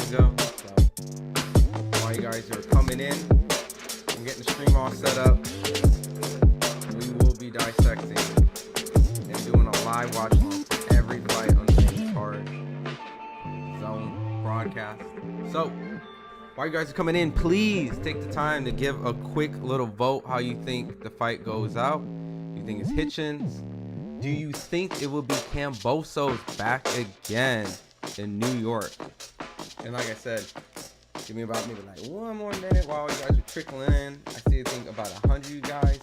ago. So while you guys are coming in, I'm getting the stream all set up. We will be dissecting and doing a live watch along for every fight on the main card zone broadcast. So while you guys are coming in, please take the time to give a quick little vote how you think the fight goes out. Do you think it's Hitchins? Do you think it will be Kambosos back again in New York? And like I said, give me about maybe like one more minute while you guys are trickling in. I see about 100 of you guys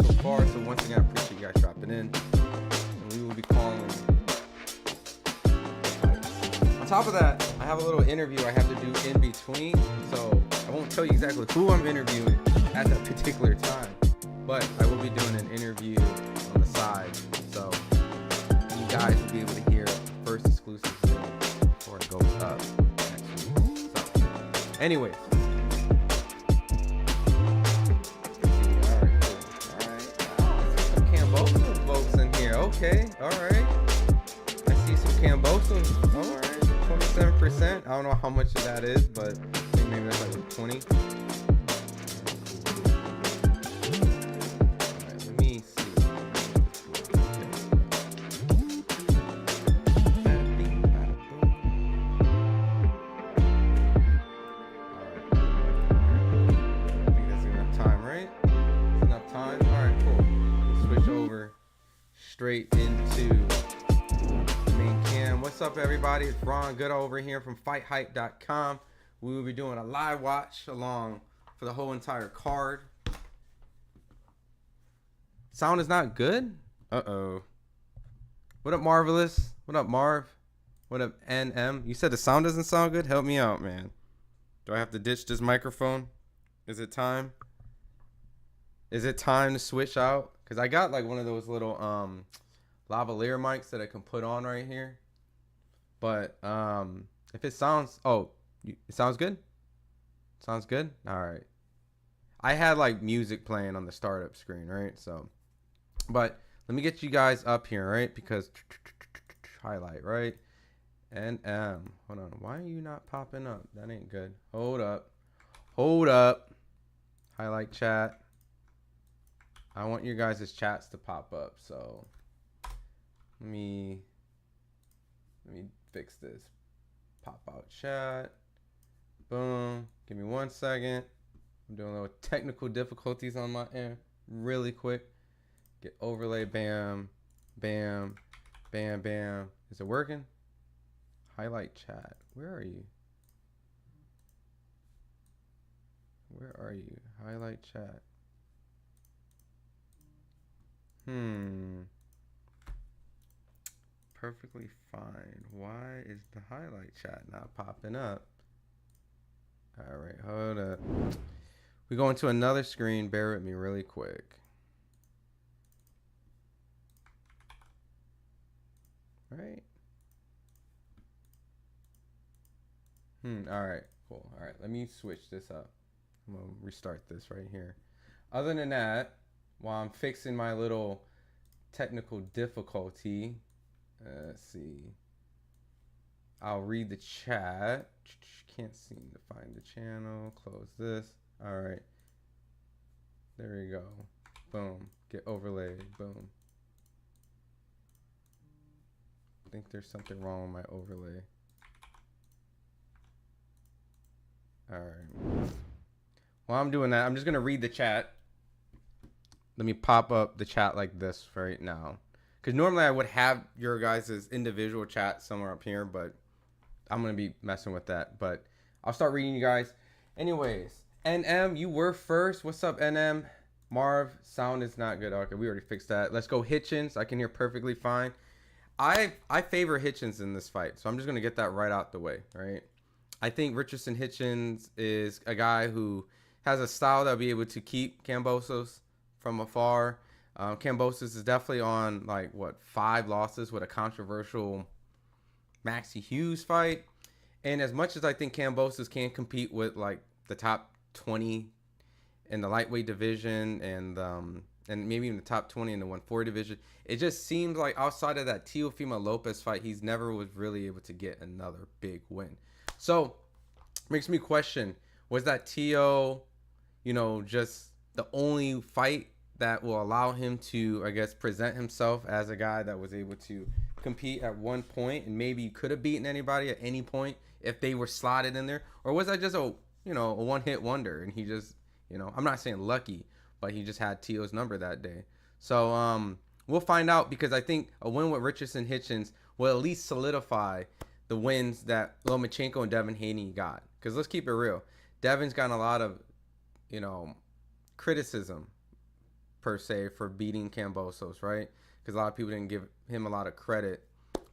so far. So once again, I appreciate you guys dropping in. And we will be calling. On top of that, I have a little interview I have to do in between. So I won't tell you exactly who I'm interviewing at that particular time. But I will be doing an interview on the side. So you guys will be able to hear first exclusive before it goes up next week. So anyways. Alright, some Kambosos folks in here. Okay, alright. I see some Kambosos. Alright. 27%. I don't know how much of that is, but I think maybe that's like 20. Alright, let me see. Alright. I think that's enough time, right? That's enough time? Alright, cool. Switch over straight into main cam. What's up, everybody? It's Ron Goodall over here from FightHype.com. We will be doing a live watch along for the whole entire card. Sound is not good? Uh-oh. What up, Marvelous? What up, Marv? What up, NM? You said the sound doesn't sound good? Help me out, man. Do I have to ditch this microphone? Is it time? Is it time to switch out? Because I got like one of those little lavalier mics that I can put on right here. But if it sounds, it sounds good? Sounds good? All right. I had like music playing on the startup screen, right? So, but let me get you guys up here, right? Because highlight, right? And hold on. Why are you not popping up? That ain't good. Hold up. Hold up. Highlight chat. I want your guys' chats to pop up. So let me fix this. Pop out chat. Boom. Give me 1 second. I'm doing a little technical difficulties on my end really quick. Get overlay. Bam. Bam. Bam. Bam. Is it working? Highlight chat. Where are you? Where are you? Highlight chat. Perfectly fine. Why is the highlight chat not popping up? All right, hold up. We go into another screen. Bear with me really quick. All right. All right, cool. All right, let me switch this up. I'm gonna restart this right here. Other than that, while I'm fixing my little technical difficulty, let's see. I'll read the chat. Can't seem to find the channel. Close this. All right. There you go. Boom. Get overlaid. Boom. I think there's something wrong with my overlay. All right. While I'm doing that, I'm just going to read the chat. Let me pop up the chat like this right now. Because normally I would have your guys' individual chat somewhere up here, but I'm going to be messing with that. But I'll start reading you guys. Anyways, NM, you were first. What's up, NM? Marv, sound is not good. Okay, we already fixed that. Let's go Hitchins. I can hear perfectly fine. I favor Hitchins in this fight, so I'm just going to get that right out the way, right? I think Richardson Hitchins is a guy who has a style that'll be able to keep Kambosos from afar. Kambosos is definitely on like 5 losses with a controversial Maxie Hughes fight. And as much as I think Kambosos can compete with like the top 20 in the lightweight division and maybe even the top 20 in the 140 division, it just seems like outside of that Teofimo Lopez fight, he's never was really able to get another big win. So makes me question, was that TO, just the only fight that will allow him to, I guess, present himself as a guy that was able to compete at one point and maybe could have beaten anybody at any point if they were slotted in there? Or was that just a one-hit wonder and he just, I'm not saying lucky, but he just had TO's number that day. So we'll find out, because I think a win with Richardson Hitchins will at least solidify the wins that Lomachenko and Devin Haney got. Because let's keep it real, Devin's gotten a lot of, criticism per se for beating Kambosos, right? Because a lot of people didn't give him a lot of credit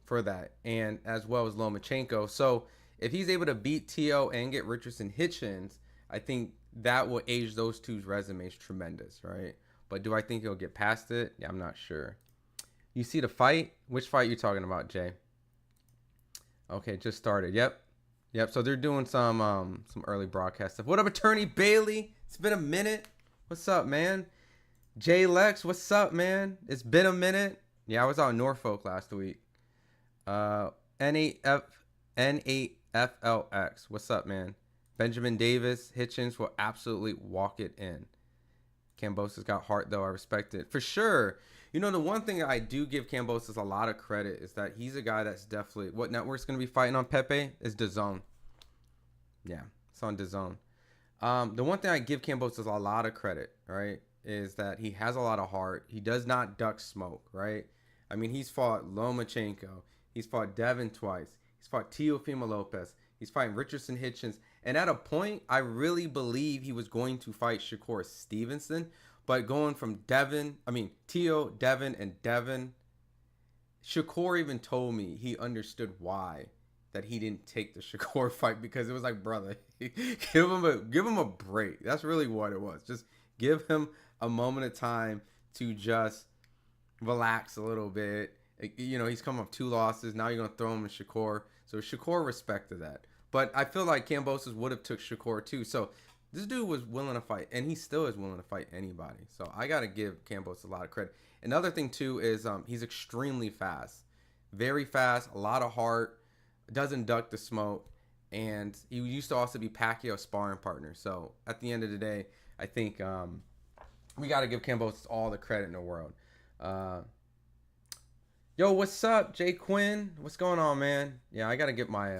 for that, and as well as Lomachenko. So if he's able to beat TO and get Richardson Hitchins, I think that will age those two's resumes tremendous, right? But do I think he'll get past it? Yeah, I'm not sure. You see the fight? Which fight you talking about, Jay? Okay, just started. Yep. So they're doing some early broadcast stuff. What up, Attorney Bailey? It's been a minute. What's up, man? Jay Lex, what's up, man? It's been a minute. Yeah, I was out in Norfolk last week. N8FLX, what's up, man? Benjamin Davis, Hitchins will absolutely walk it in. Kambosos got heart, though. I respect it. For sure. The one thing I do give Kambosos a lot of credit is that he's a guy that's definitely... What network's going to be fighting on Pepe? Is DAZN. Yeah, it's on DAZN. The one thing I give Kambosos a lot of credit, right, is that he has a lot of heart. He does not duck smoke, right? I mean, he's fought Lomachenko. He's fought Devin twice. He's fought Teofimo Lopez. He's fighting Richardson Hitchins. And at a point, I really believe he was going to fight Shakur Stevenson. But going from Teo, Devin, and Devin, Shakur even told me he understood why that he didn't take the Shakur fight, because it was like, brother, give him a break. That's really what it was. Just give him a moment of time to just relax a little bit. He's come off 2 losses. Now you're going to throw him in Shakur. So Shakur respected that. But I feel like Kambosos would have took Shakur too. So this dude was willing to fight, and he still is willing to fight anybody. So I got to give Kambosos a lot of credit. Another thing too is he's extremely fast. Very fast, a lot of heart, doesn't duck the smoke. And he used to also be Pacquiao's sparring partner. So at the end of the day, I think we got to give Kambosos all the credit in the world. Yo, what's up, Jay Quinn? What's going on, man? Yeah, I got to get my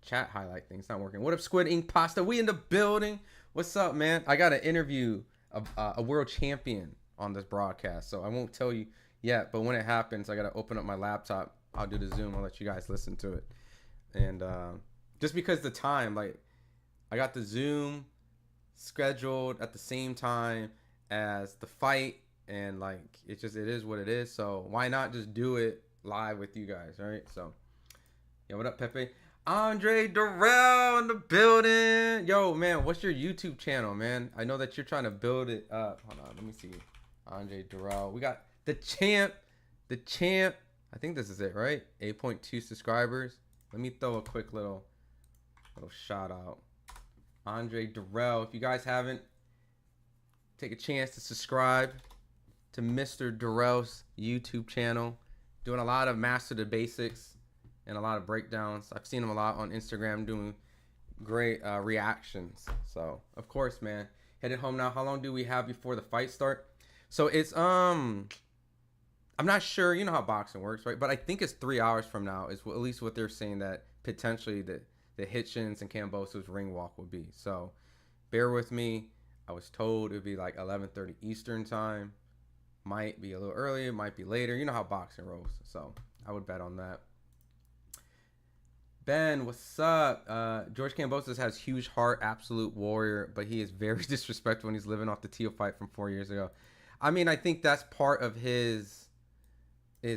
chat highlight thing. It's not working. What up, Squid Ink Pasta? We in the building. What's up, man? I got to interview a world champion on this broadcast, so I won't tell you yet. But when it happens, I got to open up my laptop. I'll do the Zoom. I'll let you guys listen to it. And just because the time, like, I got the Zoom scheduled at the same time as the fight, and like it is what it is. So why not just do it live with you guys, right? So yeah, what up, Pepe? Andre Durrell in the building. Yo, man, what's your YouTube channel, man? I know that you're trying to build it up. Hold on, let me see. Andre Durrell. We got the champ. I think this is it, right? 8.2 subscribers. Let me throw a quick little shout out. Andre Durrell. If you guys haven't, take a chance to subscribe to Mr. Durrell's YouTube channel. Doing a lot of Master the Basics and a lot of breakdowns. I've seen him a lot on Instagram doing great reactions. So, of course, man, headed home now. How long do we have before the fight start? So it's I'm not sure. You know how boxing works, right? But I think it's 3 hours from now is at least what they're saying that potentially the Hitchins and Kambosos ring walk would be. So bear with me. I was told it would be like 11:30 Eastern time. Might be a little earlier, might be later. You know how boxing rolls. So I would bet on that. Ben, what's up? George Kambosos has huge heart, absolute warrior, but he is very disrespectful when he's living off the Teal fight from 4 years ago. I mean, I think that's part of his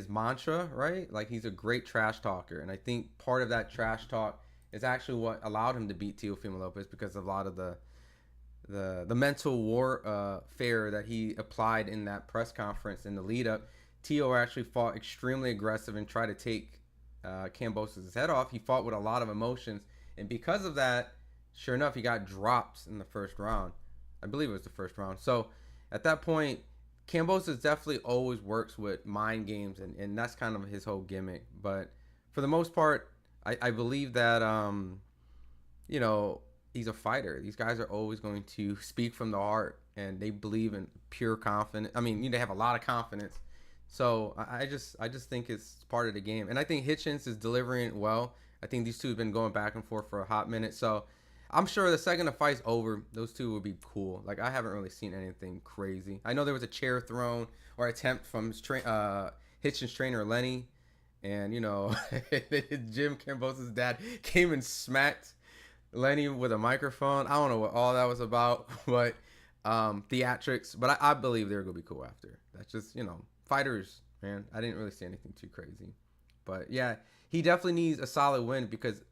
mantra, right? Like, he's a great trash talker, and I think part of that trash talk is actually what allowed him to beat Teofimo Lopez, because of a lot of the mental warfare that he applied in that press conference in the lead up. Teo actually fought extremely aggressive and tried to take Kambosos' head off. He fought with a lot of emotions, and because of that, sure enough, he got drops in the first round. I believe it was the first round. So at that point, Kambosos definitely always works with mind games, and that's kind of his whole gimmick. But for the most part, I believe that you know, he's a fighter. These guys are always going to speak from the heart, and they believe in pure confidence. I mean, they have a lot of confidence. So I just think it's part of the game, and I think Hitchins is delivering it well. I think these two have been going back and forth for a hot minute. So I'm sure the second the fight's over, those two will be cool. Like, I haven't really seen anything crazy. I know there was a chair thrown or attempt from his Hitchins trainer Lenny, and you know, Jim Kambosos' dad came and smacked Lenny with a microphone. I don't know what all that was about, but theatrics. But I believe they're gonna be cool after. That's just, you know, fighters, man. I didn't really see anything too crazy, but yeah, he definitely needs a solid win because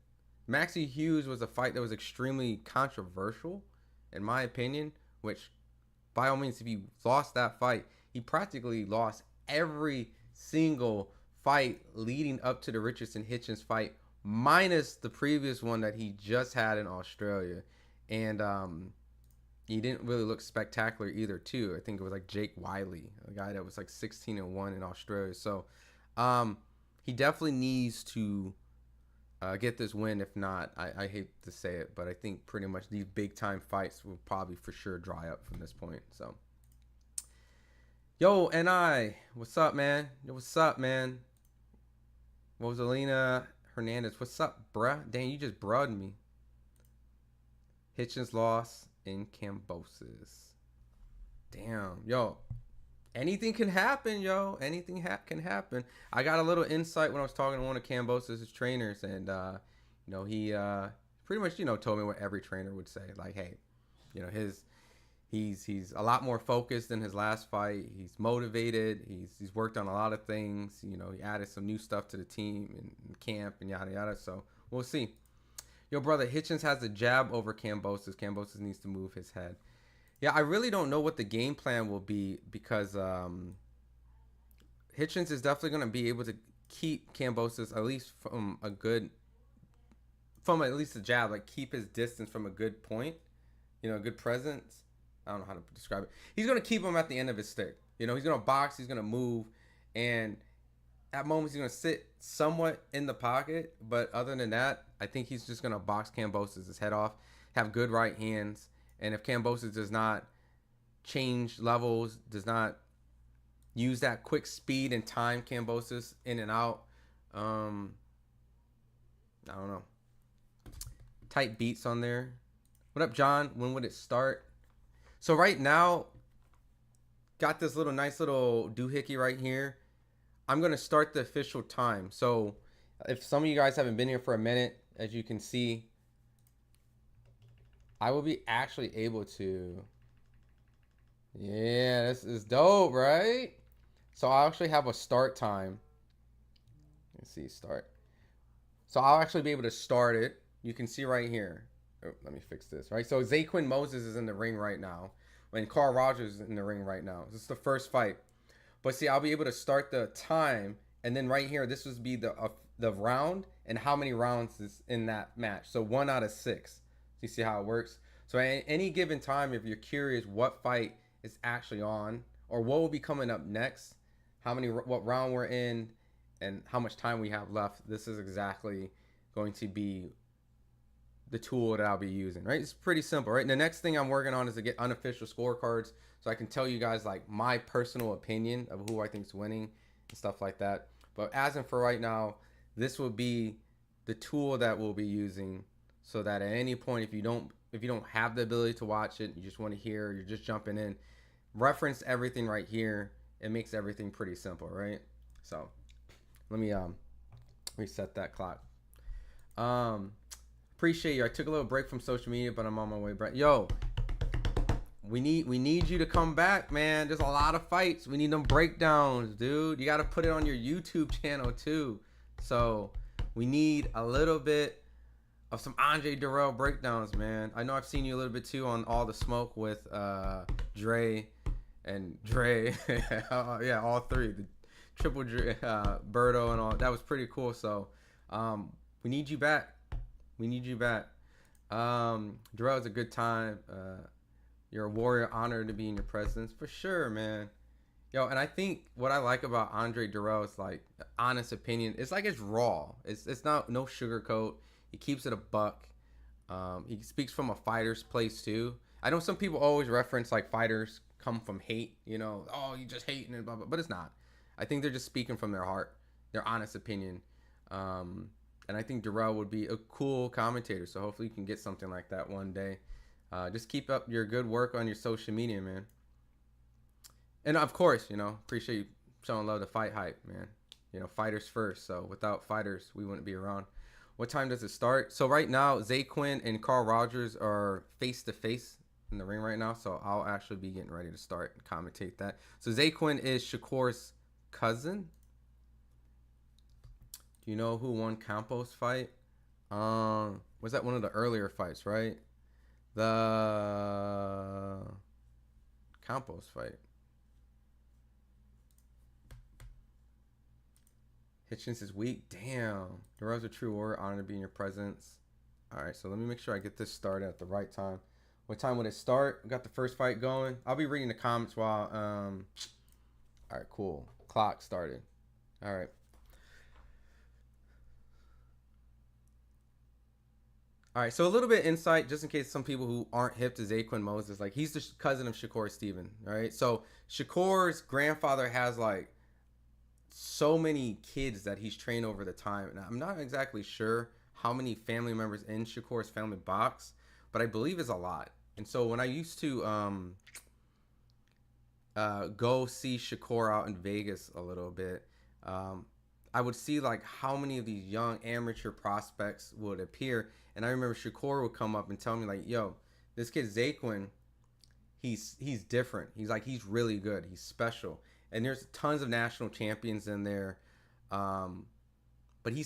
Maxie Hughes was a fight that was extremely controversial, in my opinion. Which, by all means, if he lost that fight, he practically lost every single fight leading up to the Richardson Hitchins fight, minus the previous one that he just had in Australia. And he didn't really look spectacular either, too. I think it was like Jake Wiley, a guy that was like 16-1 in Australia. So he definitely needs to get this win. If not, I hate to say it, but I think pretty much these big time fights will probably for sure dry up from this point. So, yo, N.I., what's up, man? Yo, what's up, man? Rosalina Hernandez, what's up, bruh? Dang, you just bruhed me. Hitchins lost in Kambosos. Damn, yo. Anything can happen, yo. Anything can happen. I got a little insight when I was talking to one of Kambosos' trainers, and you know, he pretty much, you know, told me what every trainer would say. Like, hey, you know, he's a lot more focused than his last fight. He's motivated. He's worked on a lot of things. You know, he added some new stuff to the team in camp and yada yada. So we'll see. Yo, brother, Hitchins has the jab over Kambosos. Kambosos needs to move his head. Yeah, I really don't know what the game plan will be because Hitchins is definitely going to be able to keep Kambosos at least from at least a jab, like keep his distance from a good point, you know, a good presence. I don't know how to describe it. He's going to keep him at the end of his stick. You know, he's going to box, he's going to move, and at moments he's going to sit somewhat in the pocket. But other than that, I think he's just going to box Kambosos' head off, have good right hands. And if Kambosos does not change levels, does not use that quick speed and time Kambosos in and out, I don't know. Tight beats on there. What up, John? When would it start? So right now, got this nice little doohickey right here. I'm going to start the official time. So if some of you guys haven't been here for a minute, as you can see, I will be actually able to. Yeah, this is dope, right? So I'll actually have a start time. Let's see, start. So I'll actually be able to start it. You can see right here. Oh, let me fix this, right? So Zaquin Moses is in the ring right now. And Carl Rogers is in the ring right now. This is the first fight. But see, I'll be able to start the time. And then right here, this would be the round and how many rounds is in that match. So 1 out of 6. You see how it works? So at any given time, if you're curious what fight is actually on or what will be coming up next, what round we're in, and how much time we have left, this is exactly going to be the tool that I'll be using, right? It's pretty simple, right? And the next thing I'm working on is to get unofficial scorecards so I can tell you guys like my personal opinion of who I think is winning and stuff like that. But as in for right now, this will be the tool that we'll be using so that at any point, if you don't have the ability to watch it, you just want to hear, you're just jumping in, reference everything right here. It makes everything pretty simple, right? So let me reset that clock. Appreciate you. I took a little break from social media, but I'm on my way back. Yo, we need you to come back, man. There's a lot of fights. We need them breakdowns, dude. You got to put it on your YouTube channel too. So we need a little bit of some Andre Durrell breakdowns, man. I know I've seen you a little bit too on All the Smoke with Dre. Yeah, all three, the triple Dre, Berto and all. That was pretty cool. So we need you back. Durrell is a good time. You're a warrior, honored to be in your presence for sure, man. Yo, and I think what I like about Andre Durrell is like honest opinion. It's like it's raw. It's not no sugarcoat. He keeps it a buck. He speaks from a fighter's place too. I know some people always reference like fighters come from hate, oh, you just hating and blah blah, but it's not. I think they're just speaking from their heart, their honest opinion. And I think Darrell would be a cool commentator. So hopefully you can get something like that one day. Just keep up your good work on your social media, man. And of course, appreciate you showing love to FightHype, man. Fighters first. So without fighters, we wouldn't be around. What time does it start? So right now, Zaquin and Carl Rogers are face to face in the ring right now. So I'll actually be getting ready to start and commentate that. So Zaquin is Shakur's cousin. Do you know who won Campos' fight? Was that one of the earlier fights, right? The Campos fight. Hitchins is weak. Damn. Darrell's a true warrior. Honor to be in your presence. All right, so let me make sure I get this started at the right time. What time would it start? We got the first fight going. I'll be reading the comments while. All right, cool. Clock started. All right. All right, so a little bit of insight, just in case some people who aren't hip to Zaquin Moses, like he's the cousin of Shakur Steven, right? So Shakur's grandfather has like so many kids that he's trained over the time. And I'm not exactly sure how many family members in Shakur's family box, but I believe it's a lot. And so when I used to go see Shakur out in Vegas a little bit, I would see like how many of these young amateur prospects would appear. And I remember Shakur would come up and tell me like, yo, this kid Zaquin, he's different. He's really good. He's special. And there's tons of national champions in there. But he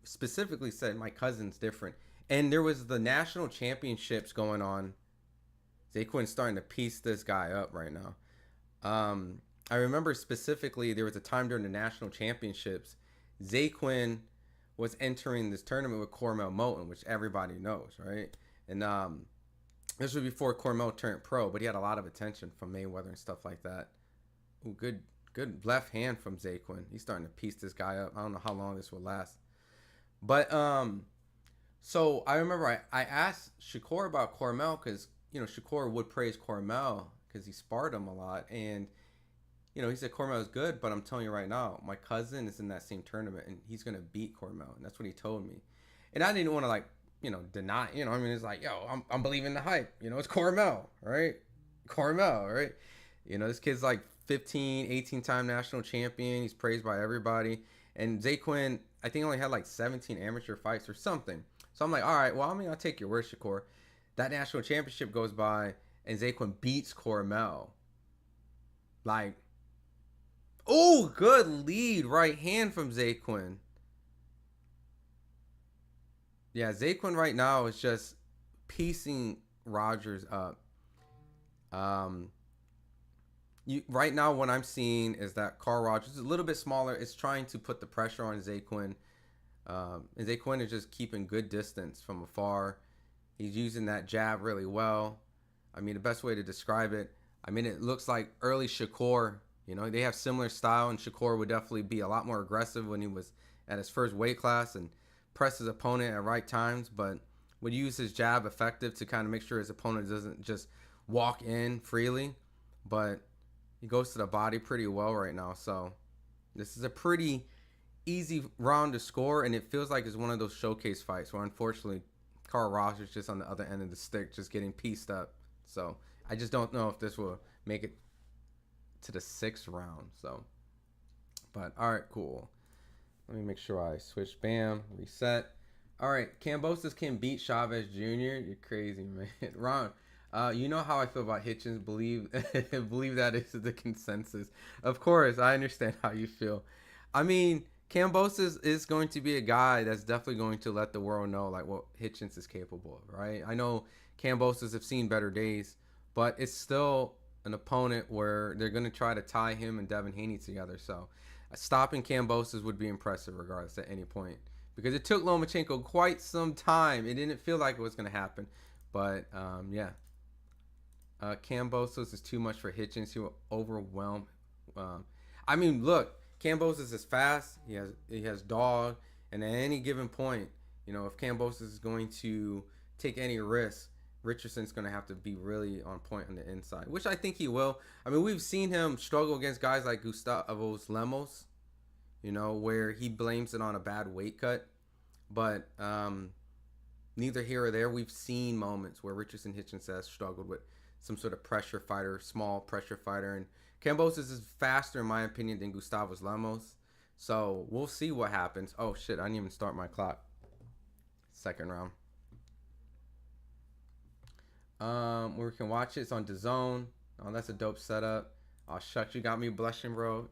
specifically said, my cousin's different. And there was the national championships going on. Zaquin's starting to piece this guy up right now. I remember specifically there was a time during the national championships, Zaquin was entering this tournament with Cormel Moten, which everybody knows, right? And this was before Cormel turned pro, but he had a lot of attention from Mayweather and stuff like that. Ooh, good left hand from Zaquin. He's starting to piece this guy up. I don't know how long this will last. But so I remember I asked Shakur about Cormel because, Shakur would praise Cormel because he sparred him a lot. And, he said Cormel is good, but I'm telling you right now, my cousin is in that same tournament and he's going to beat Cormel. And that's what he told me. And I didn't want to deny, it's like, yo, I'm believing the hype. It's Cormel, right? Cormel, right? This kid's like 15, 18-time national champion. He's praised by everybody. And Zaquin, I think only had like 17 amateur fights or something. So I'm like, all right, well, I'll take your word, Shakur. That national championship goes by and Zaquin beats Cormel. Like, oh, good lead right hand from Zaquin. Yeah, Zaquin right now is just piecing Rogers up. Right now, what I'm seeing is that Carl Rogers is a little bit smaller. It's trying to put the pressure on Zaquin. And Zaquin is just keeping good distance from afar. He's using that jab really well. The best way to describe it, it looks like early Shakur. They have similar style, and Shakur would definitely be a lot more aggressive when he was at his first weight class and press his opponent at right times, but would use his jab effective to kind of make sure his opponent doesn't just walk in freely. But he goes to the body pretty well right now. So this is a pretty easy round to score, and it feels like it's one of those showcase fights where unfortunately Carl Rogers just on the other end of the stick, just getting pieced up. So I just don't know if this will make it to the 6th round. So, but all right, cool. Let me make sure I switch. Bam, reset. All right, Kambosos can beat Chavez Jr. You're crazy, man. Ron, you know how I feel about Hitchins. Believe that is the consensus. Of course, I understand how you feel. Kambosos is going to be a guy that's definitely going to let the world know like what Hitchins is capable of, right? I know Kambosos have seen better days, but it's still an opponent where they're going to try to tie him and Devin Haney together. So stopping Kambosos would be impressive regardless at any point, because it took Lomachenko quite some time. It didn't feel like it was going to happen, but yeah. Kambosos is too much for Hitchins. He will overwhelm. Look, Kambosos is fast. He has dog, and at any given point, if Kambosos is going to take any risk, Richardson's going to have to be really on point on the inside, which I think he will. I mean, we've seen him struggle against guys like Gustavo Lemos, you know, where he blames it on a bad weight cut. But neither here or there. We've seen moments where Richardson Hitchins has struggled with some sort of pressure fighter, small pressure fighter. And Kambosos is faster, in my opinion, than Gustavo Lemos. So we'll see what happens. Oh, shit. I didn't even start my clock. Second round. Where we can watch it. It's on DAZN. Oh, that's a dope setup. Oh, shucks. You got me blushing, bro.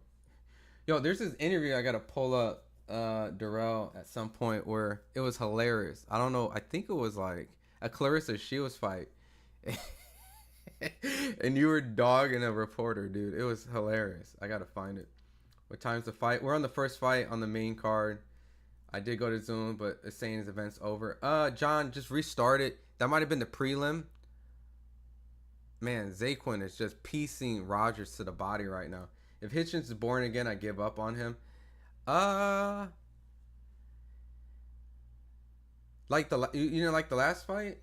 Yo, there's this interview I got to pull up. Darrell at some point where it was hilarious. I don't know. I think it was like a Clarissa Shields fight. And you were dogging a reporter, dude. It was hilarious. I gotta find it. What time's the fight? We're on the first fight on the main card. I did go to Zoom, but it's saying his event's over. John, just restart it. That might have been the prelim. Man, Zaquin is just piecing Rogers to the body right now. If Hitchins is born again, I give up on him. Like the last fight.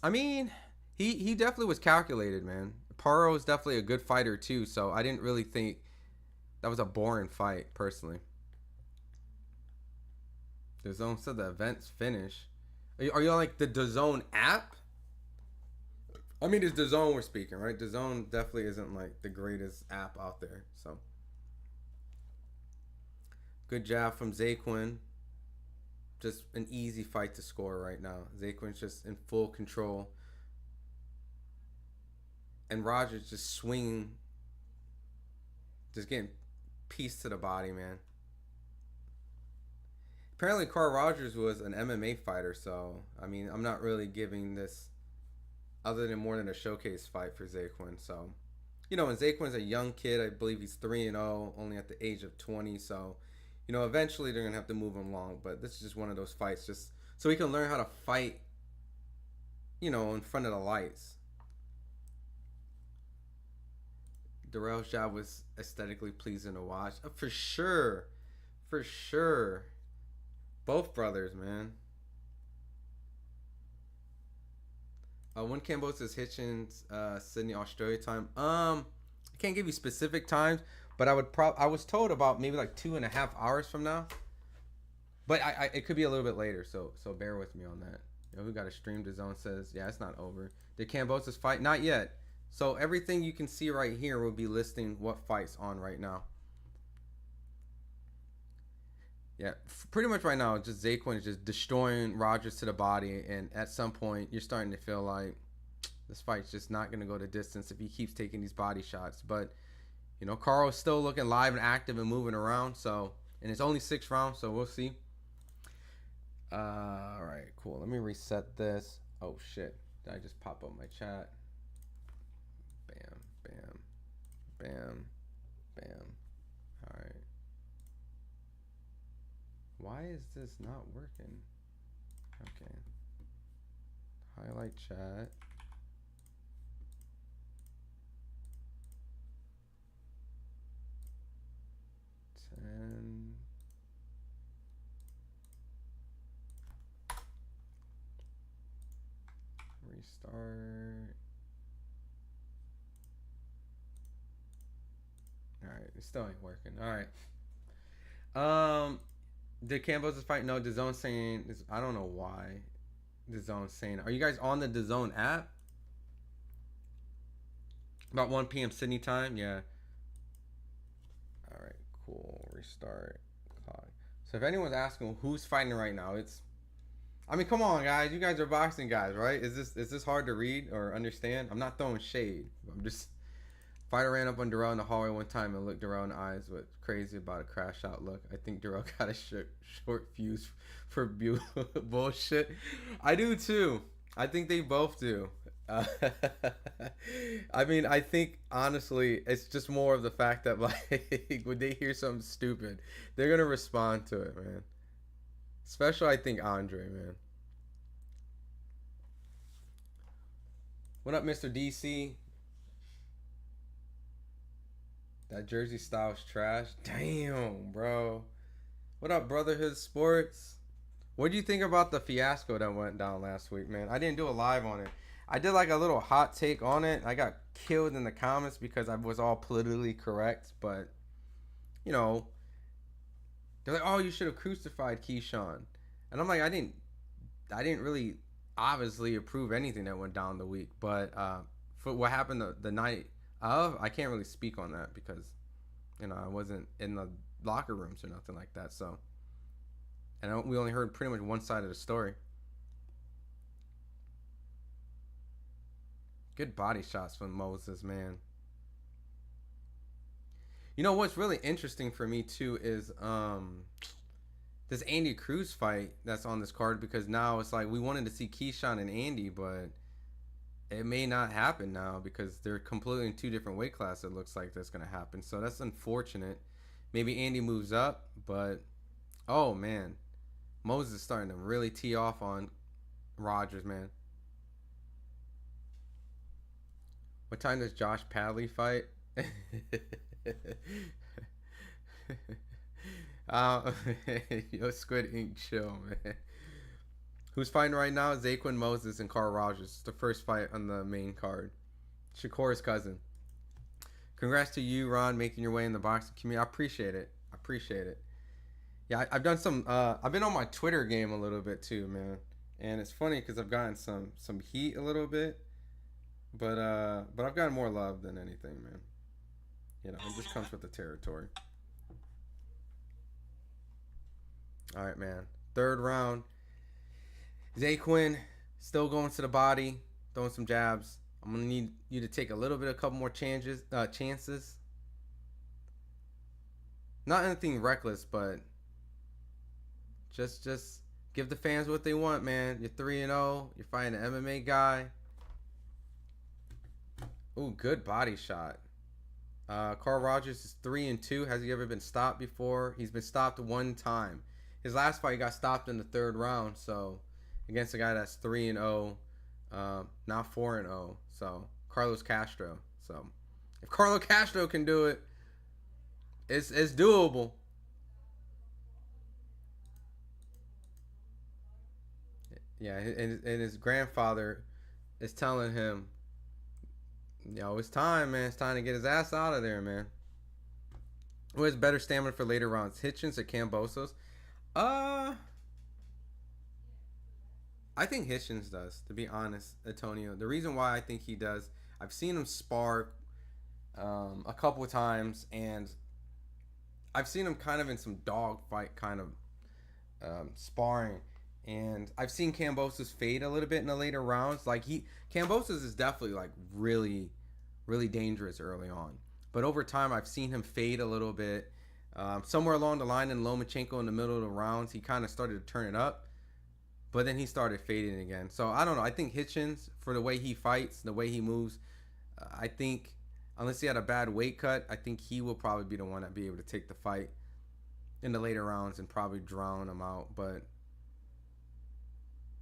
I mean, he definitely was calculated, man. Paro is definitely a good fighter too, so I didn't really think that was a boring fight personally. DAZN said the event's finished. Are you on like the DAZN app? I mean, it's DAZN we're speaking, right? DAZN definitely isn't like the greatest app out there, so. Good jab from Zaquin. Just an easy fight to score right now. Zaquin's just in full control. And Rogers just swinging. Just getting pieced to the body, man. Apparently, Carl Rogers was an MMA fighter, so, I mean, I'm not really giving this other than more than a showcase fight for Zaquin, so. You know, and Zaquin's a young kid. I believe he's 3-0, only at the age of 20, so. You know, eventually they're going to have to move him along. But this is just one of those fights just so he can learn how to fight, you know, in front of the lights. Darrell's job was aesthetically pleasing to watch. For sure. For sure. Both brothers, man. When Kambosos Hitchins, Sydney, Australia time. I can't give you specific times. But I was told about maybe like 2.5 hours from now. But it could be a little bit later, so bear with me on that. You know, we got a stream. DAZN says, yeah, it's not over. Did Kambosos fight? Not yet. So everything you can see right here will be listing what fight's on right now. Yeah, pretty much right now, just Zaquin is just destroying Rogers to the body, and at some point, you're starting to feel like this fight's just not going to go the distance if he keeps taking these body shots. But you know, Carl's still looking live and active and moving around. So, and it's only 6 rounds, so we'll see. All right, cool. Let me reset this. Oh, shit. Did I just pop up my chat? Bam, bam, bam, bam. All right. Why is this not working? Okay. Highlight chat. And restart. All right, it still ain't working. All right. Did Kambosos fight? No, DAZN saying this. I don't know why. DAZN saying. Are you guys on the DAZN app? About 1 p.m. Sydney time. Yeah. All right. Cool. Restart clock. So if anyone's asking who's fighting right now, it's. I mean, come on, guys. You guys are boxing guys, right? Is this hard to read or understand? I'm not throwing shade. I'm just. Fighter ran up on Darrell in the hallway one time and looked Darrell in the eyes with crazy about a crash out look. I think Darrell got a short fuse for bullshit. I do too. I think they both do. I mean, I think honestly, it's just more of the fact that like when they hear something stupid, they're gonna respond to it, man. Especially, I think Andre, man. What up, Mr. DC? That jersey style's trash. Damn, bro. What up, Brotherhood Sports? What do you think about the fiasco that went down last week, man? I didn't do a live on it. I did like a little hot take on it. I got killed in the comments because I was all politically correct, but you know, they're like, "Oh, you should have crucified Keyshawn," and I'm like, I didn't really obviously approve anything that went down the week, but for what happened the night of, I can't really speak on that because I wasn't in the locker rooms or nothing like that. So, and we only heard pretty much one side of the story. Good body shots from Moses, man. You know what's really interesting for me too is this Andy Cruz fight that's on this card, because now it's like we wanted to see Keyshawn and Andy, but it may not happen now because they're completely in two different weight classes. It looks like that's going to happen. So that's unfortunate. Maybe Andy moves up, but oh man, Moses is starting to really tee off on Rogers, man. What time does Josh Padley fight? Yo, Squid Ink, chill, man. Who's fighting right now? Zaquin Moses and Carl Rogers. It's the first fight on the main card. Shakur's cousin. Congrats to you, Ron, making your way in the boxing community. I appreciate it. Yeah, I've done some. I've been on my Twitter game a little bit too, man. And it's funny because I've gotten some heat a little bit, but I've gotten more love than anything, man. It just comes with the territory. All right, man. Third round. Zaquin still going to the body, throwing some jabs. I'm gonna need you to take a couple more chances. Not anything reckless, but just give the fans what they want, man. You're 3-0. You're fighting an MMA guy. Ooh, good body shot. Carl Rogers is 3-2. Has he ever been stopped before? He's been stopped one time. His last fight, he got stopped in the third round. So against a guy that's 3-0, now 4-0. So Carlos Castro. So if Carlos Castro can do it, it's doable. Yeah, and his grandfather is telling him, "Yo, it's time, man. It's time to get his ass out of there, man." Who has better stamina for later rounds, Hitchins or Kambosos? I think Hitchins does, to be honest, Antonio. The reason why I think he does, I've seen him spar a couple of times, and I've seen him kind of in some dogfight kind of sparring. And I've seen Kambosos fade a little bit in the later rounds. Like Kambosos is definitely like really, really dangerous early on. But over time, I've seen him fade a little bit. Somewhere along the line in Lomachenko in the middle of the rounds, he kind of started to turn it up. But then he started fading again. So I don't know. I think Hitchins, for the way he fights, the way he moves, I think unless he had a bad weight cut, I think he will probably be the one that be able to take the fight in the later rounds and probably drown him out. But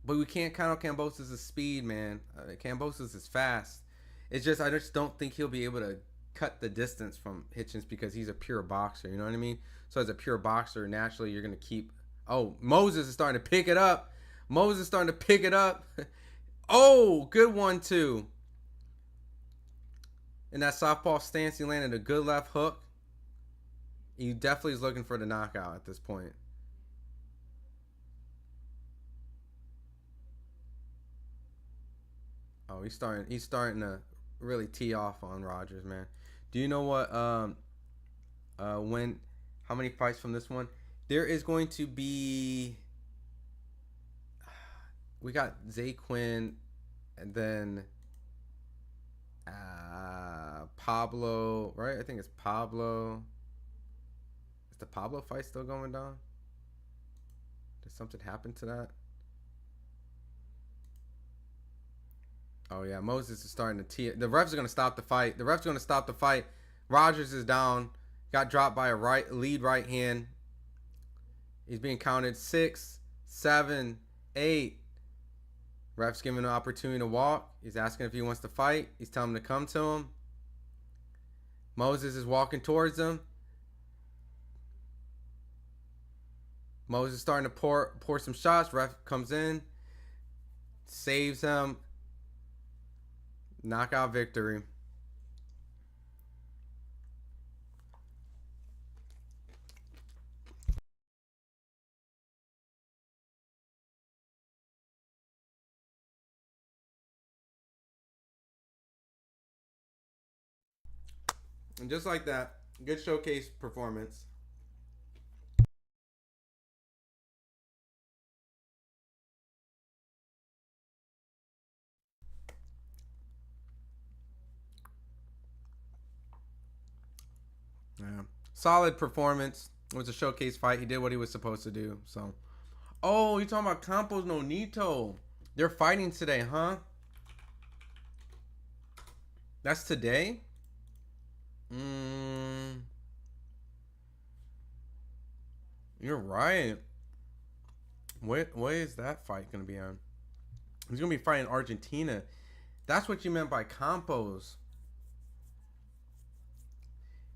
we can't count on Kambosos' speed, man. Kambosos is fast. It's just I just don't think he'll be able to cut the distance from Hitchins because he's a pure boxer. You know what I mean? So as a pure boxer, naturally you're going to keep... Oh, Moses is starting to pick it up. Oh, good one, too. In that southpaw stance, he landed a good left hook. He definitely is looking for the knockout at this point. Oh, he's starting to really tee off on Rogers, man. Do you know what how many fights from this one? There is going to be, we got Zaquin and then Pablo, right? I think it's Pablo. Is the Pablo fight still going down? Did something happen to that? Oh, yeah. Moses is starting to tee. The refs are going to stop the fight. Rogers is down. Got dropped by a lead right hand. He's being counted 6, 7, 8. Ref's giving him an opportunity to walk. He's asking if he wants to fight. He's telling him to come to him. Moses is walking towards him. Moses starting to pour some shots. Ref comes in, saves him. Knockout victory. And just like that, good showcase performance. Yeah. Solid performance. It was a showcase fight. He did what he was supposed to do. So, oh, you talking about Campos no Nito? They're fighting today, huh? That's today. Mm, you're right. What is that fight gonna be on? He's gonna be fighting Argentina. That's what you meant by Campos.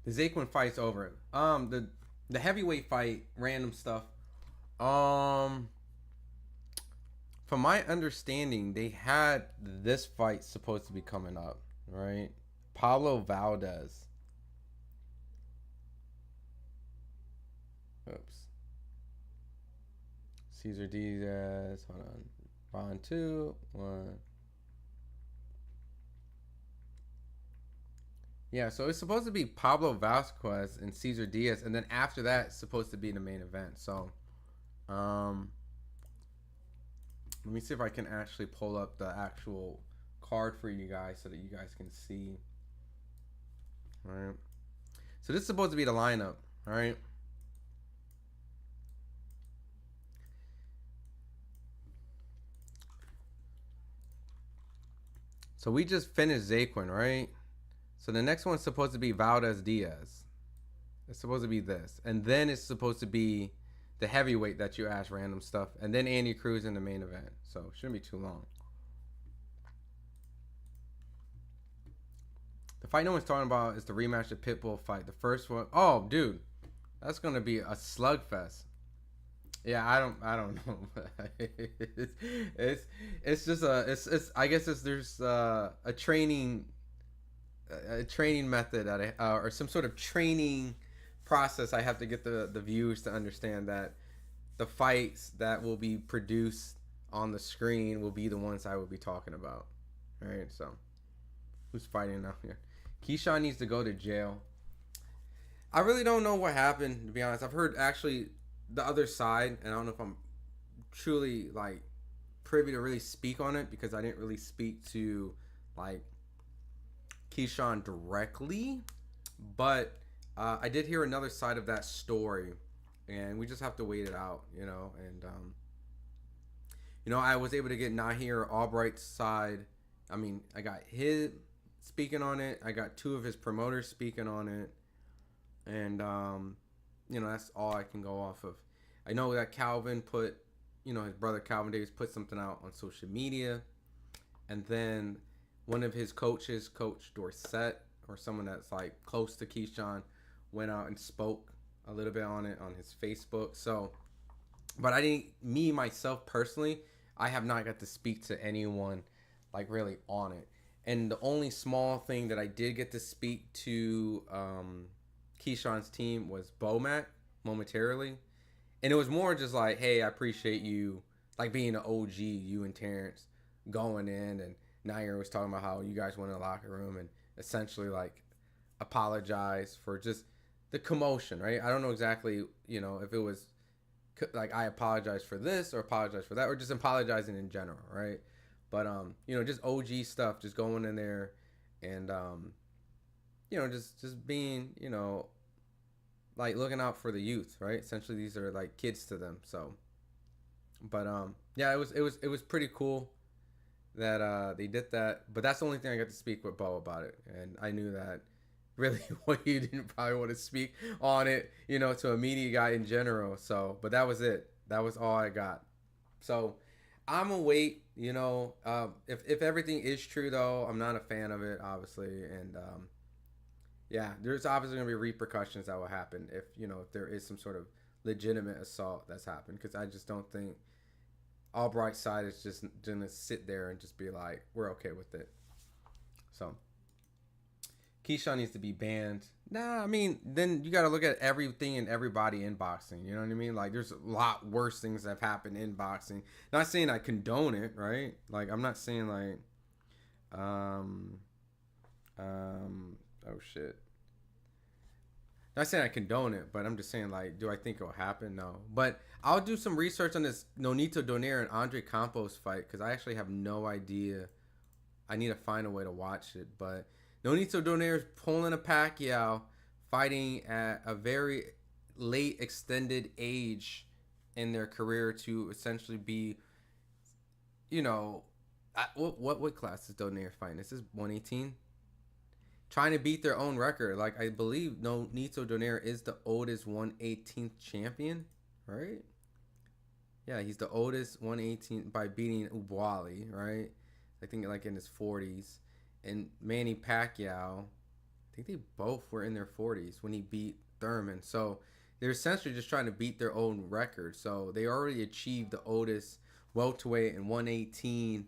The Zaquin fight's over. The heavyweight fight, random stuff. Um, from my understanding, they had this fight supposed to be coming up, right? Pablo Valdez. Oops. Cesar Diaz. Hold on. Round 2. 1. Yeah, so it's supposed to be Pablo Vasquez and Cesar Diaz, and then after that, it's supposed to be the main event. So, um, let me see if I can actually pull up the actual card for you guys so that you guys can see. All right. So this is supposed to be the lineup. All right. So we just finished Zaquin, right? So the next one's supposed to be Valdez Diaz. It's supposed to be this. And then it's supposed to be the heavyweight that you asked random stuff. And then Andy Cruz in the main event. So it shouldn't be too long. The fight no one's talking about is the rematch of Pitbull fight. The first one. Oh, dude. That's gonna be a slugfest. Yeah, I don't know. It's just it's I guess there's a training method that or some sort of training process I have to get the viewers to understand that the fights that will be produced on the screen will be the ones I will be talking about. All right, so who's fighting now here? Keyshawn needs to go to jail. I really don't know what happened, to be honest. I've heard actually the other side, and I don't know if I'm truly like privy to really speak on it because I didn't really speak to like Keyshawn directly, but I did hear another side of that story, and we just have to wait it out, you know. And I was able to get Nahir Albright's side. I mean, I got his speaking on it. I got 2 of his promoters speaking on it, and that's all I can go off of. I know that Calvin put, his brother Calvin Davis put something out on social media, and then one of his coaches, Coach Dorsett, or someone that's like close to Keyshawn, went out and spoke a little bit on it on his Facebook. So, but I didn't, me myself personally, I have not got to speak to anyone like really on it. And the only small thing that I did get to speak to Keyshawn's team was Bomac momentarily. And it was more just like, hey, I appreciate you, like being an OG, you and Terrence going in. And Nair was talking about how you guys went in the locker room and essentially like apologize for just the commotion, right? I don't know exactly, if it was like I apologize for this or apologize for that or just apologizing in general, right? But just OG stuff, just going in there and just being, like looking out for the youth, right? Essentially these are like kids to them. So but yeah, it was pretty cool that they did that. But that's the only thing I got to speak with Bo about it. And I knew that really what you didn't probably want to speak on it, to a media guy in general. So, but that was it. That was all I got. So I'm gonna wait, if everything is true though, I'm not a fan of it, obviously. And yeah, there's obviously gonna be repercussions that will happen if there is some sort of legitimate assault that's happened, because I just don't think Albright side is just gonna sit there and just be like, we're okay with it. So Keyshawn needs to be banned. Nah, I mean, then you got to look at everything and everybody in boxing. You know what I mean? Like, there's a lot worse things that have happened in boxing. Not saying I condone it, right? Like, I'm not saying like, oh shit. Not saying I condone it, but I'm just saying, like, do I think it'll happen? No. But I'll do some research on this Nonito Donaire and Andre Campos fight, because I actually have no idea. I need to find a way to watch it. But Nonito Donaire is pulling a Pacquiao, fighting at a very late extended age in their career to essentially be, you know, what weight class is Donaire fighting? This is 118? Trying to beat their own record. Like, I believe Nonito Donaire is the oldest 118th champion, right? Yeah, he's the oldest 118 by beating Ubwali, right? I think like in his 40s. And Manny Pacquiao, I think they both were in their 40s when he beat Thurman. So they're essentially just trying to beat their own record. So they already achieved the oldest welterweight and 118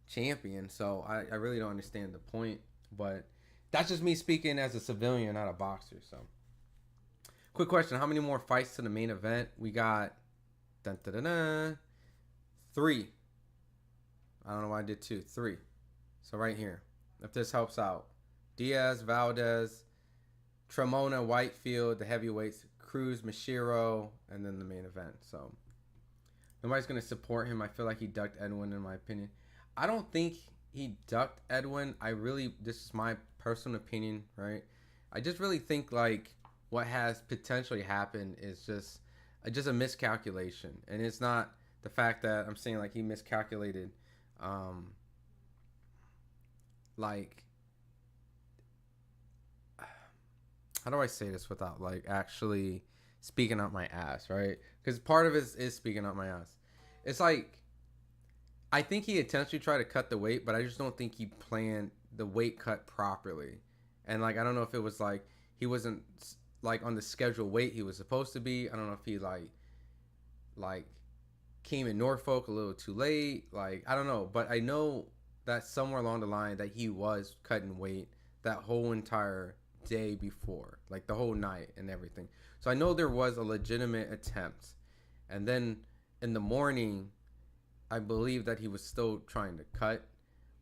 champion. So I really don't understand the point. But that's just me speaking as a civilian, not a boxer. So, quick question: how many more fights to the main event? We got 3. I don't know why I did 2. 3. So right here, if this helps out, Diaz, Valdez, Tremona, Whitefield, the heavyweights, Cruz, Mashiro, and then the main event. So nobody's gonna support him. I feel like he ducked Edwin, in my opinion. I don't think he ducked Edwin. This is my personal opinion, right? I just really think like what has potentially happened is just a miscalculation, and it's not the fact that I'm saying like he miscalculated. Like, how do I say this without like actually speaking out my ass, right? Because part of it is speaking out my ass. It's like, I think he intentionally tried to cut the weight, but I just don't think he planned the weight cut properly. And like, I don't know if it was like he wasn't like on the scheduled weight he was supposed to be. I don't know if he like came in Norfolk a little too late. Like, I don't know, but I know that somewhere along the line that he was cutting weight that whole entire day before, like the whole night and everything. So I know there was a legitimate attempt. And then in the morning, I believe that he was still trying to cut,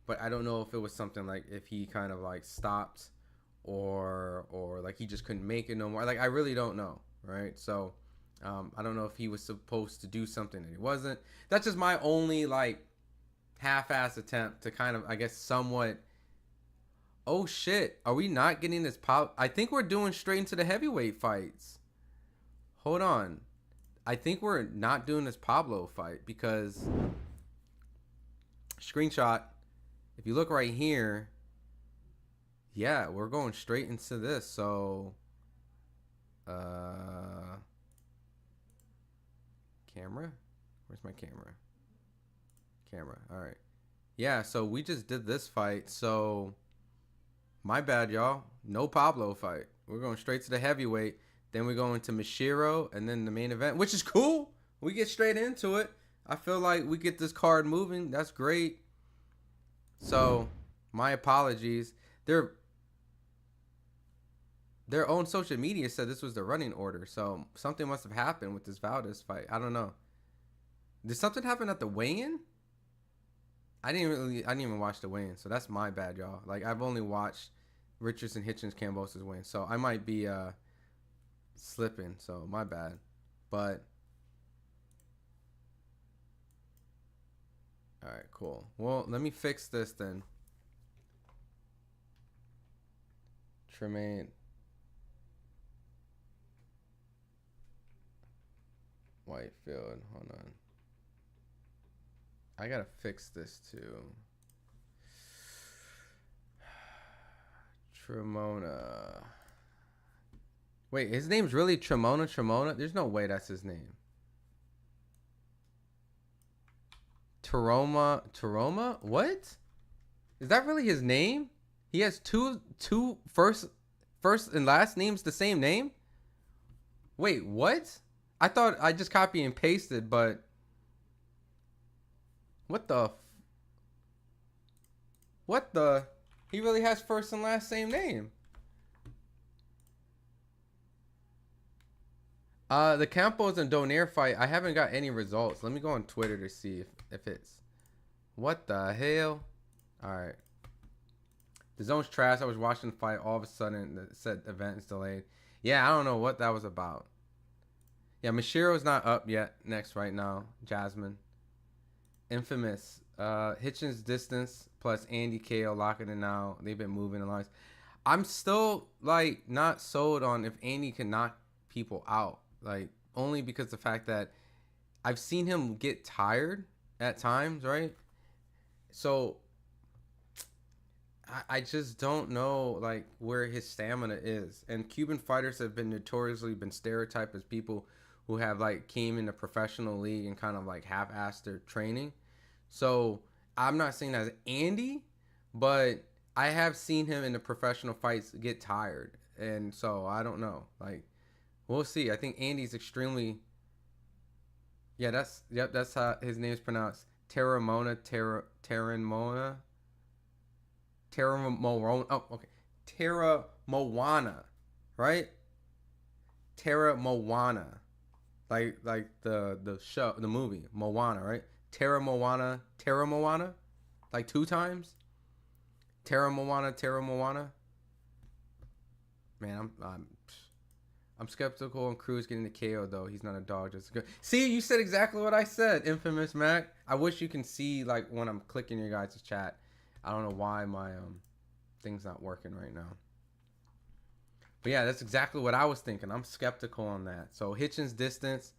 but I don't know if it was something like if he kind of like stopped or like he just couldn't make it no more. Like, I really don't know, right? So I don't know if he was supposed to do something and he wasn't. That's just my only like half-ass attempt to kind of, I guess, somewhat. Oh shit, are we not getting this pop? I think we're doing straight into the heavyweight fights. Hold on. I think we're not doing this Pablo fight because screenshot, if you look right here, yeah, we're going straight into this. So camera, where's my camera? All right. Yeah, so we just did this fight. So my bad, y'all. No Pablo fight. We're going straight to the heavyweight. Then we go into Mashiro and then the main event, which is cool. We get straight into it. I feel like we get this card moving. That's great. So, my apologies. Their own social media said this was the running order. So, something must have happened with this Valdez fight. I don't know. Did something happen at the weigh-in? I didn't even watch the weigh-in. So, that's my bad, y'all. Like, I've only watched Richardson Hitchins Kambosos weigh-in. So, I might be slipping, so my bad. But all right, cool. Well, let me fix this then. Tremaine Whitefield, hold on. I gotta fix this too. Tremona. Wait, his name's really Tremona? There's no way that's his name. Taroma? What? Is that really his name? He has two first and last names the same name? Wait, what? I thought I just copy and pasted, but what the? What the? He really has first and last same name. The Campos and Donaire fight, I haven't got any results. Let me go on Twitter to see if it's. What the hell? All right. The zone's trash. I was watching the fight. All of a sudden, the said event is delayed. Yeah, I don't know what that was about. Yeah, Mashiro's not up yet. Next right now, Jasmine. Infamous. Hitchins distance plus Andy KO locking it now. They've been moving the lines. I'm still like not sold on if Andy can knock people out. Like only because the fact that I've seen him get tired at times, right? So I just don't know like where his stamina is. And Cuban fighters have been notoriously been stereotyped as people who have like came in the professional league and kind of like half-assed their training. So I'm not saying as Andy, but I have seen him in the professional fights get tired. And so I don't know. Like we'll see. I think Andy's extremely. Yeah, that's how his name is pronounced. Terramona. Oh, okay. Terra Moana, right? Terra Moana, like the show, the movie Moana, right? Terra Moana, like 2 times. Terra Moana. Man, I'm skeptical on Cruz getting the KO though. He's not a dog, just good. See, you said exactly what I said, Infamous Mac. I wish you can see like when I'm clicking your guys' chat. I don't know why my thing's not working right now. But yeah, that's exactly what I was thinking. I'm skeptical on that. So Hitchins distance,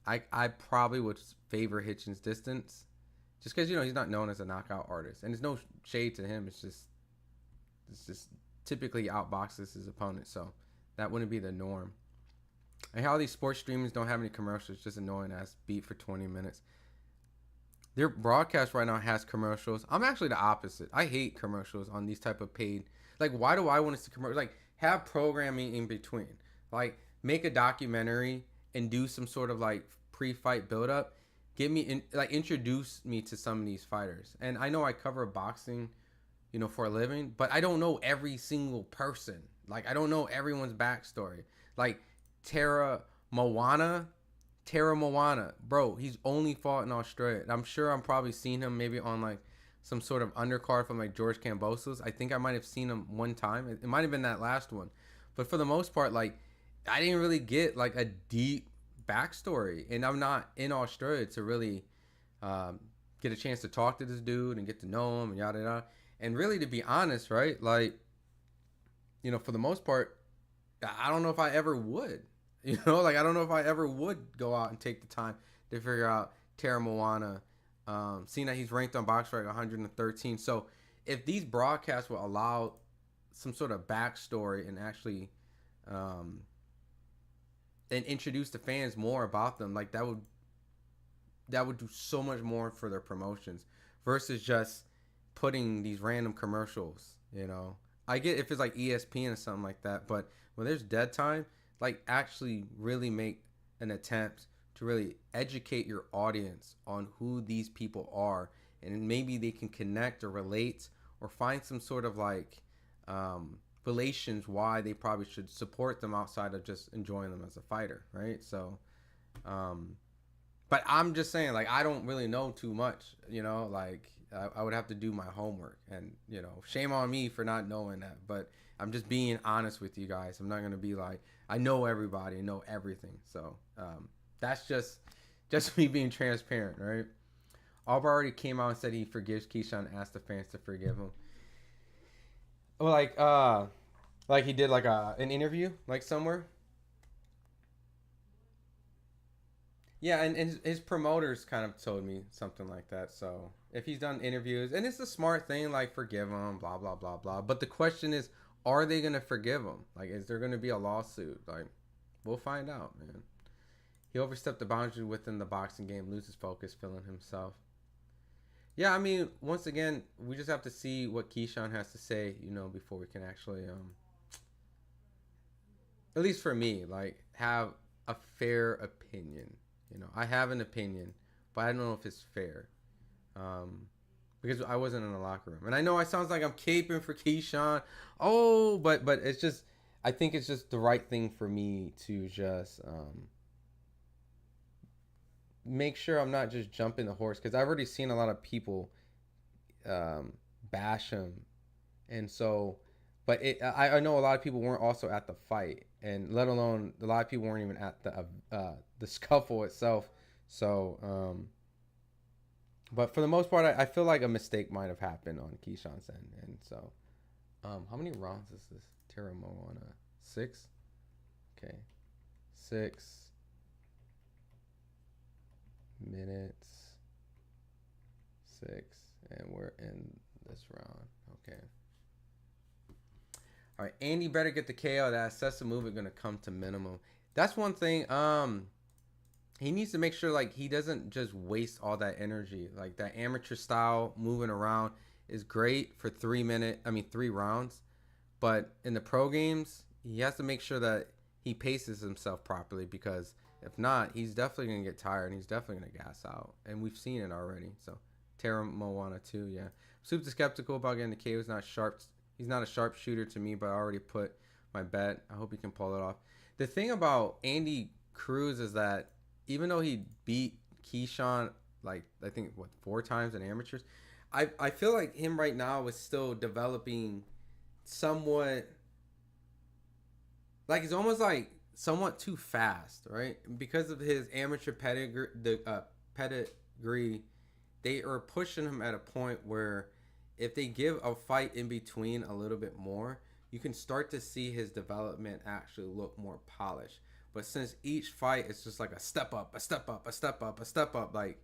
I probably would favor Hitchins distance, just because he's not known as a knockout artist, and there's no shade to him. It's just typically outboxes his opponent, so that wouldn't be the norm. And how these sports streamers don't have any commercials, just annoying ass beat for 20 minutes. Their broadcast right now has commercials. I'm actually the opposite. I hate commercials on these type of paid. Like, why do I want to see commercials? Like, have programming in between. Like, make a documentary and do some sort of like pre-fight build-up. Introduce me to some of these fighters. And I know I cover boxing, for a living, but I don't know every single person. Like, I don't know everyone's backstory. Like, Terra Moana, bro, he's only fought in Australia. I'm sure I'm probably seen him maybe on like some sort of undercard from like George Kambosos. I think I might have seen him one time. It might have been that last one. But for the most part, like, I didn't really get like a deep backstory. And I'm not in Australia to really get a chance to talk to this dude and get to know him and yada yada. And really, to be honest, right, like, for the most part, I don't know if I ever would. Like, I don't know if I ever would go out and take the time to figure out Terra Moana, seeing that he's ranked on BoxRec 113. So if these broadcasts will allow some sort of backstory and actually and introduce the fans more about them, like that would do so much more for their promotions versus just putting these random commercials. I get if it's like ESPN or something like that, but when there's dead time, like, actually really make an attempt to really educate your audience on who these people are, and maybe they can connect or relate or find some sort of like relations why they probably should support them outside of just enjoying them as a fighter, right? So but I'm just saying, like, I don't really know too much, like I would have to do my homework, and shame on me for not knowing that, but I'm just being honest with you guys. I'm not gonna be like, I know everybody, I know everything. So that's just me being transparent, right? Alba already came out and said he forgives Keyshawn and asked the fans to forgive him. Well, like he did like an interview like somewhere. Yeah, and his promoters kind of told me something like that. So if he's done interviews, and it's a smart thing, like forgive him, blah blah blah blah. But the question is, are they gonna forgive him? Like, is there gonna be a lawsuit? Like, we'll find out, man. He overstepped the boundary within the boxing game, loses focus, feeling himself. Yeah, I mean, once again, we just have to see what Keyshawn has to say, before we can actually, at least for me, like, have a fair opinion. I have an opinion, but I don't know if it's fair. Because I wasn't in the locker room. And I know it sounds like I'm caping for Keyshawn. Oh, but it's just, I think it's just the right thing for me to just make sure I'm not just jumping the horse. Because I've already seen a lot of people bash him. And so, but I know a lot of people weren't also at the fight. And let alone, a lot of people weren't even at the scuffle itself. So, but for the most part, I feel like a mistake might have happened on Keyshawn's end. And so, how many rounds is this? Tara Moana? 6? Okay. 6 minutes. 6. And we're in this round. Okay. All right. Andy better get the KO. That excessive movement going to come to minimum. That's one thing. He needs to make sure like he doesn't just waste all that energy. Like that amateur style moving around is great for 3 rounds, but in the pro games, he has to make sure that he paces himself properly, because if not, he's definitely gonna get tired and he's definitely gonna gas out, and we've seen it already. So Tara Moana too, yeah. Super skeptical about getting the KO. He's not sharp. He's not a sharp shooter to me, but I already put my bet. I hope he can pull it off. The thing about Andy Cruz is that even though he beat Keyshawn, like, I think, 4 times in amateurs, I feel like him right now is still developing somewhat, like, it's almost like somewhat too fast, right? Because of his amateur pedigree, they are pushing him at a point where if they give a fight in between a little bit more, you can start to see his development actually look more polished. But since each fight is just like a step up, a step up, a step up, a step up, like,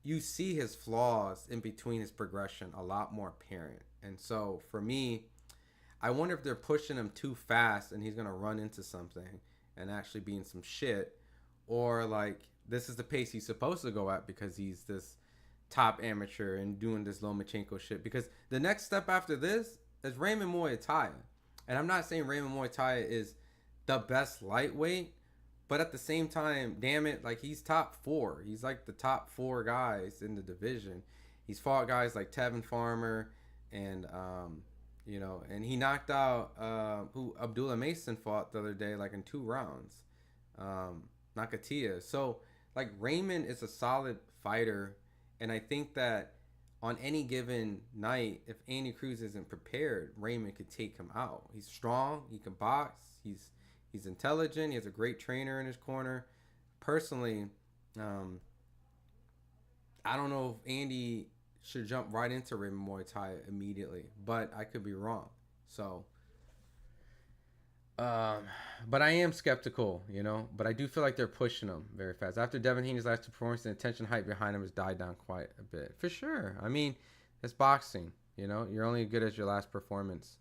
you see his flaws in between his progression a lot more apparent. And so for me, I wonder if they're pushing him too fast and he's going to run into something and actually be in some shit, or like this is the pace he's supposed to go at because he's this top amateur and doing this Lomachenko shit. Because the next step after this is Raymond Muay Thai. And I'm not saying Raymond Muay Thai is the best lightweight, but at the same time, damn it, like, he's top 4. He's like the top 4 guys in the division. He's fought guys like Tevin Farmer and and he knocked out who Abdullah Mason fought the other day, like, in 2 rounds. Nakatia. So like, Raymond is a solid fighter, and I think that on any given night, if Andy Cruz isn't prepared, Raymond could take him out. He's strong, he can box, He's intelligent. He has a great trainer in his corner. Personally, I don't know if Andy should jump right into Raymond Muay Thai immediately, but I could be wrong. So, but I am skeptical, But I do feel like they're pushing him very fast. After Devin Haney's last 2 performances, the attention hype behind him has died down quite a bit. For sure. I mean, it's boxing, You're only as good as your last performance.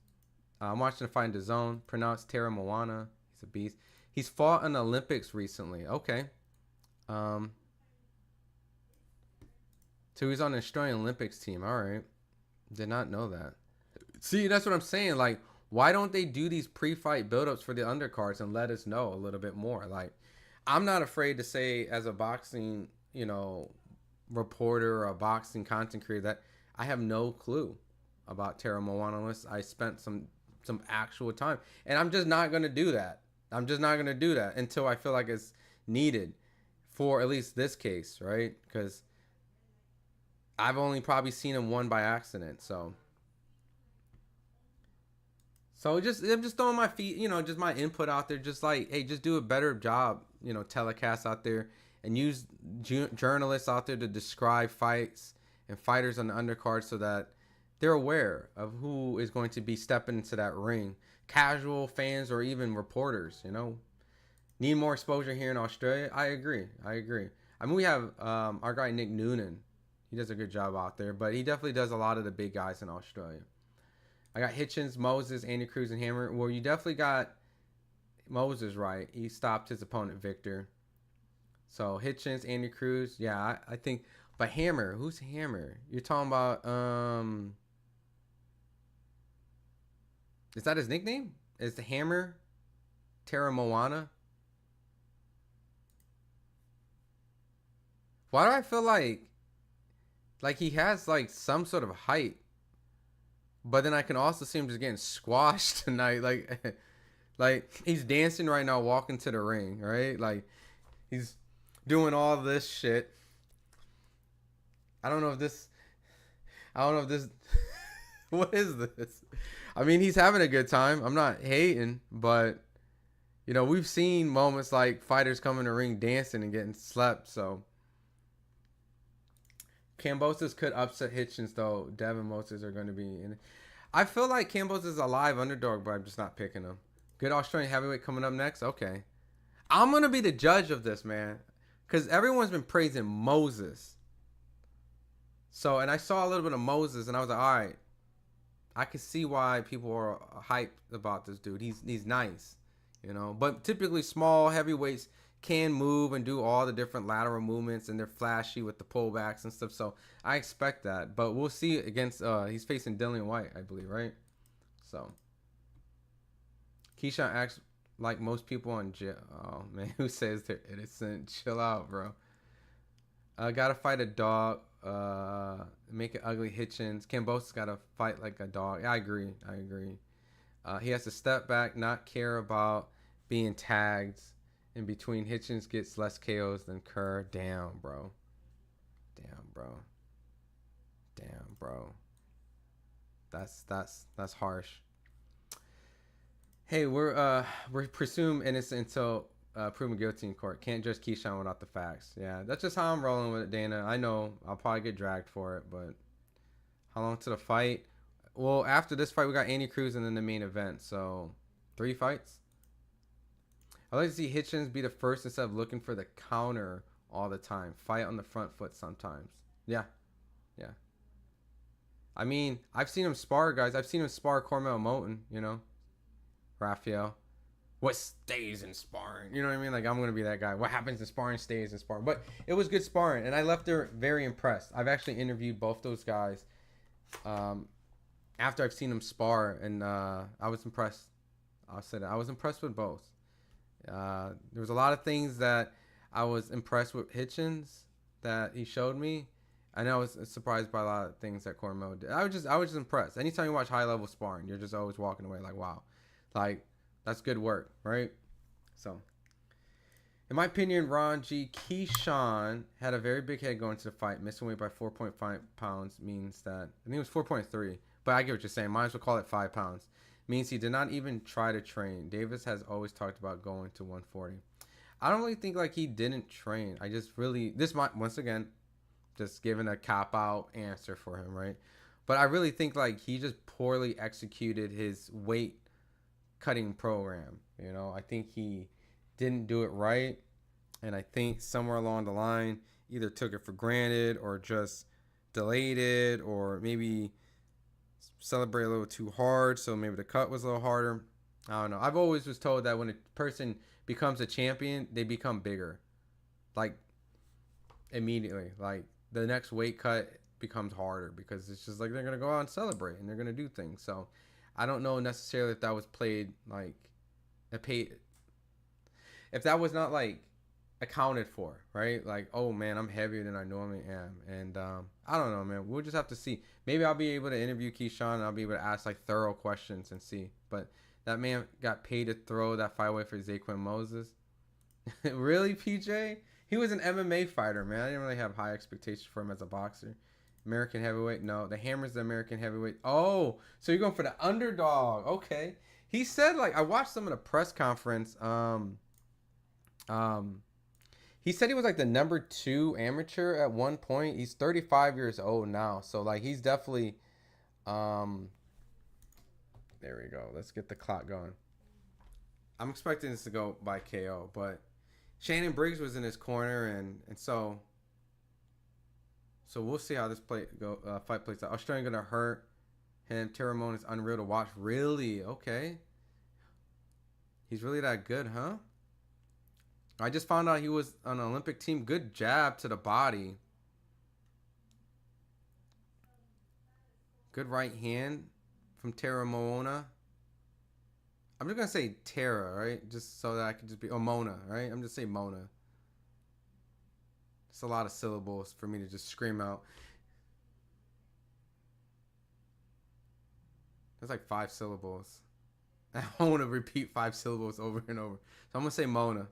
I'm watching the fight in the zone. Pronounced Tara Moana. He's a beast. He's fought in the Olympics recently. Okay. So he's on the Australian Olympics team. All right. Did not know that. See, that's what I'm saying. Like, why don't they do these pre-fight build-ups for the undercards and let us know a little bit more? Like, I'm not afraid to say, as a boxing, reporter or a boxing content creator, that I have no clue about Tara Moana unless I spent some actual time. And I'm just not going to do that. I'm just not going to do that until I feel like it's needed for at least this case, right? Because I've only probably seen him one by accident. So I'm just throwing my feet, just my input out there. Just like, hey, just do a better job, telecast out there, and use journalists out there to describe fights and fighters on the undercard so that they're aware of who is going to be stepping into that ring. Casual fans or even reporters, need more exposure here in Australia. I agree. I mean, we have our guy Nick Noonan. He does a good job out there, but he definitely does a lot of the big guys in Australia. I got Hitchins, Moses, Andy Cruz, and Hammer. Well, you definitely got Moses right. He stopped his opponent, Victor. So Hitchins, Andy Cruz. Yeah, I think. But Hammer, who's Hammer? You're talking about is that his nickname? Is the Hammer Tara Moana? Why do I feel like he has like some sort of height, but then I can also see him just getting squashed tonight. Like he's dancing right now, walking to the ring, right? Like he's doing all this shit. I don't know if this. I don't know if this. What is this? I mean, he's having a good time. I'm not hating, but you know, we've seen moments like fighters come in the ring dancing and getting slept. So Kambosos could upset Hitchins, though. Devin Moses are going to be in. I feel like Kambosos is a live underdog, but I'm just not picking him. Good Australian heavyweight coming up next. Okay, I'm gonna be the judge of this, man, because everyone's been praising Moses. So, and I saw a little bit of Moses, and I was like, all right, I can see why people are hyped about this dude. He's nice, you know. But typically, small heavyweights can move and do all the different lateral movements, and they're flashy with the pullbacks and stuff. So I expect that. But we'll see against. He's facing Dillian White, I believe, right? So Keyshawn acts like most people on jail. Oh man, who says they're innocent? Chill out, bro. Gotta fight a dog. Make it ugly. Hitchins. Kambosos gotta fight like a dog. I agree. He has to step back, not care about being tagged. In between, Hitchins gets less KOs than Kerr. Damn, bro. That's harsh. Hey, we're presumed innocent until proven guilty in court. Can't judge Keyshawn without the facts. Yeah, that's just how I'm rolling with it, Dana. I know I'll probably get dragged for it, but how long to the fight? Well, after this fight, we got Andy Cruz and then the main event. So 3 fights. I'd like to see Hitchins be the first instead of looking for the counter all the time. Fight on the front foot sometimes. Yeah. I mean, I've seen him spar guys. I've seen him spar Cormel Moten, you know, Raphael. What stays in sparring? You know what I mean? Like, I'm going to be that guy. What happens in sparring stays in sparring. But it was good sparring, and I left there very impressed. I've actually interviewed both those guys after I've seen them spar, and I was impressed. I'll say that. I was impressed with both. There was a lot of things that I was impressed with Hitchins that he showed me. I know I was surprised by a lot of things that Cormel did. I was just impressed. Anytime you watch high level sparring, you're just always walking away like, wow, like that's good work, right? So, in my opinion, Ron G. Keyshawn had a very big head going into the fight. Missing weight by 4.5 pounds means that I think it was 4.3, but I get what you're saying. Might as well call it 5 pounds. Means he did not even try to train. Davis has always talked about going to 140. I don't really think like he didn't train. I just really once again just giving a cop out answer for him, right? But I really think like he just poorly executed his weight cutting program. You know, I think he didn't do it right, and I think somewhere along the line either took it for granted or just delayed it, or maybe celebrate a little too hard, so maybe the cut was a little harder. I don't know. I've always was told that when a person becomes a champion, they become bigger, like immediately. Like the next weight cut becomes harder because it's just like they're gonna go out and celebrate and they're gonna do things. So I don't know necessarily if that was played like if that was not like accounted for, right? Like, oh man, I'm heavier than I normally am, and I don't know, man. We'll just have to see. Maybe I'll be able to interview Keyshawn and I'll be able to ask like thorough questions and see. But that man got paid to throw that fight away for Zaquin Moses. Really, PJ? He was an MMA fighter, man. I didn't really have high expectations for him as a boxer. American heavyweight? No, the Hammer's the American heavyweight. Oh, so you're going for the underdog. Okay. He said, like, I watched some of the press conference. He said he was like the number 2 amateur at one point. He's 35 years old now. So, like, he's definitely, there we go. Let's get the clock going. I'm expecting this to go by KO, but Shannon Briggs was in his corner, and so we'll see how this fight plays out. Australian gonna hurt him. Terramone is unreal to watch. Really? Okay. He's really that good, huh? I just found out he was on an Olympic team. Good jab to the body. Good right hand from Tara Moona. I'm just going to say Tara, right? Just so that I can just be... Oh, Mona, right? I'm just saying Mona. It's a lot of syllables for me to just scream out. That's like 5 syllables. I don't want to repeat 5 syllables over and over. So I'm going to say Mona.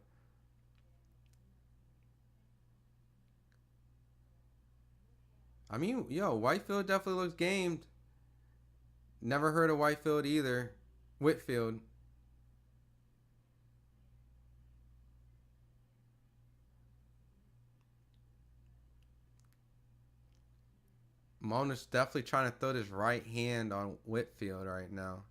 I mean, yo, Whitefield definitely looks gamed. Never heard of Whitefield either. Whitfield. Mona's definitely trying to throw this right hand on Whitfield right now.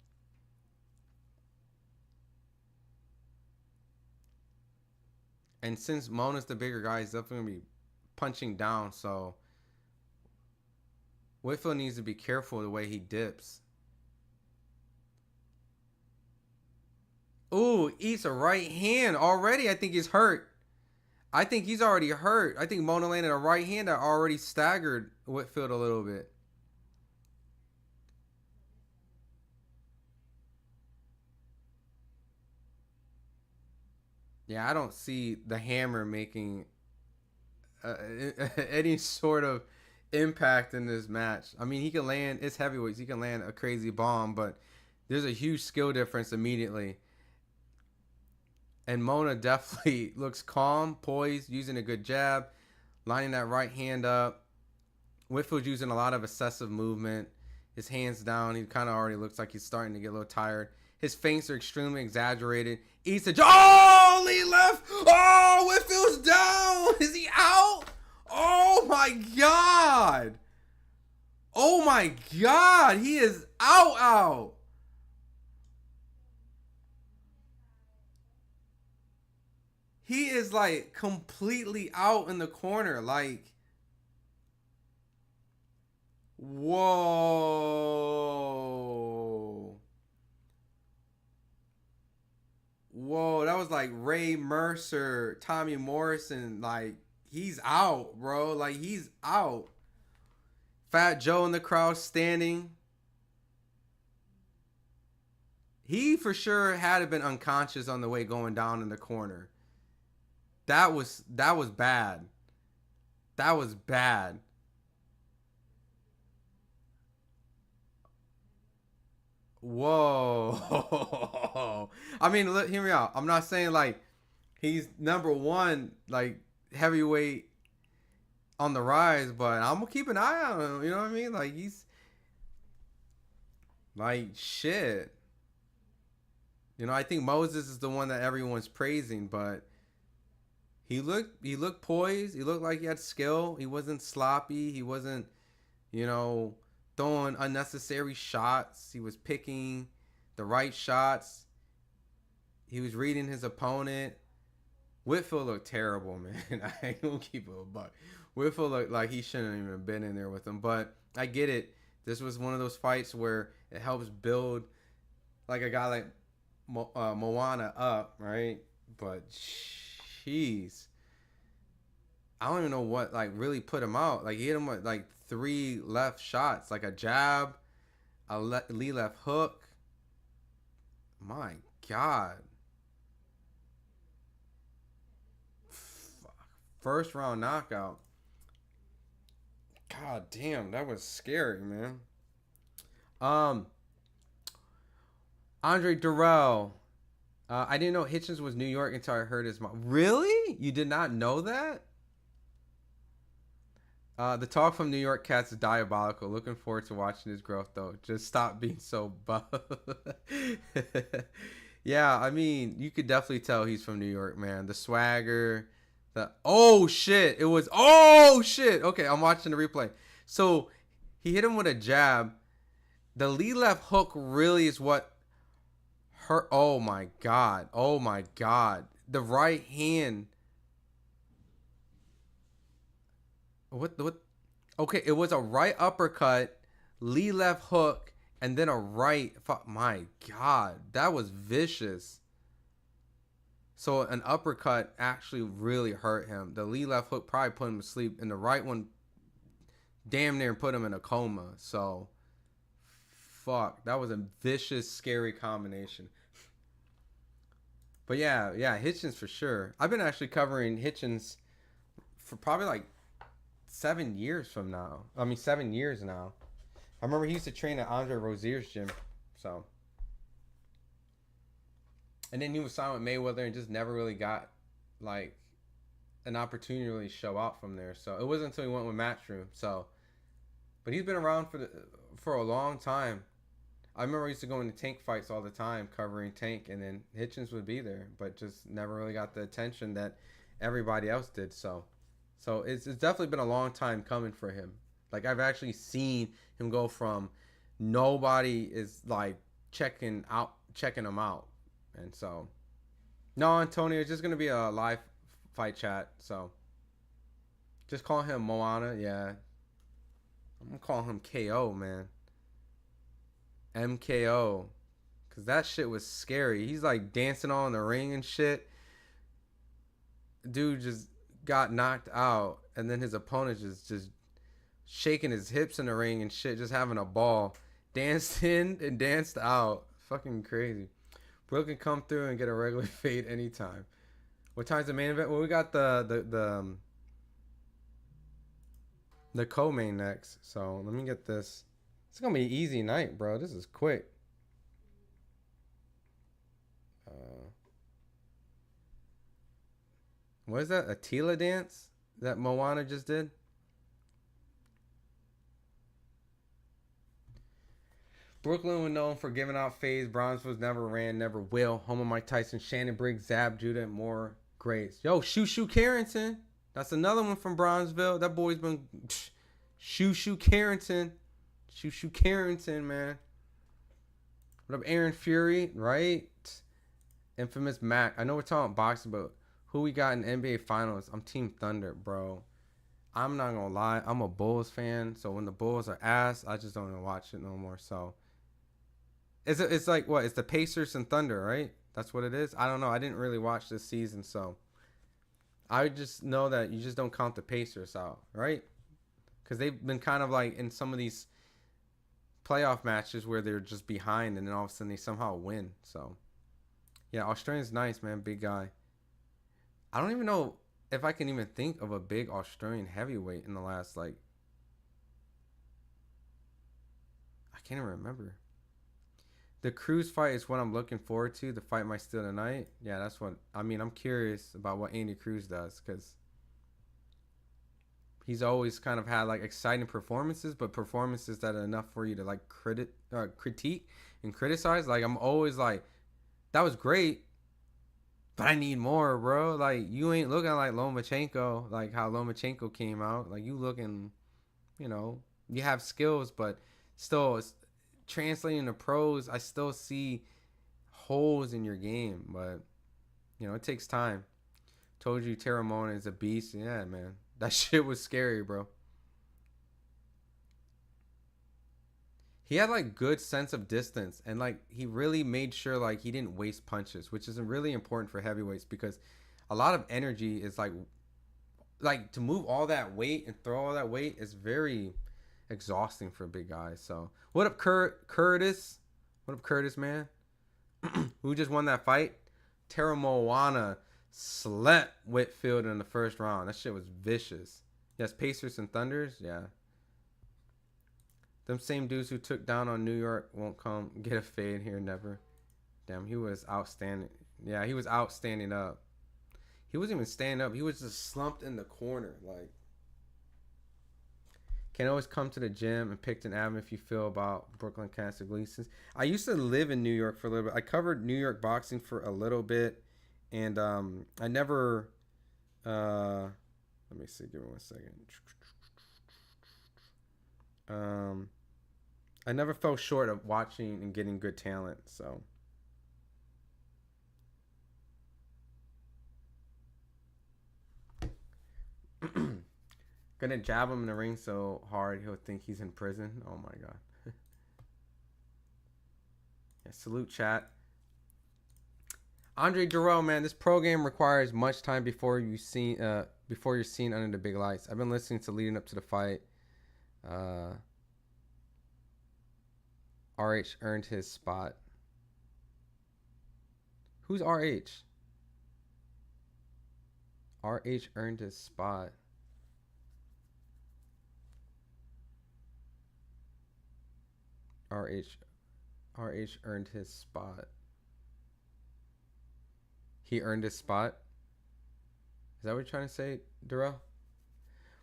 And since Mona's the bigger guy, he's definitely going to be punching down. So Whitfield needs to be careful the way he dips. Ooh, eats a right hand already. I think he's hurt. I think he's already hurt. I think Mona landed a right hand that already staggered Whitfield a little bit. Yeah, I don't see the hammer making any sort of impact in this match. I mean, he can land, it's heavyweights, he can land a crazy bomb, but there's a huge skill difference immediately. And Mona definitely looks calm, poised, using a good jab, lining that right hand up. Whitfield's using a lot of excessive movement. His hands down. He kind of already looks like he's starting to get a little tired. His feints are extremely exaggerated. Eats a... Oh, lead left. Oh, Whitfield's down. Is he out? Oh, my God. Oh, my God. He is out. He is, like, completely out in the corner. Like, whoa. Whoa, that was like Ray Mercer, Tommy Morrison. Like, he's out, bro. Like, he's out. Fat Joe in the crowd standing. He for sure had been unconscious on the way going down in the corner. That was bad. That was bad. Whoa. I mean, look, hear me out. I'm not saying like he's number one, like heavyweight on the rise, but I'm gonna keep an eye on him. You know what I mean? Like he's like shit. You know, I think Moses is the one that everyone's praising, but he looked poised. He looked like he had skill. He wasn't sloppy. He wasn't, you know, throwing unnecessary shots. He was picking the right shots. He was reading his opponent. Whitfield looked terrible, man. I ain't gonna keep it a buck. Whitfield looked like he shouldn't have even been in there with him. But I get it. This was one of those fights where it helps build like a guy like Moana up, right? But jeez, I don't even know what like really put him out. Like he hit him with like 3 left shots, like a jab, a lead left hook. My God. First round knockout. God damn, that was scary, man. Um, Andre Durrell. I didn't know Hitchins was New York until I heard his mom. Really? You did not know that? The talk from New York Cats is diabolical. Looking forward to watching his growth, though. Just stop being so buff. Yeah, I mean, you could definitely tell he's from New York, man. The swagger. Oh, shit. It was... Oh, shit. Okay, I'm watching the replay. So, he hit him with a jab. The lead left hook really is what hurt. Oh, my God. Oh, my God. The right hand... What? Okay, it was a right uppercut, lead left hook, and then a right. My God, that was vicious. So an uppercut actually really hurt him. The lead left hook probably put him to sleep, and the right one damn near put him in a coma. So, fuck, that was a vicious, scary combination. But yeah, Hitchins for sure. I've been actually covering Hitchins for probably like 7 years from now. I mean, 7 years now. I remember he used to train at Andre Rozier's gym. So, and then he was signed with Mayweather and just never really got like an opportunity to really show out from there. So it wasn't until he went with Matchroom. So, but he's been around for a long time. I remember I used to go into Tank fights all the time, covering Tank, and then Hitchins would be there, but just never really got the attention that everybody else did. So it's definitely been a long time coming for him. Like, I've actually seen him go from nobody is like checking him out, and so no, Antonio, it's just gonna be a live fight chat. So just call him Moana. Yeah, I'm gonna call him KO, man. MKO, because that shit was scary. He's like dancing all in the ring and shit. Dude just got knocked out, and then his opponent just shaking his hips in the ring and shit, just having a ball. Danced in and danced out. Fucking crazy. Bro can come through and get a regular fade anytime. What time's the main event? Well, we got the co-main next. So let me get this. It's gonna be an easy night, bro. This is quick. What is that? A Tila dance that Moana just did? Brooklyn was known for giving out fades. Bronzeville's never ran, never will. Home of Mike Tyson, Shannon Briggs, Zab, Judah, and more greats. Yo, Shoo Carrington. That's another one from Bronzeville. That boy's been Shoo Carrington. Shoo Carrington, man. What up, Aaron Fury? Right? Infamous Mac. I know we're talking about boxing, but who we got in NBA Finals? I'm Team Thunder, bro. I'm not gonna lie. I'm a Bulls fan, so when the Bulls are ass, I just don't even watch it no more. So it's like what? It's the Pacers and Thunder, right? That's what it is. I don't know. I didn't really watch this season, so I just know that you just don't count the Pacers out, right? Because they've been kind of like in some of these playoff matches where they're just behind and then all of a sudden they somehow win. So yeah, Australian's nice, man. Big guy. I don't even know if I can even think of a big Australian heavyweight in the last, like, I can't even remember. The Cruz fight is what I'm looking forward to. The fight might steal tonight. Yeah, that's what, I mean, I'm curious about what Andy Cruz does, because he's always kind of had, like, exciting performances, but performances that are enough for you to, like, critique and criticize. Like, I'm always like, that was great, but I need more, bro. Like, you ain't looking like Lomachenko, like how Lomachenko came out. Like, you looking, you know, you have skills, but still, translating to pros, I still see holes in your game. But, you know, it takes time. Told you Terramona is a beast. Yeah, man. That shit was scary, bro. He had, like, good sense of distance, and, like, he really made sure, like, he didn't waste punches, which is really important for heavyweights, because a lot of energy is, like to move all that weight and throw all that weight is very exhausting for big guys. So, what up, Curtis? What up, Curtis, man? Who just won that fight? Tara Moana slept Whitfield in the first round. That shit was vicious. Yes, Pacers and Thunders, yeah. Them same dudes who took down on New York won't come get a fade here, never. Damn, he was outstanding. Yeah, he was outstanding up. He wasn't even standing up. He was just slumped in the corner. Like, can always come to the gym and Picton Avenue if you feel about Brooklyn Cancer Gleasons. I used to live in New York for a little bit. I covered New York boxing for a little bit. And I never... let me see. Give me 1 second. I never fell short of watching and getting good talent, so gonna jab him in the ring so hard he'll think he's in prison. Oh my god. Yeah, salute chat. Andre Durrell, man, this pro game requires much time before you're seen under the big lights. I've been listening to leading up to the fight. RH earned his spot. Who's RH? RH earned his spot. RH RH earned his spot. He earned his spot. Is that what you're trying to say, Darrell?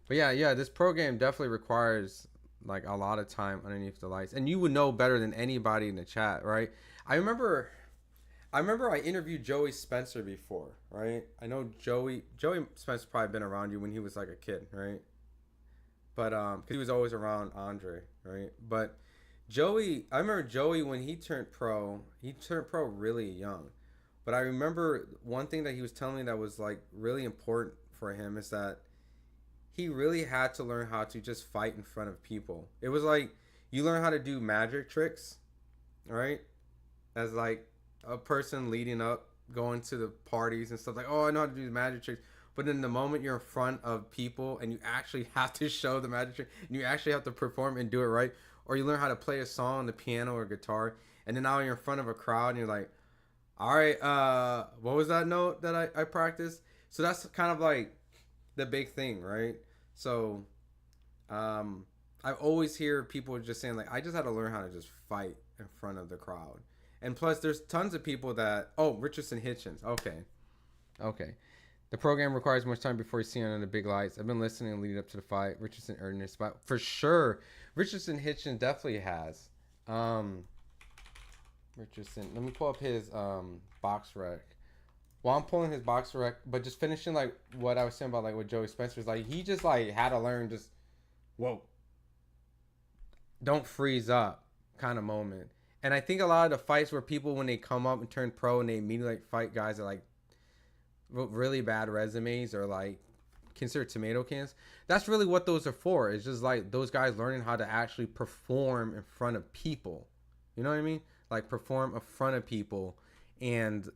But yeah, this program definitely requires like a lot of time underneath the lights, and you would know better than anybody in the chat, right? I remember, I interviewed Joey Spencer before, right? I know Joey Spencer probably been around you when he was like a kid, right? But cause he was always around Andre, right? But I remember Joey when he turned pro. He turned pro really young. But I remember one thing that he was telling me that was like really important for him is that he really had to learn how to just fight in front of people. It was like you learn how to do magic tricks, right? As like a person leading up, going to the parties and stuff like, oh, I know how to do the magic tricks. But then the moment you're in front of people and you actually have to show the magic trick and you actually have to perform and do it right, or you learn how to play a song on the piano or guitar, and then now you're in front of a crowd and you're like, all right, what was that note that I practiced? So that's kind of like the big thing, right? So I always hear people just saying like, I just had to learn how to just fight in front of the crowd. And plus there's tons of people that, oh, Richardson Hitchins. Okay. The program requires much time before you see on the big lights. I've been listening and leading up to the fight. Richardson earned his spot. For sure. Richardson Hitchins definitely has. Richardson, let me pull up his box rec. While I'm pulling his box rec, but just finishing like what I was saying about like what Joey Spencer's like, he just like had to learn just, whoa, don't freeze up kind of moment. And I think a lot of the fights where people, when they come up and turn pro and they immediately like fight guys that like really bad resumes or like considered tomato cans, that's really what those are for. It's just like those guys learning how to actually perform in front of people. You know what I mean? Like perform in front of people and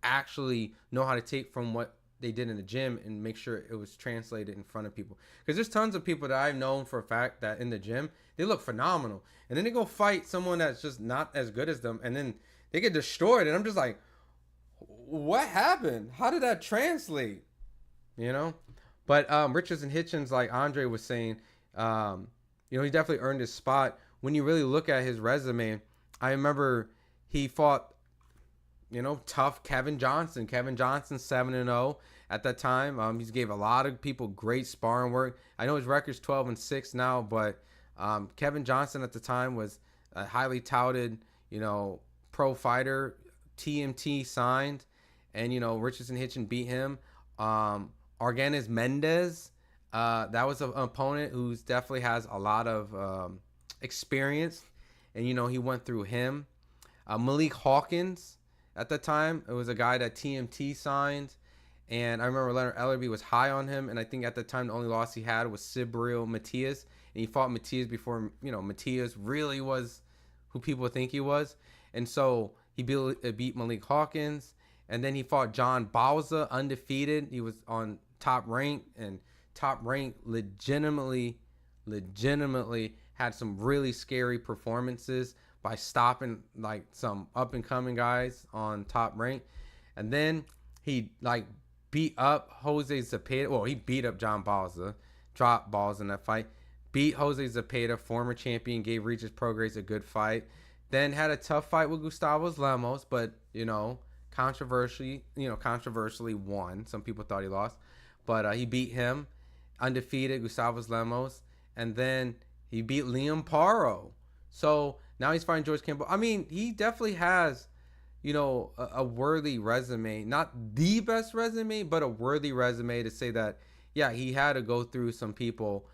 actually know how to take from what they did in the gym and make sure it was translated in front of people. Because there's tons of people that I've known for a fact that in the gym, they look phenomenal. And then they go fight someone that's just not as good as them. And then they get destroyed. And I'm just like, what happened? How did that translate? You know? But Richardson Hitchins, like Andre was saying, he definitely earned his spot. When you really look at his resume, I remember he fought, tough Kevin Johnson. Kevin Johnson 7-0 at that time. He's gave a lot of people great sparring work. I know his record's 12-6 now, but Kevin Johnson at the time was a highly touted, pro fighter, TMT signed, and Richardson Hitchins beat him. Argenis Mendez, that was an opponent who's definitely has a lot of experience, and he went through him. Malik Hawkins at the time, it was a guy that TMT signed, and I remember Leonard Ellerby was high on him, and I think at the time the only loss he had was Sibril Matias, and he fought Matias before Matias really was who people think he was, and so he beat Malik Hawkins, and then he fought John Bauza, undefeated. He was on Top Rank, and Top Rank legitimately had some really scary performances by stopping like some up and coming guys on Top Rank. And then he like beat up Jose Zepeda. Well, he beat up John Bauza, dropped balls in that fight. Beat Jose Zepeda, former champion, gave Regis Prograis a good fight. Then had a tough fight with Gustavo Lemos, but controversially won. Some people thought he lost, but he beat him, undefeated Gustavo Lemos, and then he beat Liam Paro. So now he's fighting George Kambosos. I mean, he definitely has, a worthy resume. Not the best resume, but a worthy resume to say that, yeah, he had to go through some people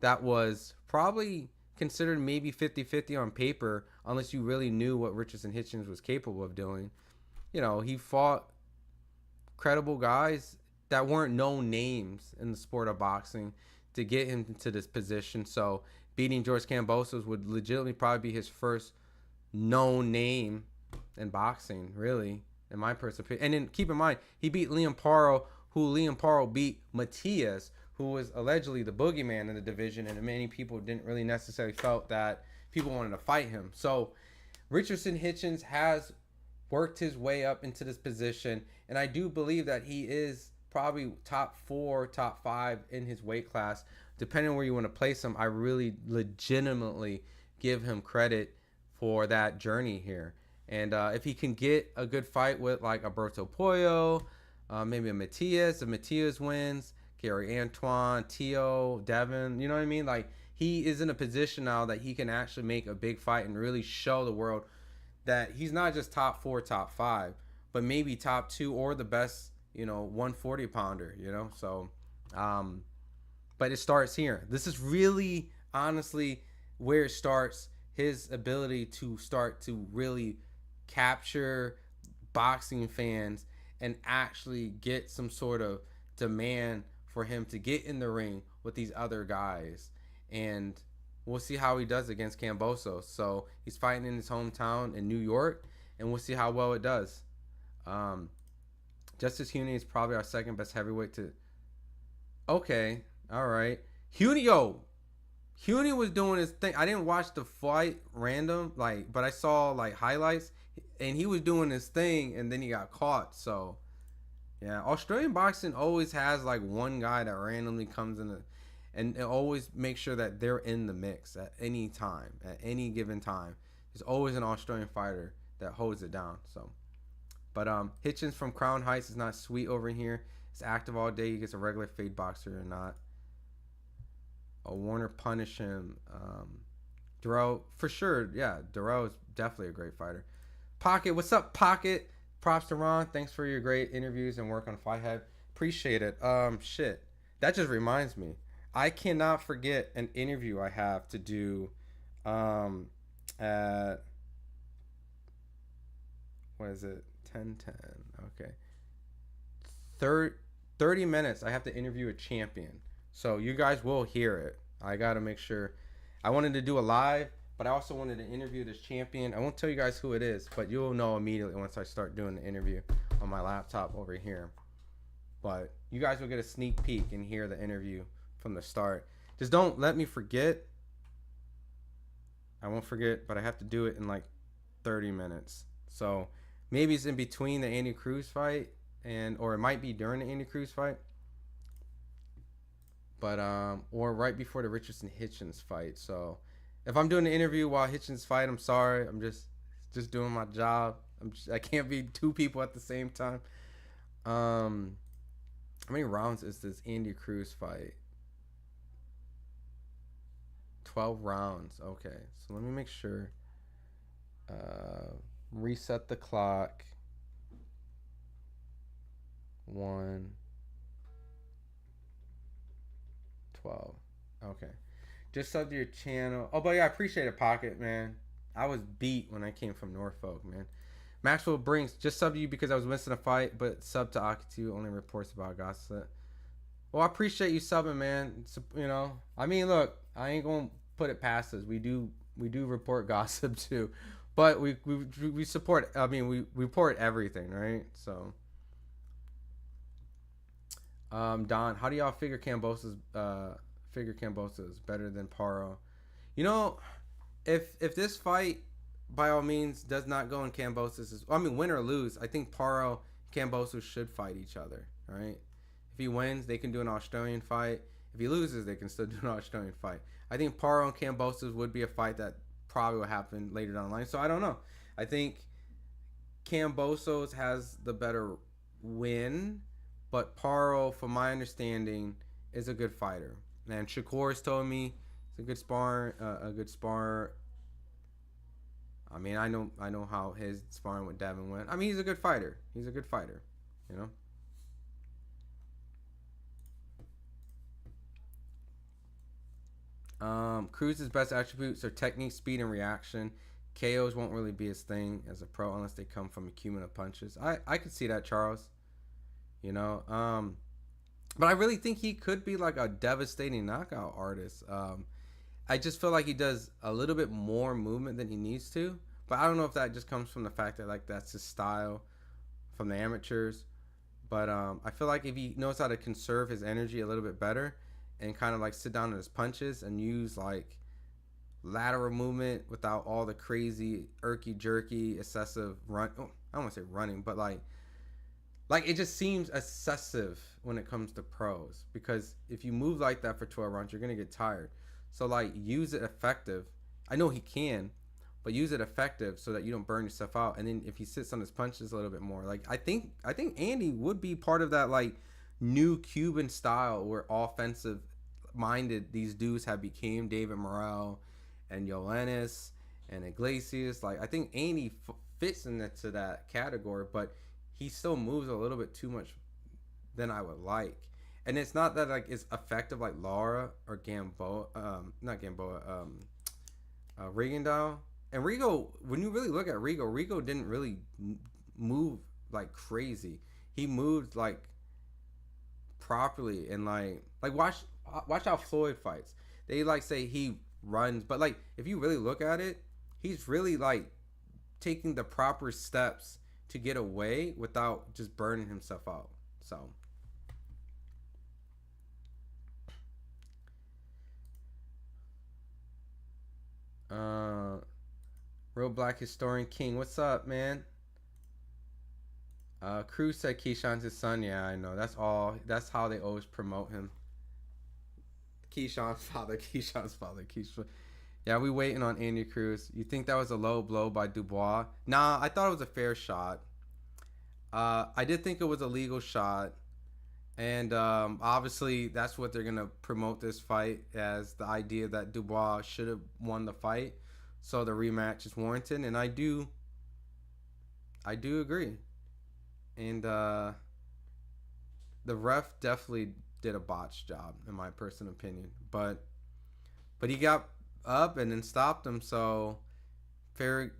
that was probably considered maybe 50-50 on paper, unless you really knew what Richardson Hitchins was capable of doing. He fought credible guys that weren't known names in the sport of boxing to get him to this position. So beating George Kambosos would legitimately probably be his first known name in boxing, really, in my personal opinion. And then keep in mind, he beat Liam Paro, who Liam Paro beat Matias, who was allegedly the boogeyman in the division, and many people didn't really necessarily felt that people wanted to fight him. So Richardson Hitchins has worked his way up into this position, and I do believe that he is probably top 4, top 5 in his weight class. Depending on where you want to place him, I really legitimately give him credit for that journey here. And if he can get a good fight with like Alberto Pollo, maybe a Matias, if Matias wins, Gary Antoine, Tio, Devin, you know what I mean? Like, he is in a position now that he can actually make a big fight and really show the world that he's not just top 4, top 5, but maybe top 2 or the best, 140 pounder, So, but it starts here. This is really, honestly, where it starts. His ability to start to really capture boxing fans and actually get some sort of demand for him to get in the ring with these other guys. And we'll see how he does against Kambosos. So he's fighting in his hometown in New York, and we'll see how well it does. Justice Huni is probably our second best heavyweight to... Okay, all right. Huni was doing his thing. I didn't watch the fight random, but I saw highlights, and he was doing his thing, and then he got caught. So, yeah, Australian boxing always has one guy that randomly comes in, and always make sure that they're in the mix at any time, at any given time. There's always an Australian fighter that holds it down. So, but Hitchins from Crown Heights is not sweet over here. He's active all day. He gets a regular fade boxer or not. Warner punish him. Durrell, for sure. Yeah, Durrell is definitely a great fighter. Pocket, what's up, Pocket? Props to Ron. Thanks for your great interviews and work on FightHype. Appreciate it. Shit. That just reminds me. I cannot forget an interview I have to do at... What is it? 10:10. Okay. 30 minutes. I have to interview a champion. So you guys will hear it. I got to make sure. I wanted to do a live, but I also wanted to interview this champion. I won't tell you guys who it is, but you'll know immediately once I start doing the interview on my laptop over here. But you guys will get a sneak peek and hear the interview from the start. Just don't let me forget. I won't forget, but I have to do it in 30 minutes. So maybe it's in between the Andy Cruz fight or it might be during the Andy Cruz fight. But or right before the Richardson Hitchins fight. So if I'm doing the interview while Hitchins fight, I'm sorry. I'm just doing my job. I can't be two people at the same time. How many rounds is this Andy Cruz fight? 12 rounds. Okay, so let me make sure. Reset the clock. 1 12. Okay. Just sub to your channel. Oh, but yeah, I appreciate it, Pocket, man. I was beat when I came from Norfolk, man. Maxwell Brinks, just sub to you because I was missing a fight, but sub to Akitu, only reports about gossip. Well, I appreciate you subbing, man. I mean, look, I ain't gonna put it past us. We do report gossip too, but we support. I mean, we report everything, right? So, Don, how do y'all figure Kambosos better than Paro? If this fight by all means does not go in Kambosos', win or lose, I think Paro Kambosos should fight each other, right? If he wins, they can do an Australian fight. If he loses, they can still do an Australian fight. I think Paro and Kambosos would be a fight that probably will happen later down the line. So I don't know. I think Kambosos has the better win, but Paro, from my understanding, is a good fighter. And Shakur's told me it's a good spar. I mean, I know how his sparring with Devin went. I mean, he's a good fighter. Cruz's best attributes are technique, speed, and reaction. KOs won't really be his thing as a pro unless they come from a cumulative punches. I could see that, Charles. But I really think he could be a devastating knockout artist. I just feel like he does a little bit more movement than he needs to. But I don't know if that just comes from the fact that that's his style from the amateurs. But I feel like if he knows how to conserve his energy a little bit better and kind of sit down on his punches and use lateral movement without all the crazy jerky excessive run. Oh, I don't want to say running, but it just seems excessive when it comes to pros, because if you move like that for 12 rounds, you're gonna get tired. So use it effective. I know he can, but use it effective so that you don't burn yourself out. And then if he sits on his punches a little bit more, like I think Andy would be part of that like new Cuban style where offensive minded these dudes have became David Morrell and Yoenis and Iglesias. Like I think Andy fits into that category, but he still moves a little bit too much than I would like. And it's not that like it's effective like Lara or Gamboa, not Gamboa, Rigondeaux. And Rigo, when you really look at Rigo didn't really move like crazy. He moved like properly and like watch how Floyd fights. They like say he runs, but like if you really look at it, he's really like taking the proper steps to get away without just burning himself out. So Real Black Historian King, what's up, man? Cruz said Keyshawn's his son. Yeah, I know. That's all. That's how they always promote him. Keyshawn's father. Yeah, we waiting on Andy Cruz. You think that was a low blow by Dubois? Nah, I thought it was a fair shot. I did think it was a legal shot. And obviously, that's what they're going to promote this fight as the idea that Dubois should have won the fight. So the rematch is warranted. And I do agree. And the ref definitely did a botched job, in my personal opinion. But he got up and then stopped him. So fair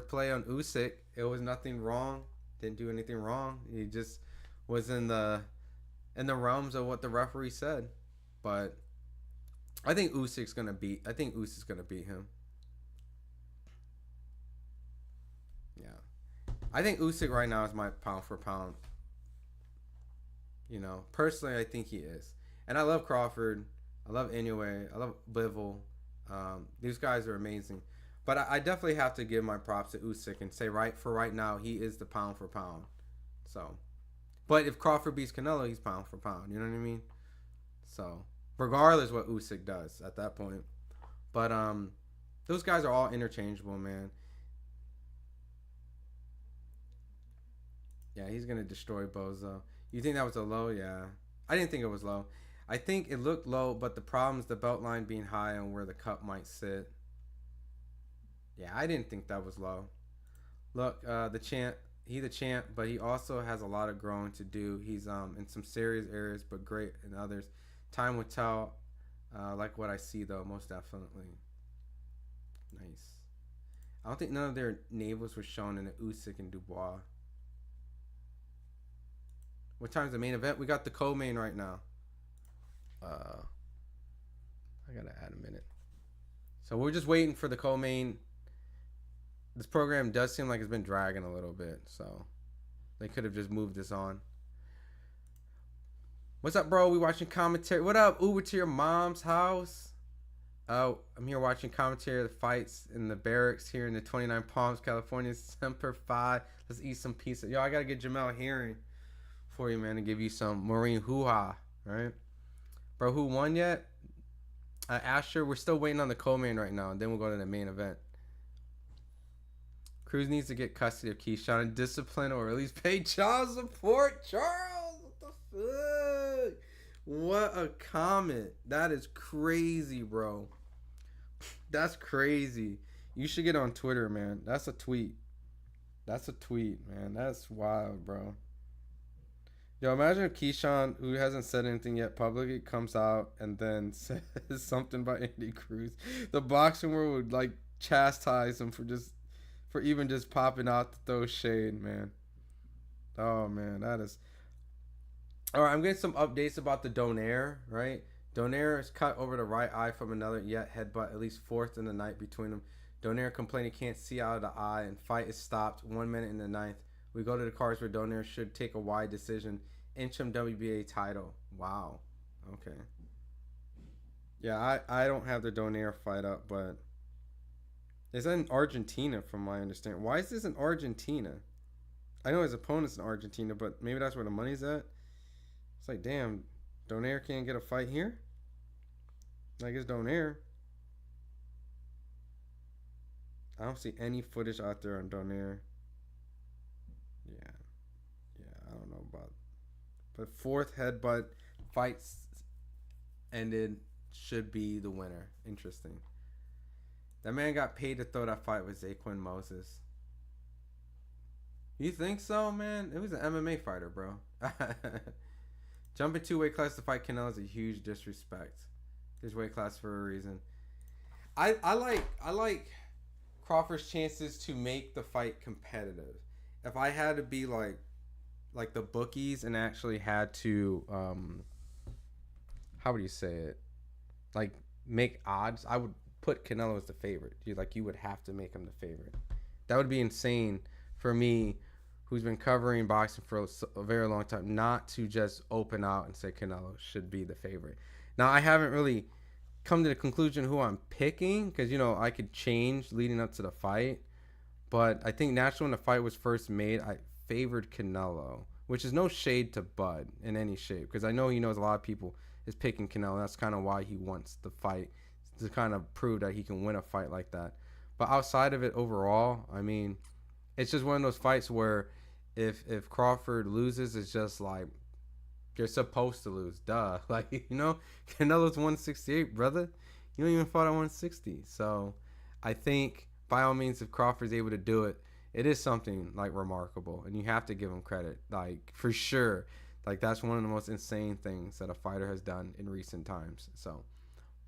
play on Usyk. It was nothing wrong. Didn't do anything wrong. He just was in the realms of what the referee said. But I think Usyk's gonna beat him. Yeah. I think Usyk right now is my pound for pound. You know, personally I think he is. And I love Crawford. I love Inoue. I love Bivol. These guys are amazing. But I definitely have to give my props to Usyk and say right now he is the pound for pound. So, but if Crawford beats Canelo, he's pound for pound. You know what I mean? So, regardless what Usyk does at that point. But those guys are all interchangeable, man. Yeah, he's gonna destroy Bozo. You think that was a low? Yeah, I didn't think it was low. I think it looked low, but the problem is the belt line being high and where the cup might sit. Yeah, I didn't think that was low. Look, the champ, but he also has a lot of growing to do. He's in some serious areas, but great in others. Time will tell. Like what I see though, most definitely. Nice. I don't think none of their navels were shown in the Usyk and Dubois. What time's the main event? We got the co-main right now. I gotta add a minute. So we're just waiting for the co-main. This program does seem like it's been dragging a little bit, so they could have just moved this on. What's up, bro? We watching commentary. What up? Uber to your mom's house. Oh, I'm here watching commentary of the fights in the barracks here in the 29 Palms, California. Semper Fi. Let's eat some pizza. Yo, I gotta get Jamel Herring for you, man, and give you some Maureen hoo-ha, right? Bro, who won yet? Asher, we're still waiting on the co-main right now, and then we'll go to the main event. Cruz needs to get custody of Keyshawn and discipline or at least pay child support. Charles, what the fuck? What a comment. That is crazy, bro. That's crazy. You should get on Twitter, man. That's a tweet. That's a tweet, man. That's wild, bro. Yo, imagine if Keyshawn, who hasn't said anything yet publicly, comes out and then says something about Andy Cruz. The boxing world would like chastise him for even just popping out to throw shade, man. Oh man, that is. All right, I'm getting some updates about the Donaire, right? Donaire is cut over the right eye from another yet headbutt, at least fourth in the night between them. Donaire complaining can't see out of the eye, and fight is stopped 1 minute in the ninth. We go to the cards where Donaire should take a wide decision. Interim WBA title. Wow. Okay. Yeah, I don't have the Donaire fight up, but is that in Argentina from my understanding? Why is this in Argentina? I know his opponent's in Argentina, but maybe that's where the money's at. It's like, damn, Donaire can't get a fight here? Like, it's Donaire. I don't see any footage out there on Donaire. Yeah, I don't know about. But fourth headbutt, fights ended, should be the winner. Interesting. That man got paid to throw that fight with Zaquin Moses. You think so, man? It was an MMA fighter, bro. Jumping two weight class to fight Canelo is a huge disrespect. His weight class for a reason. I like Crawford's chances to make the fight competitive. If I had to be like the bookies and actually had to how would you say it? Like make odds, I would put Canelo as the favorite. You would have to make him the favorite. That would be insane for me, who's been covering boxing for a very long time, not to just open out and say Canelo should be the favorite. Now, I haven't really come to the conclusion who I'm picking because, I could change leading up to the fight. But I think naturally when the fight was first made, I favored Canelo, which is no shade to Bud in any shape because I know he knows a lot of people is picking Canelo. That's kind of why he wants the fight, to kind of prove that he can win a fight like that. But outside of it overall, I mean, it's just one of those fights where if Crawford loses, it's just like you're supposed to lose. Duh. Canelo's 168, brother. You don't even fight at 160. So I think by all means, if Crawford's able to do it, it is something remarkable, and you have to give him credit, for sure. That's one of the most insane things that a fighter has done in recent times. So,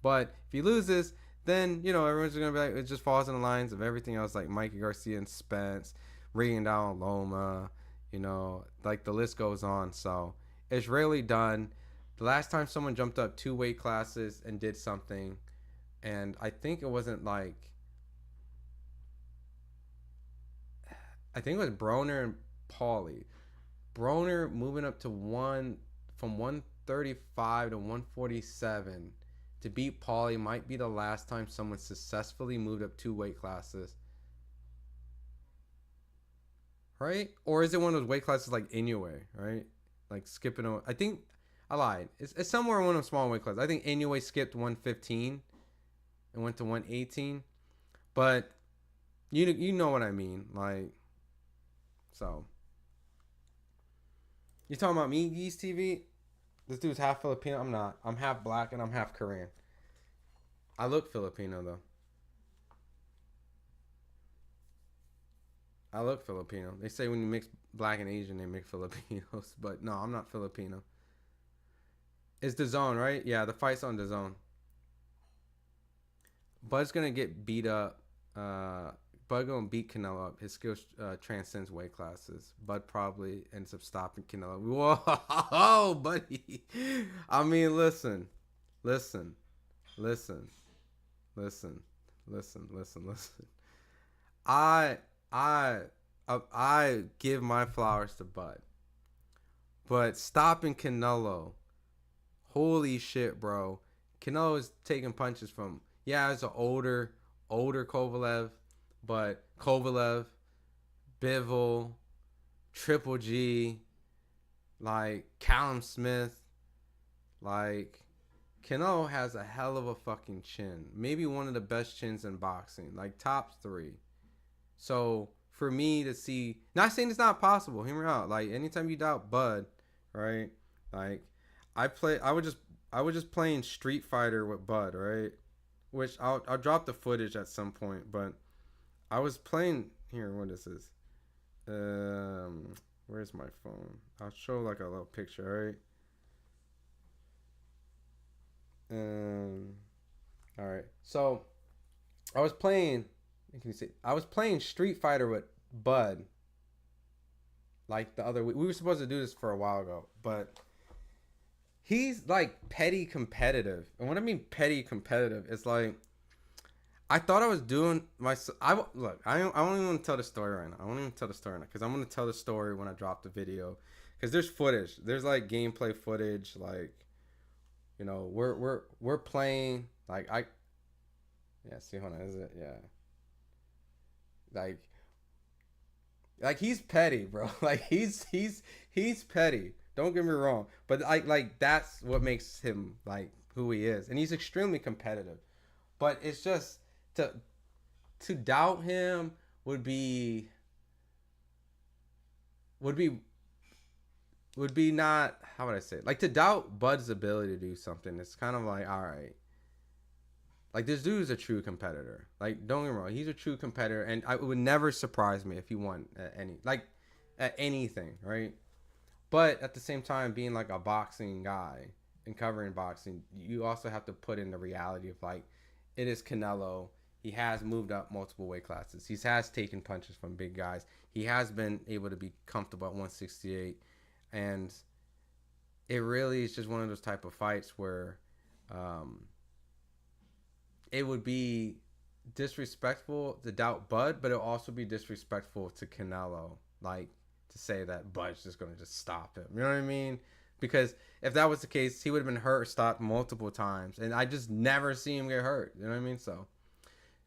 but if he loses, then everyone's gonna be like, it just falls in the lines of everything else, like Mikey Garcia and Spence, Regan down Loma, the list goes on. So it's rarely done. The last time someone jumped up 2 weight classes and did something, and I think it wasn't I think it was Broner and Paulie. Broner moving up to from 135 to 147 to beat Paulie might be the last time someone successfully moved up 2 weight classes. Right? Or is it one of those weight classes like Inoue, right? Skipping over. I think I lied. It's somewhere in one of the small weight classes. I think Inoue skipped 115 and went to 118. But you know what I mean. So. You talking about me, Geese TV? This dude's half Filipino. I'm not. I'm half black and I'm half Korean. I look Filipino, though. I look Filipino. They say when you mix black and Asian, they make Filipinos. But no, I'm not Filipino. It's DAZN, right? Yeah, the fight's on DAZN. Bud's going to get beat up. Bud gonna beat Canelo up. His skills transcends weight classes. Bud probably ends up stopping Canelo. Whoa, buddy. I mean, listen. I give my flowers to Bud, but stopping Canelo, holy shit, bro. Canelo is taking punches from it's an older Kovalev. But Kovalev, Bivol, Triple G, Callum Smith, Canelo has a hell of a fucking chin. Maybe one of the best chins in boxing, top 3. So for me to see, not saying it's not possible, hear me out. Anytime you doubt Bud, right? I was just playing Street Fighter with Bud, right? Which I'll drop the footage at some point, but I was playing here. What is this? Where's my phone? I'll show a little picture, all right? All right. So I was playing. Can you see? I was playing Street Fighter with Bud. The other week, we were supposed to do this for a while ago, but he's petty competitive, and what I mean petty competitive is I thought I was doing I don't even want to tell the story right now. I won't even tell the story now because I'm going to tell the story when I drop the video. Because there's footage. There's gameplay footage. We're playing. See, hold on. Is it? Yeah. He's petty, bro. He's petty. Don't get me wrong. But that's what makes him who he is. And he's extremely competitive. But it's just to doubt him would be would be would be not, how would I say it? Like, to doubt Bud's ability to do something, it's kind of like, all right, like, this dude is a true competitor. Like, don't get me wrong, he's a true competitor, and it would never surprise me if he won at anything, right? But at the same time, being like a boxing guy and covering boxing, you also have to put in the reality of, like, it is Canelo. He has moved up multiple weight classes. He has taken punches from big guys. He has been able to be comfortable at 168, and it really is just one of those type of fights where it would be disrespectful to doubt Bud, but it'll also be disrespectful to Canelo, like, to say that Bud's just gonna just stop him. You know what I mean? Because if that was the case, he would have been hurt or stopped multiple times, and I just never see him get hurt. You know what I mean? So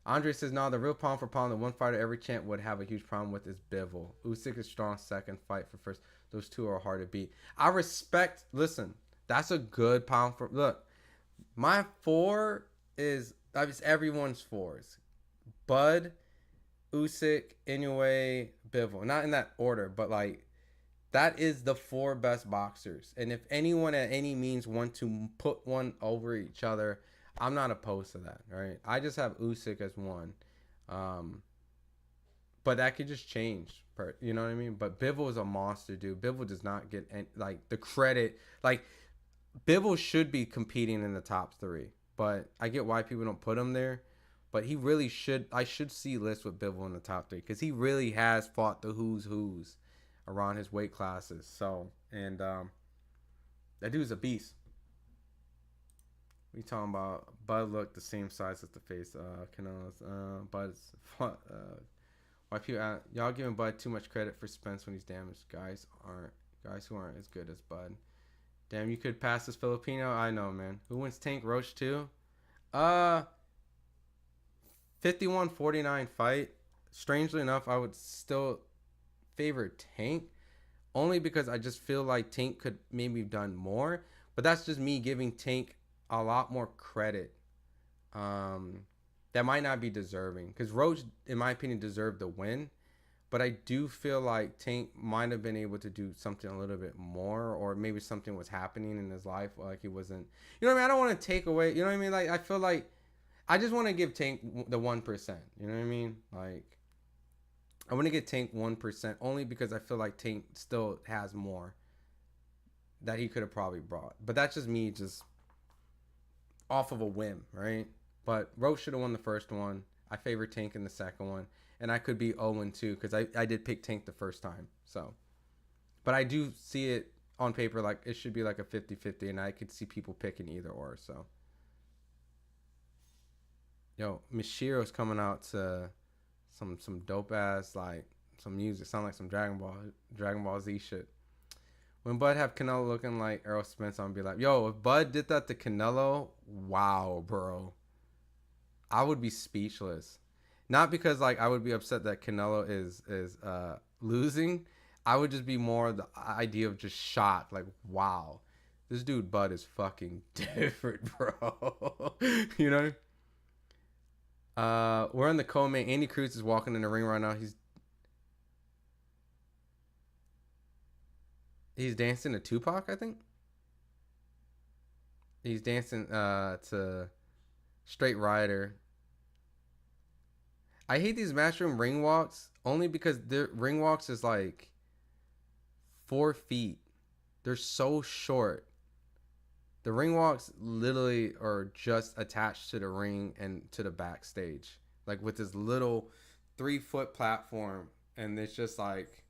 Andre says, no, the real pound for pound, the one fighter every champ would have a huge problem with is Bivol. Usyk is strong second, fight for first. Those two are hard to beat. I respect, listen, that's a good pound for, look, my four is, it's everyone's fours. Bud, Usyk, Inoue, Bivol. Not in that order, but like, that is the four best boxers. And if anyone at any means want to put one over each other, I'm not opposed to that, right? I just have Usyk as one. But that could just change, you know what I mean? But Bivol is a monster, dude. Bivol does not get like the credit. Like, Bivol should be competing in the top three, but I get why people don't put him there. But he really should. I should see lists with Bivol in the top three because he really has fought the who's around his weight classes. So, and that dude's a beast. We talking about Bud looked the same size as the face. Canelo's Bud's why people y'all giving Bud too much credit for Spence when he's damaged. Guys who aren't as good as Bud. Damn, you could pass this Filipino. I know, man. Who wins Tank? Roach too? 51-49 fight. Strangely enough, I would still favor Tank, only because I just feel like Tank could maybe have done more. But that's just me giving Tank a lot more credit that might not be deserving, because Roach, in my opinion, deserved the win. But I do feel like Tank might have been able to do something a little bit more, or maybe something was happening in his life, like he wasn't, you know what I mean? I don't want to take away, you know what I mean? Like, I feel like I just want to give Tank the 1%, you know what I mean? Like, I want to get Tank 1% only because I feel like Tank still has more that he could have probably brought. But that's just me, just off of a whim, right? But Roach should have won the first one. I favor Tank in the second one. And I could be 0-2 because I did pick Tank the first time. So, but I do see it on paper like it should be like a 50-50, and I could see people picking either or. So, yo, Mishiro's coming out to some dope ass, like, some music. Sound like some Dragon Ball Z shit. When Bud have Canelo looking like Errol Spence, I'm gonna be like, yo, if Bud did that to Canelo, wow, bro, I would be speechless. Not because, like, I would be upset that Canelo is losing. I would just be more the idea of just shocked. Like, wow, this dude Bud is fucking different, bro. You know? We're in the co-main. Andy Cruz is walking in the ring right now. He's dancing to Tupac, I think. He's dancing to Straight Rider. I hate these Matchroom ring walks only because their ring walks is like 4 feet. They're so short. The ring walks literally are just attached to the ring and to the backstage, like with this little 3-foot platform, and it's just like,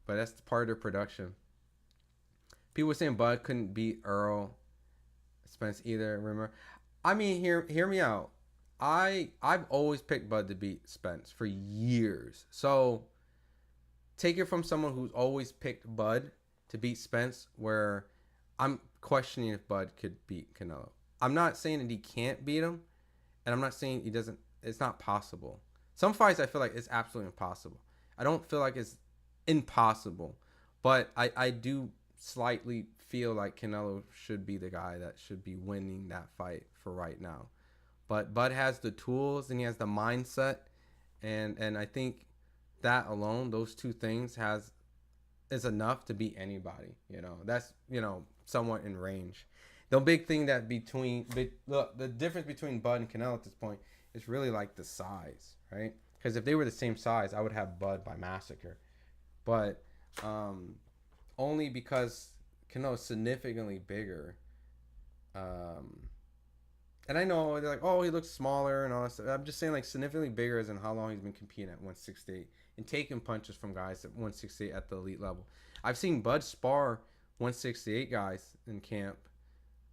but that's part of their production. People were saying Bud couldn't beat Earl Spence either. Remember? I mean, hear me out. I've always picked Bud to beat Spence for years. So take it from someone who's always picked Bud to beat Spence, where I'm questioning if Bud could beat Canelo. I'm not saying that he can't beat him, and I'm not saying he doesn't. It's not possible. Some fights I feel like it's absolutely impossible. I don't feel like it's impossible, but I do slightly feel like Canelo should be the guy that should be winning that fight for right now. But Bud has the tools and he has the mindset, and I think that alone, those two things is enough to beat anybody. That's somewhat in range. The big thing that look, the difference between Bud and Canelo at this point is really like the size, right? Because if they were the same size, I would have Bud by massacre. But only because Canelo's significantly bigger. And I know they're like, oh, he looks smaller and all that stuff. I'm just saying, like, significantly bigger as in how long he's been competing at 168 and taking punches from guys at 168 at the elite level. I've seen Bud spar 168 guys in camp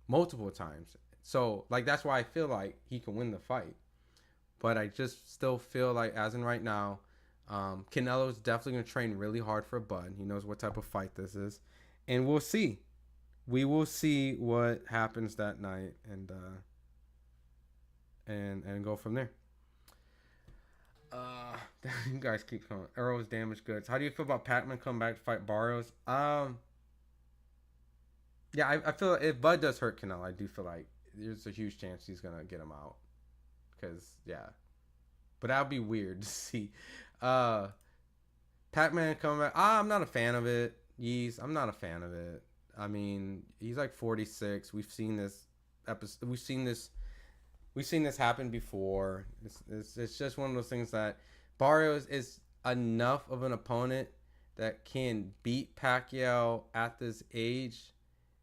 multiple times. So, like, that's why I feel like he can win the fight. But I just still feel like, as in right now, Canelo's definitely going to train really hard for Bud. He knows what type of fight this is. And we'll see. We will see what happens that night and go from there. You guys keep coming. Arrow's damaged goods. How do you feel about Pac-Man coming back to fight Barrios? Yeah, I feel if Bud does hurt Canelo, I do feel like there's a huge chance he's gonna get him out. Because yeah, but that'd be weird to see. Pac-Man coming back. I'm not a fan of it. I'm not a fan of it. I mean, he's like 46. We've seen this episode. We've seen this happen before. It's just one of those things that Barrios is enough of an opponent that can beat Pacquiao at this age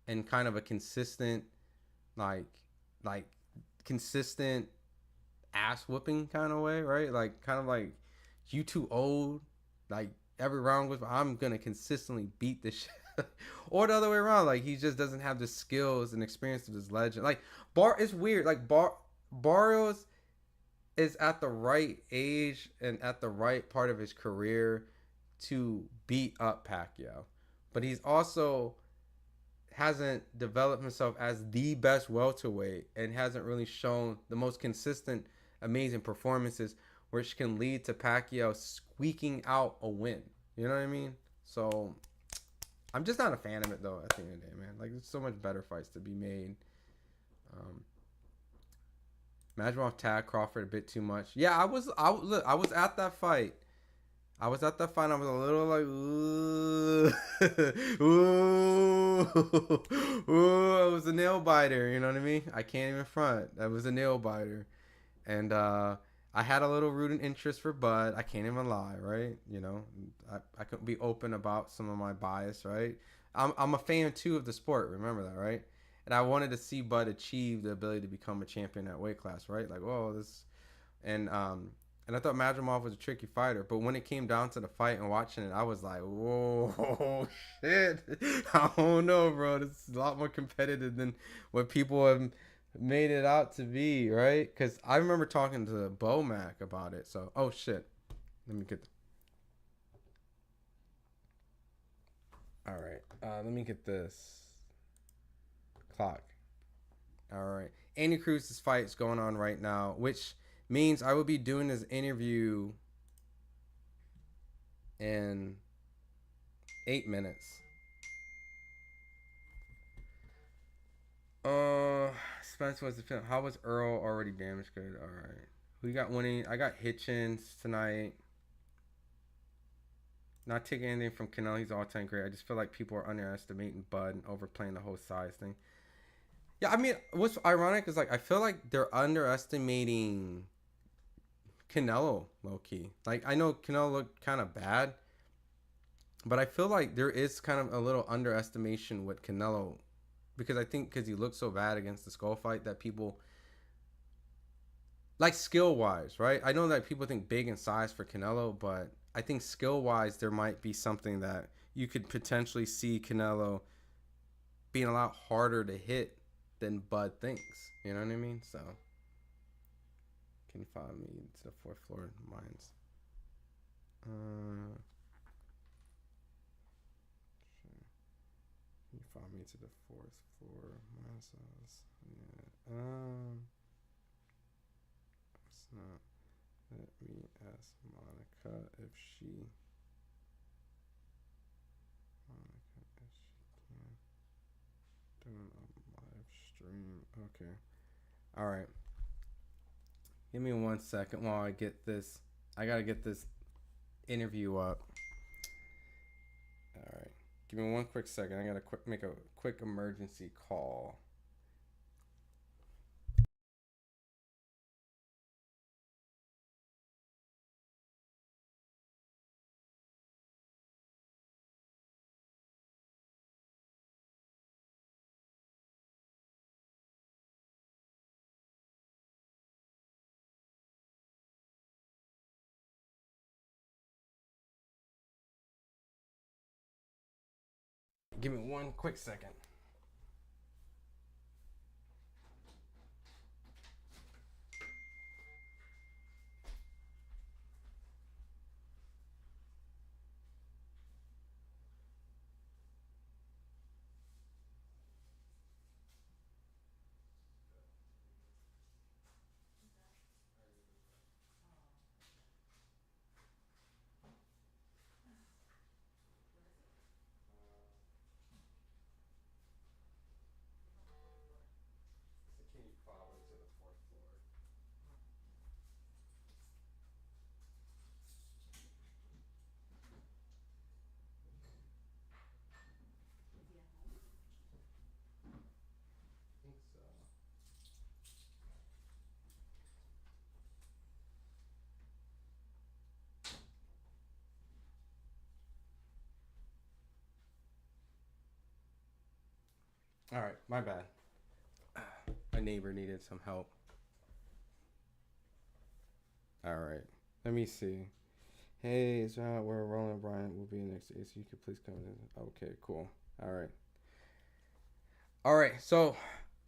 and kind of a consistent like consistent ass whooping kind of way, right? Like kind of like you too old, like every round was I'm gonna consistently beat this shit. Or the other way around, like he just doesn't have the skills and experience of this legend. Like it's weird. Like Barrios is at the right age and at the right part of his career to beat up Pacquiao. But he's also hasn't developed himself as the best welterweight and hasn't really shown the most consistent, amazing performances which can lead to Pacquiao squeaking out a win. You know what I mean? So I'm just not a fan of it though at the end of the day, man. Like there's so much better fights to be made. Madrimov tagged Crawford a bit too much. Yeah, I was at that fight. I was a little like, ooh, ooh, it was a nail biter. You know what I mean? I can't even front. That was a nail biter, and I had a little rooting interest for Bud. I can't even lie, right? I could be open about some of my bias, right? I'm a fan too of the sport. Remember that, right? And I wanted to see Bud achieve the ability to become a champion at weight class, right? Like, whoa, this, and I thought Madrimov was a tricky fighter, but when it came down to the fight and watching it, I was like, whoa, shit, I don't know, bro. This is a lot more competitive than what people have made it out to be, right? Because I remember talking to Bomac about it. So, oh shit, let me get. All right, let me get this clock. All right, Andy Cruz's fight is going on right now, which means I will be doing this interview in 8 minutes. Spence was the film. How was Earl already damaged good? All right. Who you got winning? I got Hitchins tonight. Not taking anything from Canelo. He's all-time great. I just feel like people are underestimating Bud and overplaying the whole size thing. Yeah, I mean, what's ironic is like I feel like they're underestimating Canelo, low-key. Like, I know Canelo looked kind of bad, but I feel like there is kind of a little underestimation with Canelo because I think because he looked so bad against the Skull fight that people, like skill-wise, right? I know that people think big in size for Canelo, but I think skill-wise there might be something that you could potentially see Canelo being a lot harder to hit than Bud thinks. You know what I mean? So can you follow me to the fourth floor mines? Sure. Can you follow me to the fourth floor mines? Yeah. It's not. Let me ask Monica if she. Monica if she can. Doing a live stream. Okay. All right. Give me 1 second while I get this. I gotta get this interview up. All right. Give me 1 quick second. I gotta make a quick emergency call. Give me 1 quick second. Can you follow to the 4th floor? I think so. All right, my bad. My neighbor needed some help. All right, let me see. Hey, it's not where Roland Bryant will be next year, so you could please come in. Okay, cool. All right. All right, so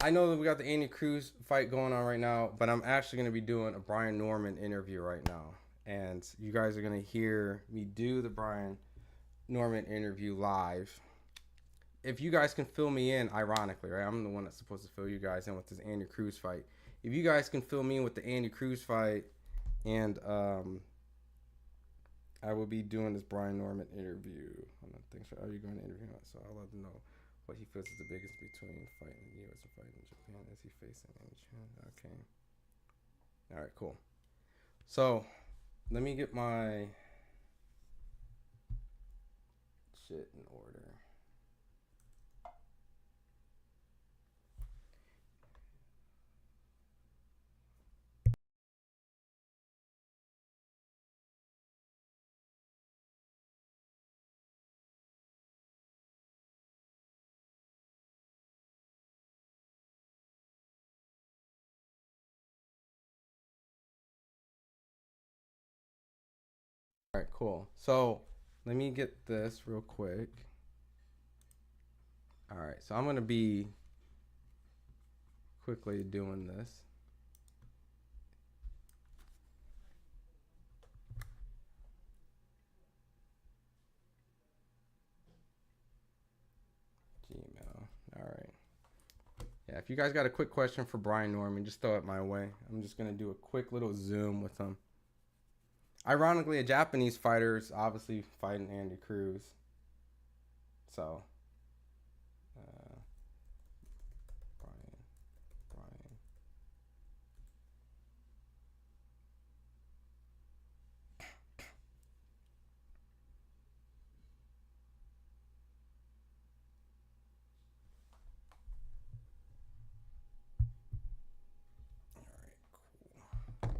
I know that we got the Andy Cruz fight going on right now, but I'm actually going to be doing a Brian Norman interview right now. And you guys are going to hear me do the Brian Norman interview live. If you guys can fill me in, ironically, right? I'm the one that's supposed to fill you guys in with this Andy Cruz fight. If you guys can fill me in with the Andy Cruz fight, and I will be doing this Brian Norman interview. Thanks for, are you going to interview him? So I'll let them know what he feels is the biggest between fighting in the U.S. and fighting in Japan. Is he facing any chance? Okay. All right, cool. So let me get my shit in order. All right, cool. So let me get this real quick. All right, so I'm going to be quickly doing this. Gmail. All right. Yeah, if you guys got a quick question for Brian Norman, just throw it my way. I'm just going to do a quick little Zoom with him. Ironically, a Japanese fighter is obviously fighting Andy Cruz. So, Brian. All right, cool.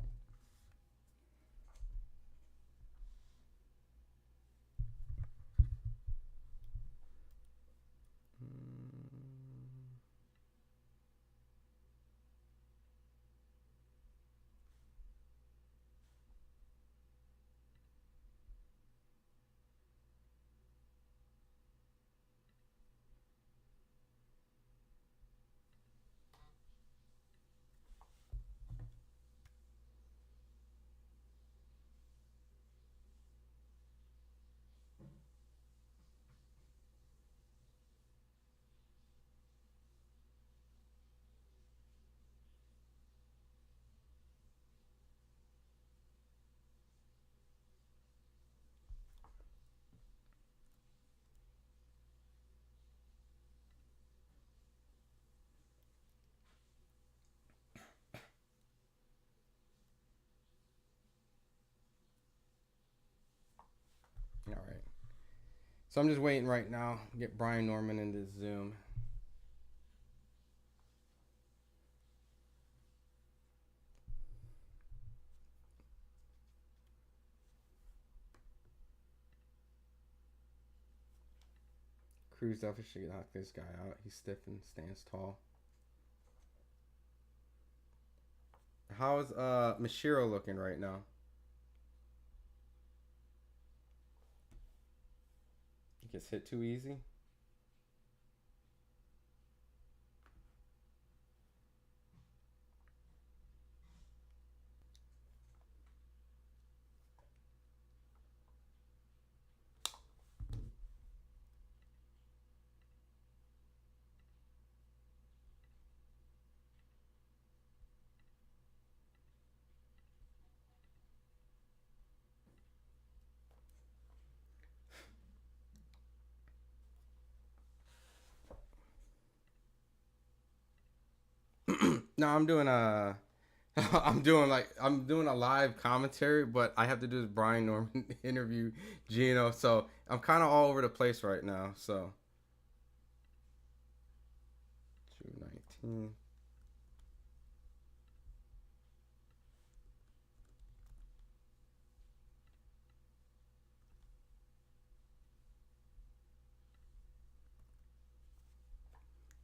So I'm just waiting right now. Get Brian Norman into Zoom. Cruz definitely should knock this guy out. He's stiff and stands tall. How is Mashiro looking right now? He gets hit too easy. No, I'm doing a I'm doing a live commentary, but I have to do this Brian Norman interview, Gino. So I'm kind of all over the place right now. So June 19th.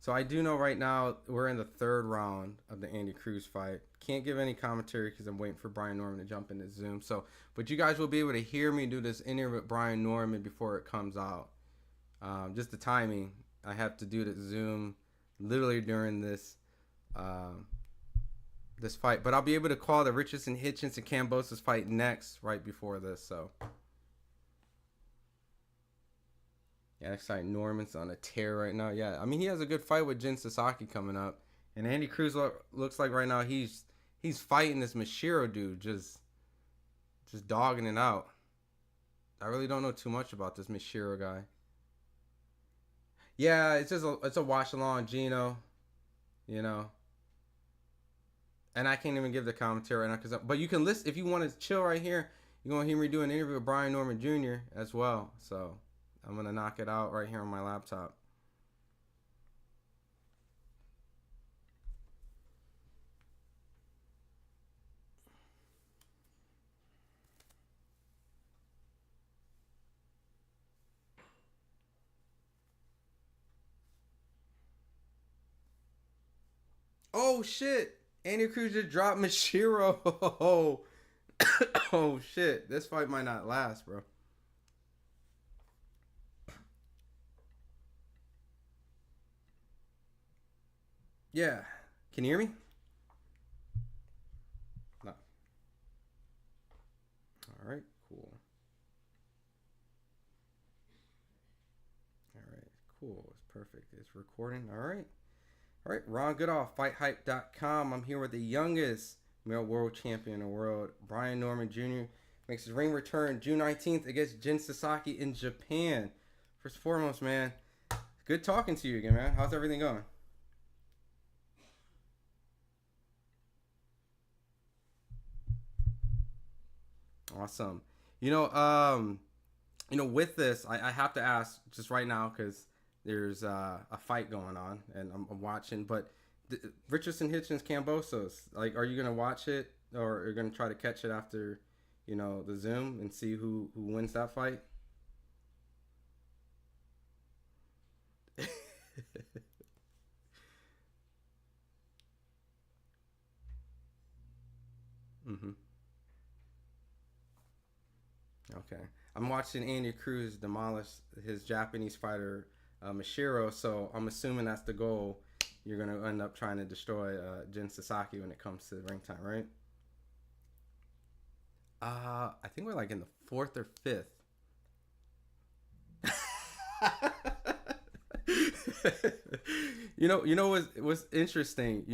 So I do know right now we're in the third round of the Andy Cruz fight. Can't give any commentary because I'm waiting for Brian Norman to jump into Zoom. So, but you guys will be able to hear me do this interview with Brian Norman before it comes out. Just the timing, I have to do the Zoom literally during this this fight. But I'll be able to call the Richardson Hitchins and Kambosos fight next, right before this. So. Yeah, next fight, Norman's on a tear right now. Yeah, I mean, he has a good fight with Jin Sasaki coming up. And Andy Cruz looks like right now he's fighting this Mashiro dude, just dogging it out. I really don't know too much about this Mashiro guy. Yeah, it's a watch along, Gino. You know. And I can't even give the commentary right now but you can listen if you want to chill right here. You're gonna hear me do an interview with Brian Norman Jr. as well. So I'm gonna knock it out right here on my laptop. Oh shit! Andy Cruz just dropped Mashiro. Oh shit! This fight might not last, bro. Yeah. Can you hear me? No. All right. Cool. All right. Cool. It's perfect. It's recording. All right. All right. Ron Goodall, FightHype.com. I'm here with the youngest male world champion in the world, Brian Norman Jr. Makes his ring return June 19th against Jin Sasaki in Japan. First and foremost, man, good talking to you again, man. How's everything going? Awesome. You know, with this, I have to ask just right now because there's a fight going on and I'm watching. But Richardson Hitchins Kambosos, like, are you gonna watch it or are you gonna try to catch it after, the Zoom and see who wins that fight? hmm Okay. I'm watching Andy Cruz demolish his Japanese fighter Mashiro, so I'm assuming that's the goal. You're gonna end up trying to destroy Jin Sasaki when it comes to ring time, right? I think we're like in the fourth or fifth. What's interesting.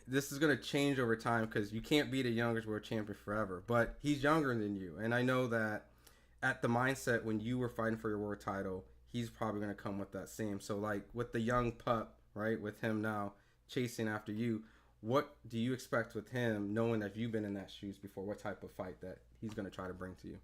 This is gonna change over time because you can't be the youngest world champion forever. But he's younger than you, and I know that at the mindset when you were fighting for your world title, he's probably gonna come with that same. So like with the young pup, right? With him now chasing after you, what do you expect with him, knowing that you've been in that shoes before? What type of fight that he's gonna try to bring to you?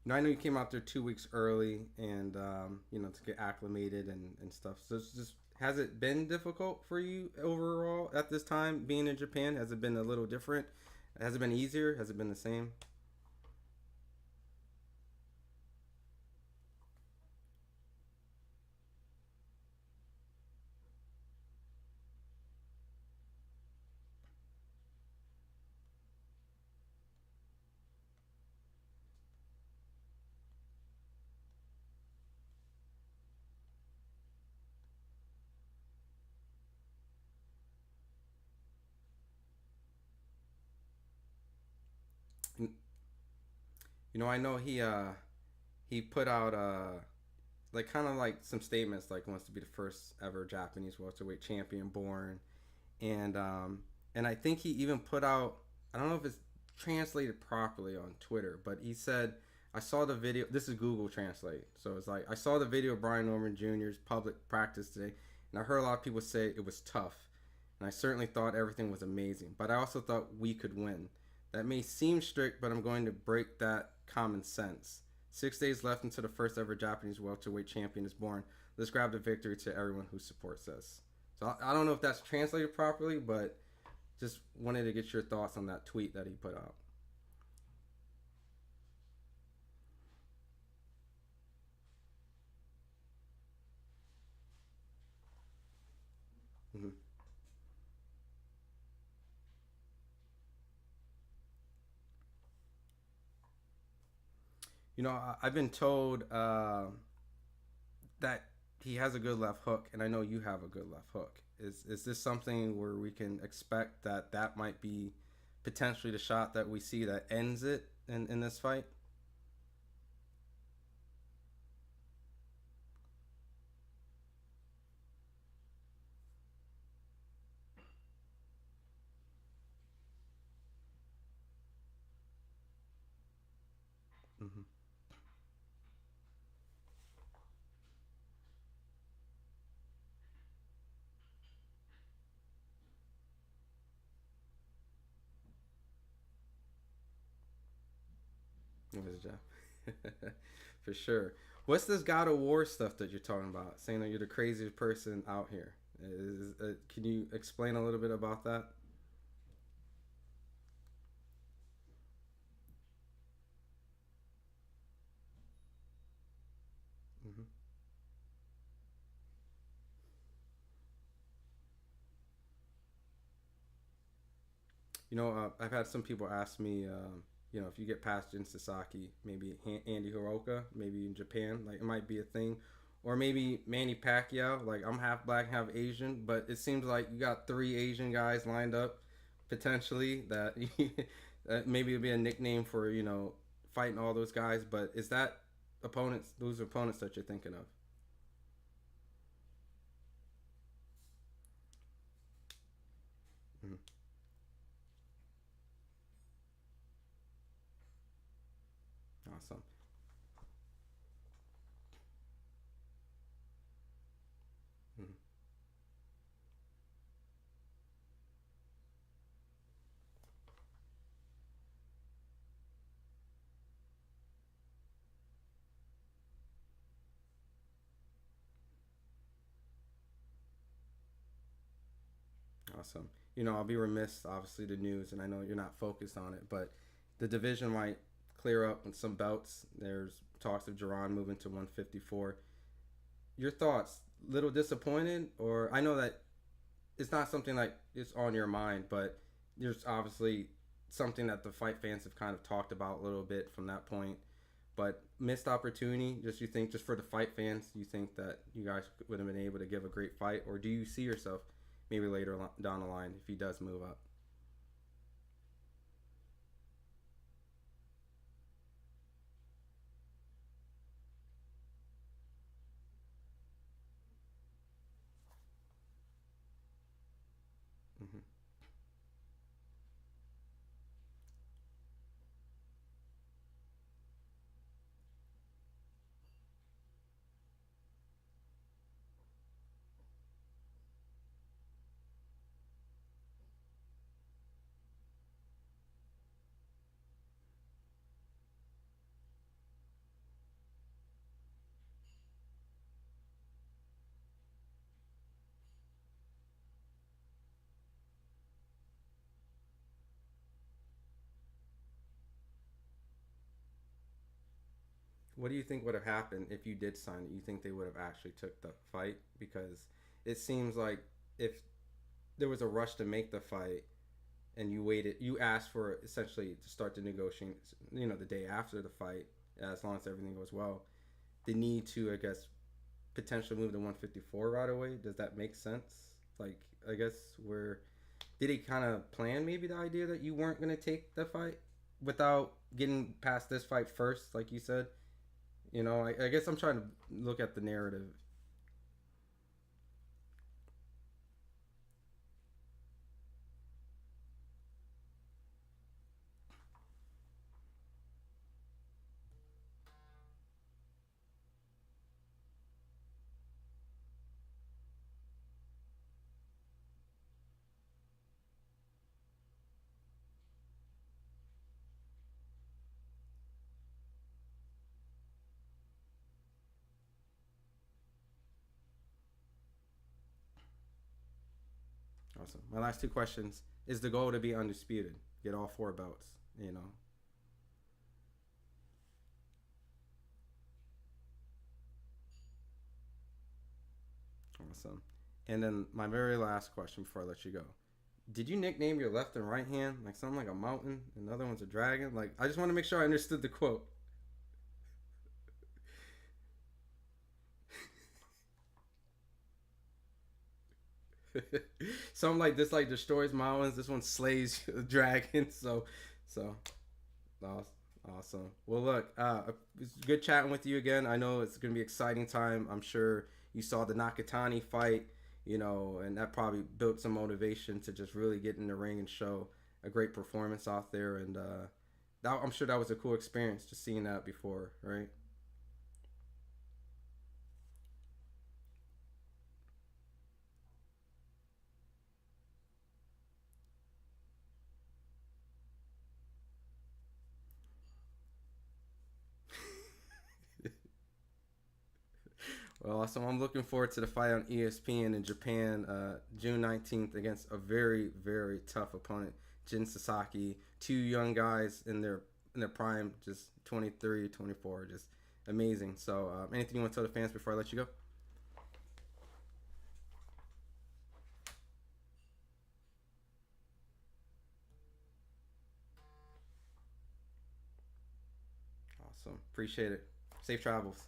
I know you came out there 2 weeks early, and to get acclimated and stuff. So it's just has it been difficult for you overall at this time being in Japan? Has it been a little different? Has it been easier? Has it been the same? I know he put out like kind of like some statements like wants to be the first ever Japanese welterweight champion born, and I think he even put out, I don't know if it's translated properly on Twitter, but he said, I saw the video. This is Google Translate, so it's like I saw the video of Brian Norman Jr.'s public practice today, and I heard a lot of people say it was tough, and I certainly thought everything was amazing, but I also thought we could win. That may seem strict, but I'm going to break that common sense. 6 days left until the first ever Japanese welterweight champion is born. Let's grab the victory to everyone who supports us. So I don't know if that's translated properly, but just wanted to get your thoughts on that tweet that he put out. Mm-hmm. I've been told that he has a good left hook, and I know you have a good left hook. Is this something where we can expect that might be potentially the shot that we see that ends it in this fight? Mm-hmm. It was Jeff. For sure. What's this God of War stuff that you're talking about? Saying that you're the craziest person out here. Can you explain a little bit about that? Mm-hmm. I've had some people ask me, if you get past Jin Sasaki, maybe Andy Hiroka, maybe in Japan, like it might be a thing, or maybe Manny Pacquiao. Like I'm half black, half Asian, but it seems like you got three Asian guys lined up potentially that that maybe it'll be a nickname for fighting all those guys. But is that opponents, those opponents that you're thinking of? Mm-hmm. Awesome. Mm-hmm. Awesome. I'll be remiss, obviously, the news, and I know you're not focused on it, but the division might clear up with some belts. There's talks of Jerron moving to 154. Your thoughts? Little disappointed, or I know that it's not something like it's on your mind, but there's obviously something that the fight fans have kind of talked about a little bit from that point. But missed opportunity, just you think, just for the fight fans, you think that you guys would have been able to give a great fight, or do you see yourself maybe later down the line if he does move up? Mm-hmm. what do you think would have happened if you did sign it? You think they would have actually took the fight? Because it seems like if there was a rush to make the fight and you asked for essentially to start the negotiating, the day after the fight, as long as everything goes well, the need to, I guess, potentially move to 154 right away. Does that make sense? Like, I guess did he kind of plan maybe the idea that you weren't going to take the fight without getting past this fight first, like you said? I guess I'm trying to look at the narrative. Awesome. My last two questions. Is the goal to be undisputed? Get all 4 belts. Awesome. And then my very last question before I let you go. Did you nickname your left and right hand? Like something like a mountain, and the other one's a dragon? Like, I just want to make sure I understood the quote. Something like this, like destroys mountains. This one slays dragons. So awesome. Well, look, it's good chatting with you again. I know it's gonna be an exciting time. I'm sure you saw the Nakatani fight, and that probably built some motivation to just really get in the ring and show a great performance out there. And I'm sure that was a cool experience, just seeing that before, right? Well, awesome. I'm looking forward to the fight on ESPN in Japan, June 19th, against a very, very tough opponent, Jin Sasaki. 2 young guys in their prime, just 23, 24, just amazing. So, anything you want to tell the fans before I let you go? Awesome. Appreciate it. Safe travels.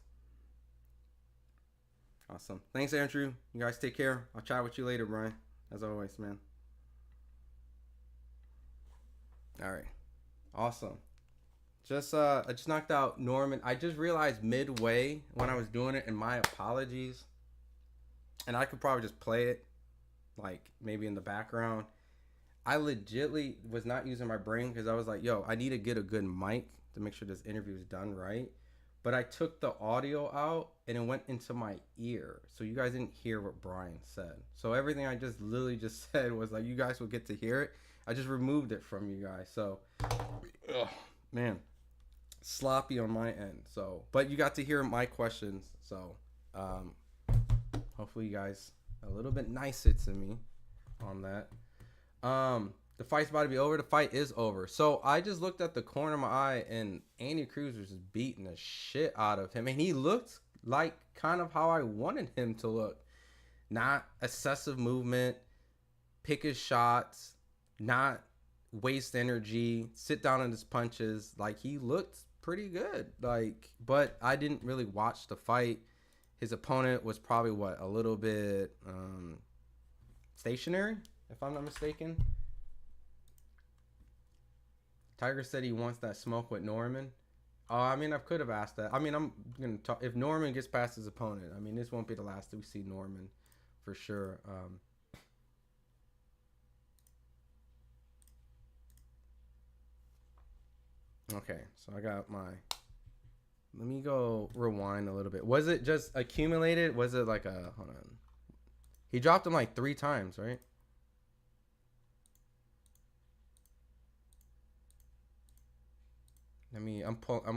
Awesome. Thanks, Andrew. You guys take care. I'll chat with you later, Brian. As always, man. All right. Awesome. I just knocked out Norman. I just realized midway when I was doing it, and my apologies. And I could probably just play it, like maybe in the background. I legitly was not using my brain because I was like, yo, I need to get a good mic to make sure this interview is done right. But I took the audio out and it went into my ear. So you guys didn't hear what Brian said. So everything I just literally just said was like, you guys will get to hear it. I just removed it from you guys. So, man, sloppy on my end. So, but you got to hear my questions. So, hopefully you guys a little bit nicer to me on that. The fight's about to be over. The fight is over. So I just looked at the corner of my eye, and Andy Cruz was just beating the shit out of him, and he looked like kind of how I wanted him to look. Not excessive movement, pick his shots, not waste energy, sit down in his punches. Like, he looked pretty good. Like, but I didn't really watch the fight. His opponent was probably a little bit stationary, if I'm not mistaken. Tiger said he wants that smoke with Norman. I mean, I could have asked that. I mean, I'm gonna talk if Norman gets past his opponent. I mean, this won't be the last that we see Norman, for sure. Okay, so I got my. Let me go rewind a little bit. Was it just accumulated? Was it like a? Hold on. He dropped him like 3 times, right? I'm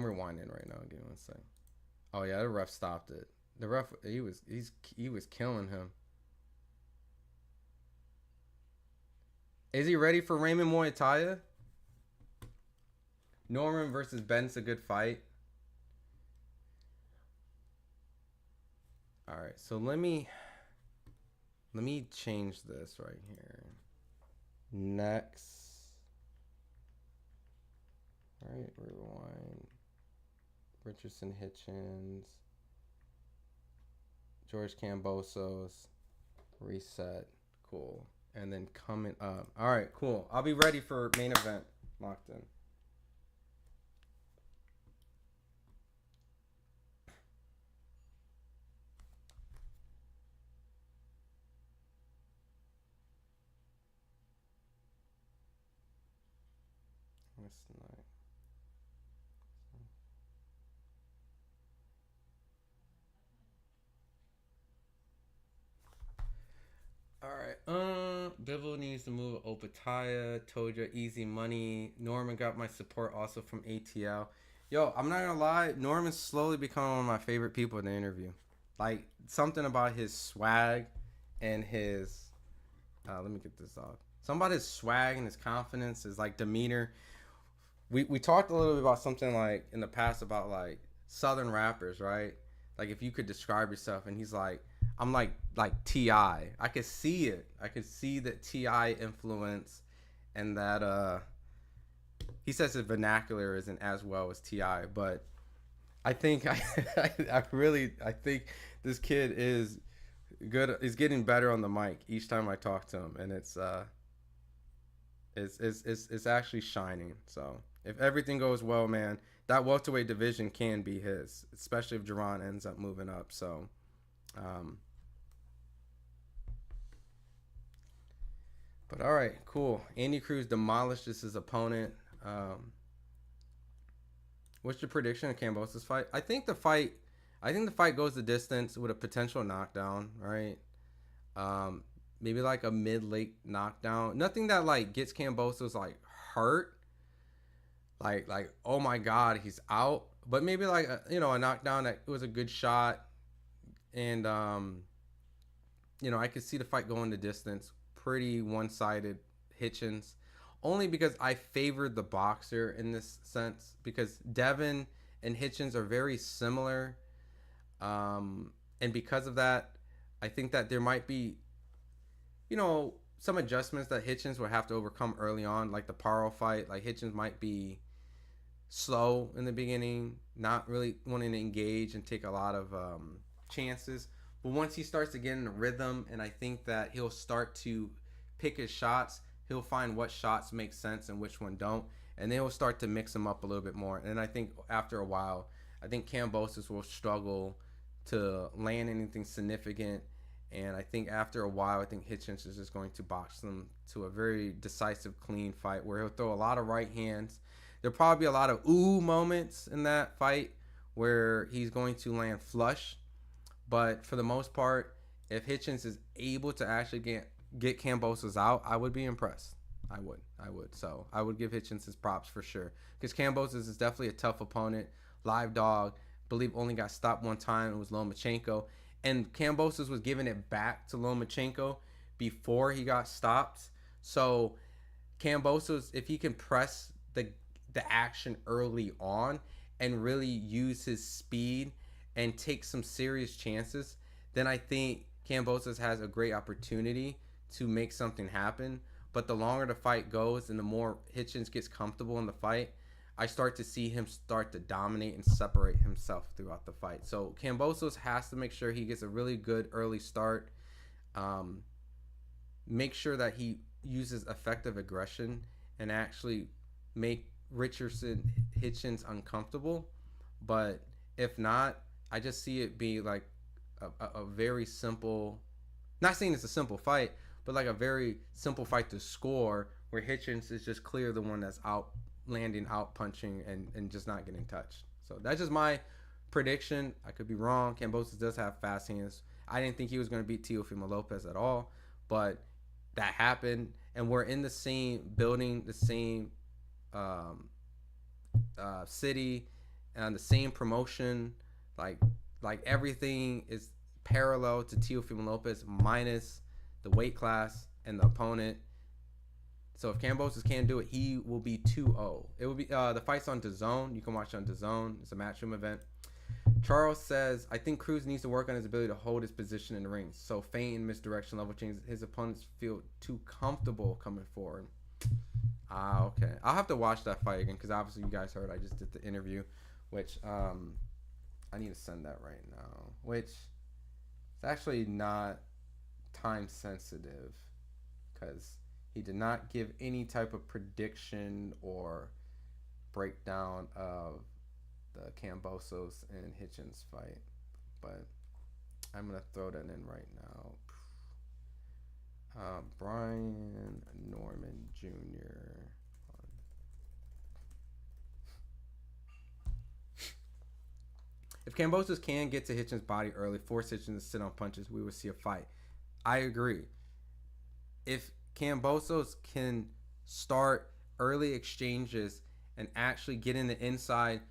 rewinding right now. Give me one second. Oh yeah, the ref stopped it. The ref, he was killing him. Is he ready for Raymond Muay Thai? Norman versus Ben's a good fight. All right, so let me change this right here. Next. All right, rewind. Richardson Hitchins. George Kambosos. Reset. Cool. And then coming up. All right, cool. I'll be ready for main event. Locked in. That's nice. All right. Bivol needs to move Opataya. Toja, easy money. Norman got my support also from ATL. Yo, I'm not gonna lie. Norman's slowly becoming one of my favorite people in the interview. Like something about his swag and his. Let me get this off. Something about his swag and his confidence, his like demeanor. We talked a little bit about something like in the past about like Southern rappers, right? Like if you could describe yourself, and he's like, I'm like T.I. I could see it. I could see that T.I. influence, and that he says his vernacular isn't as well as T.I. But I think I think this kid is good. He's getting better on the mic each time I talk to him, and it's actually shining. So if everything goes well, man, that welterweight division can be his, especially if Jerron ends up moving up. So, but all right, cool. Andy Cruz demolishes his opponent. What's your prediction of Kambosos' fight? I think the fight goes the distance with a potential knockdown, right? Maybe like a mid-late knockdown. Nothing that like gets Kambosos like hurt. Like oh my god, he's out. But maybe like a knockdown that was a good shot, and I could see the fight going the distance. Pretty one-sided Hitchins, only because I favored the boxer in this sense, because Devin and Hitchins are very similar, and because of that, I think that there might be some adjustments that Hitchins would have to overcome early on, like the Paro fight. Like Hitchins might be slow in the beginning, not really wanting to engage and take a lot of chances. But once he starts to get in a rhythm, and I think that he'll start to pick his shots, he'll find what shots make sense and which one don't, and then he'll start to mix them up a little bit more. And I think after a while, I think Kambosos will struggle to land anything significant. And I think after a while, I think Hitchins is just going to box them to a very decisive, clean fight where he'll throw a lot of right hands. There'll probably be a lot of ooh moments in that fight where he's going to land flush. But for the most part, if Hitchins is able to actually get Kambosos out, I would be impressed. I would. So I would give Hitchins his props for sure. Because Kambosos is definitely a tough opponent. Live dog. Believe only got stopped one time. It was Lomachenko. And Kambosos was giving it back to Lomachenko before he got stopped. So Kambosos, if he can press the action early on and really use his speed and take some serious chances, then I think Kambosos has a great opportunity to make something happen. But the longer the fight goes and the more Hitchins gets comfortable in the fight, I start to see him start to dominate and separate himself throughout the fight. So Kambosos has to make sure he gets a really good early start. Make sure that he uses effective aggression and actually make Richardson Hitchins uncomfortable. But if not, I just see it be like a very simple, not saying it's a simple fight, but like a very simple fight to score where Hitchins is just clear the one that's out landing, out punching, and just not getting touched. So that's just my prediction. I could be wrong. Kambosos does have fast hands. I didn't think he was going to beat Teofimo Lopez at all, but that happened, and we're in the same building, the same city, and the same promotion. Like everything is parallel to Teofimo Lopez minus the weight class and the opponent. So if Kambosos can do it, he will be 2-0. It will be the fight's on DAZN. You can watch it on DAZN. It's a matchroom event. Charles says, I think Cruz needs to work on his ability to hold his position in the ring. So feint and misdirection level changes. His opponents feel too comfortable coming forward. Okay. I'll have to watch that fight again because obviously you guys heard I just did the interview, which I need to send that right now, which is actually not time sensitive because he did not give any type of prediction or breakdown of the Kambosos and Hitchins fight, but I'm gonna throw that in right now. Brian Norman Jr. If Kambosos can get to Hitchins' body early, force Hitchins to sit on punches, we will see a fight. I agree. If Kambosos can start early exchanges and actually get in the inside,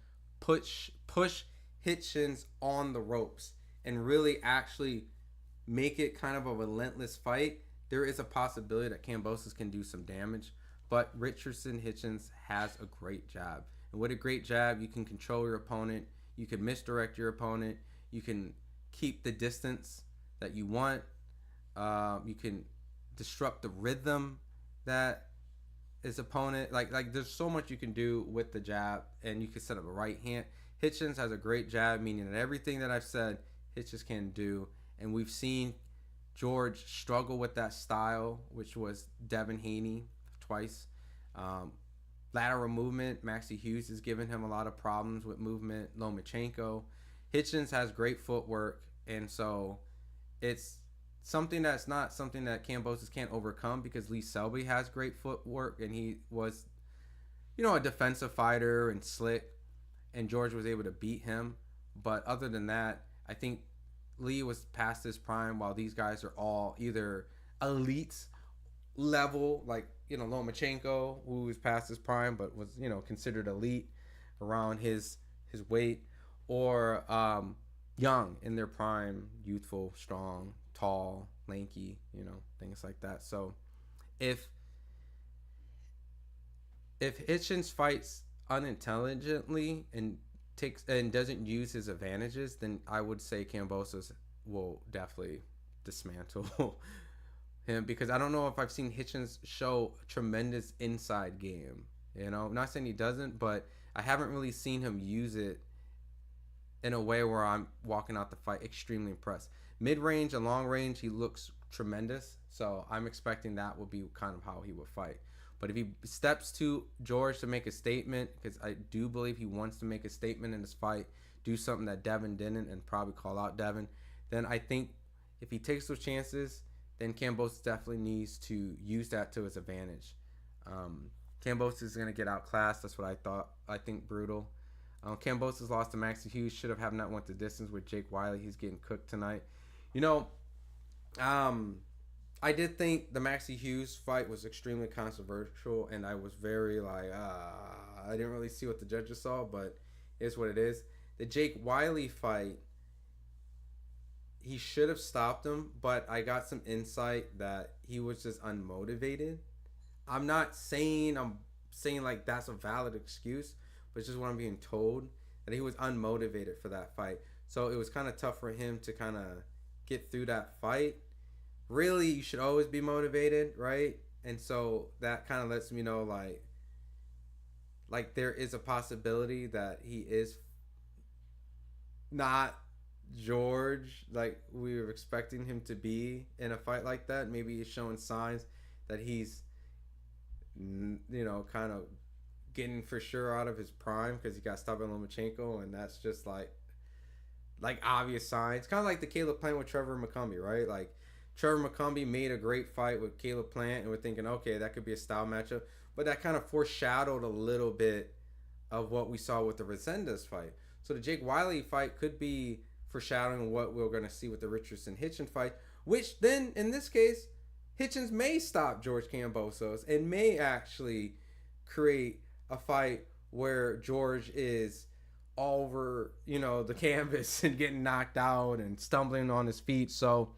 push Hitchins on the ropes, and really actually make it kind of a relentless fight, there is a possibility that Kambosos can do some damage. But Richardson Hitchins has a great jab. And with a great jab, you can control your opponent. You can misdirect your opponent. You can keep the distance that you want. You can disrupt the rhythm that his opponent. Like there's so much you can do with the jab, and you can set up a right hand. Hitchins has a great jab, meaning that everything that I've said, Hitchins can do. And we've seen George struggle with that style, which was Devin Haney twice. Lateral movement, Maxie Hughes has given him a lot of problems with movement. Lomachenko. Hitchins has great footwork, and so it's something that's not something that Kambosos can't overcome because Lee Selby has great footwork, and he was, a defensive fighter and slick, and George was able to beat him. But other than that, I think Lee was past his prime, while these guys are all either elite level, like Lomachenko, who was past his prime but was considered elite around his weight, or young in their prime, youthful, strong, tall, lanky, things like that. So if Hitchins fights unintelligently and doesn't use his advantages, then I would say Kambosos will definitely dismantle him, because I don't know if I've seen Hitchins show tremendous inside game. I'm not saying he doesn't, but I haven't really seen him use it in a way where I'm walking out the fight extremely impressed. Mid-range and long range, he looks tremendous, so I'm expecting that will be kind of how he will fight. But if he steps to George to make a statement, because I do believe he wants to make a statement in this fight, do something that Devin didn't, and probably call out Devin, then I think if he takes those chances, then Kambosos definitely needs to use that to his advantage. Kambosos is going to get outclassed. That's what I thought. I think brutal. Kambosos lost to Maxie Hughes. Should have not went the distance with Jake Wiley. He's getting cooked tonight. I did think the Maxie Hughes fight was extremely controversial, and I was very I didn't really see what the judges saw, but it's what it is. The Jake Wiley fight, he should have stopped him, but I got some insight that he was just unmotivated. I'm saying like that's a valid excuse, but it's just what I'm being told, that he was unmotivated for that fight. So it was kind of tough for him to kind of get through that fight. Really, you should always be motivated, right? And so that kind of lets me know like there is a possibility that he is not George like we were expecting him to be in a fight like that. Maybe he's showing signs that he's kind of getting for sure out of his prime because he got stopped by Lomachenko, and that's just like obvious signs. Kind of like the Caleb Plant with Trevor McCumbee, right? Like Trevor McCumbee made a great fight with Caleb Plant, and we're thinking, okay, that could be a style matchup, but that kind of foreshadowed a little bit of what we saw with the Resendez fight. So the Jake Wiley fight could be foreshadowing what we're going to see with the Richardson Hitchins fight, which then, in this case, Hitchins may stop George Kambosos and may actually create a fight where George is all over, the canvas and getting knocked out and stumbling on his feet. So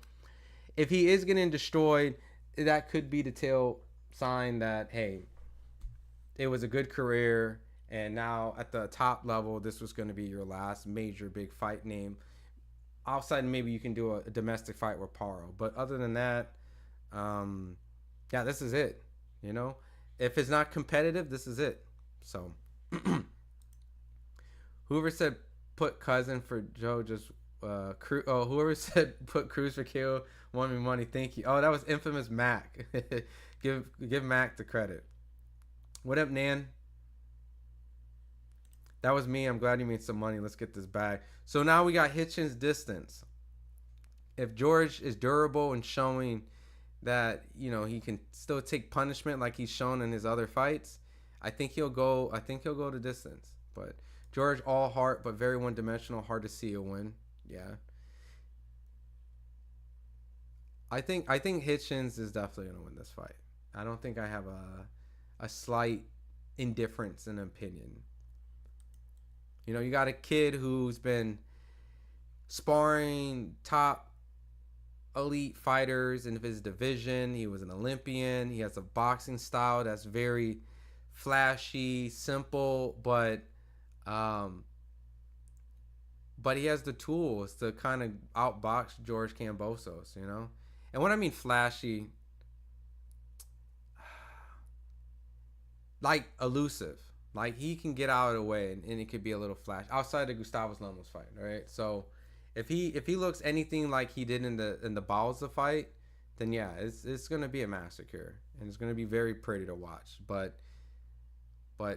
if he is getting destroyed, that could be the tail sign that, hey, it was a good career And now at the top level, this was going to be your last major big fight name. Outside, maybe you can do a domestic fight with Paro, but other than that, um, yeah, this is it. You know, if it's not competitive, this is it. So, whoever said put cousin for Joe just whoever said put Cruz for KO won me money. Thank you. Oh, that was infamous Mac. give Mac the credit. What up, Nan? That was me. I'm glad you made some money. Let's get this bag. So now we got Hitchins distance. If George is durable and showing that, you know, he can still take punishment like he's shown in his other fights, I think he'll go to distance. But George, all heart but very one dimensional, hard to see a win. Yeah. I think Hitchins is definitely gonna win this fight. I don't think I have a slight indifference in opinion. You know, you got a kid who's been sparring top elite fighters in his division. He was an Olympian. He has a boxing style that's very flashy, simple, but he has the tools to kind of outbox George Kambosos, you know? And when I mean flashy, like elusive. Like he can get out of the way and it could be a little flash outside the Gustavus Lemos fight, right? So if he looks anything like he did in the bowels of the fight, then yeah, it's gonna be a massacre and it's gonna be very pretty to watch. But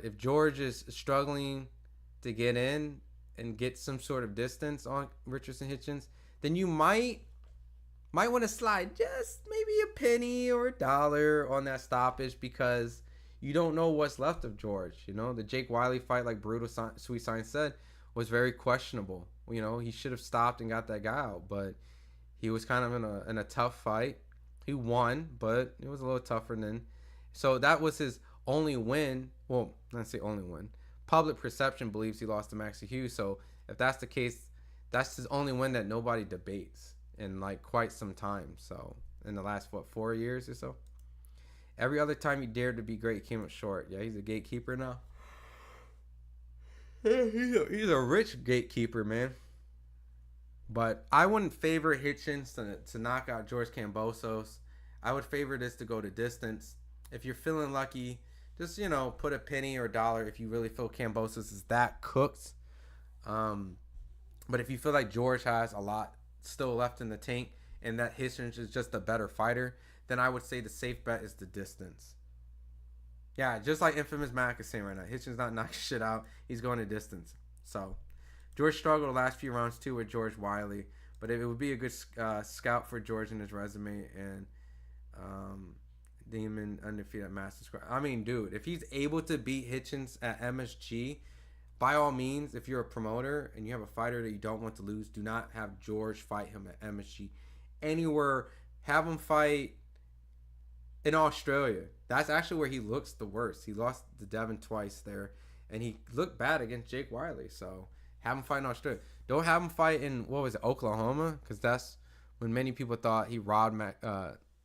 if George is struggling to get in and get some sort of distance on Richardson Hitchins, then you might want to slide just maybe a penny or $1 on that stoppage because you don't know what's left of George. You know, the Jake Wiley fight, like Brutal Sweet Science said, was very questionable. You know, he should have stopped and got that guy out, but he was kind of in a tough fight. He won, but it was a little tougher than. So that was his only win. Well, let's say only win. Public perception believes he lost to Maxie Hughes. So if that's the case, that's his only win that nobody debates in like quite some time. So in the last 4 years or so. Every other time he dared to be great, he came up short. Yeah, he's a gatekeeper now. He's a rich gatekeeper, man. But I wouldn't favor Hitchins to knock out George Kambosos. I would favor this to go to distance. If you're feeling lucky, just, you know, put a penny or $1 if you really feel Kambosos is that cooked. But if you feel like George has a lot still left in the tank and that Hitchins is just a better fighter, then I would say the safe bet is the distance. Yeah, just like Infamous Mac is saying right now. Hitchins not knocking shit out. He's going to distance. So, George struggled the last few rounds too with George Wiley. But it would be a good scout for George in his resume. And Demon undefeated at Madison Square. I mean, dude, if he's able to beat Hitchins at MSG, by all means, if you're a promoter and you have a fighter that you don't want to lose, do not have George fight him at MSG. Anywhere, have him fight in Australia. That's actually where he looks the worst. He lost to Devin twice there, and he looked bad against Jake Wiley. So have him fight in Australia. Don't have him fight in, what was it, Oklahoma? Because that's when many people thought he robbed,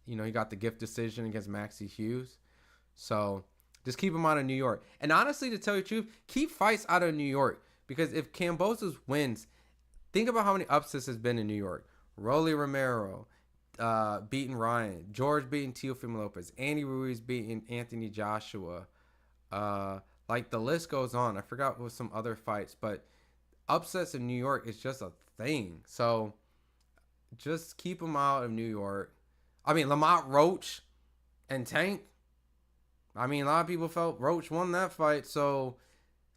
he got the gift decision against Maxie Hughes. So just keep him out of New York. And honestly, to tell you the truth, keep fights out of New York. Because if Kambosos wins, think about how many upsets has been in New York. Rolly Romero beating Ryan, George beating Teofimo Lopez, Andy Ruiz beating Anthony Joshua. Like the list goes on. I forgot what some other fights, but upsets in New York is just a thing. So just keep them out of New York. I mean, Lamont Roach and Tank. I mean, a lot of people felt Roach won that fight. So,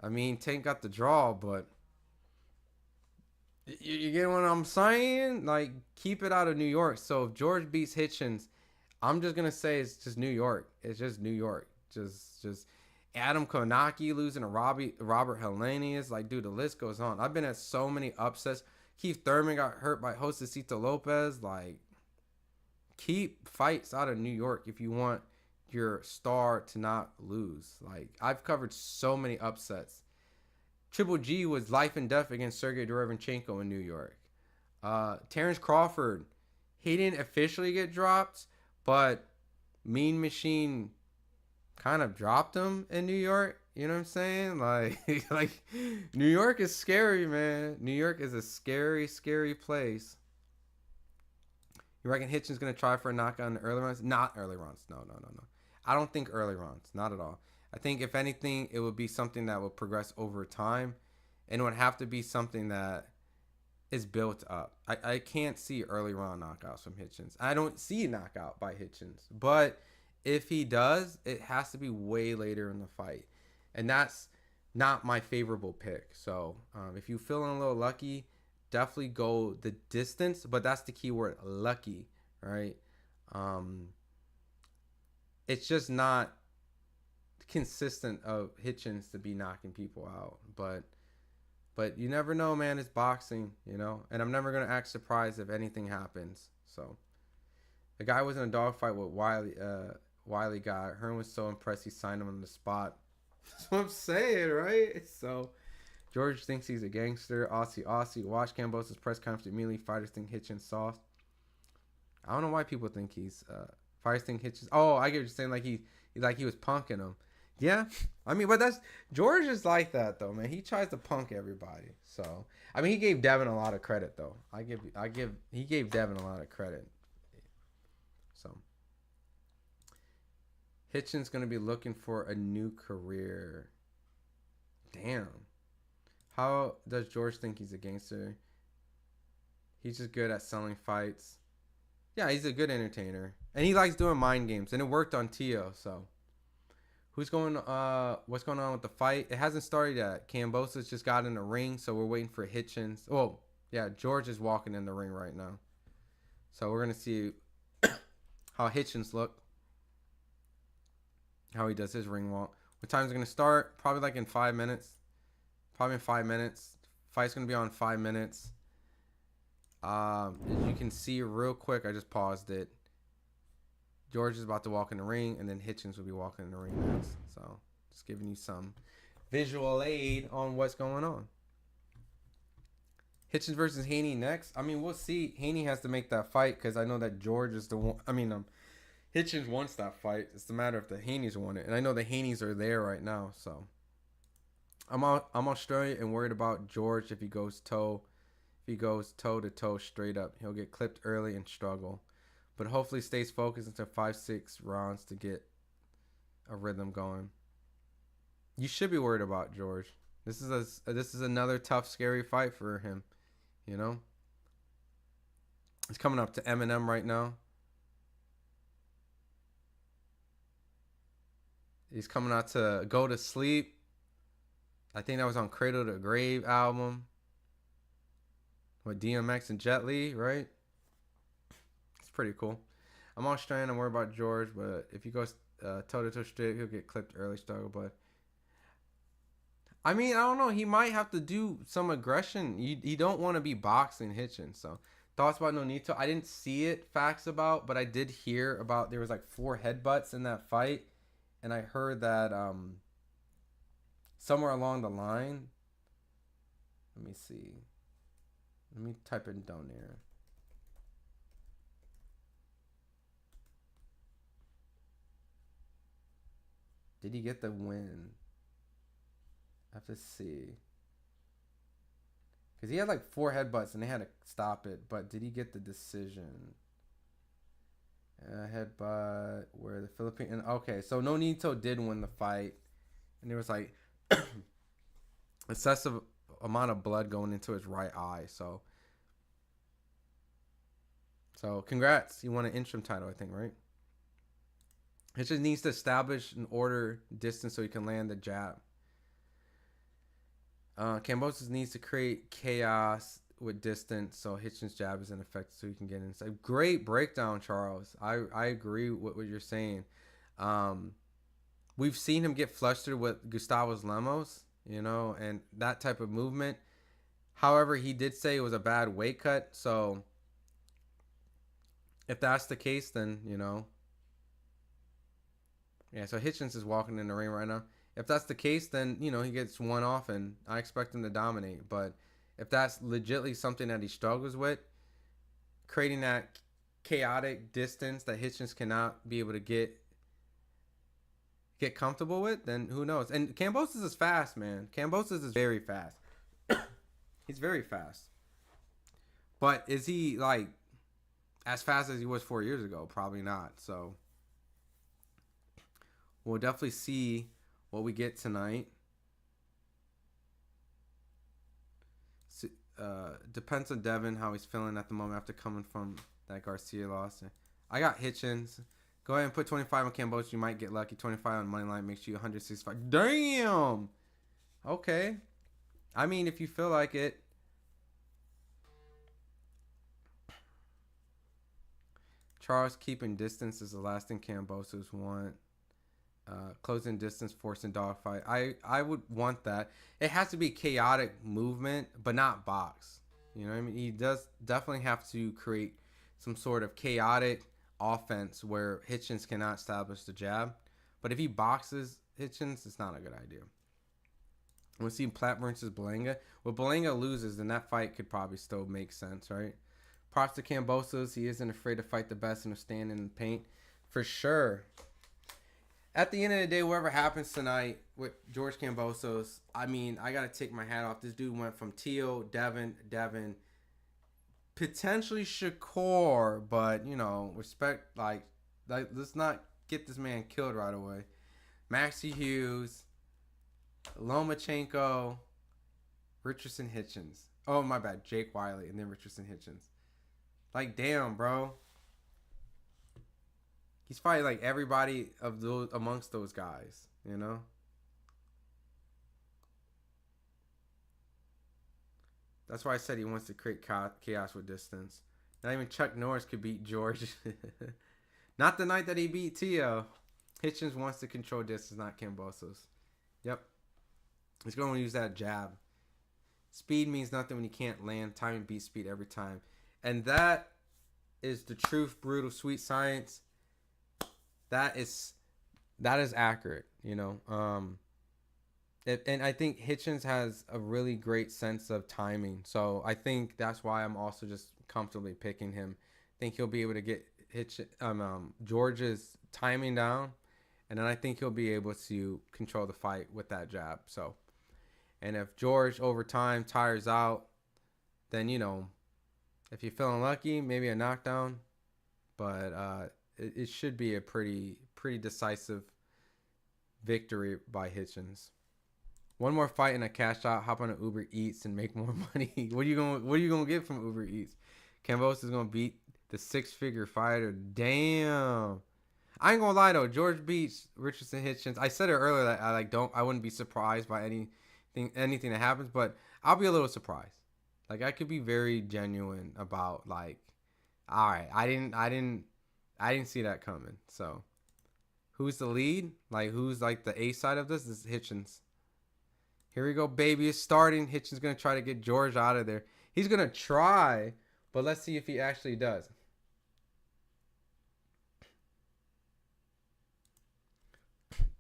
I mean, Tank got the draw, but you get what I'm saying? Like, keep it out of New York. So if George beats Hitchins, I'm just gonna say it's just New York. It's just New York. Just Adam Konaki losing to Robert Helenius. Like, dude, the list goes on. I've been at so many upsets. Keith Thurman got hurt by Josecito Lopez. Like, keep fights out of New York if you want your star to not lose. Like, I've covered so many upsets. Triple G was life and death against Sergey Derevyanchenko in New York. Terrence Crawford, he didn't officially get dropped, but Mean Machine kind of dropped him in New York. You know what I'm saying? Like, like New York is scary, man. New York is a scary, scary place. You reckon Hitchens gonna try for a knockout in the early rounds? Not early rounds. No, no, no, no. I don't think early rounds. Not at all. I think if anything, it would be something that would progress over time, and it would have to be something that is built up. I can't see early round knockouts from Hitchens. I don't see a knockout by Hitchens, but if he does, it has to be way later in the fight, and that's not my favorable pick. So if you feeling a little lucky, definitely go the distance, but that's the key word, lucky, right? Um, it's just not consistent of Hitchens to be knocking people out, but you never know, man. It's boxing, you know, and I'm never gonna act surprised if anything happens. So the guy was in a dogfight with Wiley guy. Hearn was so impressed he signed him on the spot. That's what I'm saying, right? So George thinks he's a gangster. Aussie. Watch Kambosos' press conference immediately. Fighters think Hitchens soft. I don't know why people think he's fighters think Hitchens. Oh, I get what you're saying. Like he was punking him. Yeah, I mean, but that's George is like that though, man. He tries to punk everybody. So I mean, he gave Devin a lot of credit though. He gave Devin a lot of credit. So Hitchens gonna be looking for a new career. Damn. How does George think he's a gangster? He's just good at selling fights. Yeah, he's a good entertainer, and he likes doing mind games, and it worked on Tio. So. What's going on with the fight? It hasn't started yet. Kambosos just got in the ring, so we're waiting for Hitchens. Oh, yeah, George is walking in the ring right now. So we're going to see how Hitchens look. How he does his ring walk. What time is it going to start? Probably like in 5 minutes. Probably in 5 minutes. Fight's going to be on 5 minutes. As you can see real quick, I just paused it. George is about to walk in the ring, and then Hitchens will be walking in the ring next. So, just giving you some visual aid on what's going on. Hitchens versus Haney next. I mean, we'll see. Haney has to make that fight because I know that George is the one. I mean, Hitchens wants that fight. It's the matter if the Haneys want it, and I know the Haneys are there right now. So, I'm Australian and worried about George if he goes toe to toe straight up. He'll get clipped early and struggle. But hopefully stays focused until 5-6 rounds to get a rhythm going. You should be worried about George. This is another tough, scary fight for him. You know, he's coming up to Eminem right now. He's coming out to Go to Sleep. I think that was on Cradle to Grave album with DMX and Jet Li, right? Pretty cool. I'm Australian. I'm worried about George, but if he goes toe to toe straight, he'll get clipped early struggle. But I mean, I don't know. He might have to do some aggression. You don't want to be boxing Hitchens. So thoughts about Nonito? I didn't see it facts about, but I did hear about there was like 4 headbutts in that fight, and I heard that somewhere along the line. Let me see. Let me type in Donaire. Did he get the win? I have to see. Because he had like 4 headbutts and they had to stop it. But did he get the decision? Headbutt where the Philippine... Okay, so Nonito did win the fight. And there was like excessive amount of blood going into his right eye. So congrats. You won an interim title, I think, right? It just needs to establish an order distance so he can land the jab. Kambosos needs to create chaos with distance so Hitchens' jab is ineffective so he can get inside. Great breakdown, Charles. I agree with what you're saying. We've seen him get flustered with Gustavo Lemos, you know, and that type of movement. However, he did say it was a bad weight cut. So if that's the case, then, you know. Yeah, so Hitchens is walking in the ring right now. If that's the case, then, you know, he gets one off and I expect him to dominate. But if that's legitimately something that he struggles with, creating that chaotic distance that Hitchens cannot be able to get get comfortable with, then who knows? And Kambosos is fast, man. Kambosos is very fast. He's very fast. But is he like as fast as he was 4 years ago? Probably not. So we'll definitely see what we get tonight. Depends on Devin, how he's feeling at the moment after coming from that Garcia loss. I got Hitchins. Go ahead and put 25 on Kambosos. You might get lucky. 25 on money line makes you 165. Damn. Okay. I mean, if you feel like it. Charles keeping distance is the last thing Kambosos want. Closing distance, forcing dogfight. I would want that. It has to be chaotic movement, but not box. You know what I mean? He does definitely have to create some sort of chaotic offense where Hitchins cannot establish the jab. But if he boxes Hitchins, it's not a good idea. We'll see Platt versus Berlanga. Well, Berlanga loses, then that fight could probably still make sense, right? Props to Kambosos. He isn't afraid to fight the best and to stand in the paint. For sure. At the end of the day, whatever happens tonight with George Kambosos, I mean, I got to take my hat off. This dude went from Teo, Devin, potentially Shakur, but, you know, respect, like let's not get this man killed right away. Maxie Hughes, Lomachenko, Richardson Hitchins. Oh, my bad. Jake Wiley, and then Richardson Hitchins. Like, damn, bro. He's fighting like everybody of those amongst those guys, you know. That's why I said he wants to create chaos with distance. Not even Chuck Norris could beat George. Not the night that he beat Teo. Hitchins wants to control distance, not Kambosos. Yep. He's going to use that jab. Speed means nothing when you can't land. Timing beats speed every time. And that is the truth, brutal, sweet science. That is accurate, you know. And I think Hitchins has a really great sense of timing. So I think that's why I'm also just comfortably picking him. I think he'll be able to get George's timing down. And then I think he'll be able to control the fight with that jab. So, and if George over time tires out, then, you know, if you're feeling lucky, maybe a knockdown. But it should be a pretty decisive victory by Hitchins. One more fight and a cash out. Hop on an Uber Eats and make more money. What are you gonna get from Uber Eats? Kambosos is gonna beat the 6-figure fighter. Damn. I ain't gonna lie though. George beats Richardson Hitchins. I said it earlier that I wouldn't be surprised by anything that happens, but I'll be a little surprised. Like, I could be very genuine about, like, all right, I didn't see that coming. So, who's the lead? Like, who's like the A side of this? This is Hitchins. Here we go, baby. It's starting. Hitchins gonna try to get George out of there. He's gonna try, but let's see if he actually does.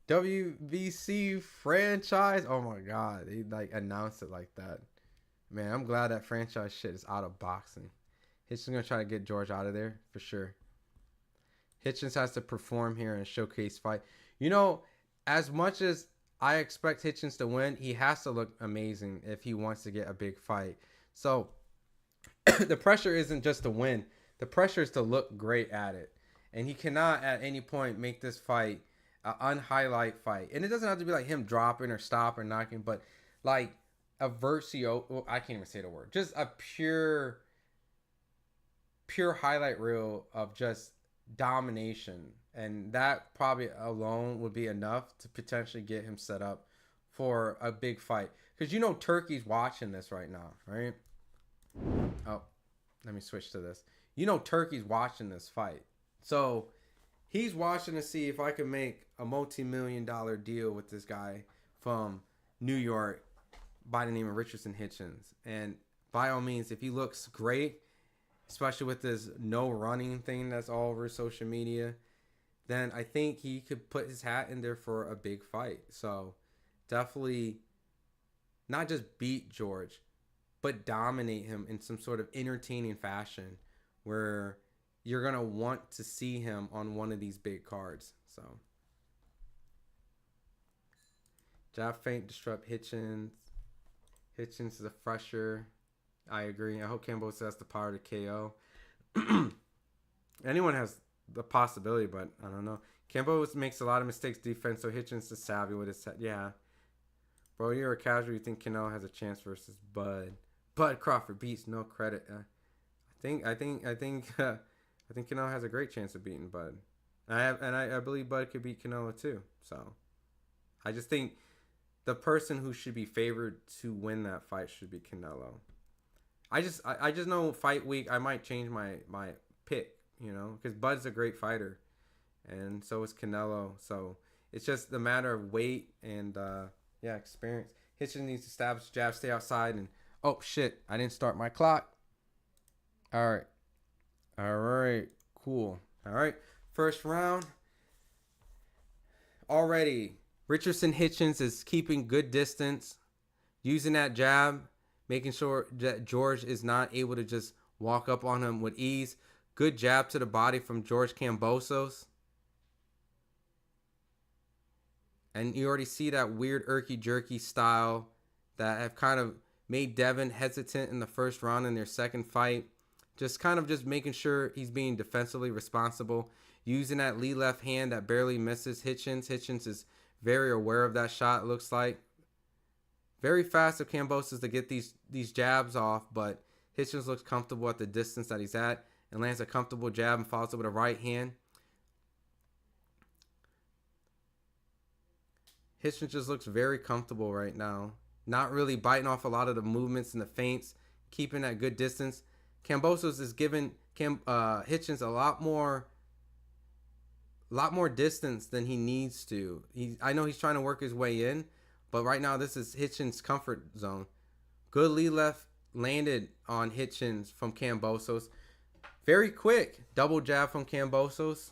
WBC franchise. Oh my God, they like announced it like that. Man, I'm glad that franchise shit is out of boxing. Hitchins gonna try to get George out of there for sure. Hitchins has to perform here in a showcase fight. You know, as much as I expect Hitchins to win, he has to look amazing if he wants to get a big fight. So the pressure isn't just to win. The pressure is to look great at it. And he cannot at any point make this fight an unhighlight fight. And it doesn't have to be like him dropping or stopping or knocking, but like a Versio, I can't even say the word. Just a pure highlight reel of just domination. And that probably alone would be enough to potentially get him set up for a big fight. Because you know Turkey's watching this right now, right? Oh, let me switch to this. You know Turkey's watching this fight. So he's watching to see if I can make a multi-million-dollar deal with this guy from New York by the name of Richardson Hitchins. And by all means, if he looks great, especially with this no running thing that's all over social media, then I think he could put his hat in there for a big fight. So definitely not just beat George, but dominate him in some sort of entertaining fashion where you're going to want to see him on one of these big cards. So Jab feint disrupt Hitchins. Hitchins is a fresher. I agree. I hope Kambosos has the power to KO. Anyone has the possibility, but I don't know. Kambosos makes a lot of mistakes defense, so Hitchins is savvy with his set. Yeah. Bro, you're a casual. You think Canelo has a chance versus Bud. Bud Crawford beats, no credit. I think Canelo has a great chance of beating Bud. I believe Bud could beat Canelo too. So I just think the person who should be favored to win that fight should be Canelo. I just know fight week I might change my pick, you know, because Bud's a great fighter, and so is Canelo. So it's just a matter of weight and experience. Hitchens needs to establish jab, stay outside, and oh shit, I didn't start my clock. All right, cool. All right, first round. Already, Richardson Hitchins is keeping good distance, using that jab, making sure that George is not able to just walk up on him with ease. Good jab to the body from George Kambosos. And you already see that weird irky-jerky style that have kind of made Devin hesitant in the first round in their second fight. Just making sure he's being defensively responsible. Using that lead left hand that barely misses Hitchins. Hitchins is very aware of that shot, it looks like. Very fast of Kambosos to get these jabs off, but Hitchins looks comfortable at the distance that he's at and lands a comfortable jab and follows it with a right hand. Hitchins just looks very comfortable right now. Not really biting off a lot of the movements and the feints, keeping that good distance. Kambosos is giving Hitchins a lot more distance than he needs to. I know he's trying to work his way in, but right now this is Hitchins' comfort zone. Good lead left landed on Hitchins from Kambosos. Very quick double jab from Kambosos.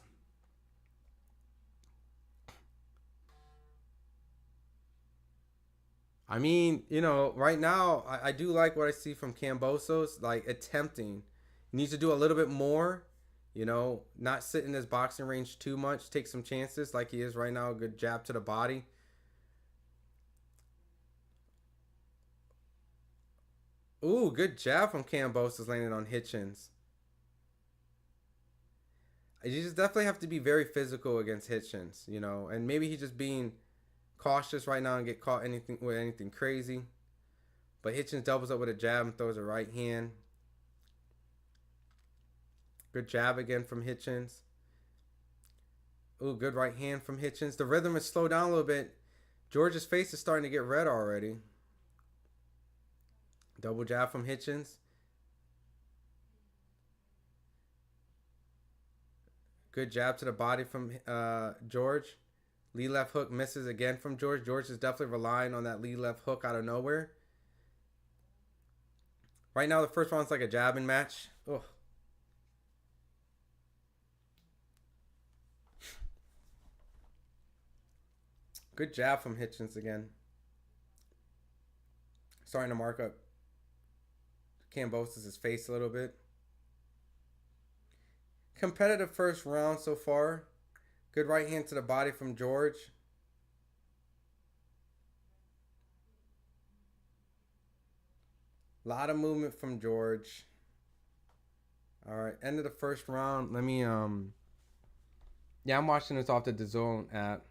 I mean, you know, right now, I do like what I see from Kambosos, like attempting. He needs to do a little bit more, you know, not sit in his boxing range too much, take some chances like he is right now. A good jab to the body. Ooh, good jab from Kambosos landing on Hitchins. You just definitely have to be very physical against Hitchins, you know, and maybe he's just being cautious right now and get caught with anything crazy. But Hitchins doubles up with a jab and throws a right hand. Good jab again from Hitchins. Ooh, good right hand from Hitchins. The rhythm is slowed down a little bit. George's face is starting to get red already. Double jab from Hitchins. Good jab to the body from George. Lead left hook misses again from George. George is definitely relying on that lead left hook out of nowhere. Right now, the first round's like a jabbing match. Ugh. Good jab from Hitchins again. Starting to mark up Kambosos' face a little bit. Competitive first round so far. Good right hand to the body from George. A lot of movement from George. All right, end of the first round. Let me yeah, I'm watching this off the DAZN app.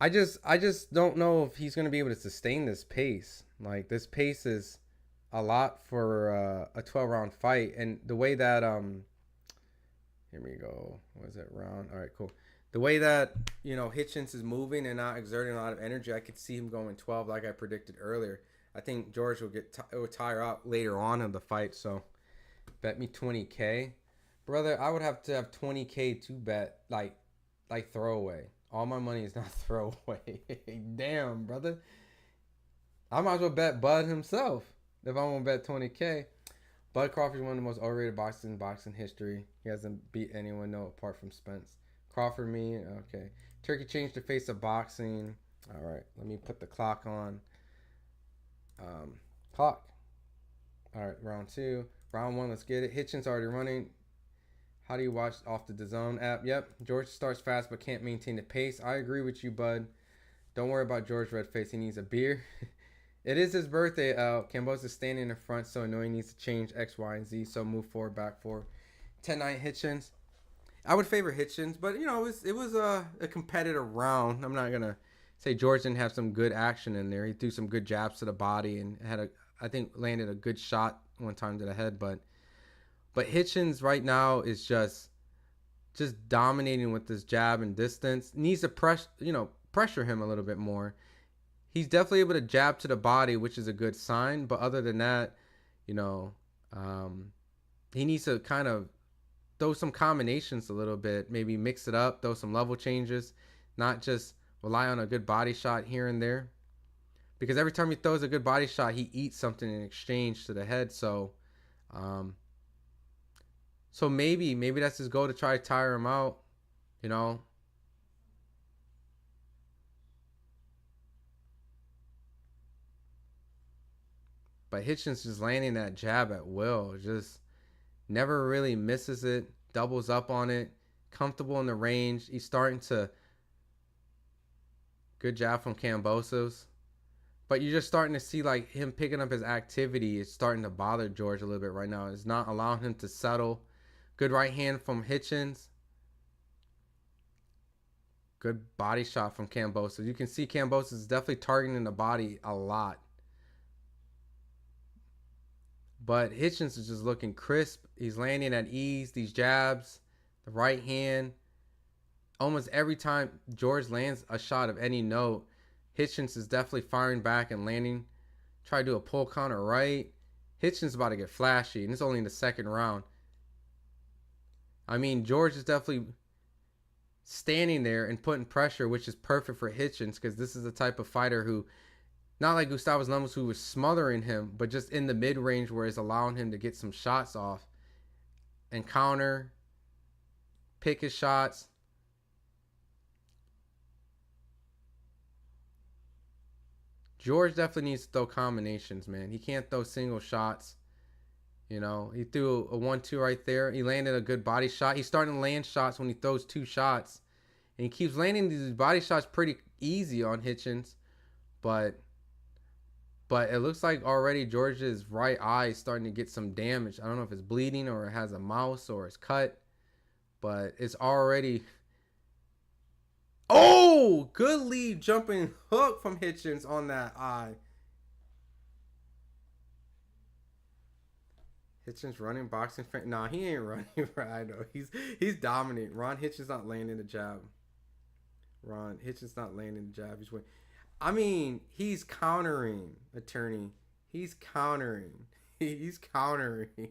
I just don't know if he's going to be able to sustain this pace. Like, this pace is a lot for a 12-round fight. And the way that, here we go. What is it, round? All right, cool. The way that, you know, Hitchins is moving and not exerting a lot of energy, I could see him going 12 like I predicted earlier. I think George will tire out later on in the fight. So, bet me 20K. Brother, I would have to have 20K to bet, like throwaway. All my money is not throwaway. Damn, brother. I might as well bet Bud himself if I want to bet 20K. Bud Crawford is one of the most overrated boxers in boxing history. He hasn't beat anyone, no, apart from Spence. Crawford, me, okay. Turkey changed the face of boxing. All right, let me put the clock on. Clock. All right, round 2. Round 1, let's get it. Hitchins already running. How do you watch off the DAZN app? Yep. George starts fast but can't maintain the pace. I agree with you, bud. Don't worry about George Redface. He needs a beer. It is his birthday. Kambosos is standing in the front, so I know he needs to change X, Y, and Z. So move forward, back forward. 10-9 Hitchins. I would favor Hitchins, but you know it was a competitive round. I'm not gonna say George didn't have some good action in there. He threw some good jabs to the body and I think landed a good shot one time to the head. But Hitchins right now is just dominating with this jab and distance. Needs to pressure him a little bit more. He's definitely able to jab to the body, which is a good sign. But other than that, you know, he needs to kind of throw some combinations a little bit, maybe mix it up, throw some level changes, not just rely on a good body shot here and there. Because every time he throws a good body shot, he eats something in exchange to the head. So maybe that's his goal, to try to tire him out, you know. But Hitchins just landing that jab at will, just never really misses it, doubles up on it, comfortable in the range. He's starting to, good jab from Kambosos. But you're just starting to see like him picking up his activity is starting to bother George a little bit right now. It's not allowing him to settle. Good right hand from Hitchins. Good body shot from Kambosos. You can see Kambosos is definitely targeting the body a lot. But Hitchins is just looking crisp. He's landing at ease. These jabs, the right hand. Almost every time George lands a shot of any note, Hitchins is definitely firing back and landing. Try to do a pull counter right. Hitchins is about to get flashy, and it's only in the second round. I mean, George is definitely standing there and putting pressure, which is perfect for Hitchins, because this is the type of fighter who, not like Gustavo Lemos, who was smothering him, but just in the mid-range where it's allowing him to get some shots off and counter, pick his shots. George definitely needs to throw combinations, man. He can't throw single shots. You know, he threw a 1-2 right there. He landed a good body shot. He's starting to land shots when he throws two shots. And he keeps landing these body shots pretty easy on Hitchins. But it looks like already George's right eye is starting to get some damage. I don't know if it's bleeding or it has a mouse or it's cut. But it's already... Oh! Good lead jumping hook from Hitchins on that eye. Hitchins running boxing. Nah, he ain't running right though. He's dominant. Ron Hitchins not landing the jab. Ron Hitchins not landing the jab. He's winning. I mean, he's countering, attorney. He's countering. He's countering.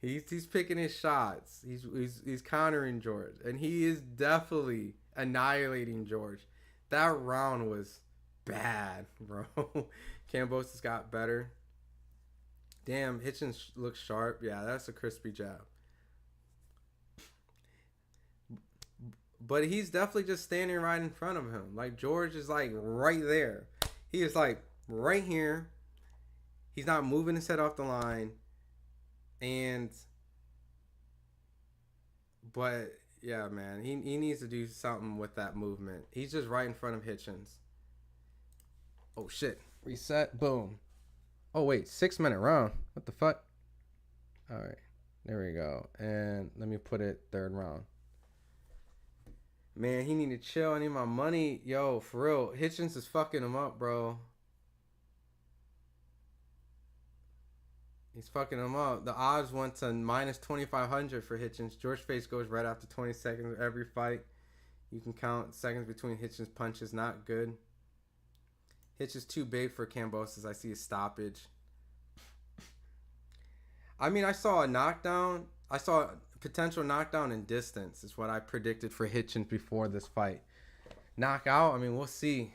He's picking his shots. He's countering George, and he is definitely annihilating George. That round was bad, bro. Kambosos got better. Damn, Hitchins looks sharp. Yeah, that's a crispy jab. But he's definitely just standing right in front of him. Like, George is like right there. He is like right here. He's not moving his head off the line. But yeah, man, he needs to do something with that movement. He's just right in front of Hitchins. Oh shit. Reset. Boom. Oh wait, 6-minute round. What the fuck? Alright. There we go. And let me put it third round. Man, he need to chill. I need my money. Yo, for real. Hitchins is fucking him up, bro. He's fucking him up. The odds went to minus 2,500 for Hitchins. George Face goes right after 20 seconds of every fight. You can count seconds between Hitchins' punches. Not good. Hitchins too big for Kambosos. I see a stoppage. I mean, I saw a knockdown. I saw a potential knockdown in distance is what I predicted for Hitchins before this fight. Knockout? I mean, we'll see.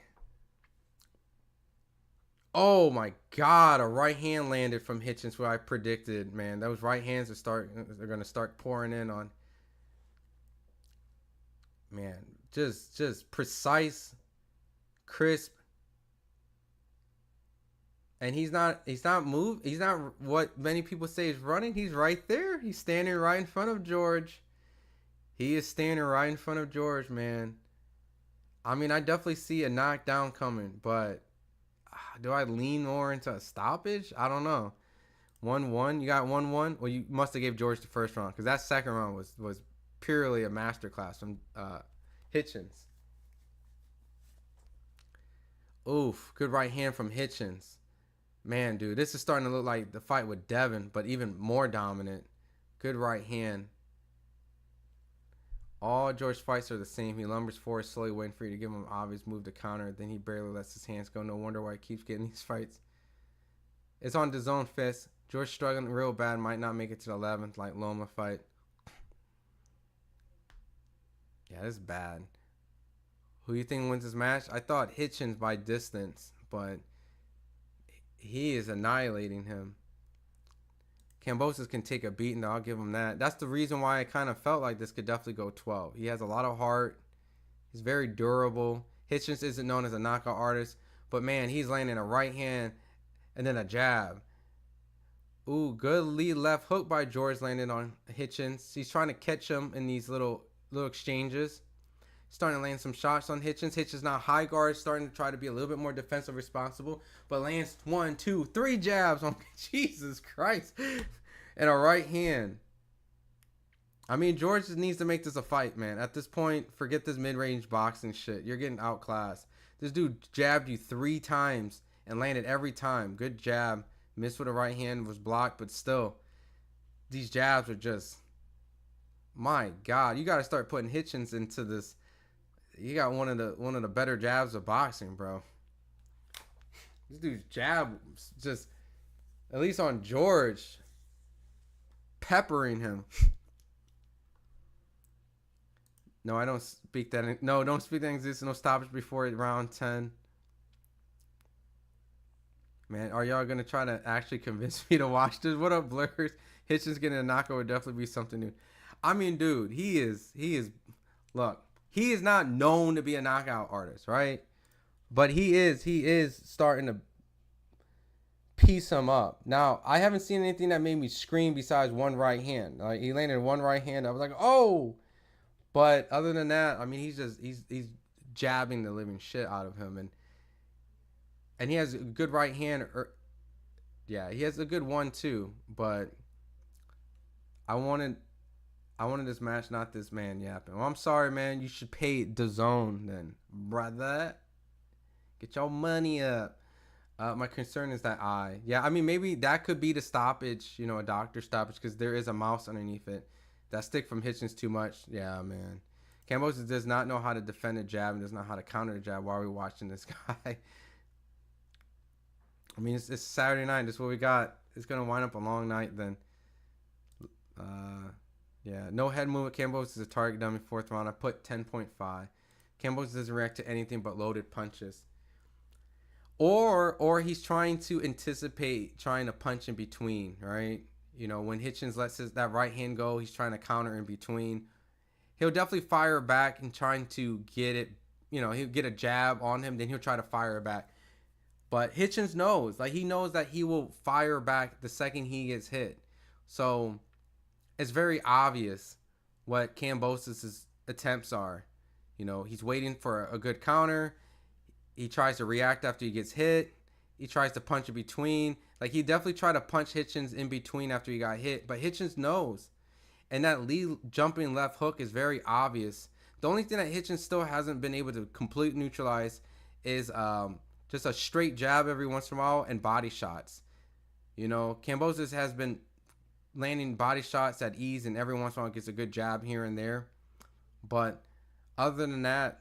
Oh my God, a right hand landed from Hitchins, what I predicted, man. Those right hands they're gonna start pouring in on. Man, just precise, crisp, And he's not what many people say is running. He's right there. He's standing right in front of George. He is standing right in front of George, man. I mean, I definitely see a knockdown coming, but do I lean more into a stoppage? I don't know. 1-1. You got 1-1. Well, you must have gave George the first round, because that second round was purely a masterclass from Hitchins. Oof, good right hand from Hitchins. Man, dude, this is starting to look like the fight with Devin, but even more dominant. Good right hand. All George fights are the same. He lumbers forward, slowly waiting for you to give him an obvious move to counter. Then he barely lets his hands go. No wonder why he keeps getting these fights. It's on DAZN fist. George struggling real bad. Might not make it to the 11th like Loma fight. Yeah, this is bad. Who you think wins this match? I thought Hitchins by distance, but he is annihilating him. Kambosos can take a beating, though. I'll give him that. That's the reason why I kind of felt like this could definitely go 12. He has a lot of heart. He's very durable. Hitchins isn't known as a knockout artist, but man, he's landing a right hand and then a jab. Ooh, good lead left hook by George landed on Hitchins. He's trying to catch him in these little exchanges. Starting to land some shots on Hitchins. Hitchins now high guard, starting to try to be a little bit more defensive responsible, but lands 1, 2, 3 jabs on Jesus Christ. And a right hand. I mean, George needs to make this a fight, man. At this point, forget this mid-range boxing shit. You're getting outclassed. This dude jabbed you 3 times and landed every time. Good jab. Missed with a right hand, was blocked, but still, these jabs are just, my God. You got to start putting Hitchins into this. You got one of the better jabs of boxing, bro. This dude's jab just, at least on George, peppering him. No, I don't speak that. No, don't speak that exists. No stoppage before round 10. Man, are y'all gonna try to actually convince me to watch this? What up, Blurs? Hitchins getting a knockout would definitely be something new. I mean, dude, he is. Look, he is not known to be a knockout artist, right? But he is starting to piece him up. Now, I haven't seen anything that made me scream besides one right hand. Like, he landed one right hand. I was like, oh. But other than that, I mean, he's jabbing the living shit out of him, and he has a good right hand. Yeah, he has a good one too. But I wanted this match, not this man yapping. Well, I'm sorry, man. You should pay DAZN then, brother. Get your money up. My concern is that eye. Yeah, I mean, maybe that could be the stoppage, you know, a doctor stoppage, because there is a mouse underneath it. That stick from Hitchins too much. Yeah, man. Kambosos does not know how to defend a jab and does not know how to counter a jab. Why are we watching this guy? I mean, it's Saturday night. This is what we got. It's going to wind up a long night then. Yeah, no head movement. Kambosos is a target dummy. 4th round. I put 10.5. Kambosos doesn't react to anything but loaded punches. Or he's trying to anticipate trying to punch in between, right? You know, when Hitchins lets that right hand go, he's trying to counter in between. He'll definitely fire back and trying to get it, you know, he'll get a jab on him, then he'll try to fire back. But Hitchins knows, like, he knows that he will fire back the second he gets hit. So it's very obvious what Kambosos' attempts are. You know, he's waiting for a good counter. He tries to react after he gets hit. He tries to punch in between. Like, he definitely tried to punch Hitchins in between after he got hit. But Hitchins knows. And that lead jumping left hook is very obvious. The only thing that Hitchins still hasn't been able to completely neutralize is just a straight jab every once in a while and body shots. You know, Kambosos has been landing body shots at ease, and every once in a while gets a good jab here and there. But other than that,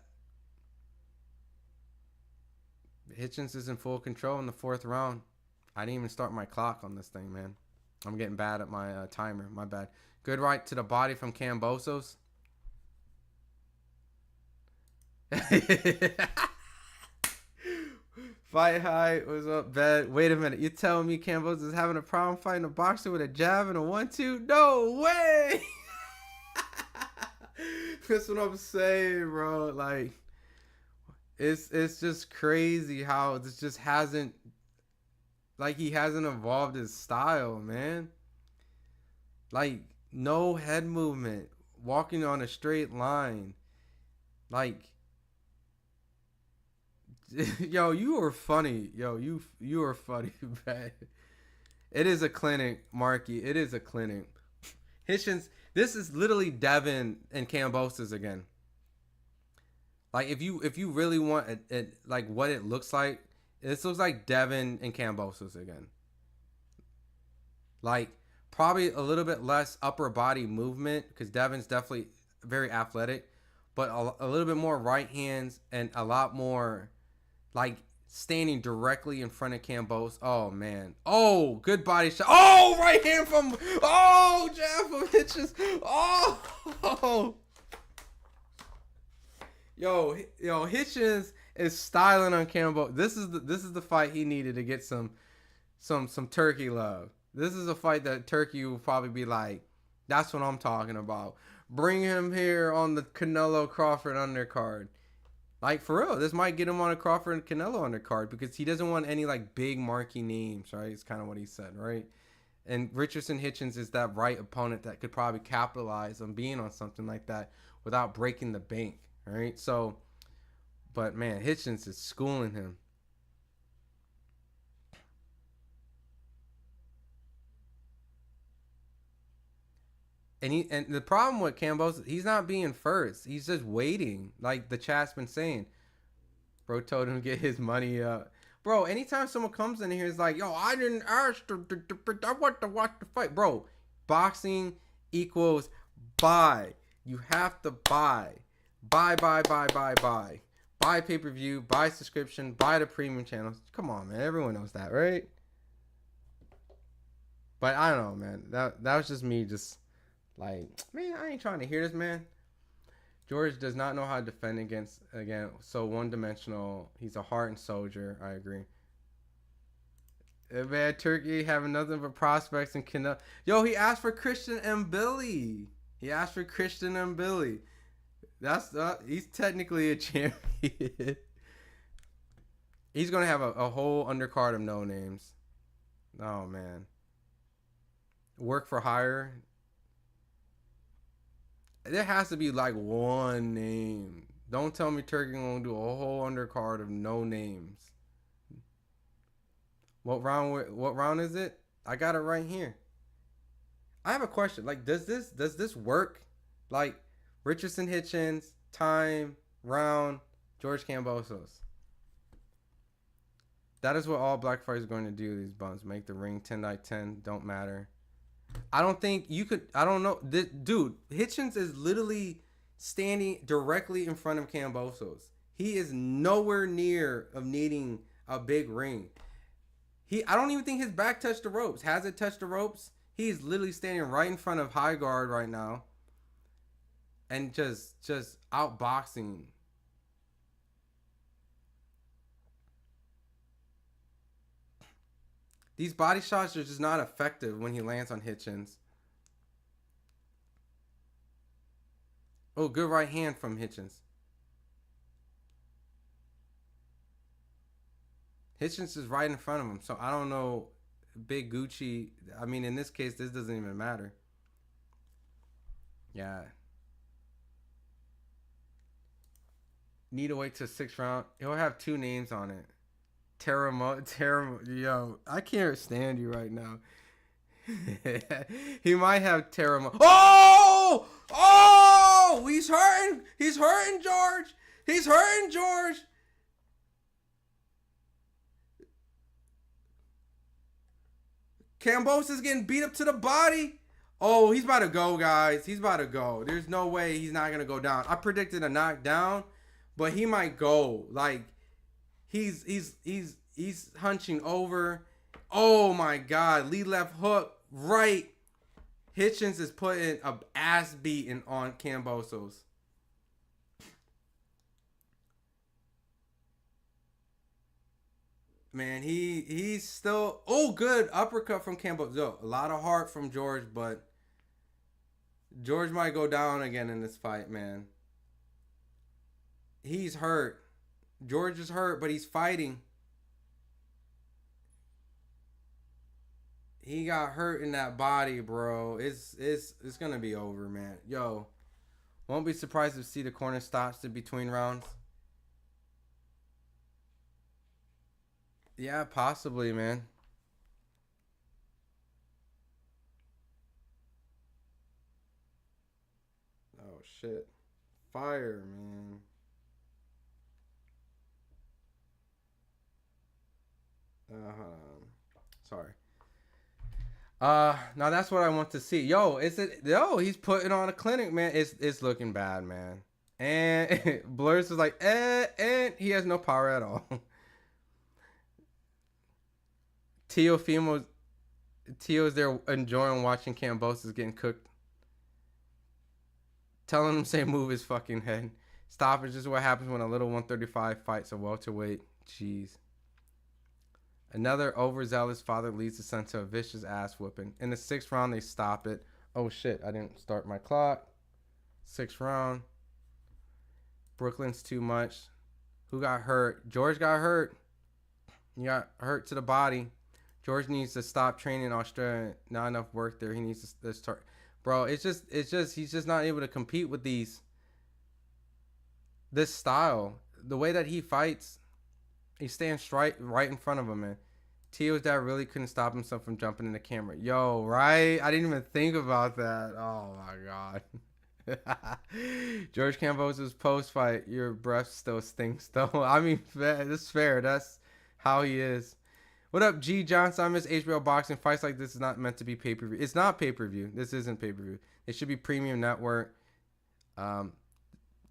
Hitchins is in full control in the 4th round. I didn't even start my clock on this thing, man. I'm getting bad at my timer. My bad. Good right to the body from Kambosos. FightHype, what's up, bet? Wait a minute. You're telling me Kambosos is having a problem fighting a boxer with a jab and a 1-2? No way! That's what I'm saying, bro. Like, it's just crazy how this just hasn't like he hasn't evolved his style, man. Like no head movement, walking on a straight line. Like yo, you are funny. Yo, you are funny, man. It is a clinic, Marky. It is a clinic. Hitchins, this is literally Devin and Kambosos again. Like if you really want it like what it looks like, this looks like Devin and Kambosos again. Like probably a little bit less upper body movement because Devin's definitely very athletic, but a little bit more right hands and a lot more like standing directly in front of Kambosos. Oh man. Oh, good body shot. Oh, right hand from. Oh, Jeff from Hitchins. Oh. Yo, Hitchins is styling on Kambosos. This is the fight he needed to get some turkey love. This is a fight that Turkey will probably be like, that's what I'm talking about. Bring him here on the Canelo Crawford undercard. Like for real, this might get him on a Crawford and Canelo undercard because he doesn't want any like big marquee names, right? It's kind of what he said, right? And Richardson Hitchins is that right opponent that could probably capitalize on being on something like that without breaking the bank, right? So, but man, Hitchins is schooling him. And the problem with Kambosos, he's not being first. He's just waiting. Like the chat's been saying. Bro told him to get his money up. Bro, anytime someone comes in here, is like, yo, I didn't ask to, I want to watch the fight. Bro, boxing equals buy. You have to buy. Buy. Buy pay-per-view, buy subscription, buy the premium channels. Come on, man. Everyone knows that, right? But I don't know, man. That was just me just like, man, I ain't trying to hear this, man. George does not know how to defend again, so one-dimensional. He's a hardened soldier. I agree. Man, Turkey having nothing but prospects and Canelo. Yo, he asked for Christian and Billy. That's he's technically a champion. He's gonna have a whole undercard of no names. Oh man. Work for hire. There has to be like one name. Don't tell me Turkey gonna do a whole undercard of no names. What round is it? I got it right here. I have a question. Like, does this work? Like, Richardson Hitchins, time, round, George Kambosos. That is what all black fighters are going to do. These bums make the ring 10x10. Don't matter. I don't think you could. I don't know. Dude, Hitchins is literally standing directly in front of Kambosos. He is nowhere near of needing a big ring. I don't even think his back touched the ropes. Has it touched the ropes? He's literally standing right in front of high guard right now. And just outboxing. These body shots are just not effective when he lands on Hitchins. Oh, good right hand from Hitchins. Hitchins is right in front of him, so I don't know. Big Gucci. I mean, in this case, this doesn't even matter. Yeah. Need to wait till 6th round. He'll have 2 names on it. Yo, I can't stand you right now. He might have Oh! Oh! He's hurting George. Kambosos is getting beat up to the body. Oh, he's about to go, guys. He's about to go. There's no way he's not gonna go down. I predicted a knockdown, but he might go. Like, he's hunching over. Oh my God! Lead left hook, right. Hitchins is putting a ass beating on Kambosos. Man, he's still. Oh, good uppercut from Kambosos. Yo, a lot of heart from George, but George might go down again in this fight, man. He's hurt. George is hurt, but he's fighting. He got hurt in that body, bro. It's gonna be over, man. Yo, won't be surprised to see the corner stops in between rounds. Yeah, possibly, man. Oh shit. Fire, man. Sorry. Now that's what I want to see. Yo, is it? Yo, he's putting on a clinic, man. It's looking bad, man. And Blurs is like, and he has no power at all. Teofimo's Tio's there enjoying watching Kambosos getting cooked. Telling him say move his fucking head. Stop is just what happens when a little 135 fights a welterweight. Jeez. Another overzealous father leads the son to a vicious ass whooping. In the 6th round, they stop it. Oh shit, I didn't start my clock. 6th round. Brooklyn's too much. Who got hurt? George got hurt. He got hurt to the body. George needs to stop training in Australia. Not enough work there. He needs to start. Bro, it's just he's just not able to compete with this style. The way that he fights, he stands right in front of him, man. Tio's dad really couldn't stop himself from jumping in the camera. Yo, right? I didn't even think about that. Oh my god. George Kambosos post fight, your breath still stinks though. I mean, that's fair. That's how he is. What up, G Johnson? I miss HBO boxing. Fights like this is not meant to be pay-per-view. It's not pay-per-view. This isn't pay-per-view. It should be premium network.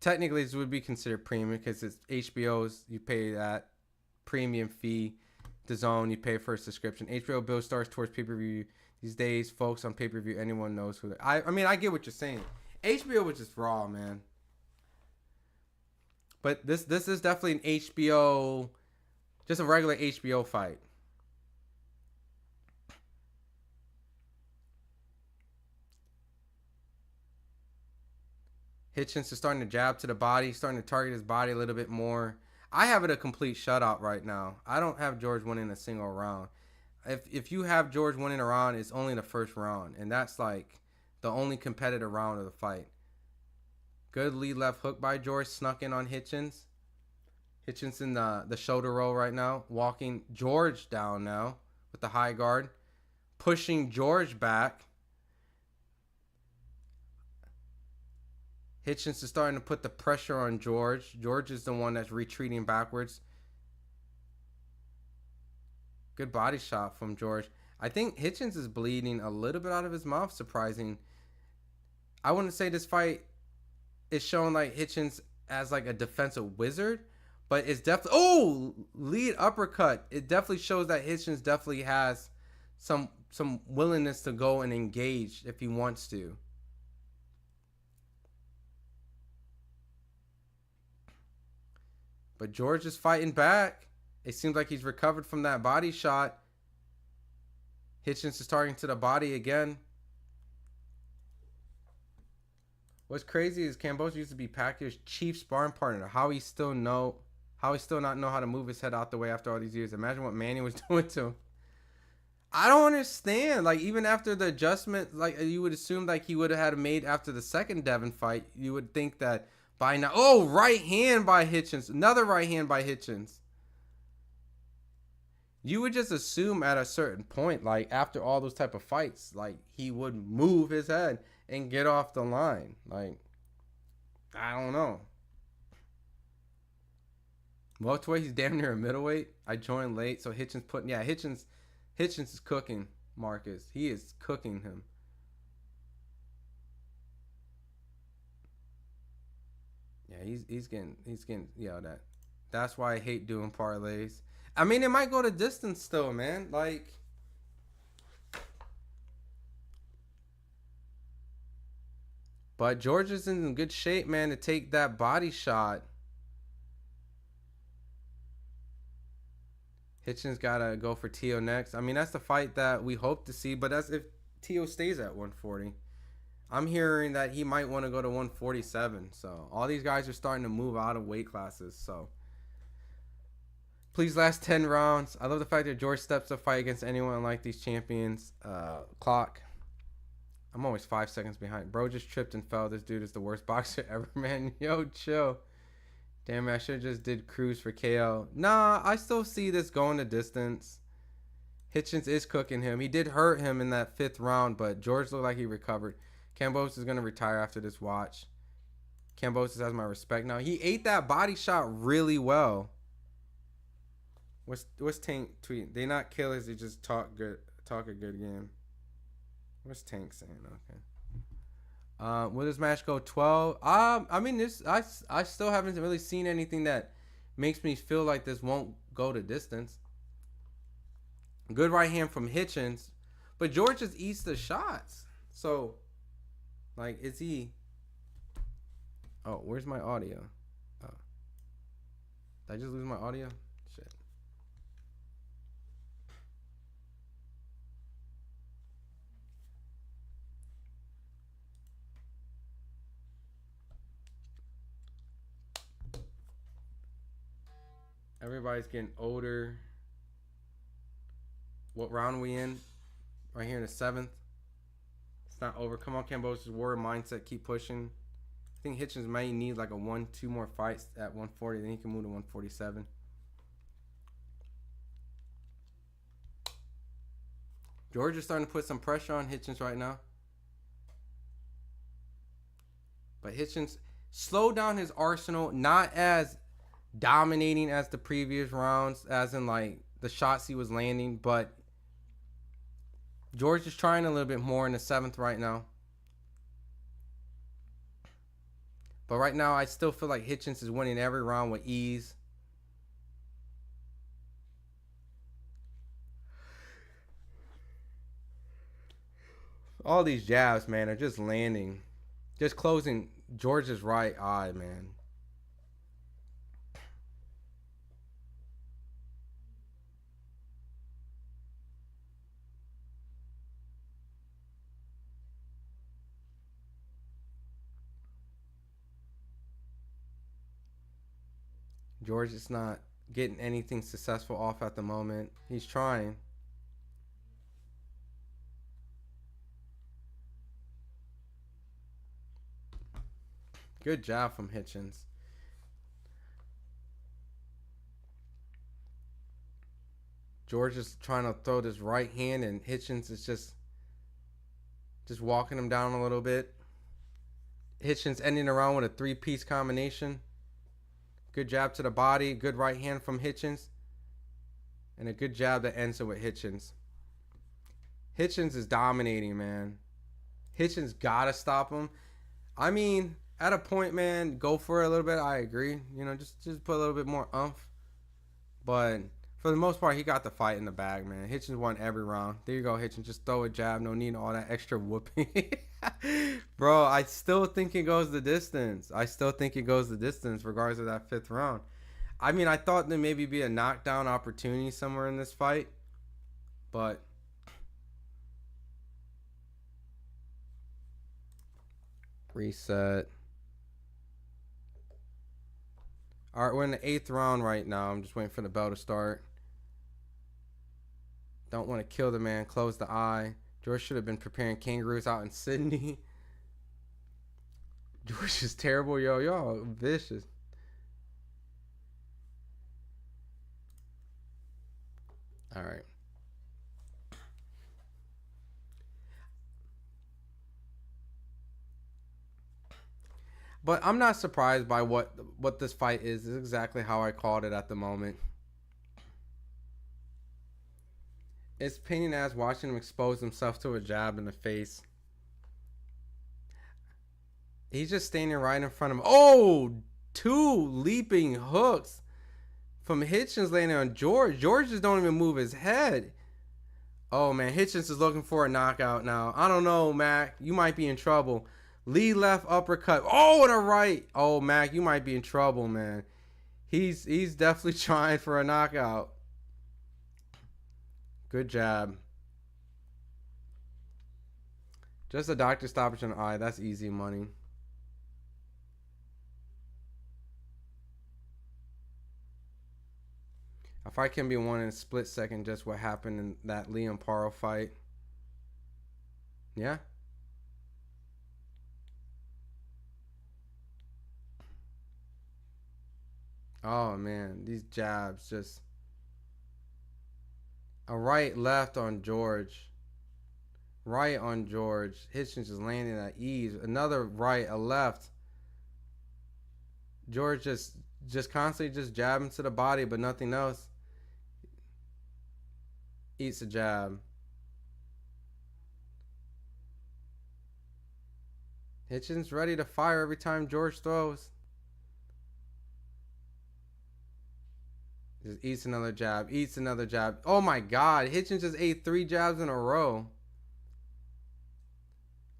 Technically, this would be considered premium because it's HBO's. You pay that premium fee. The Zone, you pay for a subscription. HBO bill stars towards pay-per-view. These days, folks on pay-per-view, anyone knows who. I mean, I get what you're saying. HBO was just raw, man. But this is definitely an HBO, just a regular HBO fight. Hitchins is starting to jab to the body, starting to target his body a little bit more. I have it a complete shutout right now. I don't have George winning a single round. If you have George winning a round, it's only the first round, and that's like the only competitive round of the fight. Good lead left hook by George, snuck in on Hitchins. Hitchins in the shoulder roll right now, walking George down now with the high guard, pushing George back. Hitchins is starting to put the pressure on George. George is the one that's retreating backwards. Good body shot from George. I think Hitchins is bleeding a little bit out of his mouth, surprising. I wouldn't say this fight is showing like Hitchins as like a defensive wizard, but it's definitely lead uppercut. It definitely shows that Hitchins definitely has some willingness to go and engage if he wants to. But George is fighting back. It seems like he's recovered from that body shot. Hitchins is targeting to the body again. What's crazy is Kambosos used to be Pacquiao's chief sparring partner. How he still not know how to move his head out the way after all these years. Imagine what Manny was doing to him. I don't understand. Like, even after the adjustment, like, you would assume like he would have had made after the second Devin fight. You would think that by now. Oh, right hand by Hitchins. Another right hand by Hitchins. You would just assume at a certain point, like after all those type of fights, like he would move his head and get off the line. Like, I don't know. Welterweight, he's damn near a middleweight. I joined late, so Hitchins is cooking Marcus. He is cooking him. Yeah, he's getting that's why I hate doing parlays. I mean, it might go to distance still, man. Like, but George is in good shape, man, to take that body shot. Hitchins gotta go for Tio next. I mean, that's the fight that we hope to see, but that's if Tio stays at 140. I'm hearing that he might want to go to 147. So all these guys are starting to move out of weight classes. So Please last 10 rounds. I love the fact that George steps up fight against anyone like these champions. Clock. I'm always 5 seconds behind. Bro just tripped and fell. This dude is the worst boxer ever, man. Yo, chill. Damn it, I should have just did Cruz for KO. Nah, I still see this going the distance. Hitchins is cooking him. He did hurt him in that 5th round, but George looked like he recovered. Kambosos is going to retire after this watch. Kambosos has my respect now. He ate that body shot really well. What's Tank tweeting? They not killers, they just talk a good game. What's Tank saying? Okay. Will this match go 12? I mean, I still haven't really seen anything that makes me feel like this won't go the distance. Good right hand from Hitchins, but George just eats the shots. So, like, is he? Oh, where's my audio? Oh, did I just lose my audio? Shit. Everybody's getting older. What round are we in? Right here in the 7th. It's not over. Come on, Kambosos. Warrior mindset. Keep pushing. I think Hitchins may need like a 1-2 more fights at 140. Then he can move to 147. George is starting to put some pressure on Hitchins right now. But Hitchins slowed down his arsenal. Not as dominating as the previous rounds. As in like the shots he was landing. But George is trying a little bit more in the 7th right now. But right now, I still feel like Hitchins is winning every round with ease. All these jabs, man, are just landing. Just closing George's right eye, man. George is not getting anything successful off at the moment. He's trying. Good job from Hitchins. George is trying to throw this right hand, and Hitchins is just walking him down a little bit. Hitchins ending around with a 3-piece combination. Good jab to the body. Good right hand from Hitchins. And a good jab that ends it with Hitchins. Hitchins is dominating, man. Hitchins got to stop him. I mean, at a point, man, go for it a little bit. I agree. You know, just put a little bit more oomph. But for the most part, he got the fight in the bag, man. Hitchins won every round. There you go, Hitchins. Just throw a jab. No need all that extra whooping. Bro, I still think it goes the distance. Regardless of that 5th round. I mean, I thought there maybe be a knockdown opportunity somewhere in this fight. But reset. All right, we're in the 8th round right now. I'm just waiting for the bell to start. Don't want to kill the man. Close the eye. George should have been preparing kangaroos out in Sydney. George is terrible, yo. Y'all vicious. All right. But I'm not surprised by what this fight is. This is exactly how I called it at the moment. It's painting ass watching him expose himself to a jab in the face. He's just standing right in front of him. Oh, 2 leaping hooks from Hitchins landing on George. George just don't even move his head. Oh, man. Hitchins is looking for a knockout now. I don't know, Mac. You might be in trouble. Lead left uppercut. Oh, and a right. Oh, Mac, you might be in trouble, man. He's definitely trying for a knockout. Good jab. Just a doctor stoppage on the eye. That's easy money. A fight can be won in a split second, just what happened in that Liam Paro fight. Yeah. Oh, man. These jabs just... A right, left on George. Right on George. Hitchins just landing at ease. Another right, a left. George just constantly just jabbing to the body, but nothing else. Eats a jab. Hitchins ready to fire every time George throws. Just eats another jab. Eats another jab. Oh my God. Hitchins just ate 3 jabs in a row.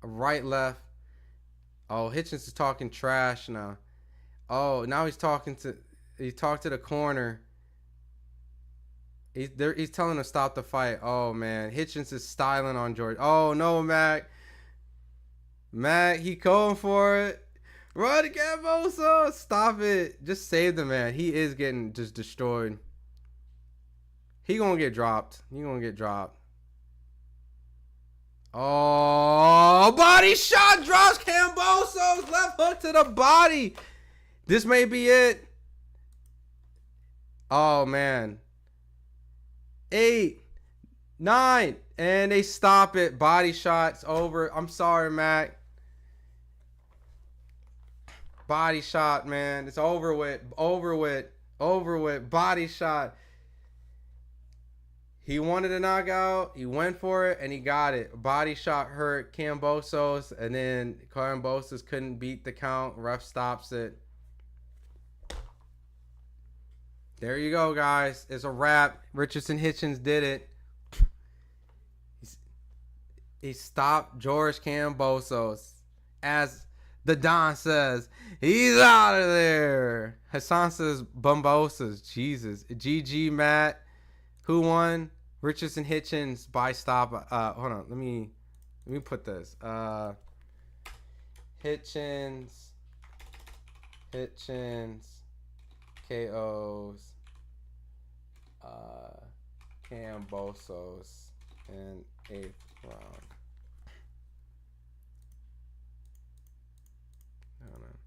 A right, left. Oh, Hitchins is talking trash now. Oh, now he talked to the corner. He's telling him to stop the fight. Oh man, Hitchins is styling on George. Oh no, Mac. Mac, he going for it. Run, Kambosos. Stop it. Just save the man. He is getting just destroyed. He gonna get dropped. Oh, body shot drops Kambosos. Left hook to the body. This may be it. Oh, man. 8, 9. And they stop it. Body shots over. I'm sorry, Mac. Body shot, man. It's over with. Body shot. He wanted a knockout. He went for it, and he got it. Body shot hurt Kambosos, and then Kambosos couldn't beat the count. Ref stops it. There you go, guys. It's a wrap. Richardson Hitchins did it. He stopped George Kambosos. As the Don says, he's out of there. Hassan says, Bumbosas. Jesus. GG, Matt. Who won? Richardson Hitchins by stop. Hold on. Let me put this. Hitchins. KOs. Kambosos in 8th round. I don't know.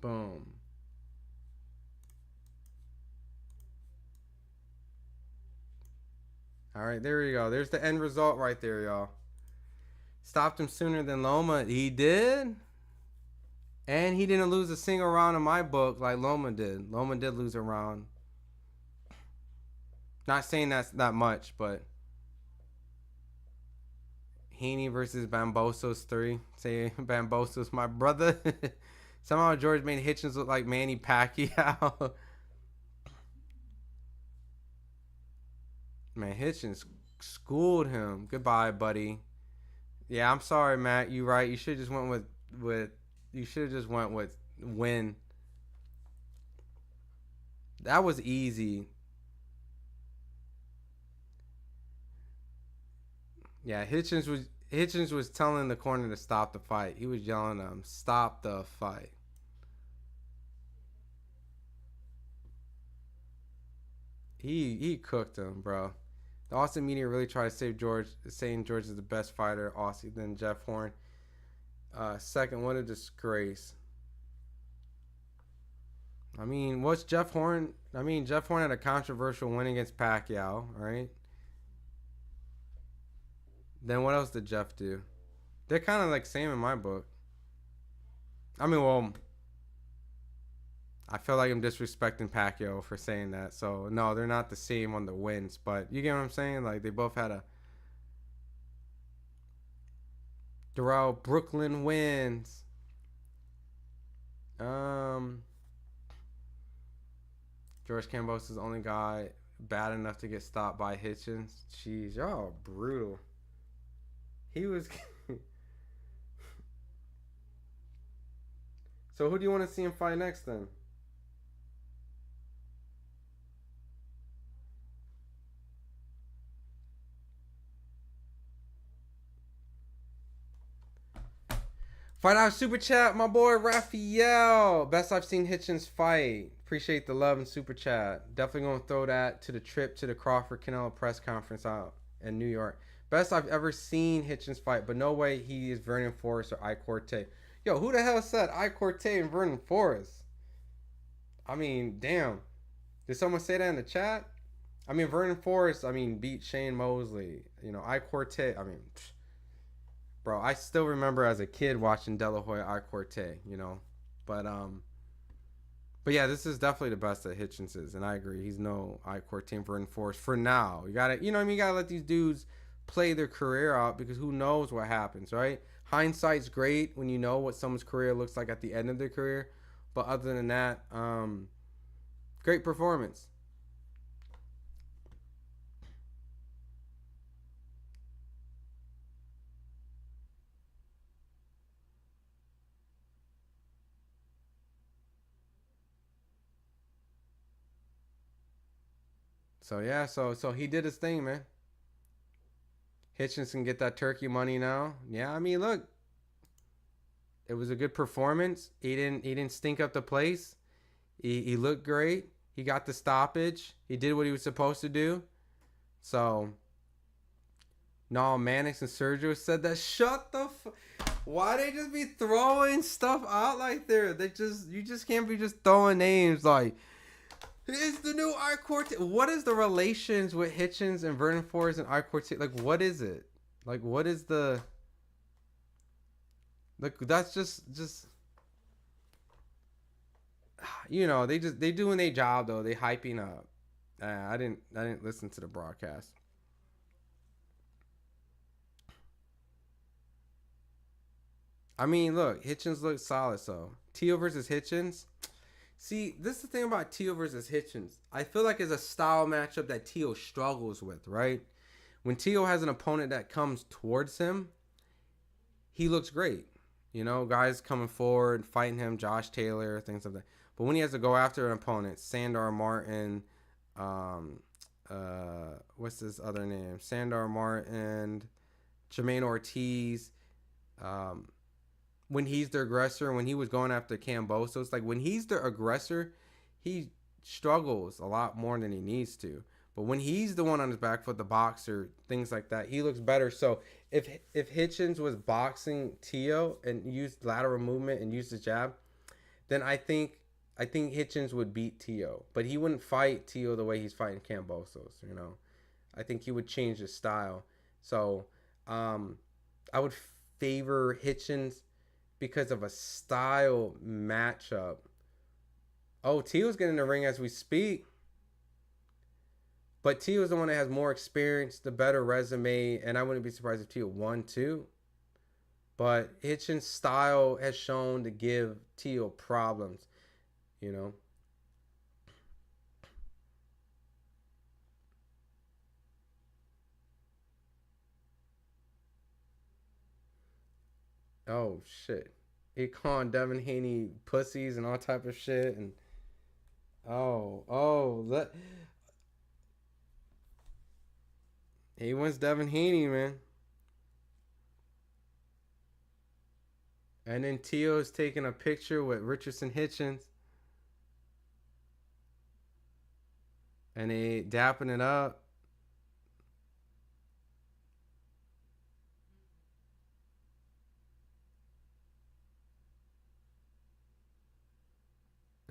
Boom. All right, there we go. There's the end result right there, y'all. Stopped him sooner than Loma. He did. And he didn't lose a single round in my book like Loma did. Loma did lose a round. Not saying that's that much, but Heaney versus Kambosos 3. Say Kambosos, my brother. Somehow George made Hitchins look like Manny Pacquiao. Man, Hitchins schooled him. Goodbye, buddy. Yeah, I'm sorry, Matt. You right. You should have just went with win. That was easy. Yeah, Hitchins was telling the corner to stop the fight. He was yelling at him, "Stop the fight." He cooked him, bro. The Austin media really tried to save George, saying George is the best fighter, Aussie, than Jeff Horn. Second, what a disgrace. I mean, what's Jeff Horn? I mean, Jeff Horn had a controversial win against Pacquiao, right? Then what else did Jeff do? They're kind of like same in my book. I mean, well, I feel like I'm disrespecting Pacquiao for saying that. So, no, they're not the same on the wins. But you get what I'm saying? Like, they both had a... Darrell Brooklyn wins. George Kambosos is the only guy bad enough to get stopped by Hitchins. Jeez, y'all brutal. He was... So who do you want to see him fight next then? Fight out super chat, my boy Raphael. Best I've seen Hitchins fight. Appreciate the love and super chat. Definitely gonna throw that to the trip to the Crawford Canelo press conference out in New York. Best I've ever seen Hitchins fight, but no way he is Vernon Forrest or I Corte. Yo, who the hell said I Corte and Vernon Forrest? I mean, damn. Did someone say that in the chat? I mean, Vernon Forrest, I mean, beat Shane Mosley. You know, I Corte, I mean, bro, I still remember as a kid watching De La Hoya I Corte, you know. But yeah, this is definitely the best that Hitchins is, and I agree. He's no I Corte and Vernon Forrest for now. You gotta, you know what I mean? You gotta let these dudes play their career out because who knows what happens, right? Hindsight's great when you know what someone's career looks like at the end of their career. But other than that, great performance. So yeah, so he did his thing, man. Hitchins can get that turkey money now. Yeah, I mean, look, it was a good performance. He didn't stink up the place. He looked great. He got the stoppage. He did what he was supposed to do. So, no, Mannix and Sergio said that. Shut the why they just be throwing stuff out like there? You just can't be just throwing names like it's the new I Corte. What is the relations with Hitchins and Vernon Forrest and I Corte? Like, what is it? Like, what is the? Like, that's just you know, they doing their job though. They hyping up. I didn't listen to the broadcast. I mean, look, Hitchins looks solid. So Teo versus Hitchins. See, this is the thing about Teo versus Hitchins. I feel like it's a style matchup that Teo struggles with, right? When Teo has an opponent that comes towards him, he looks great. You know, guys coming forward, fighting him, Josh Taylor, things like that. But when he has to go after an opponent, Sandor Martin, um, what's his other name? Sandor Martin, Jermaine Ortiz, um, when he's the aggressor, when he was going after Kambosos, like when he's the aggressor, he struggles a lot more than he needs to. But when he's the one on his back foot, the boxer, things like that, he looks better. So if Hitchins was boxing Teo and used lateral movement and used the jab, then I think Hitchins would beat Teo. But he wouldn't fight Teo the way he's fighting Kambosos, you know. I think he would change his style. So I would favor Hitchins because of a style matchup. Oh, Teo's getting in the ring as we speak. But Teo's the one that has more experience, the better resume, and I wouldn't be surprised if Teo won too. But Hitchins' style has shown to give Teo problems, you know. Oh shit. He calling Devin Haney pussies and all type of shit and that he wants Devin Haney, man. And then Teo's taking a picture with Richardson Hitchins. And they dapping it up.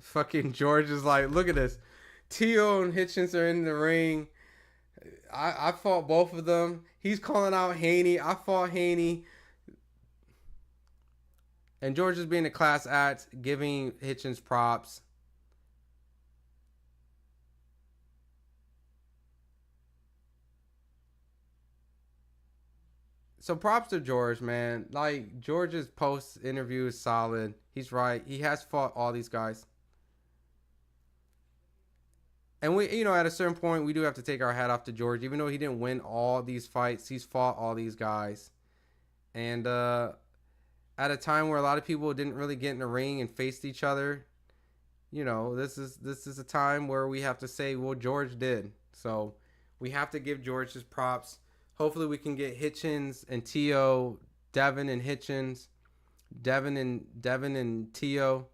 Fucking George is like, look at this. Teo and Hitchins are in the ring. I fought both of them. He's calling out Haney. I fought Haney. And George is being a class act, giving Hitchins props. So props to George, man. Like, George's post interview is solid. He's right. He has fought all these guys. And we, you know, at a certain point, we do have to take our hat off to George. Even though he didn't win all these fights, he's fought all these guys. And at a time where a lot of people didn't really get in the ring and faced each other, you know, this is a time where we have to say, well, George did. So we have to give George his props. Hopefully we can get Hitchins and Teo, Devin and Hitchins, Devin and Teo.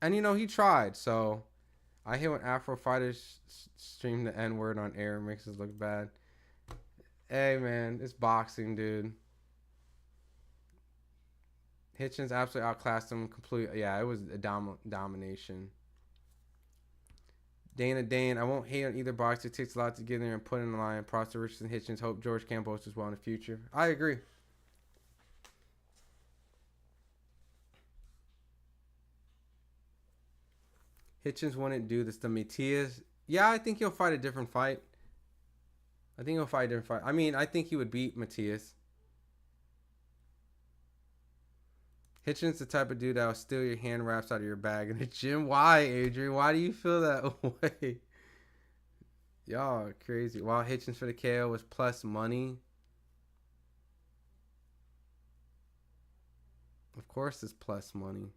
And you know, he tried. So I hate when Afro fighters stream the N word on air. It makes us look bad. Hey man, it's boxing, dude. Hitchins absolutely outclassed him completely. Yeah, it was a domination. Dane, I won't hate on either boxer. It takes a lot to get in there and put in the line. Props to Richardson Hitchins. Hope George Kambosos is well in the future. I agree. Hitchins wouldn't do this to Matias. Yeah, I think he'll fight a different fight. I think he'll fight a different fight. I mean, I think he would beat Matias. Hitchins the type of dude that'll steal your hand wraps out of your bag in the gym. Why, Adrian? Why do you feel that way? Y'all are crazy. While Hitchins for the KO was plus money. Of course it's plus money.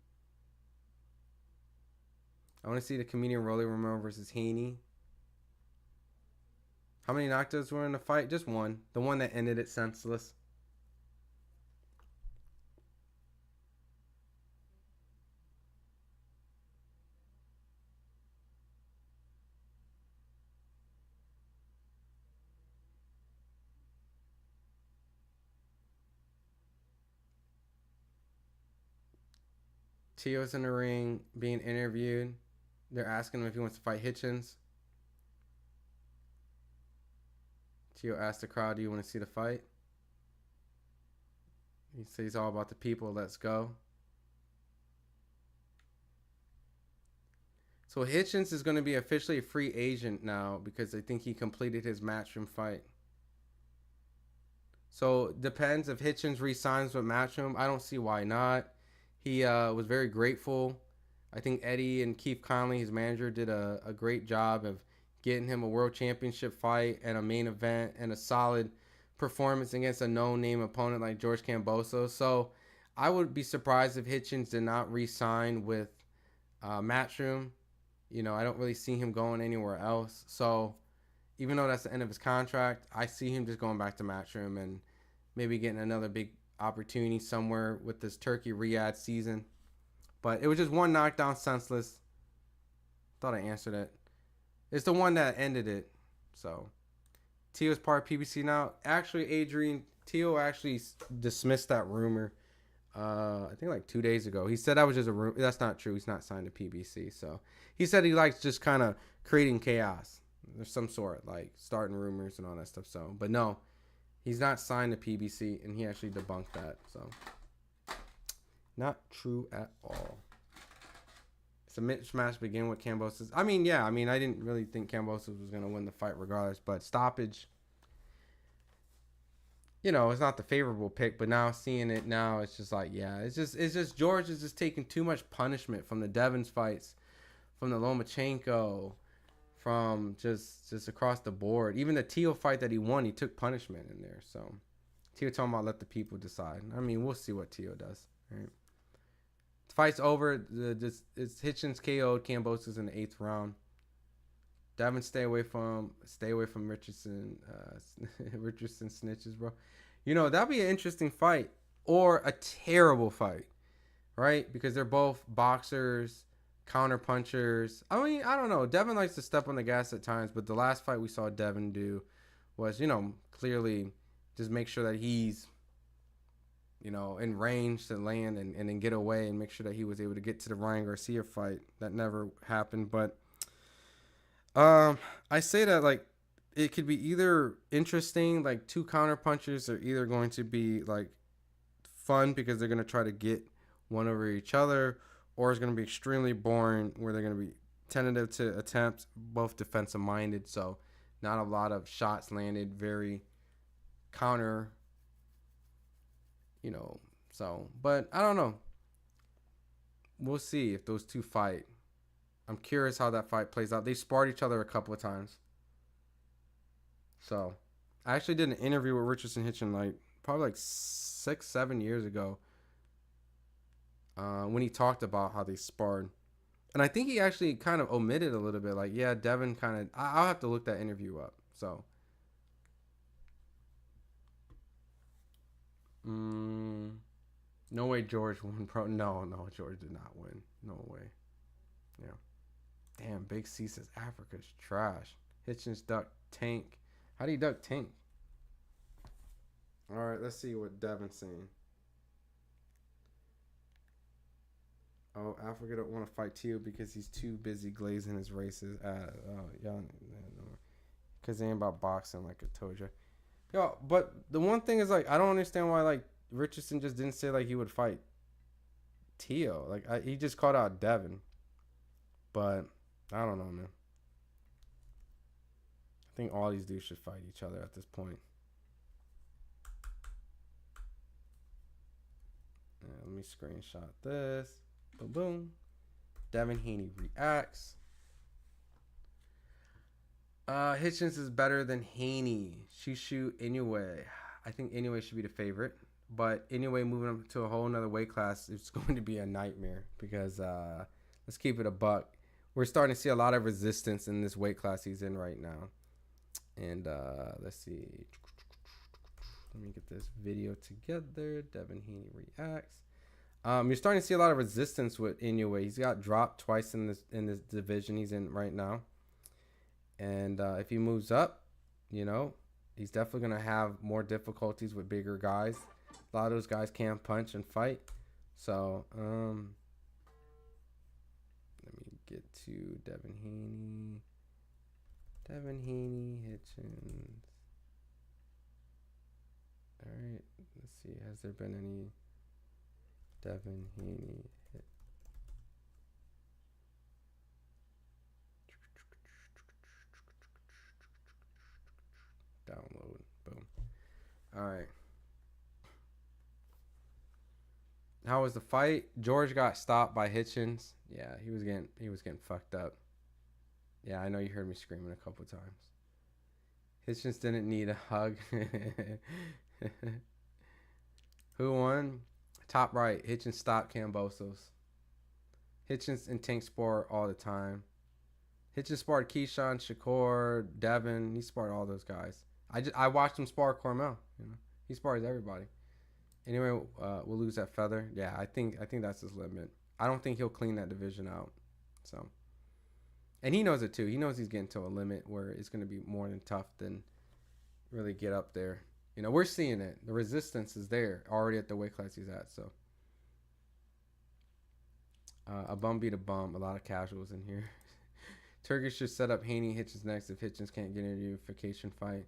I want to see the comedian Rolly Romero versus Haney. How many knockdowns were in the fight? Just one. The one that ended it senseless. Tio's in the ring being interviewed. They're asking him if he wants to fight Hitchins. Tio asked the crowd, do you want to see the fight? He says he's all about the people. Let's go. So Hitchins is going to be officially a free agent now because I think he completed his Matchroom fight. So depends if Hitchins re-signs with Matchroom. I don't see why not. He was very grateful. I think Eddie and Keith Conley, his manager, did a great job of getting him a world championship fight and a main event and a solid performance against a no-name opponent like George Kambosos. So I would be surprised if Hitchins did not re-sign with Matchroom. You know, I don't really see him going anywhere else. So even though that's the end of his contract, I see him just going back to Matchroom and maybe getting another big opportunity somewhere with this Turkey Riyadh season. But it was just one knockdown, senseless. Thought I answered it. It's the one that ended it. So Tio's part of PBC now. Actually, Adrian, Tio actually dismissed that rumor. I think like 2 days ago. He said that was just a rumor. That's not true. He's not signed to PBC. So he said he likes just kind of creating chaos. There's some sort, like starting rumors and all that stuff. So, but no, he's not signed to PBC, and he actually debunked that. So, not true at all. It's a mismatch begin with Kambosos. I mean, yeah. I mean, I didn't really think Kambosos was going to win the fight regardless, but stoppage, you know, it's not the favorable pick. But now seeing it now, it's just like, yeah, it's just George is just taking too much punishment from the Devins fights, from the Lomachenko, from just across the board. Even the Tio fight that he won, he took punishment in there. So Tio talking about let the people decide. I mean, we'll see what Tio does. Right? The fight's over. It's Hitchins KO'd Kambosos in the 8th round. Devin, stay away from Richardson. Richardson snitches, bro. You know, that'd be an interesting fight or a terrible fight, right? Because they're both boxers, counter punchers. I mean, I don't know. Devin likes to step on the gas at times, but the last fight we saw Devin do was, you know, clearly just make sure that he's, you know, in range to land and then get away and make sure that he was able to get to the Ryan Garcia fight. That never happened, but I say that like it could be either interesting, like two counter punchers are either going to be like fun because they're going to try to get one over each other, or it's going to be extremely boring where they're going to be tentative to attempt, both defensive minded. So not a lot of shots landed, very counter, you know. So, but I don't know. We'll see if those two fight. I'm curious how that fight plays out. They sparred each other a couple of times. So, I actually did an interview with Richardson Hitchins like probably like 6-7 years ago when he talked about how they sparred. And I think he actually kind of omitted a little bit. Like, yeah, Devin kind of... I'll have to look that interview up. So, no way George won, bro. No, George did not win. No way. Yeah. Damn, Big C says Africa's trash. Hitchins duck Tank. How do you duck Tank? All right, let's see what Devin's saying. Oh, Africa don't want to fight Tio because he's too busy glazing his races. Y'all, because they ain't about boxing like I told you. Yo, but the one thing is like I don't understand why like Richardson just didn't say like he would fight Tio. Like he just called out Devin, but I don't know, man. I think all these dudes should fight each other at this point. Let me screenshot this. Boom, boom. Devin Haney reacts. Hitchins is better than Haney. Shushu Inoue. I think Inoue should be the favorite. But Inoue moving up to a whole nother weight class, it's going to be a nightmare. Because let's keep it a buck. We're starting to see a lot of resistance in this weight class he's in right now. And let's see. Let me get this video together. Devin Haney reacts. You're starting to see a lot of resistance with Inoue. He's got dropped twice in this division he's in right now. And if he moves up, you know, he's definitely going to have more difficulties with bigger guys. A lot of those guys can't punch and fight. So, let me get to Devin Haney. Devin Haney, Hitchins. All right, let's see. Has there been any Devin Haney hit? Download. Boom. All right. How was the fight? George got stopped by Hitchins. Yeah, he was getting fucked up. Yeah, I know you heard me screaming a couple times. Hitchins didn't need a hug. Who won? Top right. Hitchins stopped Kambosos. Hitchins and Tank spar all the time. Hitchins sparred Keyshawn, Shakur, Devin. He sparred all those guys. I watched him spar Cormel. You know, he spars everybody. Anyway, we'll lose that feather. Yeah, I think that's his limit. I don't think he'll clean that division out. So, and he knows it too. He knows he's getting to a limit where it's going to be more than tough than really get up there. You know, we're seeing it. The resistance is there already at the weight class he's at. So, a bum beat a bum. A lot of casuals in here. Turkish should set up Haney Hitchins next if Hitchins can't get into a unification fight.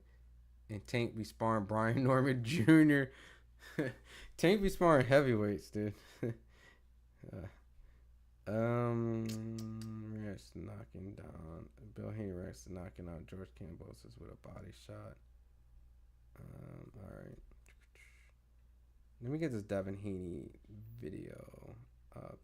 And Tank be sparring Brian Norman Jr. Tank be sparring heavyweights, dude. Rex knocking down Bill Haney. Rex knocking out George Kambosos with a body shot. All right. Let me get this Devin Haney video up.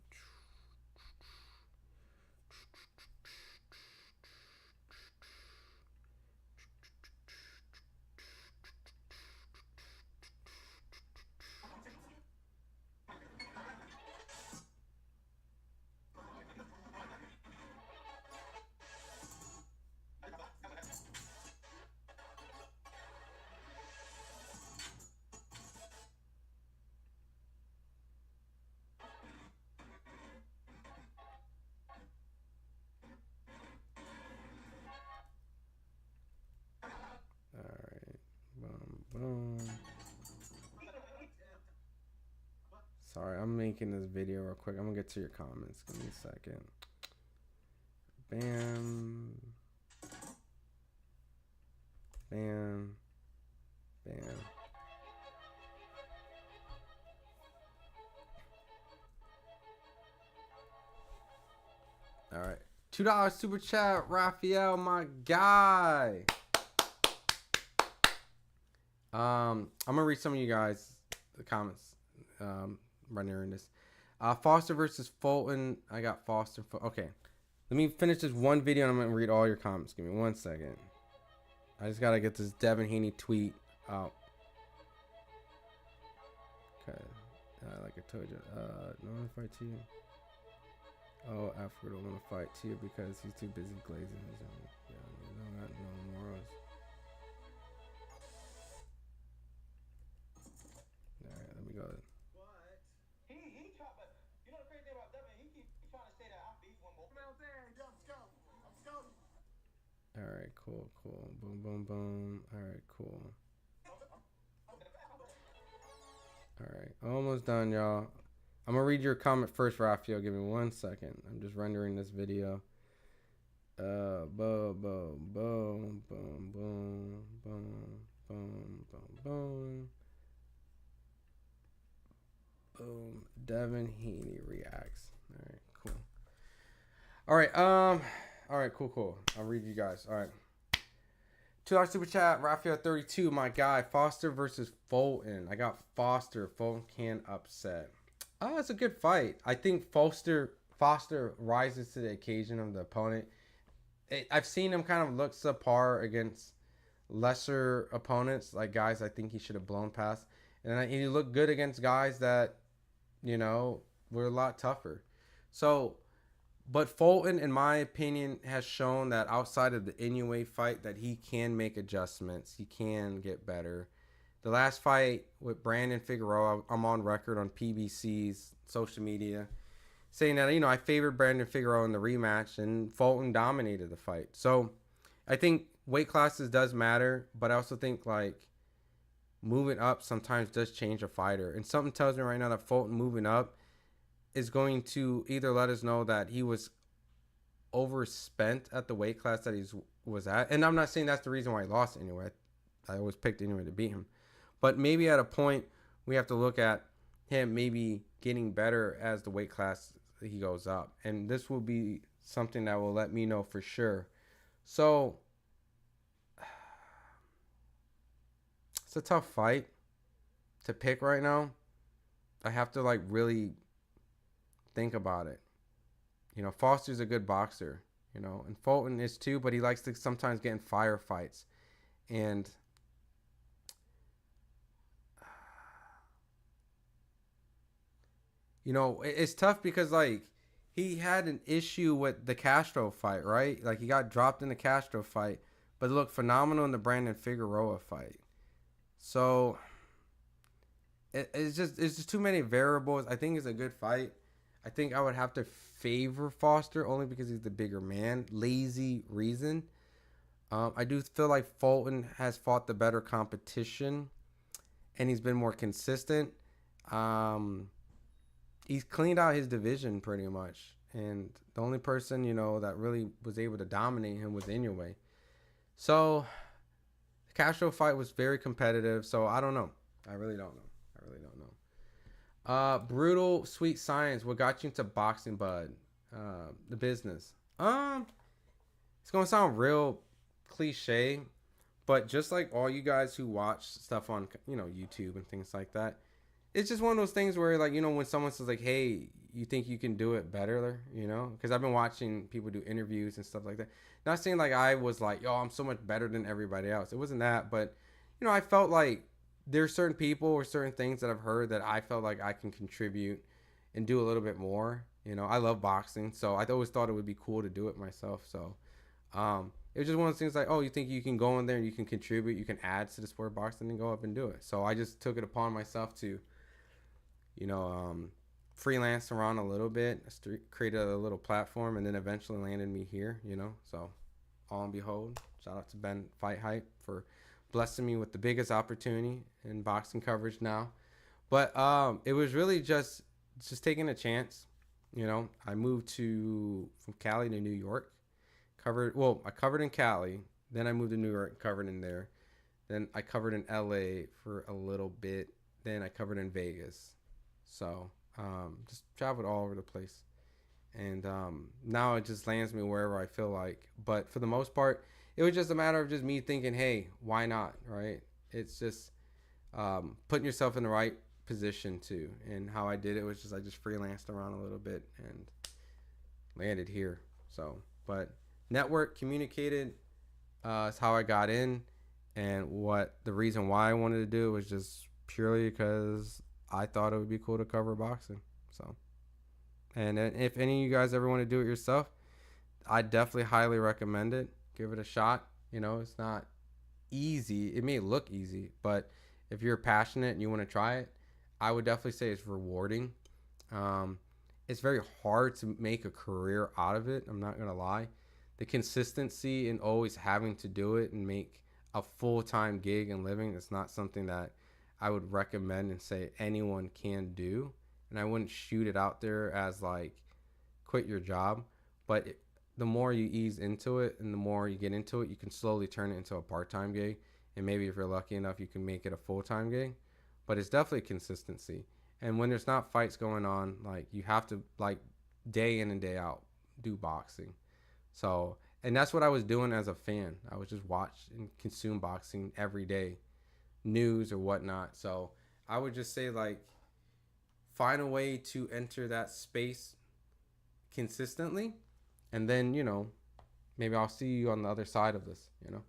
Sorry, I'm making this video real quick. I'm gonna get to your comments. Give me a second. Bam. Bam. Bam. All right. $2 super chat, Raphael, my guy. I'm gonna read some of you guys the comments. Running in this. Foster versus Fulton. I got Foster. Okay. Let me finish this one video and I'm going to read all your comments. Give me 1 second. I just got to get this Devin Haney tweet out. Okay. Like I told you. No one to fight Tia. Oh, Africa don't want to fight Tia because he's too busy glazing his own. Yeah, no morals. Alright, let me go. All right, cool, cool. Boom, boom, boom. All right, cool. All right, almost done, y'all. I'm gonna read your comment first, Raphael. Give me 1 second. I'm just rendering this video. Boom, boom, boom, boom, boom, boom, boom, boom, boom. Boom. Devin Heaney reacts. All right, cool. All right, all right, cool. I'll read you guys. All right. $2 super chat, Raphael 32, my guy. Foster versus Fulton. I got Foster. Fulton can upset. Oh, it's a good fight. I think Foster rises to the occasion of the opponent. I've seen him kind of look subpar against lesser opponents, like guys I think he should have blown past. And he looked good against guys that, were a lot tougher. So, but Fulton, in my opinion, has shown that outside of the Inoue fight that he can make adjustments. He can get better. The last fight with Brandon Figueroa, I'm on record on PBC's social media saying that, I favored Brandon Figueroa in the rematch, and Fulton dominated the fight. So I think weight classes does matter, but I also think, moving up sometimes does change a fighter. And something tells me right now that Fulton moving up is going to either let us know that he was overspent at the weight class that he was at. And I'm not saying that's the reason why he lost anyway. I always picked anyway to beat him. But maybe at a point we have to look at him maybe getting better as the weight class he goes up. And this will be something that will let me know for sure. So it's a tough fight to pick right now. I have to really think about it. Foster's a good boxer, and Fulton is too, but he likes to sometimes get in firefights. And it's tough because he had an issue with the Castro fight, right? He got dropped in the Castro fight, but it looked phenomenal in the Brandon Figueroa fight. So it's just too many variables. I think it's a good fight. I think I would have to favor Foster only because he's the bigger man. Lazy reason. I do feel like Fulton has fought the better competition, and he's been more consistent. He's cleaned out his division pretty much, and the only person that really was able to dominate him was Inoue. So the Castro fight was very competitive. So I don't know. I really don't know. Brutal Sweet Science. What got you into boxing, bud? The business. It's gonna sound real cliche, but just like all you guys who watch stuff on YouTube and things like that, it's just one of those things where when someone says hey, you think you can do it better, because I've been watching people do interviews and stuff like that. Not saying I was yo, I'm so much better than everybody else. It wasn't that, but I felt like there's certain people or certain things that I've heard that I felt like I can contribute and do a little bit more. I love boxing, so I always thought it would be cool to do it myself. So it was just one of those things oh, you think you can go in there and you can contribute, you can add to the sport of boxing and go up and do it. So I just took it upon myself to, freelance around a little bit, created a little platform, and then eventually landed me here, So all and behold, shout out to Ben FightHype for blessing me with the biggest opportunity in boxing coverage now. But it was really just taking a chance. I moved from Cali to New York. I covered in Cali. Then I moved to New York, covered in there. Then I covered in LA for a little bit. Then I covered in Vegas. So just traveled all over the place. And now it just lands me wherever I feel like. But for the most part, it was just a matter of just me thinking, hey, why not, right? It's just putting yourself in the right position too. And how I did it was I just freelanced around a little bit and landed here. So, but network, communicated is how I got in. And the reason why I wanted to do it was just purely because I thought it would be cool to cover boxing. So, and if any of you guys ever want to do it yourself, I definitely highly recommend it. Give it a shot. It's not easy. It may look easy, but if you're passionate and you want to try it, I would definitely say it's rewarding. It's very hard to make a career out of it. I'm not going to lie. the consistency and always having to do it and make a full-time gig and living is not something that I would recommend and say anyone can do. And I wouldn't shoot it out there as like quit your job. But the more you ease into it and the more you get into it, you can slowly turn it into a part-time gig. And maybe if you're lucky enough, you can make it a full-time gig. But it's definitely consistency. And when there's not fights going on, like you have to like day in and day out do boxing. So, and that's what I was doing as a fan. I would just watch and consume boxing every day, news or whatnot. So I would just say like find a way to enter that space consistently, and then, you know, maybe I'll see you on the other side of this, you know.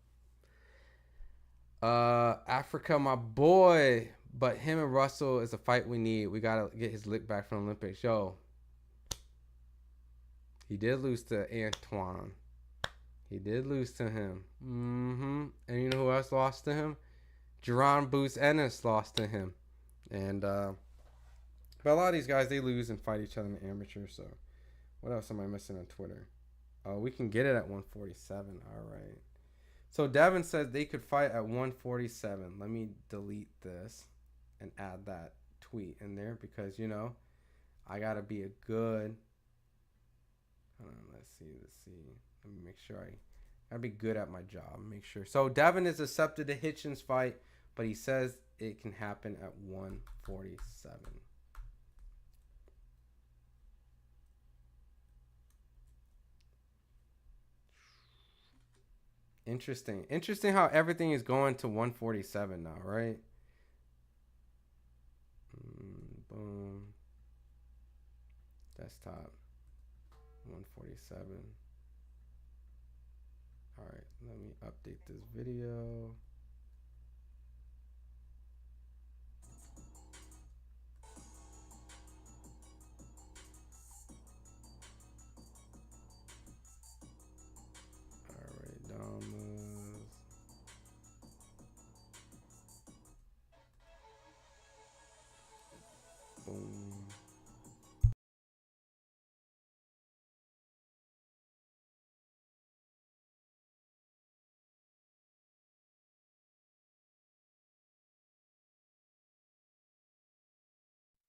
Africa, my boy, but him and Russell is a fight we need. We gotta get his lick back from the Olympics. Yo, he did lose to Antoine. He did lose to him. And you know who else lost to him? Jerron Boots Ennis lost to him. And but a lot of these guys, they lose and fight each other in the amateur. So what else am I missing on Twitter? Oh, we can get it at 147. All right. So Devin says they could fight at 147. Let me delete this and add that tweet in there because, you know, I got to be a good... let's see. Let me make sure I got to be good at my job. Make sure. So Devin has accepted the Hitchins fight, but he says it can happen at 147. Interesting how everything is going to 147 now, right? Boom. Desktop 147. All right, let me update this video.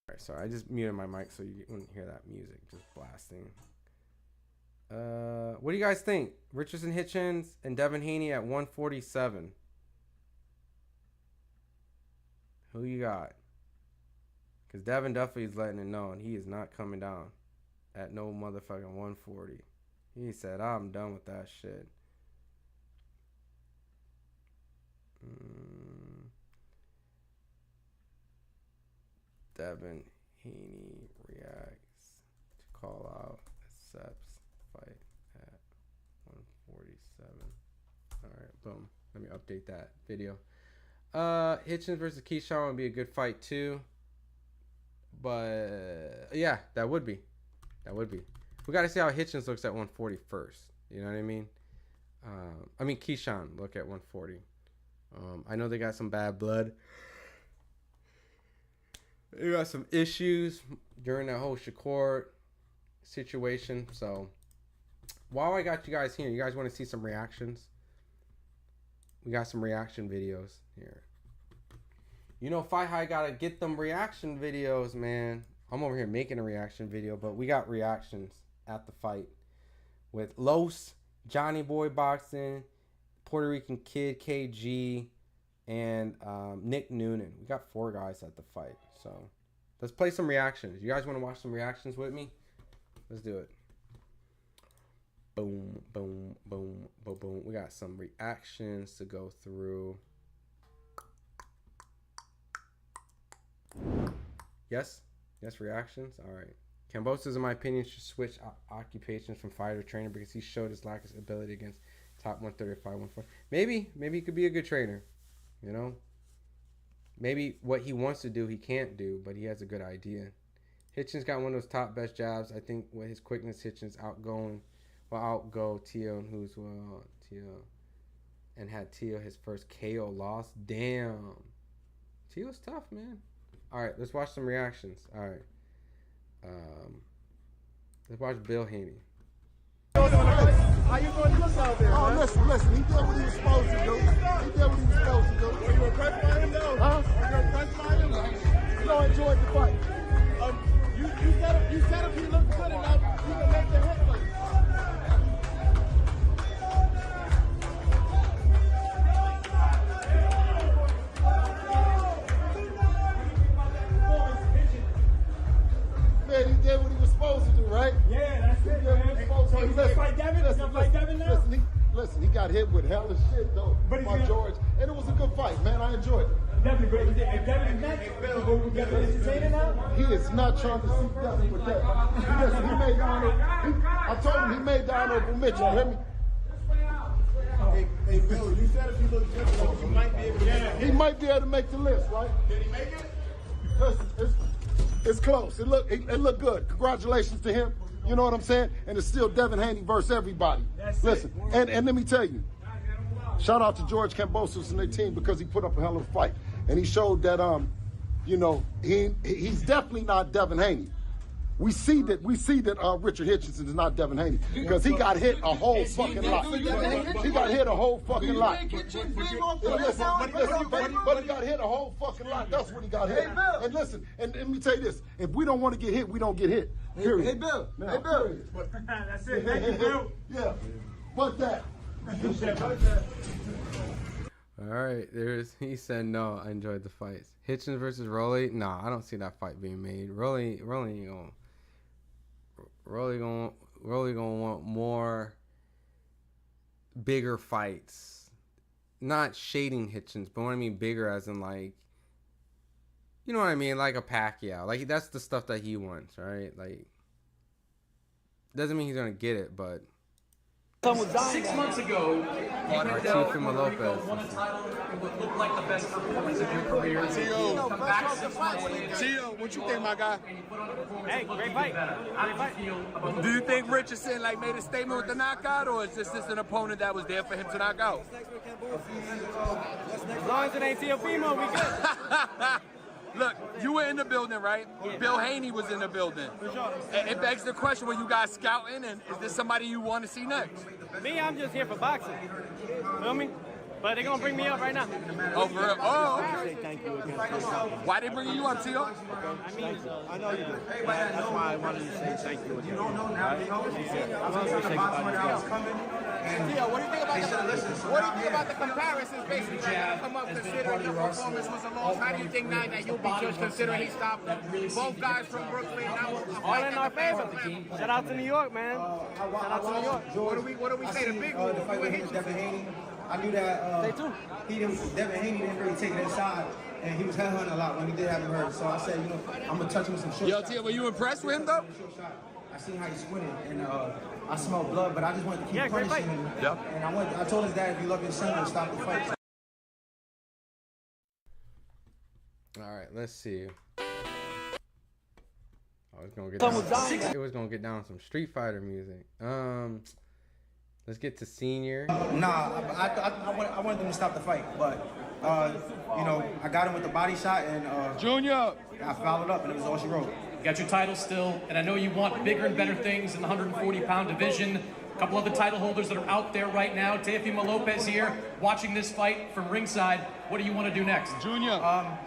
Alright, sorry, I just muted my mic so you wouldn't hear that music just blasting. What do you guys think? Richardson Hitchins and Devin Haney at 147. Who you got? Because Devin Duffy is letting it know, and he is not coming down at no motherfucking 140. He said, I'm done with that shit. Devin Haney reacts to call out, accepts fight at 147. All right, boom. Let me update that video. Hitchins versus Keyshawn would be a good fight too. But yeah, that would be. We got to see how Hitchins looks at 140 first. You know what I mean? Keyshawn look at 140. I know they got some bad blood. They got some issues during that whole Shakur situation. So while I got you guys here, you guys want to see some reactions? We got some reaction videos here. You know, FightHype gotta get them reaction videos, man. I'm over here making a reaction video, but we got reactions at the fight with Los, Johnny Boy Boxing, Puerto Rican Kid KG, and Nick Noonan. We got 4 guys at the fight. So let's play some reactions. You guys want to watch some reactions with me? Let's do it. Boom, boom, boom, boom, boom. We got some reactions to go through. Yes, reactions. All right. Kambosos, in my opinion, should switch occupations from fighter to trainer because he showed his lack of ability against top 135, 140. Maybe he could be a good trainer. You know, maybe what he wants to do, he can't do, but he has a good idea. Hitchins got one of those top best jabs. I think with his quickness, Hitchins will outgo Tio and who's Tio, and had Tio his first KO loss. Damn, Tio's tough, man. All right, let's watch some reactions. All right, let's watch Bill Haney. How you going to look out there? Oh, listen. He did what he was supposed to do. Are you impressed by him, though? Huh? Are you impressed by him? You know, enjoyed the fight. You said if he looked good enough, you can make the hit play. Man, he did what he was supposed to do, right? Yeah, that's it, man. So he's going to fight Devin? He's going to fight Devin now? Listen, he got hit with hell of shit, though, by George. And it was a good fight, man. I enjoyed it. Definitely great. If Devin is next, we'll get the entertainer now? He is not trying to see Devin with that. Listen, he made I told him he made the honorable mention. You hear me? Hey, Bill, you said if he looks good, he might be able to make He might be able to make the list, right? Did he make it? Listen, it's close. It looked good. Congratulations to him. You know what I'm saying? And it's still Devin Haney versus everybody. Listen, and let me tell you, shout out to George Kambosos and their team because he put up a hell of a fight. And he showed that, you know, he's definitely not Devin Haney. We see that Richard Hitchins is not Devin Haney because he got hit a whole fucking lot. He got hit a whole fucking lot. But he got hit a whole fucking lot. That's what he got hit. And listen, and let me tell you this: if we don't want to get hit, we don't get hit. Period. Hey, Bill. That's it. Thank you, Bill. Yeah. Fuck that. All right, he said no. I enjoyed the fights. Hitchins versus Rolly. Nah, I don't see that fight being made. Rolly gonna want more bigger fights. Not shading Hitchins, but what I mean bigger as in like, you know what I mean, like a Pacquiao. Like that's the stuff that he wants, right? Like doesn't mean he's gonna get it, but 6 months ago, you went down to Puerto Rico, won a title in what looked like the best performance of your career. Tio, come back 6 months later. Tio, what you think, my guy? Hey, great fight. Do you think Richardson made a statement with the knockout, or is this just an opponent that was there for him to knock out? As long as it ain't Teofimo, we good. Look, you were in the building, right? Yeah. Bill Haney was in the building. For sure. It begs the question, were you guys scouting, and is this somebody you want to see next? Me, I'm just here for boxing. Feel me? But they're going to bring me up right now. Oh, for real? Oh, okay. Say thank you again. Why they bringing you up, Tio? I mean, I know you do. That's why I wanted to say thank you again. You don't know now. I want to say goodbye to you. Tio, what do you think about the comparisons basically that come up considering your performance was a loss? How do you think now that you'll be judged considering he stopped both guys from Brooklyn? All in our favor. Shout out to New York, man. Shout out to New York. What do we say? The big one. The fight with Devin Haney. I knew that Devin Haney didn't really take it inside, and he was headhunting a lot when we did have him hurt. So I said, you know, I'm gonna touch him with some short shots. Tio, were you impressed with him though? I seen how he squinted, and I smelled blood, but I just wanted to keep punishing him. Yep. And I told his dad, if you love your son, he'll stop the fight. all right, let's see. It was gonna get down some Street Fighter music. Let's get to senior. Nah, I wanted them to stop the fight, but you know, I got him with the body shot, and Junior, I fouled up, and it was all she wrote. You got your title still, and I know you want bigger and better things in the 140-pound division. A couple of the title holders that are out there right now. Teofimo Lopez here, watching this fight from ringside. What do you want to do next? Junior.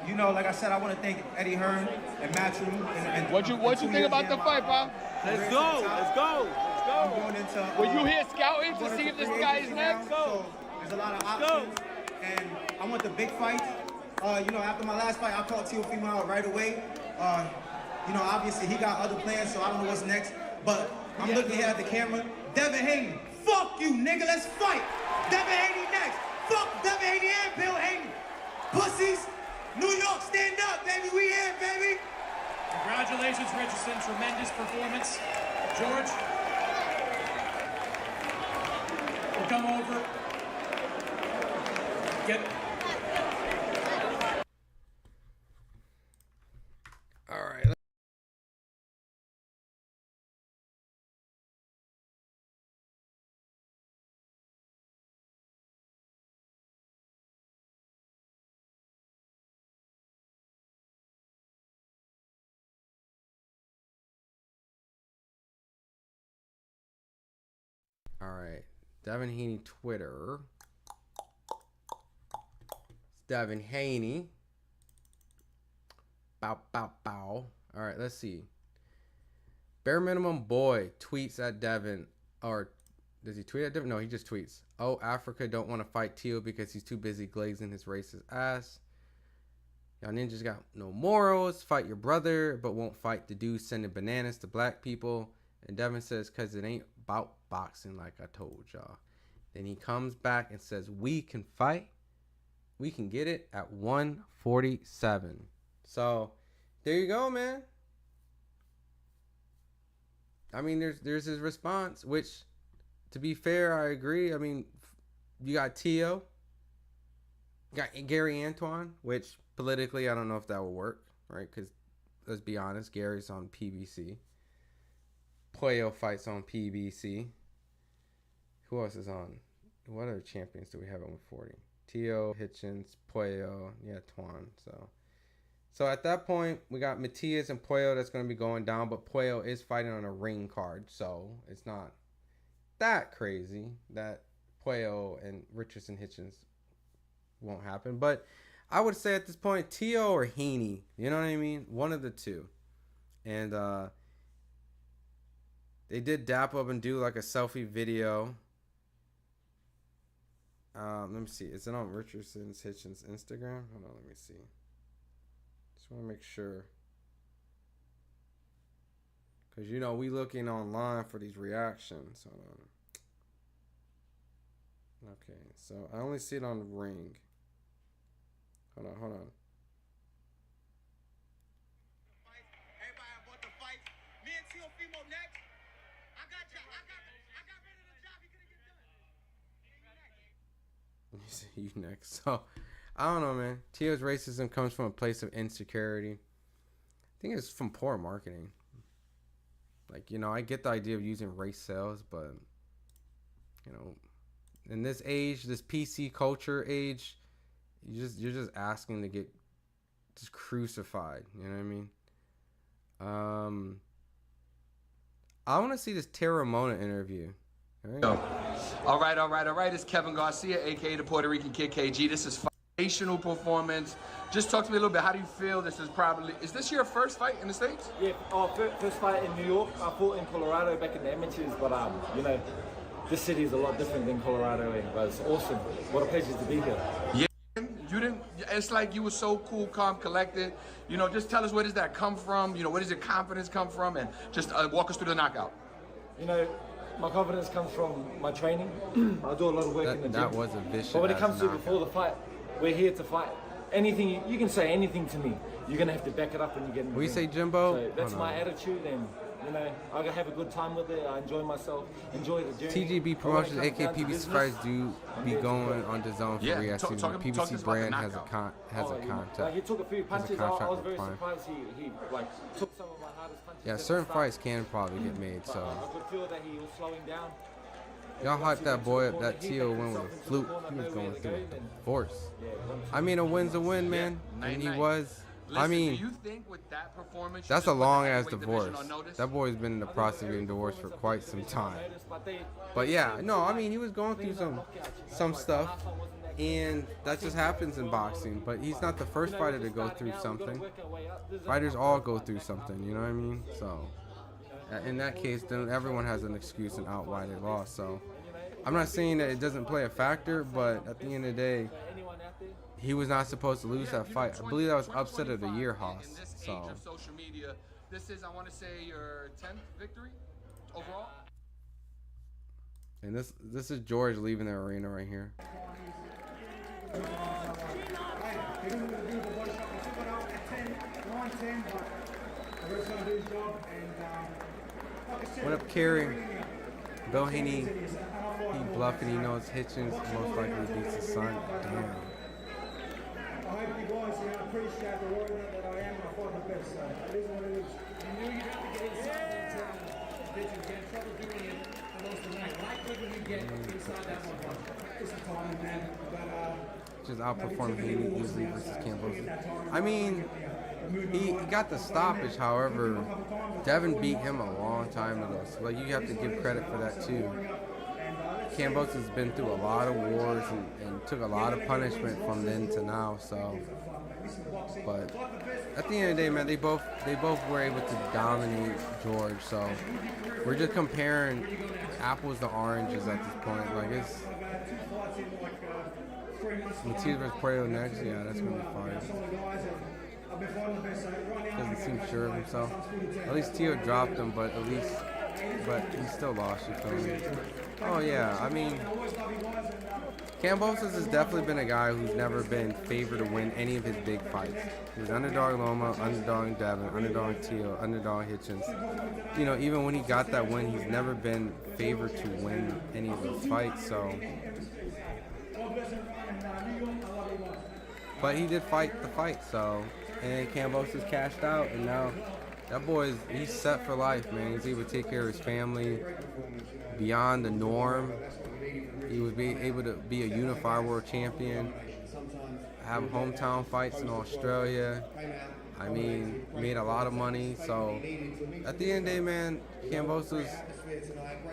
You know, like I said, I want to thank Eddie Hearn and Matchroom. And What you think about the fight, Pop? Let's go. Let's go. Let's go. Going into, Were you here scouting to see if this guy is next? So there's a lot of options, and I want the big fight. You know, after my last fight, I called Teofimo out right away. You know, obviously he got other plans, so I don't know what's next. But I'm looking here at the camera. Devin Haney, fuck you, nigga. Let's fight. Devin Haney next. Fuck Devin Haney and Bill Haney. Pussies. New York, stand up, baby. We here, baby. Congratulations, Richardson. Tremendous performance. George, we'll come over. All right. All right. Devin Haney Twitter. Devin Haney. Bow, bow, bow. All right, let's see. Bare Minimum Boy tweets at Devin. Or does he tweet at Devin? No, he just tweets. Oh, Africa don't want to fight Teal because he's too busy glazing his racist ass. Y'all ninjas got no morals. Fight your brother, but won't fight the dude sending bananas to black people. And Devin says, because it ain't about boxing like I told y'all. Then he comes back and says, we can fight. We can get it at 147. So, there you go, man. I mean, there's his response, which, to be fair, I agree. I mean, you got Tio. You got Gary Antoine, which politically, I don't know if that will work, right? Because, let's be honest, Gary's on PBC. Puello fights on PBC. Who else is on? What other champions do we have at 140? Tio, Hitchins, Puello, yeah, Twan. So at that point, we got Matias and Puello that's going to be going down, but Puello is fighting on a ring card, so it's not that crazy that Puello and Richardson Hitchins won't happen. But I would say at this point, Tio or Haney, you know what I mean? One of the two. And they did dap up and do like a selfie video. Let me see. Is it on Richardson Hitchins' Instagram? Hold on, let me see. Just want to make sure. Because, you know, we looking online for these reactions. Hold on. Okay, so I only see it on Ring. Hold on. Everybody about to fight. Me and Teofimo next. I got rid of the job. He couldn't get done. You see you next. So, I don't know, man. Tio's racism comes from a place of insecurity. I think it's from poor marketing. Like, you know, I get the idea of using race sales, but, you know, in this age, this PC culture age, you're just asking to get just crucified. You know what I mean? I want to see this Terramona interview. All right. It's Kevin Garcia, a.k.a. the Puerto Rican Kid KG. This is foundational performance. Just talk to me a little bit. How do you feel? Is this your first fight in the States? Yeah, first fight in New York. I fought in Colorado back in the amateurs, but you know, this city is a lot different than Colorado, but it's awesome. What a pleasure to be here. Yeah, you didn't. It's like you were so cool, calm, collected. You know, just tell us, where does that come from? You know, where does your confidence come from? And just walk us through the knockout. You know, my confidence comes from my training. I do a lot of work in the gym. That was a vicious. But when it comes to before the fight, we're here to fight. Anything you can say anything to me, you're gonna have to back it up when you get in the What you ring. say, Jimbo? So that's my attitude, and you know, I have a good time with it. I enjoy myself, enjoy the journey. TGB Promotions, aka PBC Fights, do be going on the zone for reaction. The PBC brand has a contact. Like he took a few punches. I was very Prime. surprised he like took some of my hardest punches. Yeah, certain fights can probably get made. So I could feel that he was slowing down. y'all hyped that boy up. That Tio win with a fluke. He was going through a divorce. I mean, a win's a win, man. And he was. Listen, I mean, do you think with that performance, that's a long ass divorce. That boy's been in the process of getting divorced for quite some time. But yeah, no, I mean, he was going through some stuff, and that just happens in boxing. But he's not the first fighter to go through something. Fighters all go through something, you know what I mean? So in that case, then everyone has an excuse and out why they lost. So I'm not saying that it doesn't play a factor, but at the end of the day, he was not supposed to lose that fight. I believe that was upset of the year, Haas. So. Social media, this is, I want to say, your 10th victory overall. And this is George leaving the arena right here. What up, Kerry? Bill Haney, he bluffing. He knows Hitchins most likely beats his son. Damn. I hope you guys appreciate the work that I am and I fight the best. So it is what it is. You knew you'd have to get inside that Hitchins. You had trouble doing it for most of the night. Like when you get inside that one punch. It's the time, man. But just outperformed Haney easily versus Kambosos. I mean, he got the stoppage. However, Devin beat him a long time ago. So like, you have to give credit for that too. Kambosos has been through a lot of wars and took a lot of punishment from then to now. So, but at the end of the day, man, they both were able to dominate George. So we're just comparing apples to oranges at this point. Like it's Matias versus Puerto next. Yeah, that's gonna be fire. Doesn't seem sure of himself. At least Tio dropped him, but he still lost. You feel me? Oh yeah, I mean, Kambosos has definitely been a guy who's never been favored to win any of his big fights. He was underdog Loma, underdog Devin, underdog Tio, underdog Hitchins. You know, even when he got that win, he's never been favored to win any of those fights. So, but he did fight the fight. So, and Kambosos cashed out, and now that he's set for life, man. He's able to take care of his family beyond the norm. He was able to be a unified world champion, have hometown fights in Australia. I mean, made a lot of money. So at the end of the day, man, Kambosos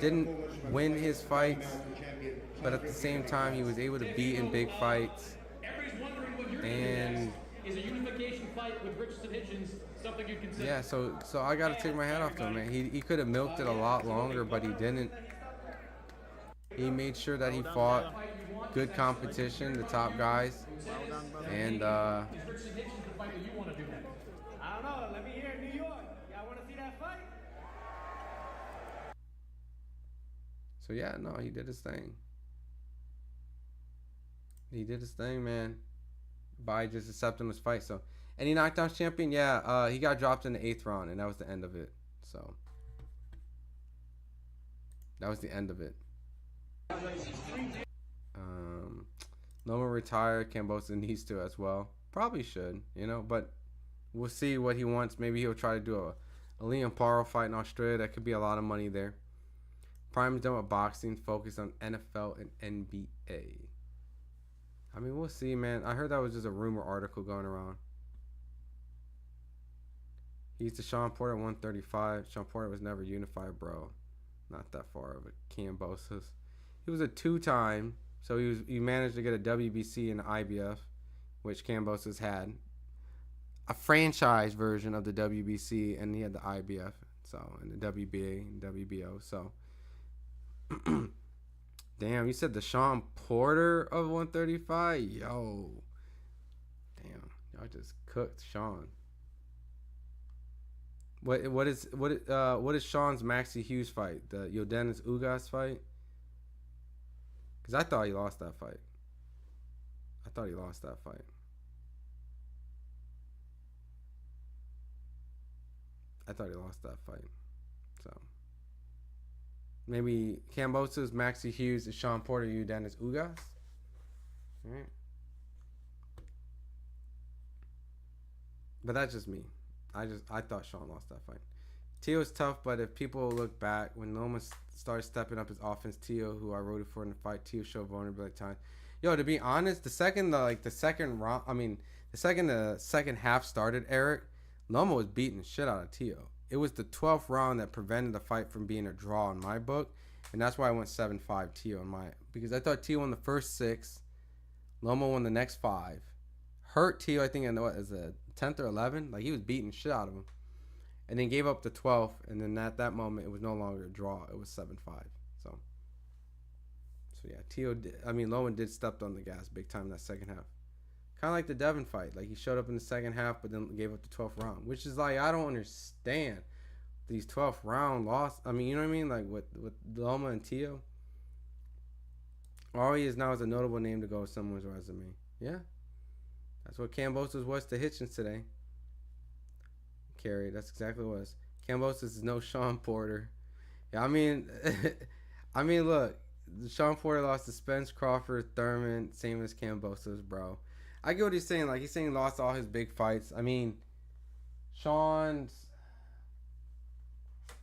didn't win his fights, but at the same time, he was able to be in big fights. And is a unification fight with Richardson Hitchins something you consider? yeah, so I got to take my hat off to him, man. He could have milked it a lot longer, but he didn't. He made sure that he fought good competition, the top guys, and Is Richardson Hitchins the fight that you want to do next? I don't know. Let me hear it, New York. Y'all want to see that fight? so yeah, no, he did his thing. He did his thing, man, by just accepting his fight. So, any knockdown champion? Yeah, he got dropped in the 8th round, and that was the end of it. So, that was the end of it. Loma retired. Kambosos needs to as well. Probably should, you know, but we'll see what he wants. Maybe he'll try to do a Liam Paro fight in Australia. That could be a lot of money there. Prime's done with boxing, focused on NFL and NBA. I mean, we'll see, man. I heard that was just a rumor article going around. He's the Sean Porter at 135. Sean Porter was never unified, bro. Not that far of a Kambosos. He was a 2-time, so he managed to get a WBC and an IBF, which Kambosos had. A franchise version of the WBC, and he had the IBF, so, and the WBA and WBO, so. Damn, you said the Sean Porter of 135? Yo. Damn, y'all just cooked Sean. What is Sean's Maxie Hughes fight? The Yordenis Ugas fight? Because I thought he lost that fight. I thought he lost that fight. So maybe Kambosos, Maxie Hughes, and Sean Porter, Yordenis Ugas. All right. But that's just me. I thought Sean lost that fight. Tio's tough, but if people look back, when Loma started stepping up his offense, Tio, who I rooted for in the fight, Tio showed vulnerability time. Yo, to be honest, the second the second half started, Eric, Loma was beating the shit out of Tio. It was the 12th round that prevented the fight from being a draw in my book, and that's why I went 7-5 Tio because I thought Tio won the first 6, Loma won the next 5, hurt Tio I think in what is it, 10th or 11th, like he was beating shit out of him, and then gave up the 12th, and then at that moment it was no longer a draw, it was 7-5. So yeah, Loma did step on the gas big time in that second half. Kind of like the Devin fight. Like, he showed up in the second half, but then gave up the 12th round. Which is like, I don't understand these 12th round loss. I mean, you know what I mean? Like, with Loma and Tio. All he is now is a notable name to go with someone's resume. Yeah. That's what Kambosos was to Hitchins today. Kerry, that's exactly what it was. Kambosos is no Sean Porter. Yeah, I mean, look. Sean Porter lost to Spence, Crawford, Thurman, same as Kambosos, bro. I get what he's saying. Like, he's saying he lost all his big fights. I mean,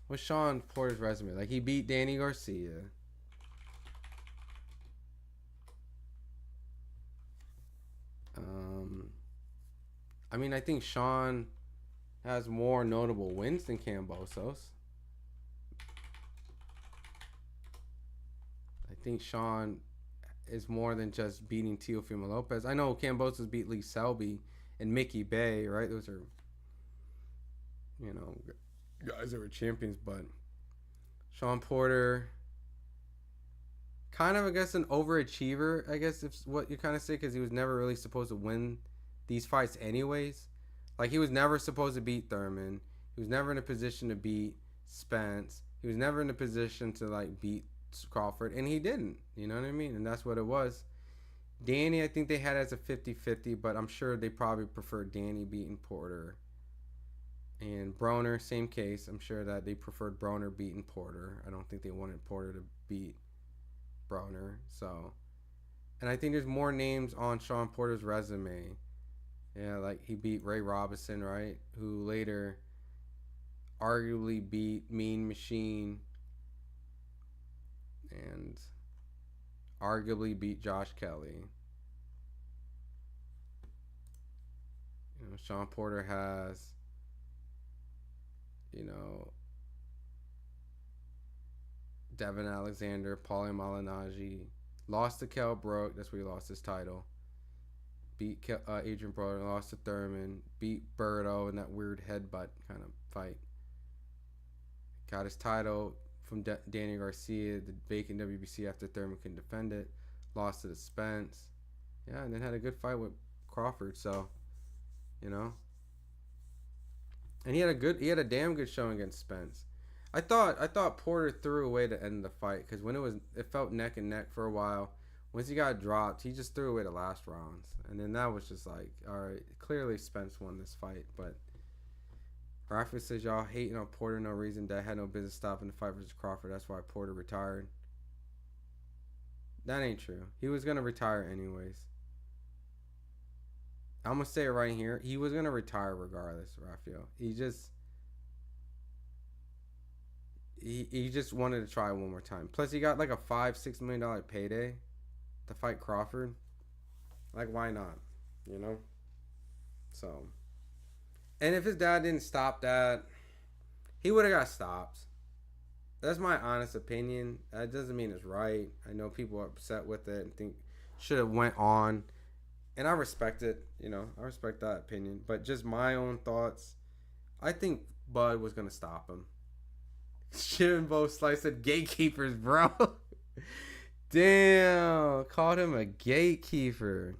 what's Sean Porter's resume? Like, he beat Danny Garcia. I mean, I think Sean has more notable wins than Kambosos. I think Sean is more than just beating Teofimo Lopez. I know Kambosos beat Lee Selby and Mickey Bay, right? Those are, you know, guys that were champions. But Sean Porter, kind of, I guess, an overachiever, I guess, if what you kind of say, because he was never really supposed to win these fights anyways. Like, he was never supposed to beat Thurman. He was never in a position to beat Spence. He was never in a position to, like, beat Crawford, and he didn't. You know what I mean? And that's what it was. Danny, I think they had as a 50-50, but I'm sure they probably preferred Danny beating Porter. And Broner, same case. I'm sure that they preferred Broner beating Porter. I don't think they wanted Porter to beat Broner. So, and I think there's more names on Sean Porter's resume. Yeah, like he beat Ray Robinson, right? Who later arguably beat Mean Machine and arguably beat Josh Kelly. You know, Sean Porter has, you know, Devin Alexander, Paulie Malignaggi, lost to Kell Brook. That's where he lost his title. Beat Adrian Broner, lost to Thurman. Beat Berto in that weird headbutt kind of fight. Got his title from Danny Garcia, the vacant WBC after Thurman couldn't defend it. Lost to the Spence. Yeah, and then had a good fight with Crawford. So, you know. And he had a damn good showing against Spence. I thought Porter threw away to end the fight because when it felt neck and neck for a while. Once he got dropped, he just threw away the last rounds. And then that was just like, all right, clearly Spence won this fight. But Rafa says, y'all hating on Porter, no reason. That had no business stopping the fight versus Crawford. That's why Porter retired. That ain't true. He was going to retire anyways. I'm going to say it right here. He was going to retire regardless, Rafael. He just wanted to try one more time. Plus, he got like a $5-6 million payday to fight Crawford. Like, why not? You know? So, and if his dad didn't stop that, he would have got stopped. That's my honest opinion. That doesn't mean it's right. I know people are upset with it and think should have went on. And I respect it. You know, I respect that opinion. But just my own thoughts. I think Bud was going to stop him. Jimbo Slice said gatekeepers, bro. Damn, called him a gatekeeper.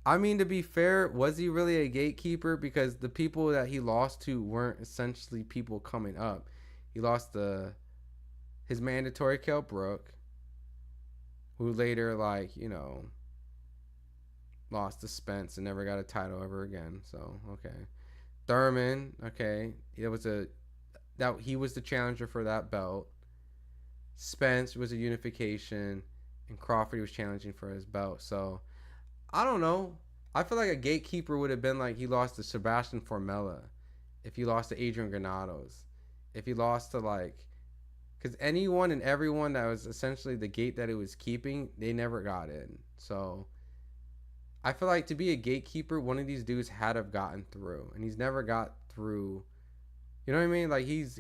I mean, to be fair, was he really a gatekeeper? Because the people that he lost to weren't essentially people coming up. He lost his mandatory Kell Brook, who later, like, you know, lost to Spence and never got a title ever again. So, okay. Thurman, okay. He was the challenger for that belt. Spence was a unification, and Crawford was challenging for his belt. So, I don't know. I feel like a gatekeeper would have been like he lost to Sebastian Formella, if he lost to Adrian Granados, if he lost to like, because anyone and everyone that was essentially the gate that he was keeping, they never got in. So, I feel like to be a gatekeeper, one of these dudes had to have gotten through, and he's never got through. You know what I mean? Like he's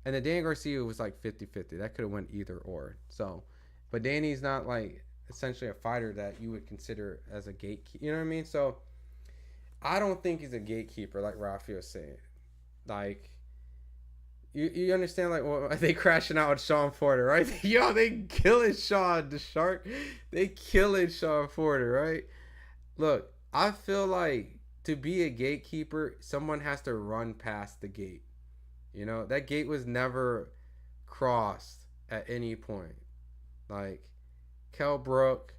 and the Dan Garcia was like 50-50. That could have went either or. So, but Danny's not like essentially a fighter that you would consider as a gatekeeper. You know what I mean? So, I don't think he's a gatekeeper like Rafael saying. Like, you understand? Like, well, they crashing out with Sean Porter, right? Yo, they killing Sean the Shark. They killing Sean Porter, right? Look, I feel like to be a gatekeeper, someone has to run past the gate. You know, that gate was never crossed at any point. Like, Kell Brook,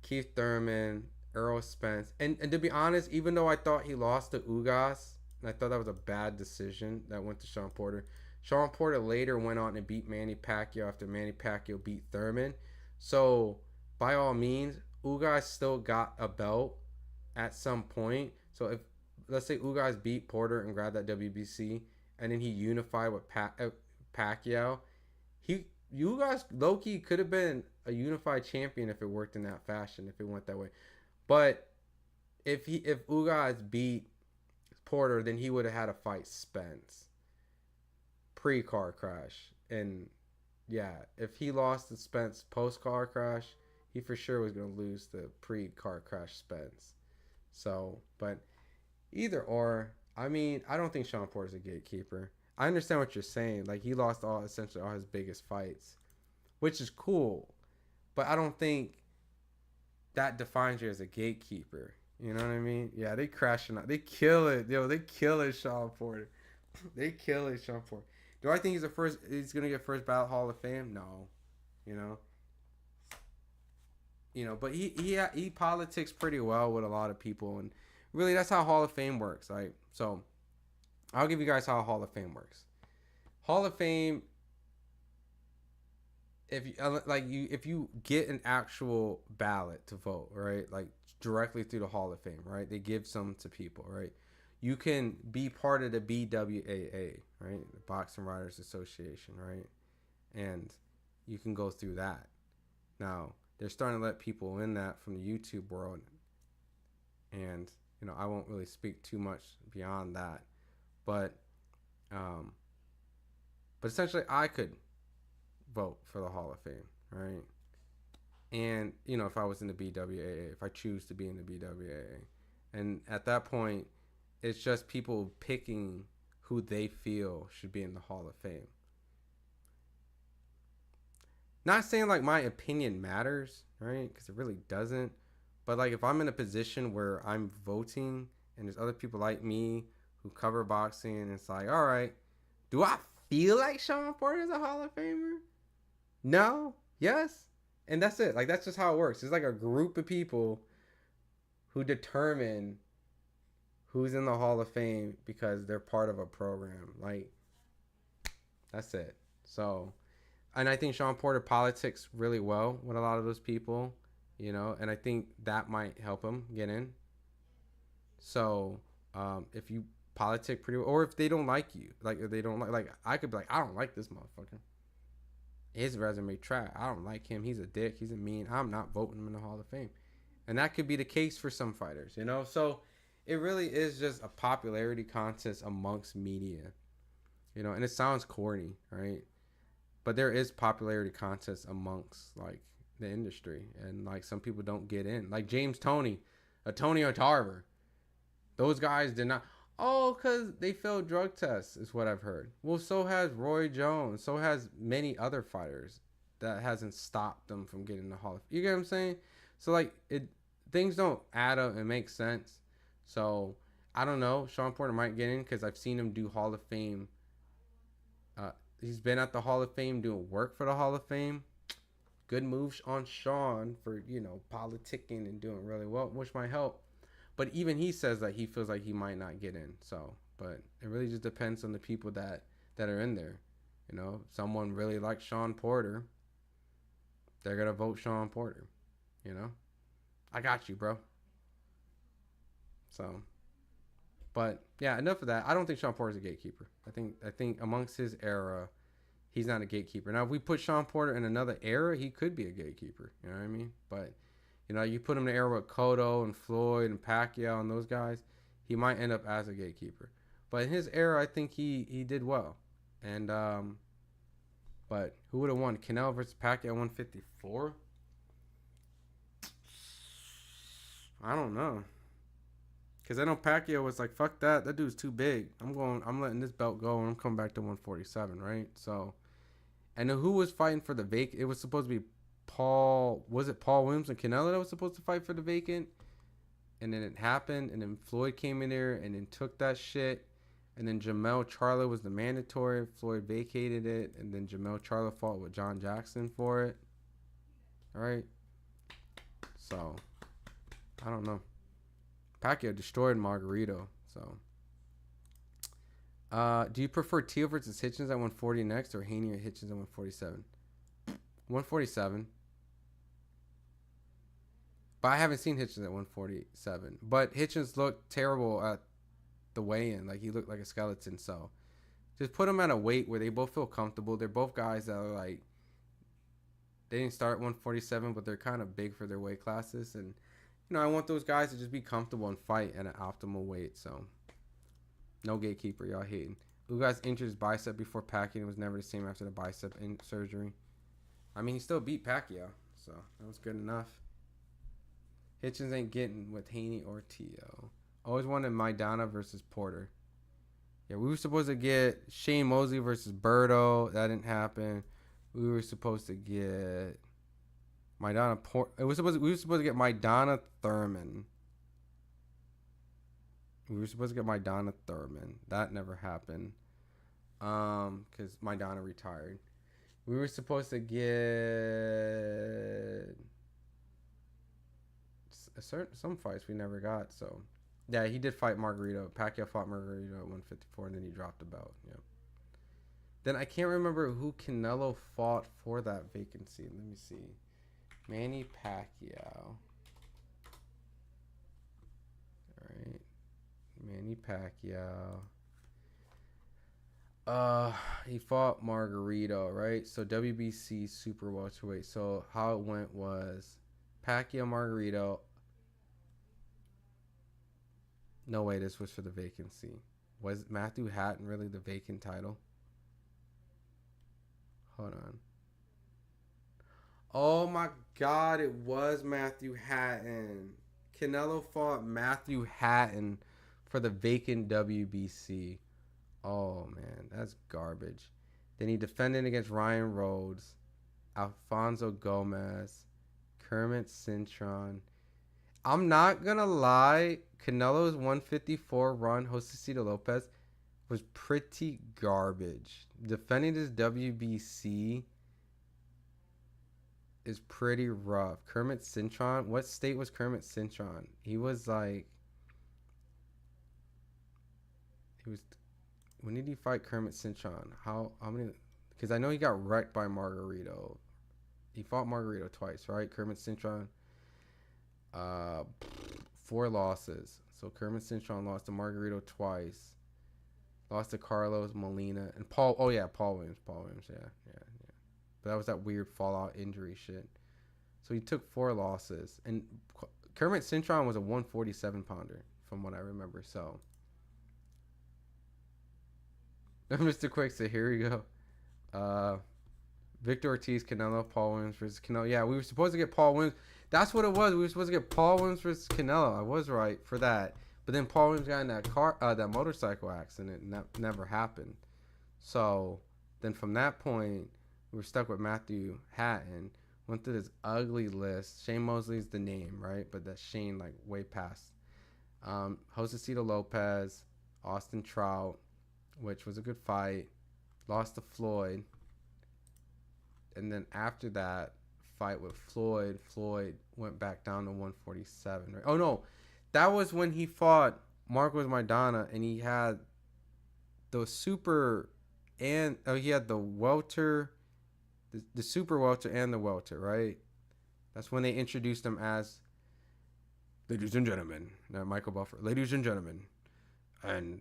Keith Thurman, Errol Spence. And to be honest, even though I thought he lost to Ugas, and I thought that was a bad decision that went to Sean Porter. Sean Porter later went on and beat Manny Pacquiao after Manny Pacquiao beat Thurman. So, by all means, Ugas still got a belt at some point. So, if, let's say Ugas beat Porter and grabbed that WBC, and then he unified with Pacquiao, Ugas low-key could have been a unified champion if it worked in that fashion, if it went that way. But if Ugas beat Porter, then he would have had to fight Spence. pre-car crash. And yeah, if he lost to Spence post-car crash, he for sure was going to lose the pre-car crash Spence. So, but either or, I mean, I don't think Sean Porter's a gatekeeper. I understand what you're saying. Like, he lost essentially all his biggest fights, which is cool. But I don't think that defines you as a gatekeeper. You know what I mean? Yeah, they crashing out. They kill it. Yo, they kill it, Sean Porter. They kill it, Sean Porter. Do I think he's gonna get first ballot Hall of Fame? No. You know, but he politics pretty well with a lot of people, and really that's how Hall of Fame works. Right? So I'll give you guys how Hall of Fame works. Hall of Fame, if you get an actual ballot to vote, right? Like directly through the Hall of Fame, right? They give some to people, right? You can be part of the BWAA, right? The Boxing Writers Association, right? And you can go through that. Now, they're starting to let people in that from the YouTube world. And, I won't really speak too much beyond that. But essentially, I could vote for the Hall of Fame, right? And, if I was in the BWAA, if I choose to be in the BWAA. And at that point, it's just people picking who they feel should be in the Hall of Fame. Not saying like my opinion matters, right? Because it really doesn't. But like if I'm in a position where I'm voting and there's other people like me who cover boxing, and it's like, all right, do I feel like Sean Porter is a Hall of Famer? No? Yes? And that's it. Like that's just how it works. It's like a group of people who determine who's in the Hall of Fame because they're part of a program. Like, that's it. So, and I think Sean Porter politics really well with a lot of those people, and I think that might help him get in. So, if you politic pretty well, or if they don't like you, like if they don't like I could be like, I don't like this motherfucker. His resume trash. I don't like him. He's a dick. He's a mean. I'm not voting him in the Hall of Fame. And that could be the case for some fighters, So, it really is just a popularity contest amongst media, and it sounds corny, right? But there is popularity contests amongst like the industry, and like some people don't get in, like James Toney, Antonio Tarver. Those guys did not. Oh, because they failed drug tests is what I've heard. Well, so has Roy Jones. So has many other fighters. That hasn't stopped them from getting the Hall of Fame. You get what I'm saying? So like things don't add up and make sense. So, I don't know. Sean Porter might get in because I've seen him do Hall of Fame. He's been at the Hall of Fame doing work for the Hall of Fame. Good moves on Sean for, politicking and doing really well, which might help. But even he says that he feels like he might not get in. So, but it really just depends on the people that are in there. Someone really likes Sean Porter. They're going to vote Sean Porter. I got you, bro. So, but yeah, enough of that. I don't think Sean Porter's a gatekeeper. I think amongst his era, he's not a gatekeeper. Now, if we put Sean Porter in another era, he could be a gatekeeper. You know what I mean? But you put him in the era with Cotto and Floyd and Pacquiao and those guys, he might end up as a gatekeeper. But in his era, I think he did well. And but who would have won? Canelo versus Pacquiao 154? I don't know. Because I know Pacquiao was like, fuck that. That dude's too big. I'm letting this belt go, and I'm coming back to 147, right? So, and then who was fighting for the vacant? It was supposed to be Paul Williams and Canelo that was supposed to fight for the vacant? And then it happened, and then Floyd came in there and then took that shit. And then Jamel Charlo was the mandatory. Floyd vacated it, and then Jamel Charlo fought with John Jackson for it. All right? So, I don't know. Pacquiao destroyed Margarito, so. Do you prefer Teal versus Hitchins at 140 next, or Haney or Hitchins at 147? 147. But I haven't seen Hitchins at 147. But Hitchins looked terrible at the weigh-in. Like, he looked like a skeleton, so. Just put him at a weight where they both feel comfortable. They're both guys that are, like, they didn't start at 147, but they're kind of big for their weight classes, and I want those guys to just be comfortable and fight at an optimal weight. So, no gatekeeper. Y'all hating. Ugas injured his bicep before Pacquiao and was never the same after the bicep surgery. I mean, he still beat Pacquiao, so that was good enough. Hitchins ain't getting with Haney or Tio. Always wanted Maidana versus Porter. Yeah, we were supposed to get Shane Mosley versus Berto. That didn't happen. We were supposed to get Maidana we were supposed to get Maidana Thurman. We were supposed to get Maidana Thurman. That never happened. Because Maidana retired. We were supposed to get some fights we never got. So, yeah, he did fight Margarito. Pacquiao fought Margarito at 154, and then he dropped the belt. Yep. Then I can't remember who Canelo fought for that vacancy. Let me see. Manny Pacquiao. All right. Manny Pacquiao. He fought Margarito, right? So WBC super welterweight. So how it went was Pacquiao, Margarito. No way, this was for the vacancy. Was Matthew Hatton really the vacant title? Hold on. Oh my God, it was Matthew Hatton. Canelo fought Matthew Hatton for the vacant WBC. Oh man, that's garbage. Then he defended against Ryan Rhodes, Alfonso Gomez, Kermit Cintron. I'm not gonna lie, Canelo's 154 run, Josecito Lopez, was pretty garbage. Defending his WBC is pretty rough. Kermit Cintron, what state was Kermit Cintron? He was like, when did he fight Kermit Cintron? How many? Because I know he got wrecked by Margarito. He fought Margarito twice, right? Kermit Cintron, 4 losses. So Kermit Cintron lost to Margarito twice. Lost to Carlos Molina and Paul. Oh yeah, Paul Williams. Yeah. But that was that weird fallout injury shit. So he took 4 losses, and Kermit Cintron was a 147 pounder, from what I remember. So. Mr. Quick said, here we go. Victor Ortiz, Canelo, Paul Williams versus Canelo. Yeah, we were supposed to get Paul Williams. That's what it was. We were supposed to get Paul Williams versus Canelo. I was right for that. But then Paul Williams got in that motorcycle accident, and that never happened. So then from that point, we were stuck with Matthew Hatton. Went through this ugly list. Shane Mosley's the name, right? But that's Shane, like, way past. Josecito Lopez, Austin Trout, which was a good fight. Lost to Floyd. And then after that fight with Floyd went back down to 147. Right? Oh, no. That was when he fought Marcos Maidana, and he had the super and he had the welter, the super welter and the welter, right? That's when they introduced him as, ladies and gentlemen, Michael Buffer, ladies and gentlemen, and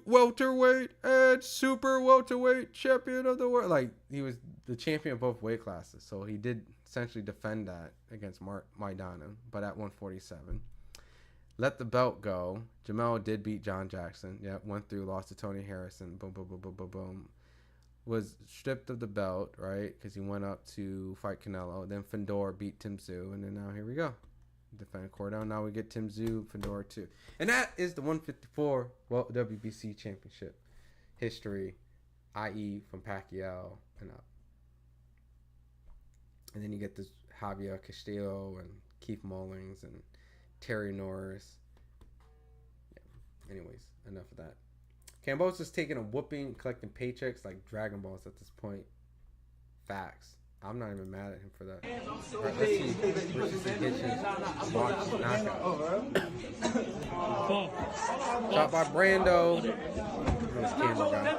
welterweight and super welterweight champion of the world. Like, he was the champion of both weight classes, so he did essentially defend that against Maidana, but at 147. Let the belt go. Jamel did beat John Jackson. Yeah, went through, lost to Tony Harrison. Boom, boom, boom, boom, boom, boom. Was stripped of the belt, right? Because he went up to fight Canelo. Then Fedor beat Tim Tszyu, and then now here we go. Defend Cordell. Now we get Tim Tszyu, Fedor 2. And that is the 154 WBC Championship history, i.e. from Pacquiao and up. And then you get this Javier Castillo and Keith Mullings and Terry Norris. Yeah. Anyways, enough of that. Kambosos taking a whooping, collecting paychecks like Dragon Balls at this point. Facts. I'm not even mad at him for that. Right, let's see. Richardson Hitchins. Watch knockout. Shot by Brando. This camera guy.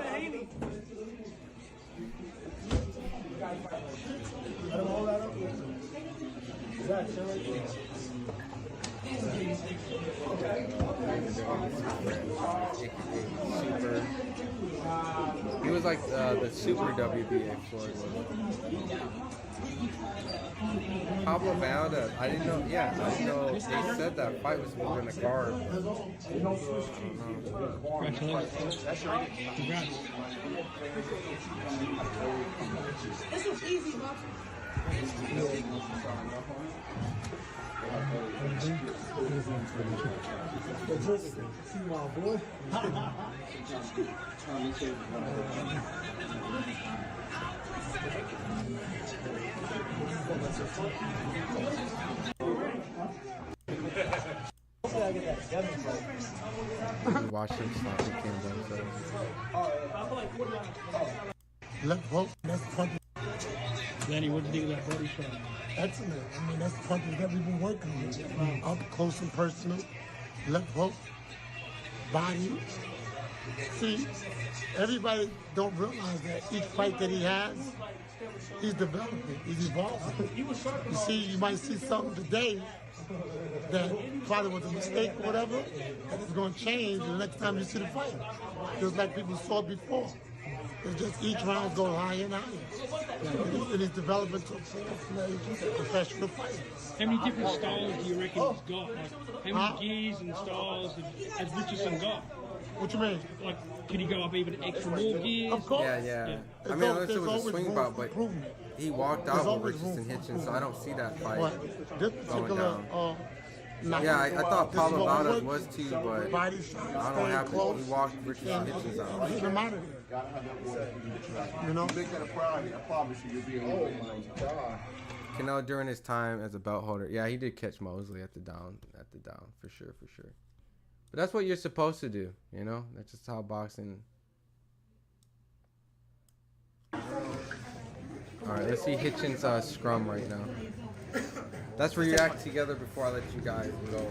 He was was like the super WBA Floyd was. Pablo Valdez, I didn't know. Yeah, I didn't know. They said that fight was moving the card. This was easy, bro. Watch him stop the Kambosos. Left hook, that's punches. Danny, what do you think of that body shot? Excellent. I mean, that's punches that we've been working with. Up close and personal. Left hook, body. See, everybody don't realize that each fight that he has, he's developing, he's evolving. You see, you might see something today that probably was a mistake or whatever, and it's going to change the next time you see the fight. Just like people saw before. It's just each round goes higher and higher. And it's developing to a full-fledged professional fighter. How many different styles do you reckon he's got? Like, how many gears and styles has Richardson got? What you mean? Like, can he go up even extra more gears? Of course. Yeah. I mean, unless it was a swing bout, but he walked out with Richardson Hitchins, so I don't see that fight going down. Yeah, I thought Pablo Valdez was too, but I don't have to. He walked Richardson Hitchins out. Get him out of there. You know? Make that a priority. I promise you, you'll be able to. Oh my God. Canelo during his time as a belt holder, yeah, he did catch Mosley at the down, for sure. But that's what you're supposed to do, you know? That's just how boxing. All right, let's see Hitchins' scrum right now. Let's react together before I let you guys go.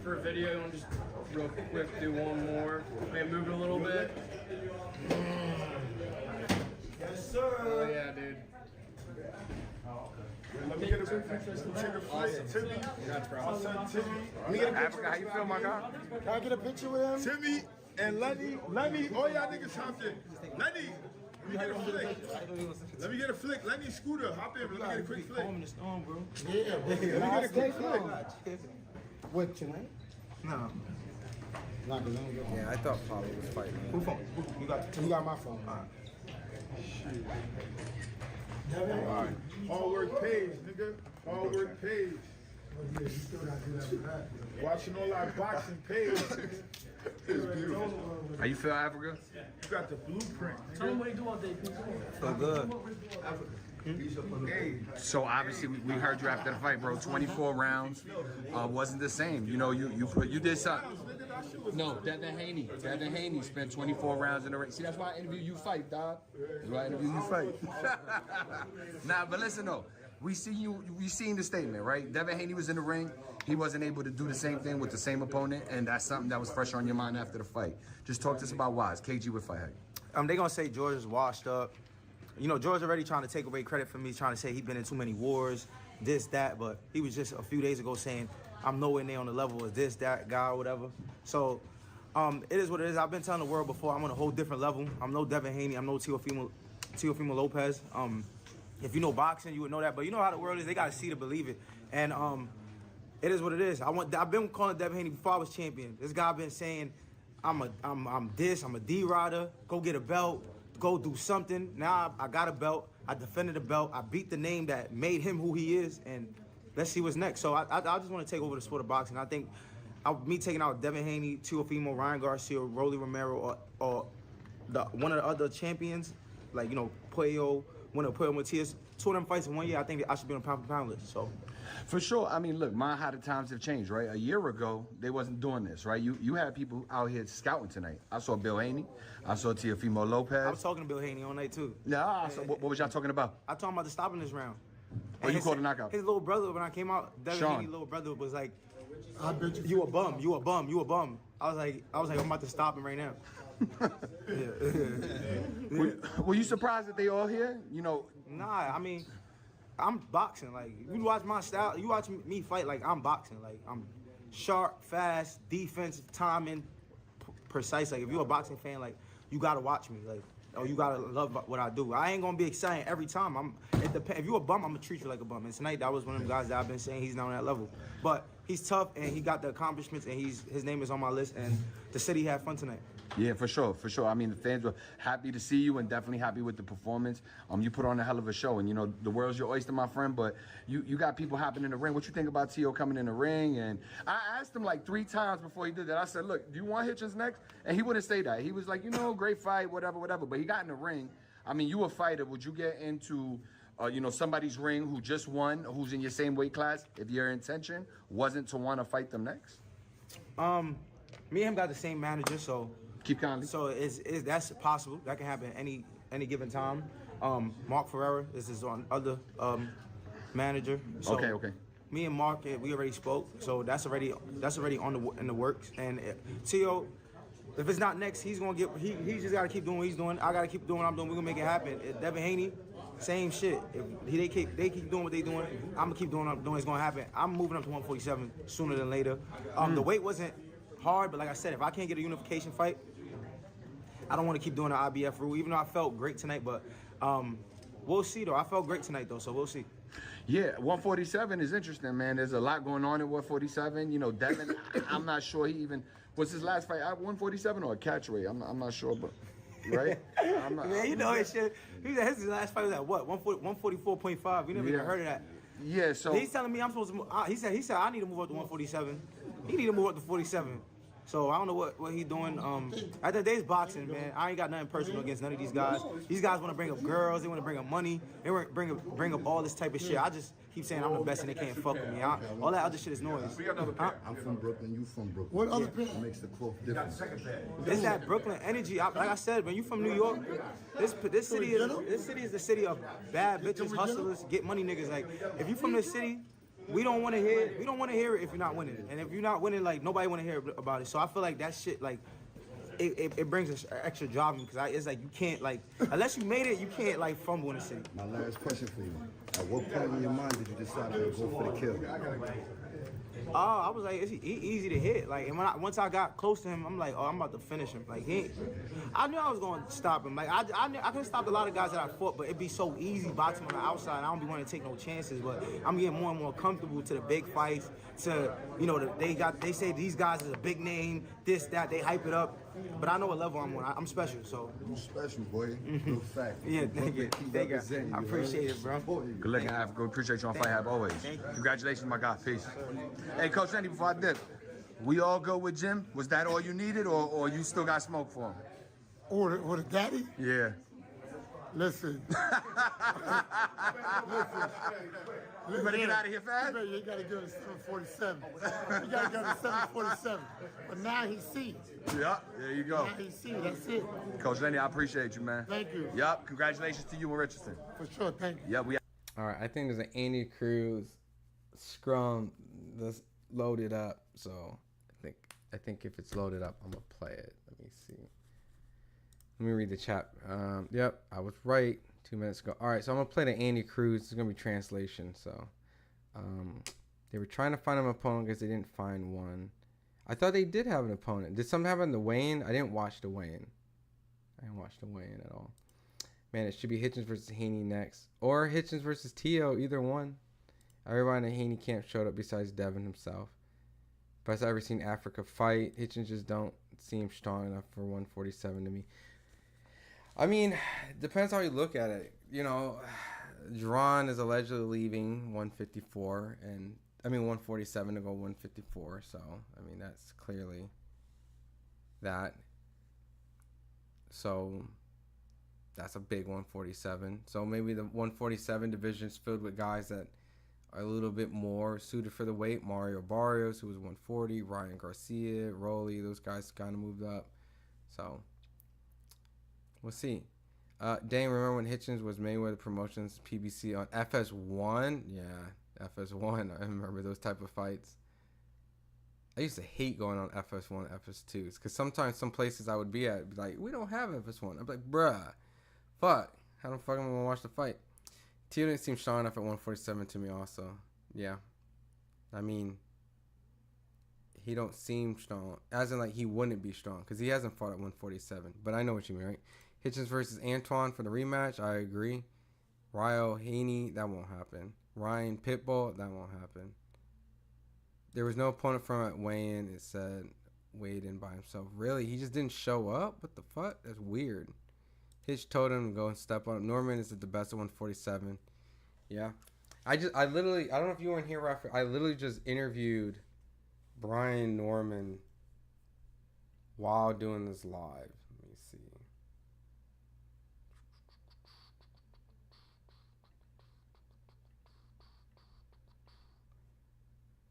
For a video, you want to just real quick do one more? Maybe move it a little bit. Yes, sir. Oh yeah, dude. Let me get a picture. Take a flight. Timmy. Let me get a picture. Africa, how you feel, my guy? Can I get a picture with him? Timmy and Lenny, all y'all niggas hopped in. Lenny, let me get a flick. Let me get a flick. Lenny, Scooter, hop in. Let me get a quick flick. Yeah, Let me get a quick flick. What, tonight? No. Yeah, I thought Pablo was fighting. Who phone? You got my phone. All right. Hard work pays, nigga. Hard work pays. Watching all our boxing pays. It's beautiful. How you feel, Africa? You got the blueprint, nigga. Tell him what he do all day, people. Feel good. Hey. So obviously we heard you after the fight, bro. 24 rounds wasn't the same. You know, you did something. No, Devin Haney spent 24 rounds in the ring. See, that's why I interview you fight, dog. That's why I interview you fight. Nah, but listen though, we seen the statement, right? Devin Haney was in the ring. He wasn't able to do the same thing with the same opponent, and that's something that was fresh on your mind after the fight. Just talk to us about why. It's KG with FightHype. They gonna say George is washed up. You know, George already trying to take away credit from me, trying to say he's been in too many wars, this, that, but he was just a few days ago saying, I'm nowhere near on the level of this, that guy, or whatever. So, it is what it is. I've been telling the world before, I'm on a whole different level. I'm no Devin Haney, I'm no Teofimo Lopez. If you know boxing, you would know that, but you know how the world is, they gotta see to believe it. And it is what it is. I've been calling Devin Haney before I was champion. This guy been saying, I'm a D-rider, go get a belt. Go do something. Now I got a belt. I defended the belt. I beat the name that made him who he is, and let's see what's next. So I just want to take over the sport of boxing. I think me taking out Devin Haney, Teofimo, Ryan Garcia, Rolly Romero, or one of the other champions, like, you know, Puello, one of Puello Matias, two of them fights in 1 year, I think I should be on the pound list. So. For sure. I mean, look, how the times have changed, right? A year ago, they wasn't doing this, right? You had people out here scouting tonight. I saw Bill Haney. I saw Teofimo Lopez. I was talking to Bill Haney all night, too. Yeah, so what was y'all talking about? I talking about the stopping this round. Oh, you called a knockout? His little brother, when I came out, Devin Haney's little brother was like, you a bum. I was like, I'm about to stop him right now. Were you surprised that they all here? You know? Nah, I mean, I'm boxing. Like, you watch my style, you watch me fight, like, I'm boxing. Like, I'm sharp, fast, defensive, timing, precise. Like, if you're a boxing fan, like, you gotta watch me, like, or you gotta love what I do. I ain't gonna be exciting every time. It depends. If you a bum, I'm gonna treat you like a bum. And tonight, that was one of them guys that I've been saying he's not on that level. But he's tough and he got the accomplishments and his name is on my list. And the city had fun tonight. Yeah, for sure, for sure. I mean, the fans were happy to see you and definitely happy with the performance. You put on a hell of a show, and you know the world's your oyster, my friend. But you got people hopping in the ring. What you think about T.O. coming in the ring? And I asked him like 3 times before he did that. I said, "Look, do you want Hitchins next?" And he wouldn't say that. He was like, "You know, great fight, whatever, whatever." But he got in the ring. I mean, you a fighter. Would you get into you know, somebody's ring who just won, who's in your same weight class, if your intention wasn't to want to fight them next? Me and him got the same manager, so keep calm. So that's possible. That can happen any given time. Mark Ferreira is his other manager. So okay. Me and Mark, we already spoke, so that's already in the works. And T.O., if it's not next, he's gonna get. He just gotta keep doing what he's doing. I gotta keep doing what I'm doing. We're gonna make it happen. Devin Haney, same shit. If they keep doing what they doing, I'm gonna keep doing what I'm doing. It's gonna happen. I'm moving up to 147 sooner than later. The weight wasn't hard, but like I said, if I can't get a unification fight, I don't want to keep doing the IBF rule. Even though I felt great tonight, but we'll see though. I felt great tonight though, so we'll see. Yeah, 147 is interesting, man. There's a lot going on at 147. You know, Devin, I'm not sure he even was his last fight at 147 or a catchweight. I'm not sure, but right? Man, you know his shit. His last fight was at what? 144.5. We never even heard of that. Yeah, so he's telling me I'm supposed to move. He said I need to move up to 147. He need to move up to 47. So I don't know what he's doing. At the day's boxing, man. I ain't got nothing personal against none of these guys. These guys want to bring up girls. They want to bring up money. They want to bring up all this type of shit. I just keep saying I'm the best and they can't fuck with me. All that other shit is noise. I'm from Brooklyn. You from Brooklyn. What other thing makes the cloth different? It's that Brooklyn energy. Like I said, when you from New York, this city is the city of bad bitches, hustlers, get money niggas. Like if you from this city, we don't want to hear it if you're not winning. And if you're not winning, like nobody want to hear about it. So I feel like that shit, like it brings an extra job because it's like you can't, like, unless you made it, you can't like fumble in the city. My last question for you: at what point in your mind did you decide to go for the kill? I was like, it's easy to hit. Like, and once I got close to him, I'm like, I'm about to finish him. Like, I knew I was going to stop him. Like, I could have stopped a lot of guys that I fought, but it'd be so easy boxing on the outside. I don't be wanting to take no chances, but I'm getting more and more comfortable to the big fights. To, you know, they say these guys is a big name, this, that, they hype it up. But I know what level I'm on. I'm special, so. You special, boy. Real fact. Yeah, thank you. I appreciate it, bro. Good looking, Africa. Appreciate you on FightHype always. Congratulations, my guy. Peace. Hey, Coach Andy, before I dip, we all go with Jim? Was that all you needed, or you still got smoke for him? Or the daddy? Yeah. Listen. You better get out of here fast? You gotta go to 747. You gotta go to 747. But now he sees. Yep, there you go. Now he sees, that's it. Coach Lenny, I appreciate you, man. Thank you. Yep, congratulations to you and Richardson. For sure, thank you. Yep, All right, I think there's an Andy Cruz scrum that's loaded up. So I think if it's loaded up, I'm gonna play it. Let me see. Let me read the chat. Yep, I was right 2 minutes ago. All right, so I'm gonna play the Andy Cruz. It's gonna be translation. So they were trying to find an opponent because they didn't find one. I thought they did have an opponent. Did something happen in the weigh-in? I didn't watch the weigh-in. At all. Man, it should be Hitchins versus Haney next, or Hitchins versus T.O. Either one. Everybody in the Haney camp showed up besides Devin himself. Best I've ever seen Africa fight. Hitchins just don't seem strong enough for 147 to me. I mean, depends how you look at it. You know, Duran is allegedly leaving 154, and 147 to go 154. So, I mean, that's clearly that. So, that's a big 147. So maybe the 147 division is filled with guys that are a little bit more suited for the weight. Mario Barrios, who was 140, Ryan Garcia, Rolly, those guys kind of moved up. So, we'll see. Dane, remember when Hitchins was Mayweather Promotions PBC on FS1? Yeah, FS1. I remember those type of fights. I used to hate going on FS1, FS2s, because sometimes some places I would be at, be like, we don't have FS1. I'm like, bruh, fuck. How the fuck am I going to watch the fight? Tio didn't seem strong enough at 147 to me also. Yeah. I mean, he don't seem strong. As in, like, he wouldn't be strong because he hasn't fought at 147. But I know what you mean, right? Hitchins versus Antoine for the rematch. I agree. Ryo Haney, that won't happen. Ryan Pitbull, that won't happen. There was no opponent from at weigh-in. It said weighed in by himself. Really? He just didn't show up? What the fuck? That's weird. Hitch told him to go and step on. Norman is at the best of 147. Yeah. I literally, I don't know if you weren't here, Raphael. I literally just interviewed Brian Norman while doing this live. Let me see.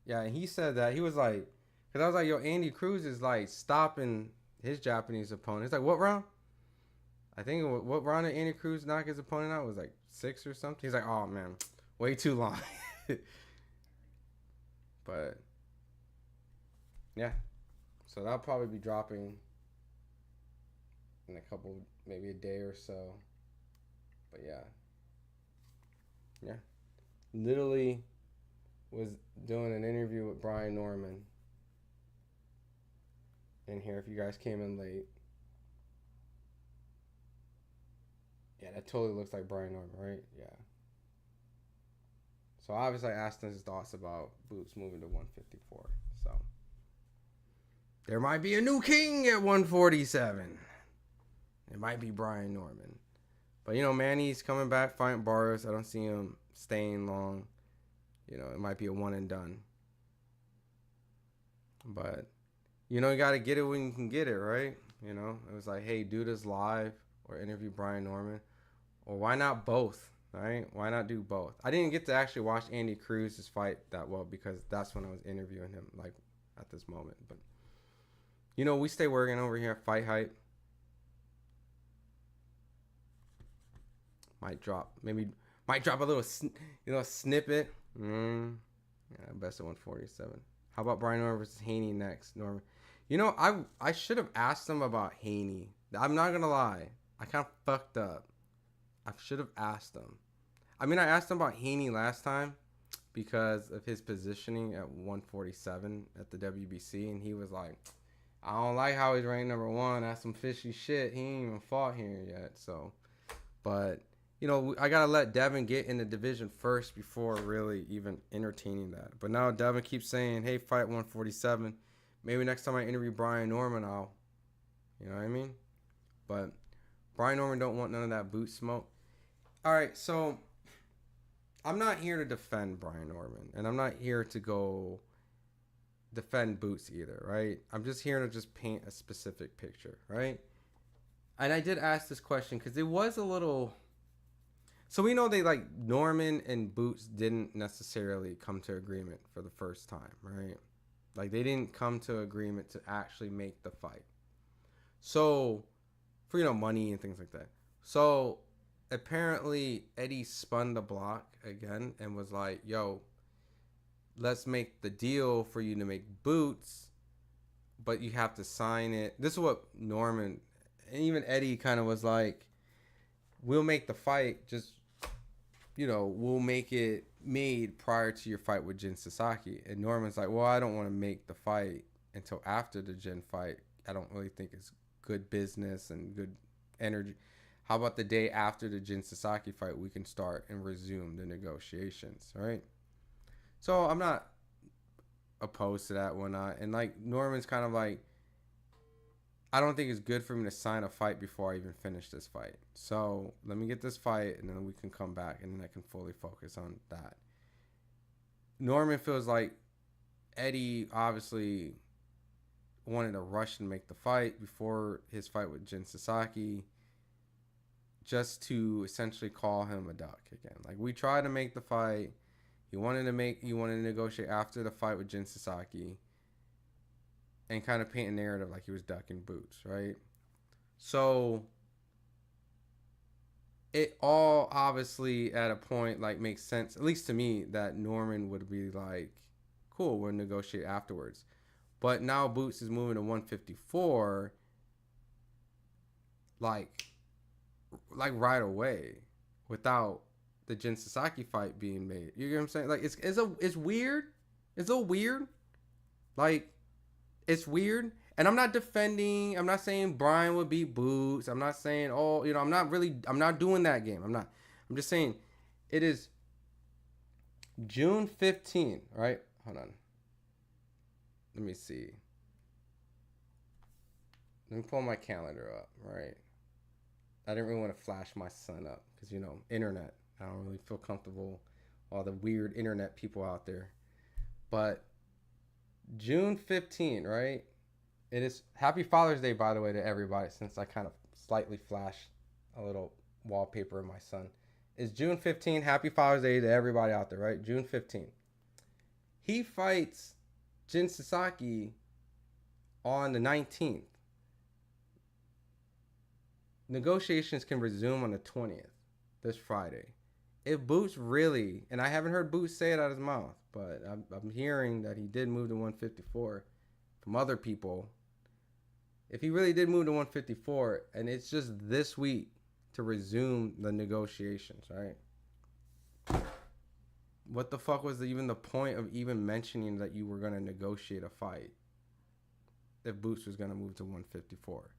Yeah, and he said that. He was like, because I was like, yo, Andy Cruz is like stopping his Japanese opponent. He's like, what round? I think what round did Andy Cruz knock his opponent out? It was like 6 or something. He's like, oh man, way too long. But yeah, so that'll probably be dropping in a couple, maybe a day or so. But yeah, literally was doing an interview with Brian Norman in here. If you guys came in late, yeah, that totally looks like Brian Norman, right? Yeah. So obviously I asked him his thoughts about Boots moving to 154. So there might be a new king at 147. It might be Brian Norman. But, you know, Manny's coming back fighting Barrios. I don't see him staying long. You know, it might be a one and done. But, you know, you got to get it when you can get it, right? You know, it was like, hey, do this live or interview Brian Norman. Or why not both? Right? Why not do both? I didn't get to actually watch Andy Cruz's fight that well because that's when I was interviewing him, like, at this moment. But, you know, we stay working over here at FightHype. Might drop a little, snippet. Yeah, best of 147. How about Brian Norman versus Haney next, Norman? You know, I should have asked him about Haney. I'm not going to lie. I kind of fucked up. I should have asked him. I mean, I asked him about Haney last time because of his positioning at 147 at the WBC, and he was like, I don't like how he's ranked number 1. That's some fishy shit. He ain't even fought here yet. So, but, you know, I got to let Devin get in the division first before really even entertaining that. But now Devin keeps saying, hey, fight 147. Maybe next time I interview Brian Norman, I'll, you know what I mean? But Brian Norman don't want none of that boot smoke. All right, so I'm not here to defend Brian Norman, and I'm not here to go defend Boots either, right? I'm just here to just paint a specific picture, right? And I did ask this question because it was a little... So we know Norman and Boots didn't necessarily come to agreement for the first time, right? Like, they didn't come to agreement to actually make the fight. So, for, you know, money and things like that. So... apparently Eddie spun the block again and was like, yo, let's make the deal for you to make Boots, but you have to sign it. This is what Norman and even Eddie kind of was like, we'll make the fight, just, you know, we'll make it made prior to your fight with Jin Sasaki. And Norman's like, well, I don't want to make the fight until after the Jin fight. I don't really think it's good business and good energy. How about the day after the Jin Sasaki fight, we can start and resume the negotiations, right? So I'm not opposed to that, whatnot. And like Norman's kind of like, I don't think it's good for me to sign a fight before I even finish this fight. So let me get this fight and then we can come back and then I can fully focus on that. Norman feels like Eddie obviously wanted to rush and make the fight before his fight with Jin Sasaki, just to essentially call him a duck again. Like, we tried to make the fight. He wanted to negotiate after the fight with Jin Sasaki and kind of paint a narrative like he was ducking Boots, right? So it all obviously at a point like makes sense, at least to me, that Norman would be like, cool, we'll negotiate afterwards. But now Boots is moving to 154 like right away without the Jin Sasaki fight being made. You get what I'm saying? Like, it's weird. It's so weird. Like, it's weird. And I'm not defending. I'm not saying Brian would beat Boots. I'm not saying, I'm not doing that game. I'm just saying it is June 15th, right? Hold on. Let me see. Let me pull my calendar up, right? I didn't really want to flash my son up because, internet. I don't really feel comfortable, all the weird internet people out there. But June 15th, right? It is Happy Father's Day, by the way, to everybody, since I kind of slightly flashed a little wallpaper of my son. It's June 15th. Happy Father's Day to everybody out there, right? June 15th. He fights Jin Sasaki on the 19th. Negotiations can resume on the 20th, this Friday. If Boots really, and I haven't heard Boots say it out of his mouth, but I'm hearing that he did move to 154 from other people. If he really did move to 154, and it's just this week to resume the negotiations, right? What the fuck was even the point of even mentioning that you were going to negotiate a fight if Boots was going to move to 154?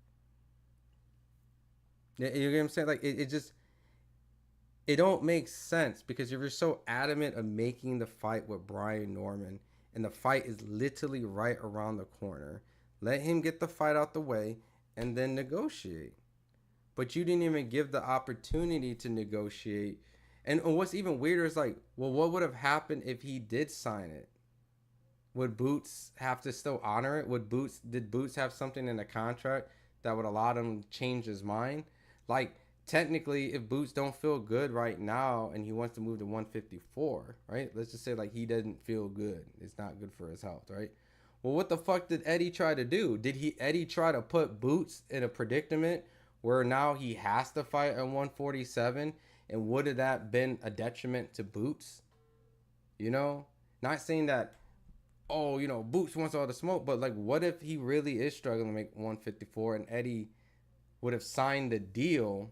You get what I'm saying? Like, it don't make sense, because if you're so adamant of making the fight with Brian Norman, and the fight is literally right around the corner, let him get the fight out the way and then negotiate. But you didn't even give the opportunity to negotiate. And what's even weirder is like, well, what would have happened if he did sign it? Would Boots have to still honor it? Did Boots have something in the contract that would allow him to change his mind? Like, technically, if Boots don't feel good right now and he wants to move to 154, right? Let's just say like he doesn't feel good. It's not good for his health, right? Well, what the fuck did Eddie try to do? Did Eddie try to put Boots in a predicament where now he has to fight at 147? And would have that been a detriment to Boots? Not saying that, Boots wants all the smoke, but like, what if he really is struggling to make 154 and Eddie would have signed the deal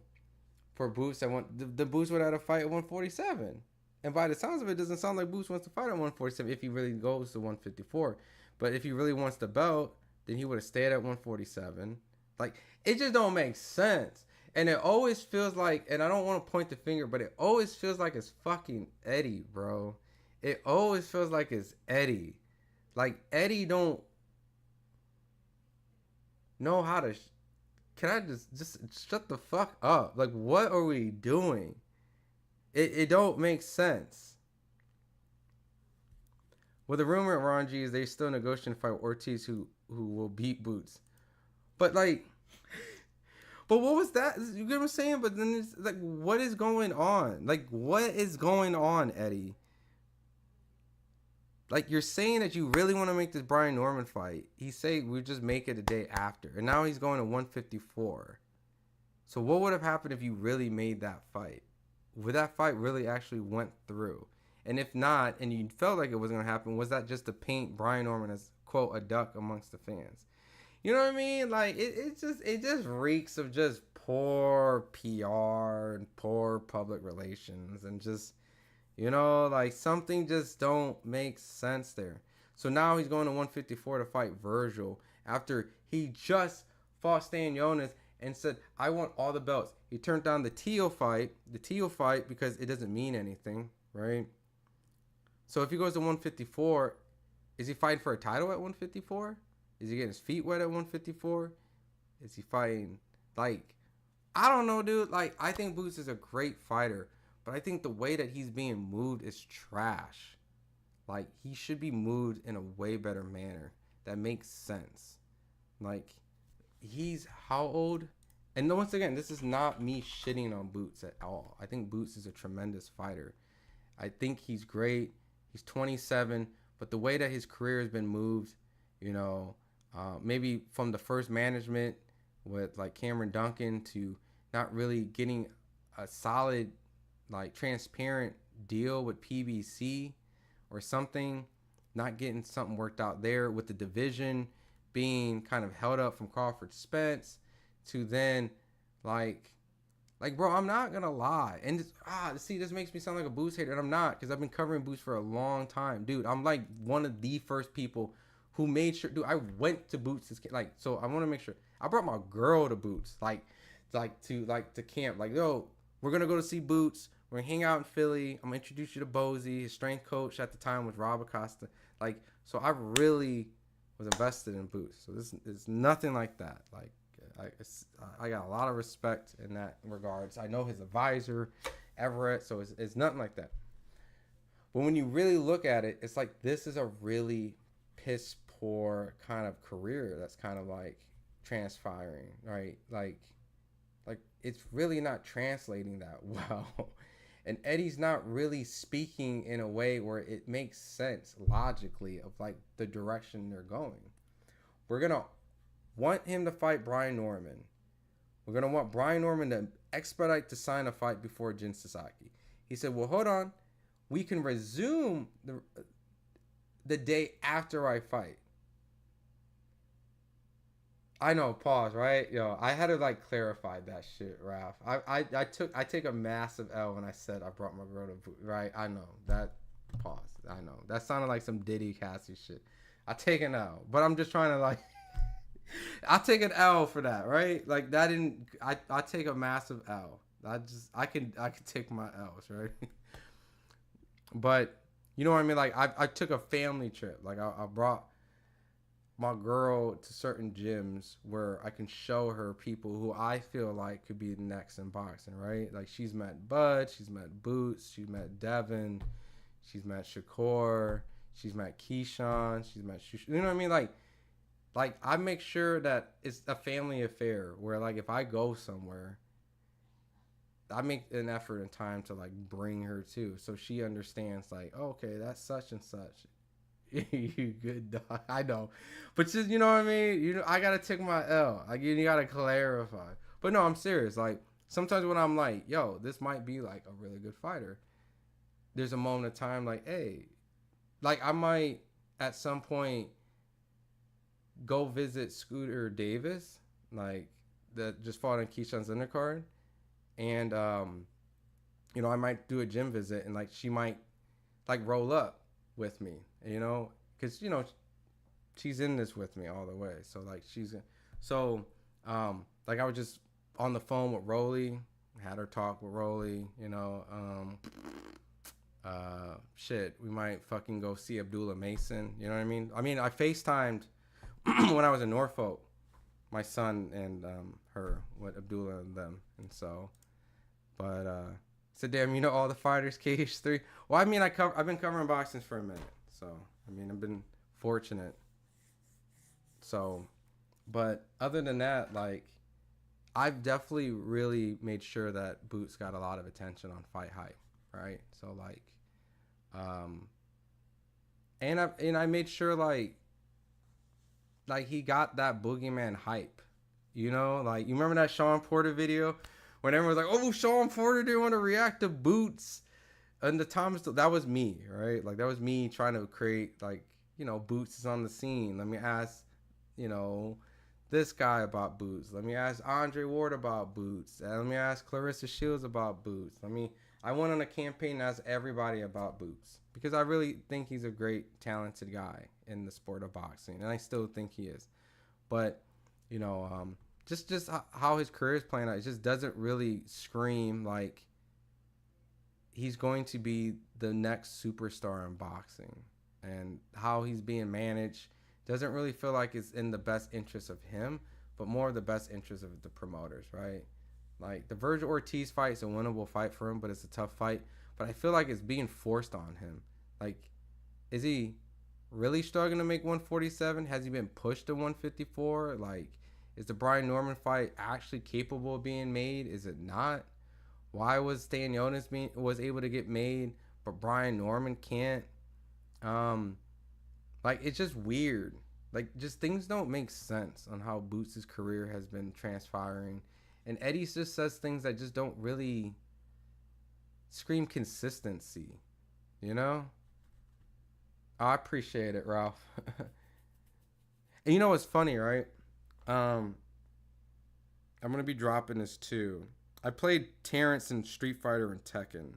for Boots the Boots would have had to fight at 147? And by the sounds of it, doesn't sound like Boots wants to fight at 147 if he really goes to 154. But if he really wants the belt, then he would have stayed at 147. Like, it just don't make sense. And it always feels like, and I don't want to point the finger, but it always feels like it's fucking Eddie, bro. It always feels like it's Eddie. Like, Eddie don't know how to... Can I just shut the fuck up? Like, what are we doing? It don't make sense. Well, the rumor at Ron G is they still negotiating to fight Ortiz, who will beat Boots. But like, but what was that? You get what I'm saying? But then it's like, what is going on? Like, what is going on, Eddie? Like, you're saying that you really want to make this Brian Norman fight. He say we just make it a day after, and now he's going to 154. So what would have happened if you really made that fight? Would that fight really actually went through? And if not, and you felt like it was going to happen, was that just to paint Brian Norman as, quote, a duck amongst the fans? You know what I mean? Like, it just reeks of just poor PR and poor public relations, and just, like, something just don't make sense there. So now he's going to 154 to fight Virgil after he just fought Stan Jonas and said, I want all the belts. He turned down the Teal fight because it doesn't mean anything, right? So if he goes to 154, is he fighting for a title at 154? Is he getting his feet wet at 154? Is he fighting, like, I don't know, dude. Like, I think Boots is a great fighter, but I think the way that he's being moved is trash. Like, he should be moved in a way better manner that makes sense. Like, he's how old? And once again, this is not me shitting on Boots at all. I think Boots is a tremendous fighter. I think he's great. He's 27, but the way that his career has been moved, maybe from the first management with like Cameron Duncan to not really getting a solid, like, transparent deal with PBC or something, not getting something worked out there with the division being kind of held up from Crawford Spence to then like, bro, I'm not gonna lie, and this makes me sound like a Boots hater, and I'm not, because I've been covering Boots for a long time, dude. I'm like one of the first people who made sure, dude, I went to Boots, like, so I want to make sure, I brought my girl to Boots, to camp, like, yo, we're going to go to see Boots, we're going to hang out in Philly, I'm going to introduce you to Bozy, his strength coach at the time was Rob Acosta, like, so I really was invested in Boots, so this is nothing like that, like, I got a lot of respect in that regards. I know his advisor, Everett, so it's nothing like that. But when you really look at it, it's like this is a really piss poor kind of career that's kind of like transpiring, right? Like it's really not translating that well. And Eddie's not really speaking in a way where it makes sense logically of like the direction they're going. We're going to want him to fight Brian Norman. We're going to want Brian Norman to expedite to sign a fight before Jin Sasaki. He said, well, hold on. We can resume the day after I fight. I know, pause, right? Yo, I had to like clarify that shit, Ralph. I take a massive L when I said I brought my girl to boot, right? I know that, pause. I know that sounded like some Diddy Cassie shit. I take an L, but I'm just trying to like, I take an L for that, right? Like that didn't. I take a massive L. I can take my L's, right? But you know what I mean? Like I took a family trip. Like I brought my girl to certain gyms where I can show her people who I feel like could be the next in boxing, right? Like she's met Bud, she's met Boots, she's met Devin, she's met Shakur, she's met Keyshawn, she's met you know what I mean? Like I make sure that it's a family affair where like if I go somewhere, I make an effort and time to like bring her too, so she understands like, oh, okay, that's such and such. You good dog. I know, but just you know what I mean. You know, I gotta take my L. Like you gotta clarify. But no, I'm serious. Like sometimes when I'm like, yo, this might be like a really good fighter. There's a moment of time like, hey, like I might at some point go visit Scooter Davis, like that just fought on Keyshawn's undercard, and you know, I might do a gym visit and like she might like roll up with me, you know, because you know she's in this with me all the way, so like like I was just on the phone with Rolly, had her talk with Rolly, you know, shit, we might fucking go see Abdullah Mason, you know what I mean? I FaceTimed when I was in Norfolk, my son and her with Abdullah and them, and so, but so damn, you know all the fighters, KH3. Well, I mean, I've been covering boxing for a minute, so I mean, I've been fortunate. So, but other than that, like, I've definitely really made sure that Boots got a lot of attention on FightHype, right? So like, and I made sure like he got that boogeyman hype, you know, like you remember that Sean Porter video? When everyone was like, oh, Sean Porter didn't want to react to Boots. And the Thomas, that was me, right? Like, that was me trying to create, like, you know, Boots is on the scene. Let me ask, you know, this guy about Boots. Let me ask Andre Ward about Boots. And let me ask Clarissa Shields about Boots. I went on a campaign to ask everybody about Boots. Because I really think he's a great, talented guy in the sport of boxing. And I still think he is. But, you know, just how his career is playing out, it just doesn't really scream like he's going to be the next superstar in boxing. And how he's being managed doesn't really feel like it's in the best interest of him, but more the best interest of the promoters, right? Like the Virgil Ortiz fight is a winnable fight for him, but it's a tough fight. But I feel like it's being forced on him. Like, is he really struggling to make 147? Has he been pushed to 154? Like, is the Brian Norman fight actually capable of being made? Is it not? Why was Stanionis was able to get made, but Brian Norman can't? Like, it's just weird. Like, just things don't make sense on how Boots' career has been transpiring. And Eddie just says things that just don't really scream consistency, you know? I appreciate it, Ralph. And you know what's funny, right? I'm gonna be dropping this too. I played Terrence in Street Fighter and Tekken,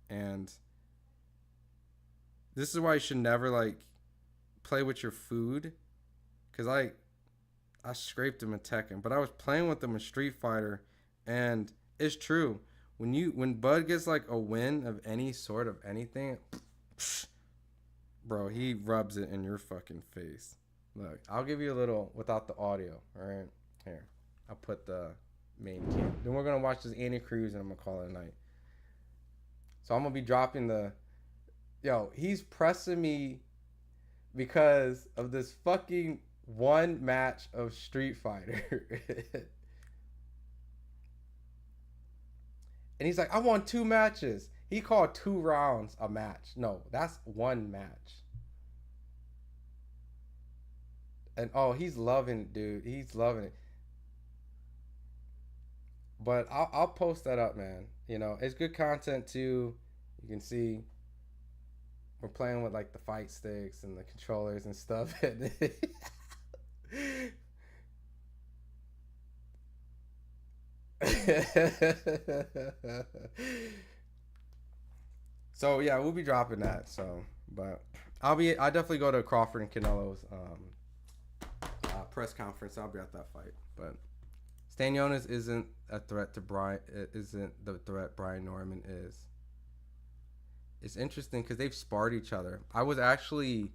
and this is why you should never like play with your food, cause I scraped them in Tekken, but I was playing with them in Street Fighter, and it's true. When Bud gets like a win of any sort of anything, bro, he rubs it in your fucking face. Look, I'll give you a little without the audio. All right, here, I'll put the main cam. Then we're gonna watch this Andy Cruz, and I'm gonna call it a night. So I'm gonna be dropping the, yo, he's pressing me because of this fucking one match of Street Fighter. And he's like, I won 2 matches. He called 2 rounds a match. No, that's 1 match. And oh, he's loving it, dude. He's loving it. But I'll post that up, man. You know, it's good content too. You can see we're playing with like the fight sticks and the controllers and stuff. So yeah, we'll be dropping that. So, but I definitely go to Crawford and Canelo's press conference. I'll be at that fight. But Stanionis isn't a threat to Brian. It isn't the threat Brian Norman is. It's interesting because they've sparred each other. I was actually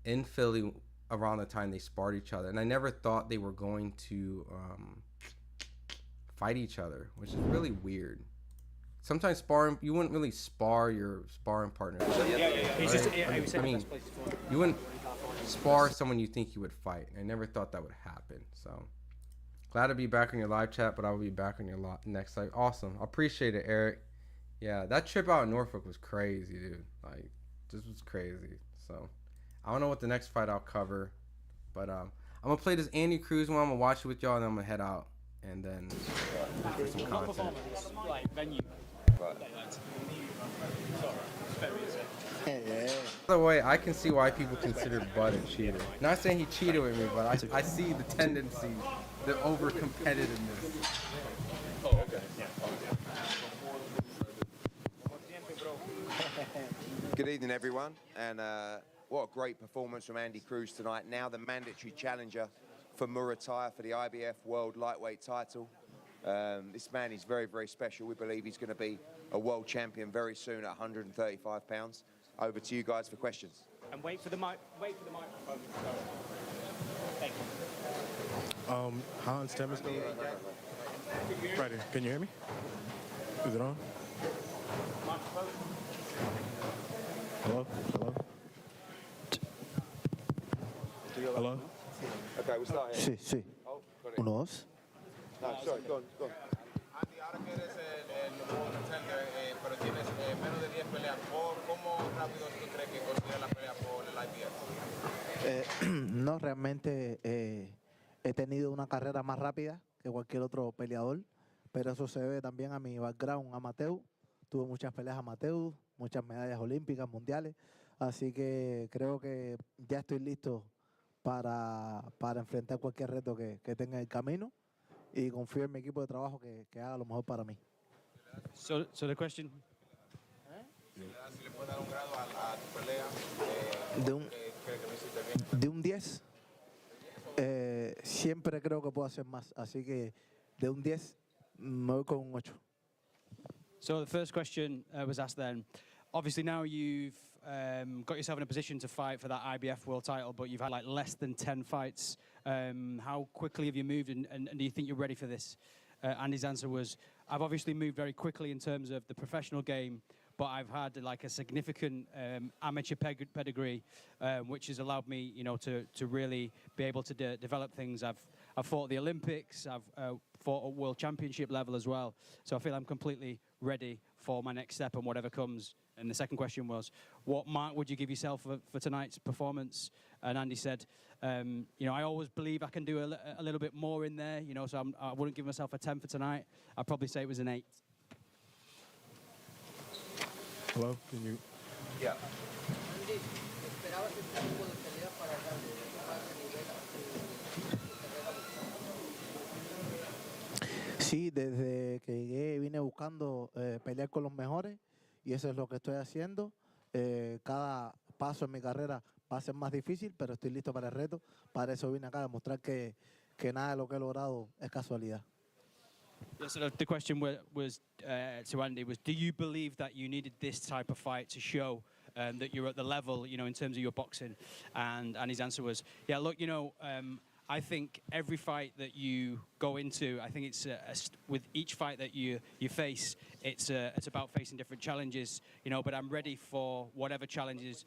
in Philly around the time they sparred each other, and I never thought they were going to fight each other, which is really weird. Sometimes sparring, you wouldn't really spar your sparring partner. Right? I mean, you wouldn't spar someone you think you would fight. I never thought that would happen. So glad to be back on your live chat, but I will be back on your next live. Awesome. I appreciate it, Eric. Yeah, that trip out in Norfolk was crazy, dude. Like, this was crazy. So I don't know what the next fight I'll cover, but I'm gonna play this Andy Cruz one. I'm gonna watch it with y'all, and then I'm gonna head out and then for some content. Like venue. By the way, I can see why people consider Bud a cheater. Not saying he cheated with me, but I see the tendency, the over competitiveness. Oh, okay. Yeah. Good evening, everyone, and what a great performance from Andy Cruz tonight. Now the mandatory challenger for Murataya for the IBF World Lightweight title. This man is very, very special. We believe he's going to be a world champion very soon at 135 pounds. Over to you guys for questions. And wait for the microphone. Thank you. Hans Temesco. Right here. Can you hear me? Is it on? Hello? Hello? Hello? Okay, we'll start here. Sí. Oh, got it. 1, 2. No, sorry, go on. Andy, ahora que eres el nuevo contender, pero tienes menos de 10 peleas, ¿cómo rápido tú crees que consigues la pelea por el IBF? No, realmente he tenido una carrera más rápida que cualquier otro peleador, pero eso se debe también a mi background amateur. Tuve muchas peleas amateur, muchas medallas olímpicas, mundiales, así que creo que ya estoy listo para enfrentar cualquier reto que tenga en el camino y confío en mi equipo de trabajo que haga lo mejor para mí. So the question. Si le puedes dar un grado a tu pelea, de un 10, siempre creo que puedo hacer más, así que de un 10 me voy con un 8. So the first question was asked then. Obviously now you've got yourself in a position to fight for that IBF world title, but you've had like less than 10 fights. How quickly have you moved, and do you think you're ready for this? Andy's answer was, I've obviously moved very quickly in terms of the professional game, but I've had like a significant amateur pedigree, which has allowed me, you know, to really be able to develop things. I've fought at the Olympics, I've fought at World Championship level as well, so I feel I'm completely ready for my next step and whatever comes. And the second question was, what mark would you give yourself for tonight's performance? And Andy said, you know, I always believe I can do a little bit more in there, you know, so I wouldn't give myself a 10 for tonight. I'd probably say it was an 8. Hello? Can you? Yeah. Sí, desde que llegué vine buscando pelear con los mejores y eso es lo que estoy haciendo. Cada paso en mi carrera va a ser más difícil, pero estoy listo para el reto. Para eso vine acá, a demostrar que nada de lo que he logrado es casualidad. Yeah, so the question was to Andy was, do you believe that you needed this type of fight to show that you're at the level, you know, in terms of your boxing? And his answer was, yeah, look, you know, I think every fight that you go into, I think it's with each fight that you face, it's about facing different challenges, you know, but I'm ready for whatever challenges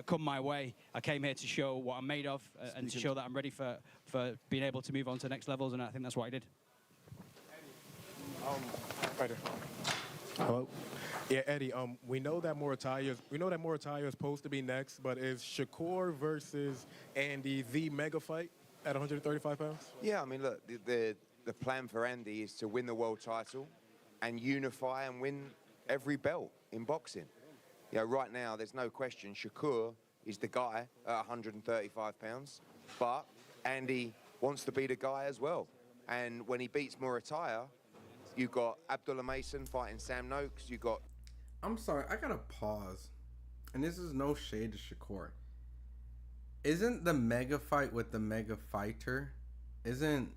come my way. I came here to show what I'm made of and to show that I'm ready for being able to move on to next levels, and I think that's what I did. Right there. Hello. Yeah, Eddie. We know that Murataya is supposed to be next, but is Shakur versus Andy the mega fight at 135 pounds? Yeah, I mean, look, the plan for Andy is to win the world title and unify and win every belt in boxing. You know, right now, there's no question Shakur is the guy at 135 pounds, but Andy wants to be the guy as well. And when he beats Murataya, you've got Abdullah Mason fighting Sam Noakes. You got. I'm sorry, I gotta pause. And this is no shade to Shakur. Isn't the mega fight with the mega fighter? Isn't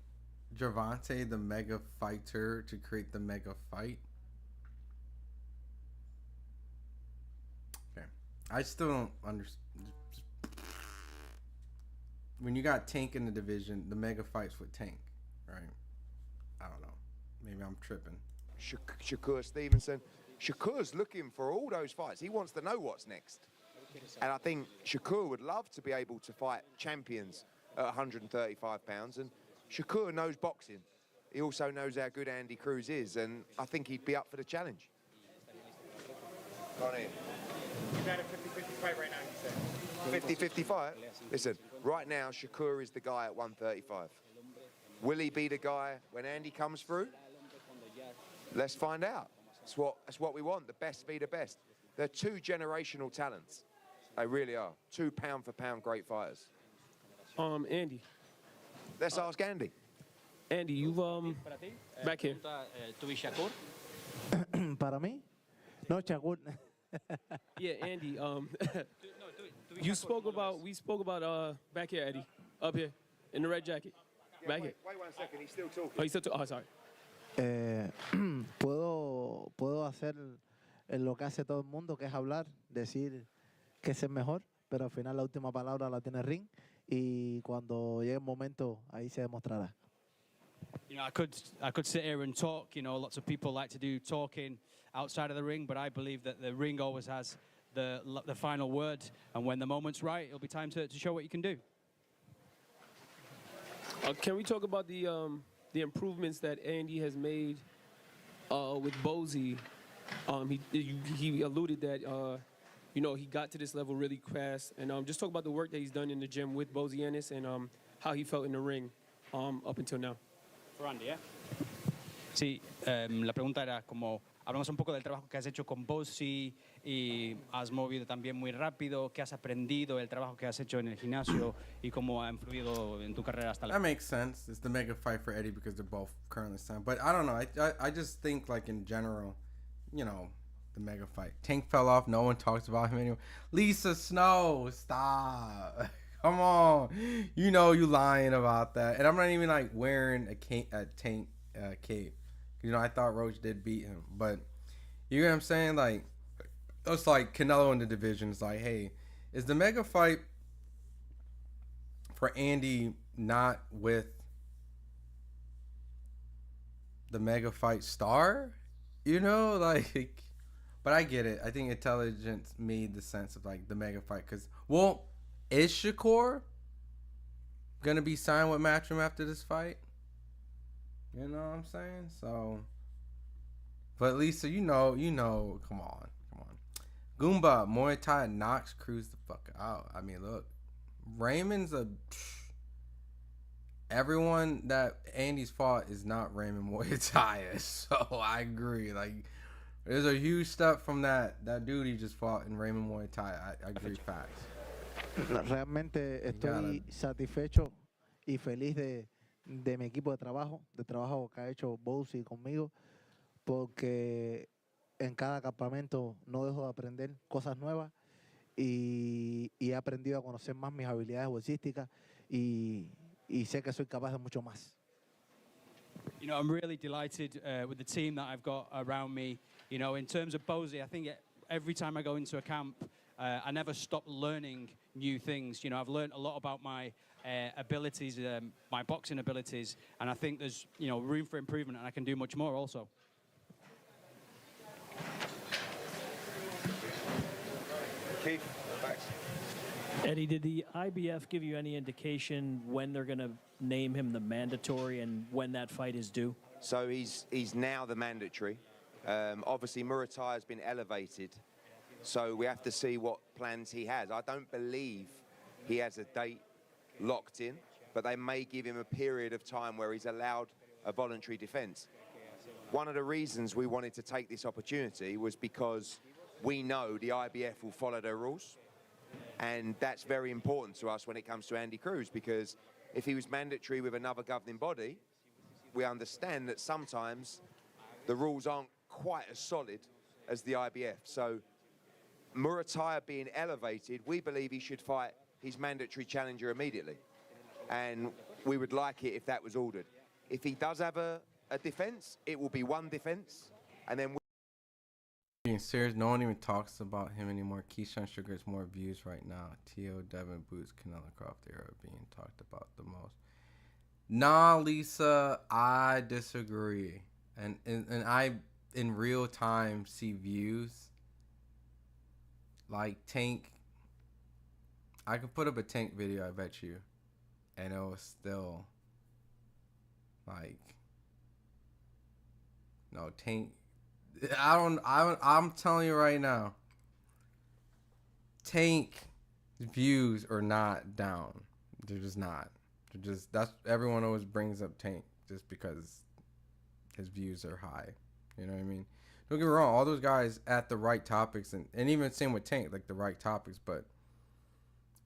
Gervonta the mega fighter to create the mega fight? Okay. I still don't understand. When you got Tank in the division, the mega fights with Tank, right? I don't know. Maybe I'm tripping. Shakur Stevenson. Shakur's looking for all those fights. He wants to know what's next. And I think Shakur would love to be able to fight champions at 135 pounds. And Shakur knows boxing. He also knows how good Andy Cruz is. And I think he'd be up for the challenge. Go on in. He's at a 50-50 fight right now, he said. 50-50 fight? Listen, right now, Shakur is the guy at 135. Will he be the guy when Andy comes through? Let's find out. That's what we want. The best be the best. They're two generational talents. They really are. 2 pound-for-pound great fighters. Andy. Let's ask Andy. Andy, you've back here. Para mí, no, Shakur. Yeah, Andy. We spoke about back here, Eddie, up here in the red jacket. Back here. Wait 1 second. He's still talking. Oh, he's still talking. Oh, sorry. Puedo hacer lo que hace todo el mundo, que es hablar, decir que es el mejor, pero al final la última palabra la tiene Ring y cuando llegue el momento ahí se demostrará. You know, I could sit here and talk. You know, lots of people like to do talking outside of the ring, but I believe that the ring always has the final word, and when the moment's right, it'll be time to show what you can do. Can we talk about the improvements that Andy has made with Bozy? He alluded that you know, he got to this level really fast, and just talk about the work that he's done in the gym with Bozy Ennis and how he felt in the ring up until now. For Andy, yeah. Sí, la pregunta era como hablamos un poco del trabajo que has hecho con Bozy y has movido también muy rápido. ¿Qué has aprendido? El trabajo que has hecho en el gimnasio y cómo ha influido en tu carrera hasta la. That makes sense. It's the mega fight for Eddie because they're both currently signed. But I don't know. I just think like in general, you know, the mega fight. Tank fell off. No one talks about him anymore. Lisa Snow, stop. Come on. You know you lying about that. And I'm not even like wearing a Tank cape. You know, I thought Roach did beat him. But you know what I'm saying? Like, it's like Canelo in the division. It's like, hey, is the mega fight for Andy not with the mega fight star? You know, like, but I get it. I think intelligence made the sense of like the mega fight. Because, well, is Shakur going to be signed with Matchroom after this fight? You know what I'm saying? So, but Lisa, you know, come on. Goomba, Muay Thai knocks Cruz the fuck out. I mean, look, Raymond's everyone that Andy's fought is not Raymond Muay Thai. So I agree. Like, there's a huge step from that dude he just fought in Raymond Muay Thai. I agree, facts. Realmente estoy satisfecho y feliz de mi equipo de trabajo que ha hecho Bozy conmigo, porque en cada campamento no dejo de aprender cosas nuevas y he aprendido a conocer más mis habilidades boxísticas y sé que soy capaz de mucho más. You know, I'm really delighted with the team that I've got around me. You know, in terms of Bozy, I think every time I go into a camp, I never stop learning new things. You know, I've learned a lot about my abilities, my boxing abilities, and I think there's, you know, room for improvement, and I can do much more also. Keith, thanks. Eddie, did the IBF give you any indication when they're going to name him the mandatory and when that fight is due? So he's now the mandatory. Obviously, Muay has been elevated, so we have to see what plans he has. I don't believe he has a date locked in, but they may give him a period of time where he's allowed a voluntary defense. One of the reasons we wanted to take this opportunity was because we know the IBF will follow their rules, and that's very important to us when it comes to Andy Cruz, because if he was mandatory with another governing body, we understand that sometimes the rules aren't quite as solid as the IBF. So Muay being elevated, we believe he should fight his mandatory challenger immediately. And we would like it if that was ordered. If he does have a defense, it will be one defense, and then Being serious, no one even talks about him anymore. Keyshawn Sugar has more views right now. T.O. Devin Boots, Canelo Croft, they are being talked about the most. Nah, Lisa, I disagree. And I, in real time, see views. Like Tank, I could put up a Tank video, I bet you. And it was still, like, no, Tank, I'm telling you right now, Tank views are not down. They're just not. They're just, that's, everyone always brings up Tank just because his views are high. You know what I mean? Don't get me wrong, all those guys at the right topics, and even same with Tank, like the right topics, but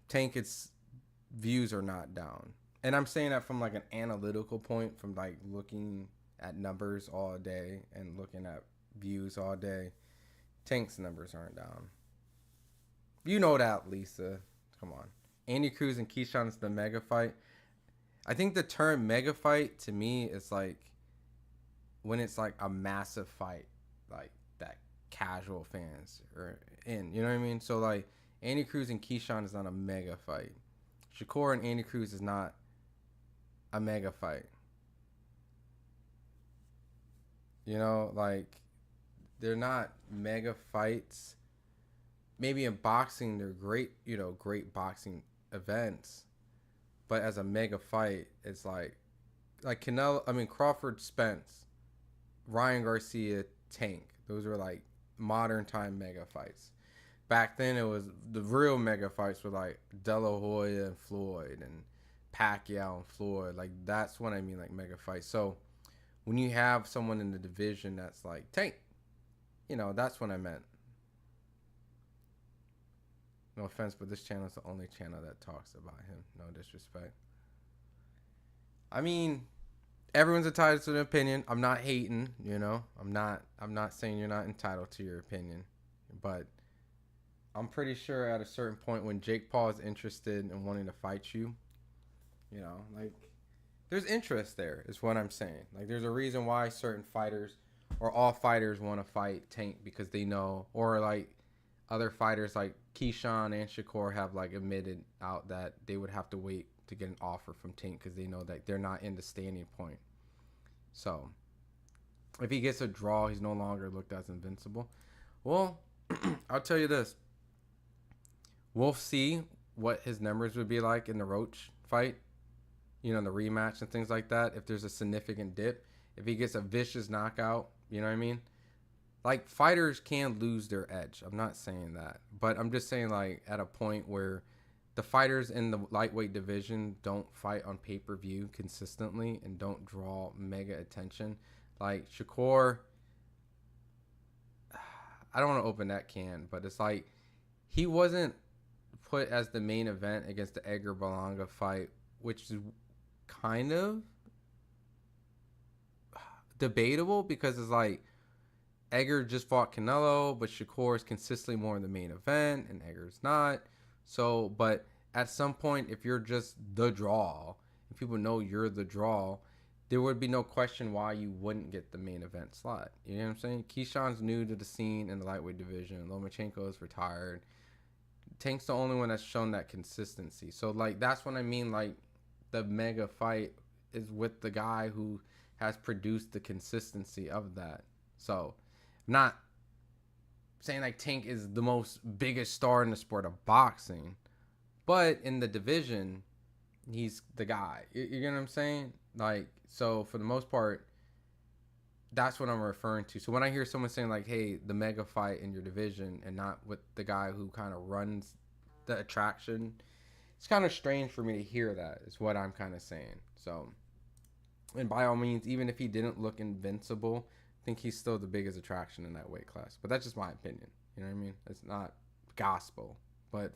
Tank, its views are not down. And I'm saying that from like an analytical point, from like looking at numbers all day and looking at views all day. Tank's numbers aren't down. You know that, Lisa. Come on. Andy Cruz and Keyshawn is the mega fight. I think the term mega fight to me is like when it's like a massive fight, like that casual fans are in. You know what I mean? So like Andy Cruz and Keyshawn is not a mega fight. Shakur and Andy Cruz is not a mega fight. You know, like, they're not mega fights. Maybe in boxing, they're great, you know, great boxing events. But as a mega fight, it's like Canelo, I mean, Crawford, Spence, Ryan Garcia, Tank. Those were like modern time mega fights. Back then, it was the real mega fights were like De La Hoya and Floyd and Pacquiao and Floyd. Like, that's what I mean, like mega fights. So when you have someone in the division that's like Tank, you know, that's what I meant. No offense, but this channel is the only channel that talks about him. No disrespect. I mean, everyone's entitled to an opinion. I'm not hating, you know. I'm not saying you're not entitled to your opinion. But I'm pretty sure at a certain point when Jake Paul is interested in wanting to fight you, you know, like, there's interest there, is what I'm saying. Like, there's a reason why certain fighters or all fighters want to fight Tank, because they know, or like other fighters like Keyshawn and Shakur have like admitted out that they would have to wait to get an offer from Tank because they know that they're not in the standing point. So if he gets a draw, he's no longer looked as invincible. Well, I'll tell you this. We'll see what his numbers would be like in the Roach fight. You know, the rematch and things like that. If there's a significant dip, if he gets a vicious knockout, you know what I mean? Like, fighters can lose their edge. I'm not saying that. But I'm just saying, like, at a point where the fighters in the lightweight division don't fight on pay-per-view consistently and don't draw mega attention. Like, Shakur, I don't want to open that can, but it's like, he wasn't put as the main event against the Edgar Berlanga fight, which is kind of debatable because it's like Edgar just fought Canelo, but Shakur is consistently more in the main event, and Edgar's not. So, but at some point, if you're just the draw, if people know you're the draw, there would be no question why you wouldn't get the main event slot. You know what I'm saying? Keyshawn's new to the scene in the lightweight division. Lomachenko is retired. Tank's the only one that's shown that consistency. So, like, that's what I mean. Like, the mega fight is with the guy who has produced the consistency of that. So, not saying like Tank is the most biggest star in the sport of boxing, but in the division, he's the guy. You get what I'm saying? Like, so for the most part, that's what I'm referring to. So when I hear someone saying like, hey, the mega fight in your division and not with the guy who kind of runs the attraction, it's kind of strange for me to hear that, is what I'm kind of saying. So, and by all means, even if he didn't look invincible, I think he's still the biggest attraction in that weight class. But that's just my opinion. You know what I mean? It's not gospel. But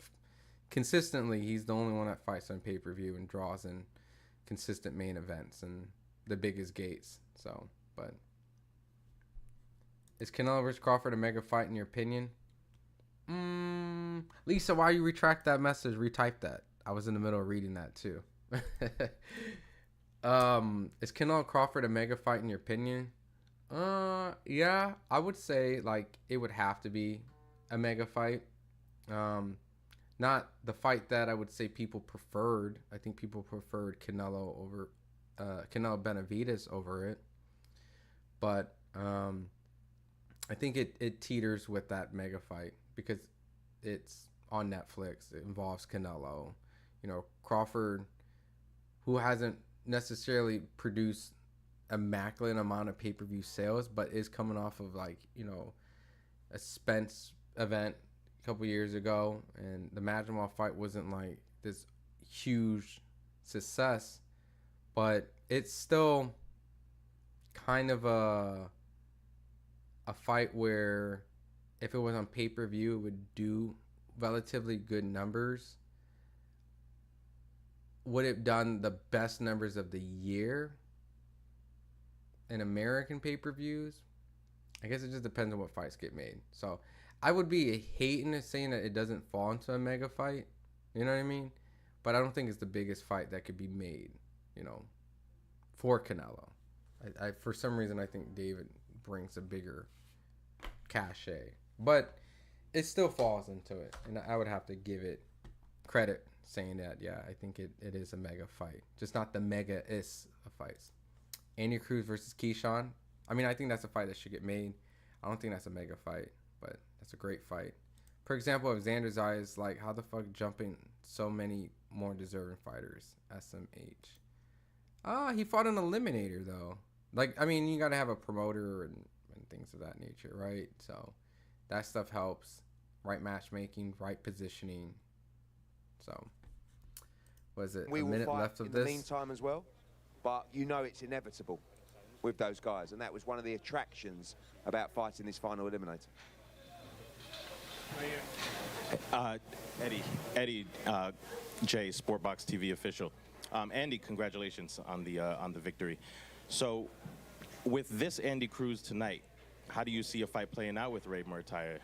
consistently, he's the only one that fights on pay-per-view and draws in consistent main events and the biggest gates. So, but is Canelo vs. Crawford a mega fight in your opinion? Lisa, why you retract that message? Retype that. I was in the middle of reading that too. Is Canelo Crawford a mega fight in your opinion? Yeah, I would say like it would have to be a mega fight. Not the fight that I would say people preferred. I think people preferred Canelo over Canelo Benavidez over it. But I think it teeters with that mega fight because it's on Netflix. It involves Canelo. You know, Crawford, who hasn't necessarily produced immaculate amount of pay-per-view sales, but is coming off of like, you know, a Spence event a couple years ago, and the Madrimov fight wasn't like this huge success, but it's still kind of a fight where if it was on pay-per-view, it would do relatively good numbers. Would it done the best numbers of the year in American pay-per-views? I guess it just depends on what fights get made. So I would be hating saying that it doesn't fall into a mega fight. You know what I mean? But I don't think it's the biggest fight that could be made, you know, for Canelo. I for some reason, I think David brings a bigger cachet. But it still falls into it. And I would have to give it credit saying that, yeah, I think it is a mega fight. Just not the mega-is of fights. Andy Cruz versus Keyshawn. I mean, I think that's a fight that should get made. I don't think that's a mega fight, but that's a great fight. For example, if Xander's eye is like, how the fuck jumping so many more deserving fighters? SMH. He fought an eliminator, though. Like, I mean, you got to have a promoter and things of that nature, right? So that stuff helps. Right matchmaking, right positioning. So, was it we a minute will fight left of in this? the meantime as well, but you know it's inevitable with those guys, and that was one of the attractions about fighting this final eliminator. Eddie J, Sportbox TV official. Andy, congratulations on the victory. So, with this Andy Cruz tonight, how do you see a fight playing out with Ray Muirtaya?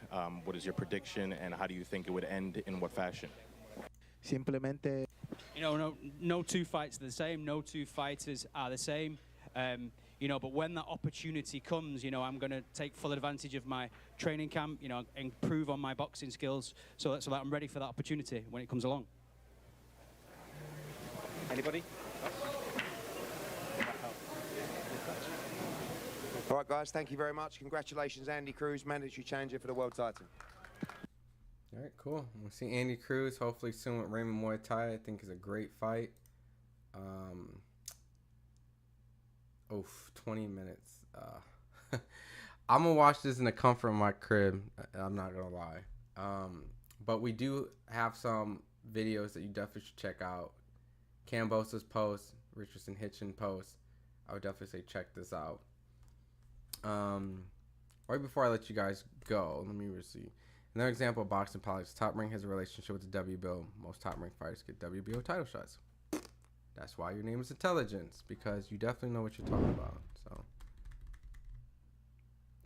What is your prediction, and how do you think it would end in what fashion? Simplemente. You know, no two fights are the same. No two fighters are the same. You know, but when that opportunity comes, you know, I'm going to take full advantage of my training camp, you know, improve on my boxing skills so that I'm ready for that opportunity when it comes along. Anybody? All right, guys, thank you very much. Congratulations, Andy Cruz, mandatory challenger for the world title. All right, cool. We'll see Andy Cruz hopefully soon with Raymond Muay Thai. I think is a great fight. 20 minutes. I'm going to watch this in the comfort of my crib. I'm not going to lie. But we do have some videos that you definitely should check out. Kambosos post, Richardson Hitchins post. I would definitely say check this out. Right before I let you guys go, let me see. Another example of boxing politics. Top Rank has a relationship with the WBO. Most Top Rank fighters get WBO title shots. That's why your name is Intelligence, because you definitely know what you're talking about. So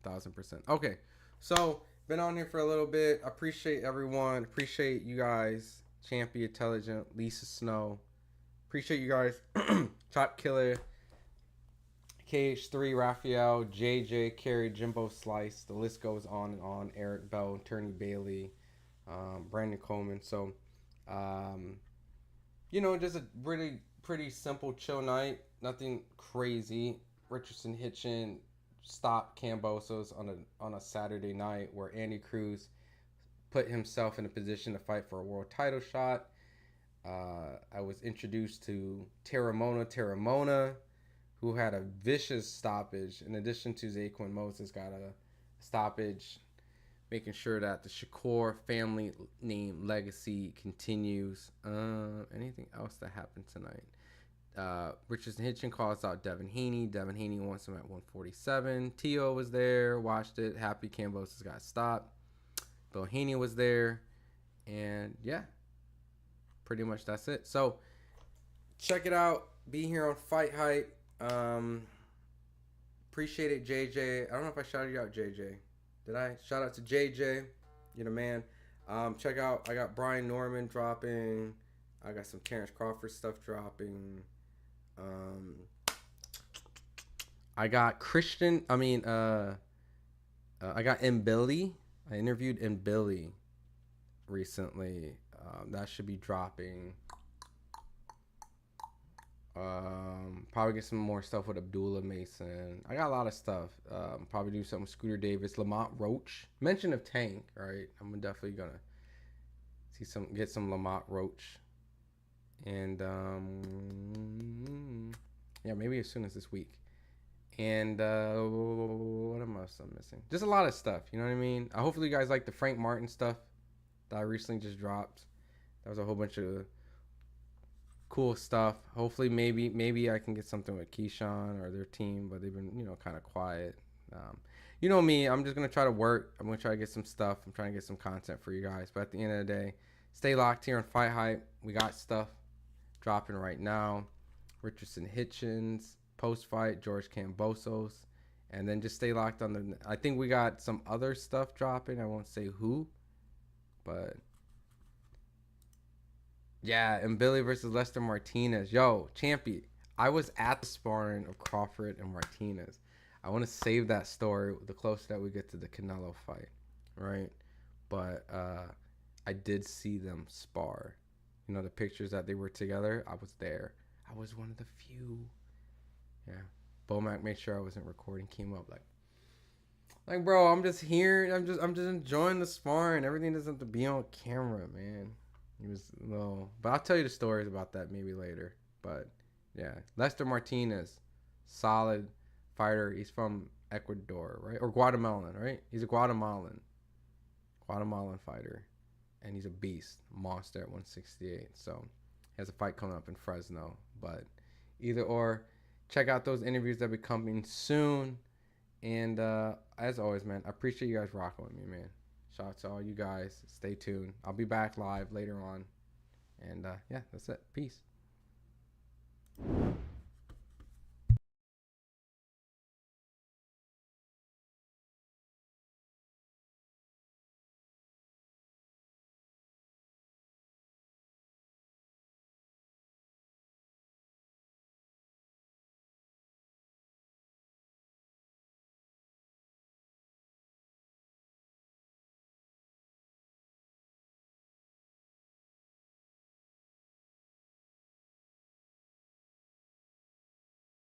1000%. Okay, so been on here for a little bit. Appreciate everyone. Appreciate you guys. Champy Intelligent, Lisa Snow. Appreciate you guys. Chop Killer, KH3, Raphael, JJ, Carey, Jimbo Slice. The list goes on and on. Eric Bell, Turney Bailey, Brandon Coleman. So, just a really pretty simple, chill night. Nothing crazy. Richardson Hitchins stopped Kambosos on a Saturday night where Andy Cruz put himself in a position to fight for a world title shot. I was introduced to Terramona, who had a vicious stoppage. In addition to Zaquin Moses got a stoppage, making sure that the Shakur family name legacy continues. Anything else that happened tonight? Richardson Hitchins calls out Devin Haney. Devin Haney wants him at 147. Tio was there, watched it. Happy Kambosos got stopped. Bill Haney was there. And yeah, pretty much that's it. So check it out. Be here on FightHype. Appreciate it, JJ. I don't know if I shouted you out, JJ. Did I? Shout out to JJ. You're the man. Check out, I got Brian Norman dropping. I got some Terrence Crawford stuff dropping. I got I got M. Billy. I interviewed M. Billy recently. That should be dropping. Probably get some more stuff with Abdullah Mason. I got a lot of stuff. Probably do something with Scooter Davis, Lamont Roach. Mention of Tank, right? I'm definitely gonna get some Lamont Roach. And yeah, maybe as soon as this week. And what am I missing? Just a lot of stuff, you know what I mean? Hopefully you guys like the Frank Martin stuff that I recently just dropped. That was a whole bunch of cool stuff. Hopefully maybe I can get something with Keyshawn or their team, but they've been, kind of quiet. You know me, I'm just going to try to work. I'm going to try to get some stuff. I'm trying to get some content for you guys. But at the end of the day, stay locked here on FightHype. We got stuff dropping right now. Richardson Hitchins, post-fight, George Kambosos. And then just stay locked on I think we got some other stuff dropping. I won't say who, but yeah, and Billy versus Lester Martinez. Yo, Champy, I was at the sparring of Crawford and Martinez. I want to save that story the closer that we get to the Canelo fight, right? But I did see them spar. The pictures that they were together, I was there. I was one of the few. Yeah. Bomac made sure I wasn't recording. Came up like, bro, I'm just here. I'm just enjoying the sparring. Everything doesn't have to be on camera, man. He was little, but I'll tell you the stories about that maybe later. But yeah, Lester Martinez, solid fighter. He's from Ecuador, right? Or Guatemalan, right? He's a Guatemalan fighter, and he's a beast, monster at 168. So he has a fight coming up in Fresno. But either or, check out those interviews that will be coming soon. And as always, man, I appreciate you guys rocking with me, man. Shout out to all you guys. Stay tuned. I'll be back live later on. And yeah, that's it. Peace.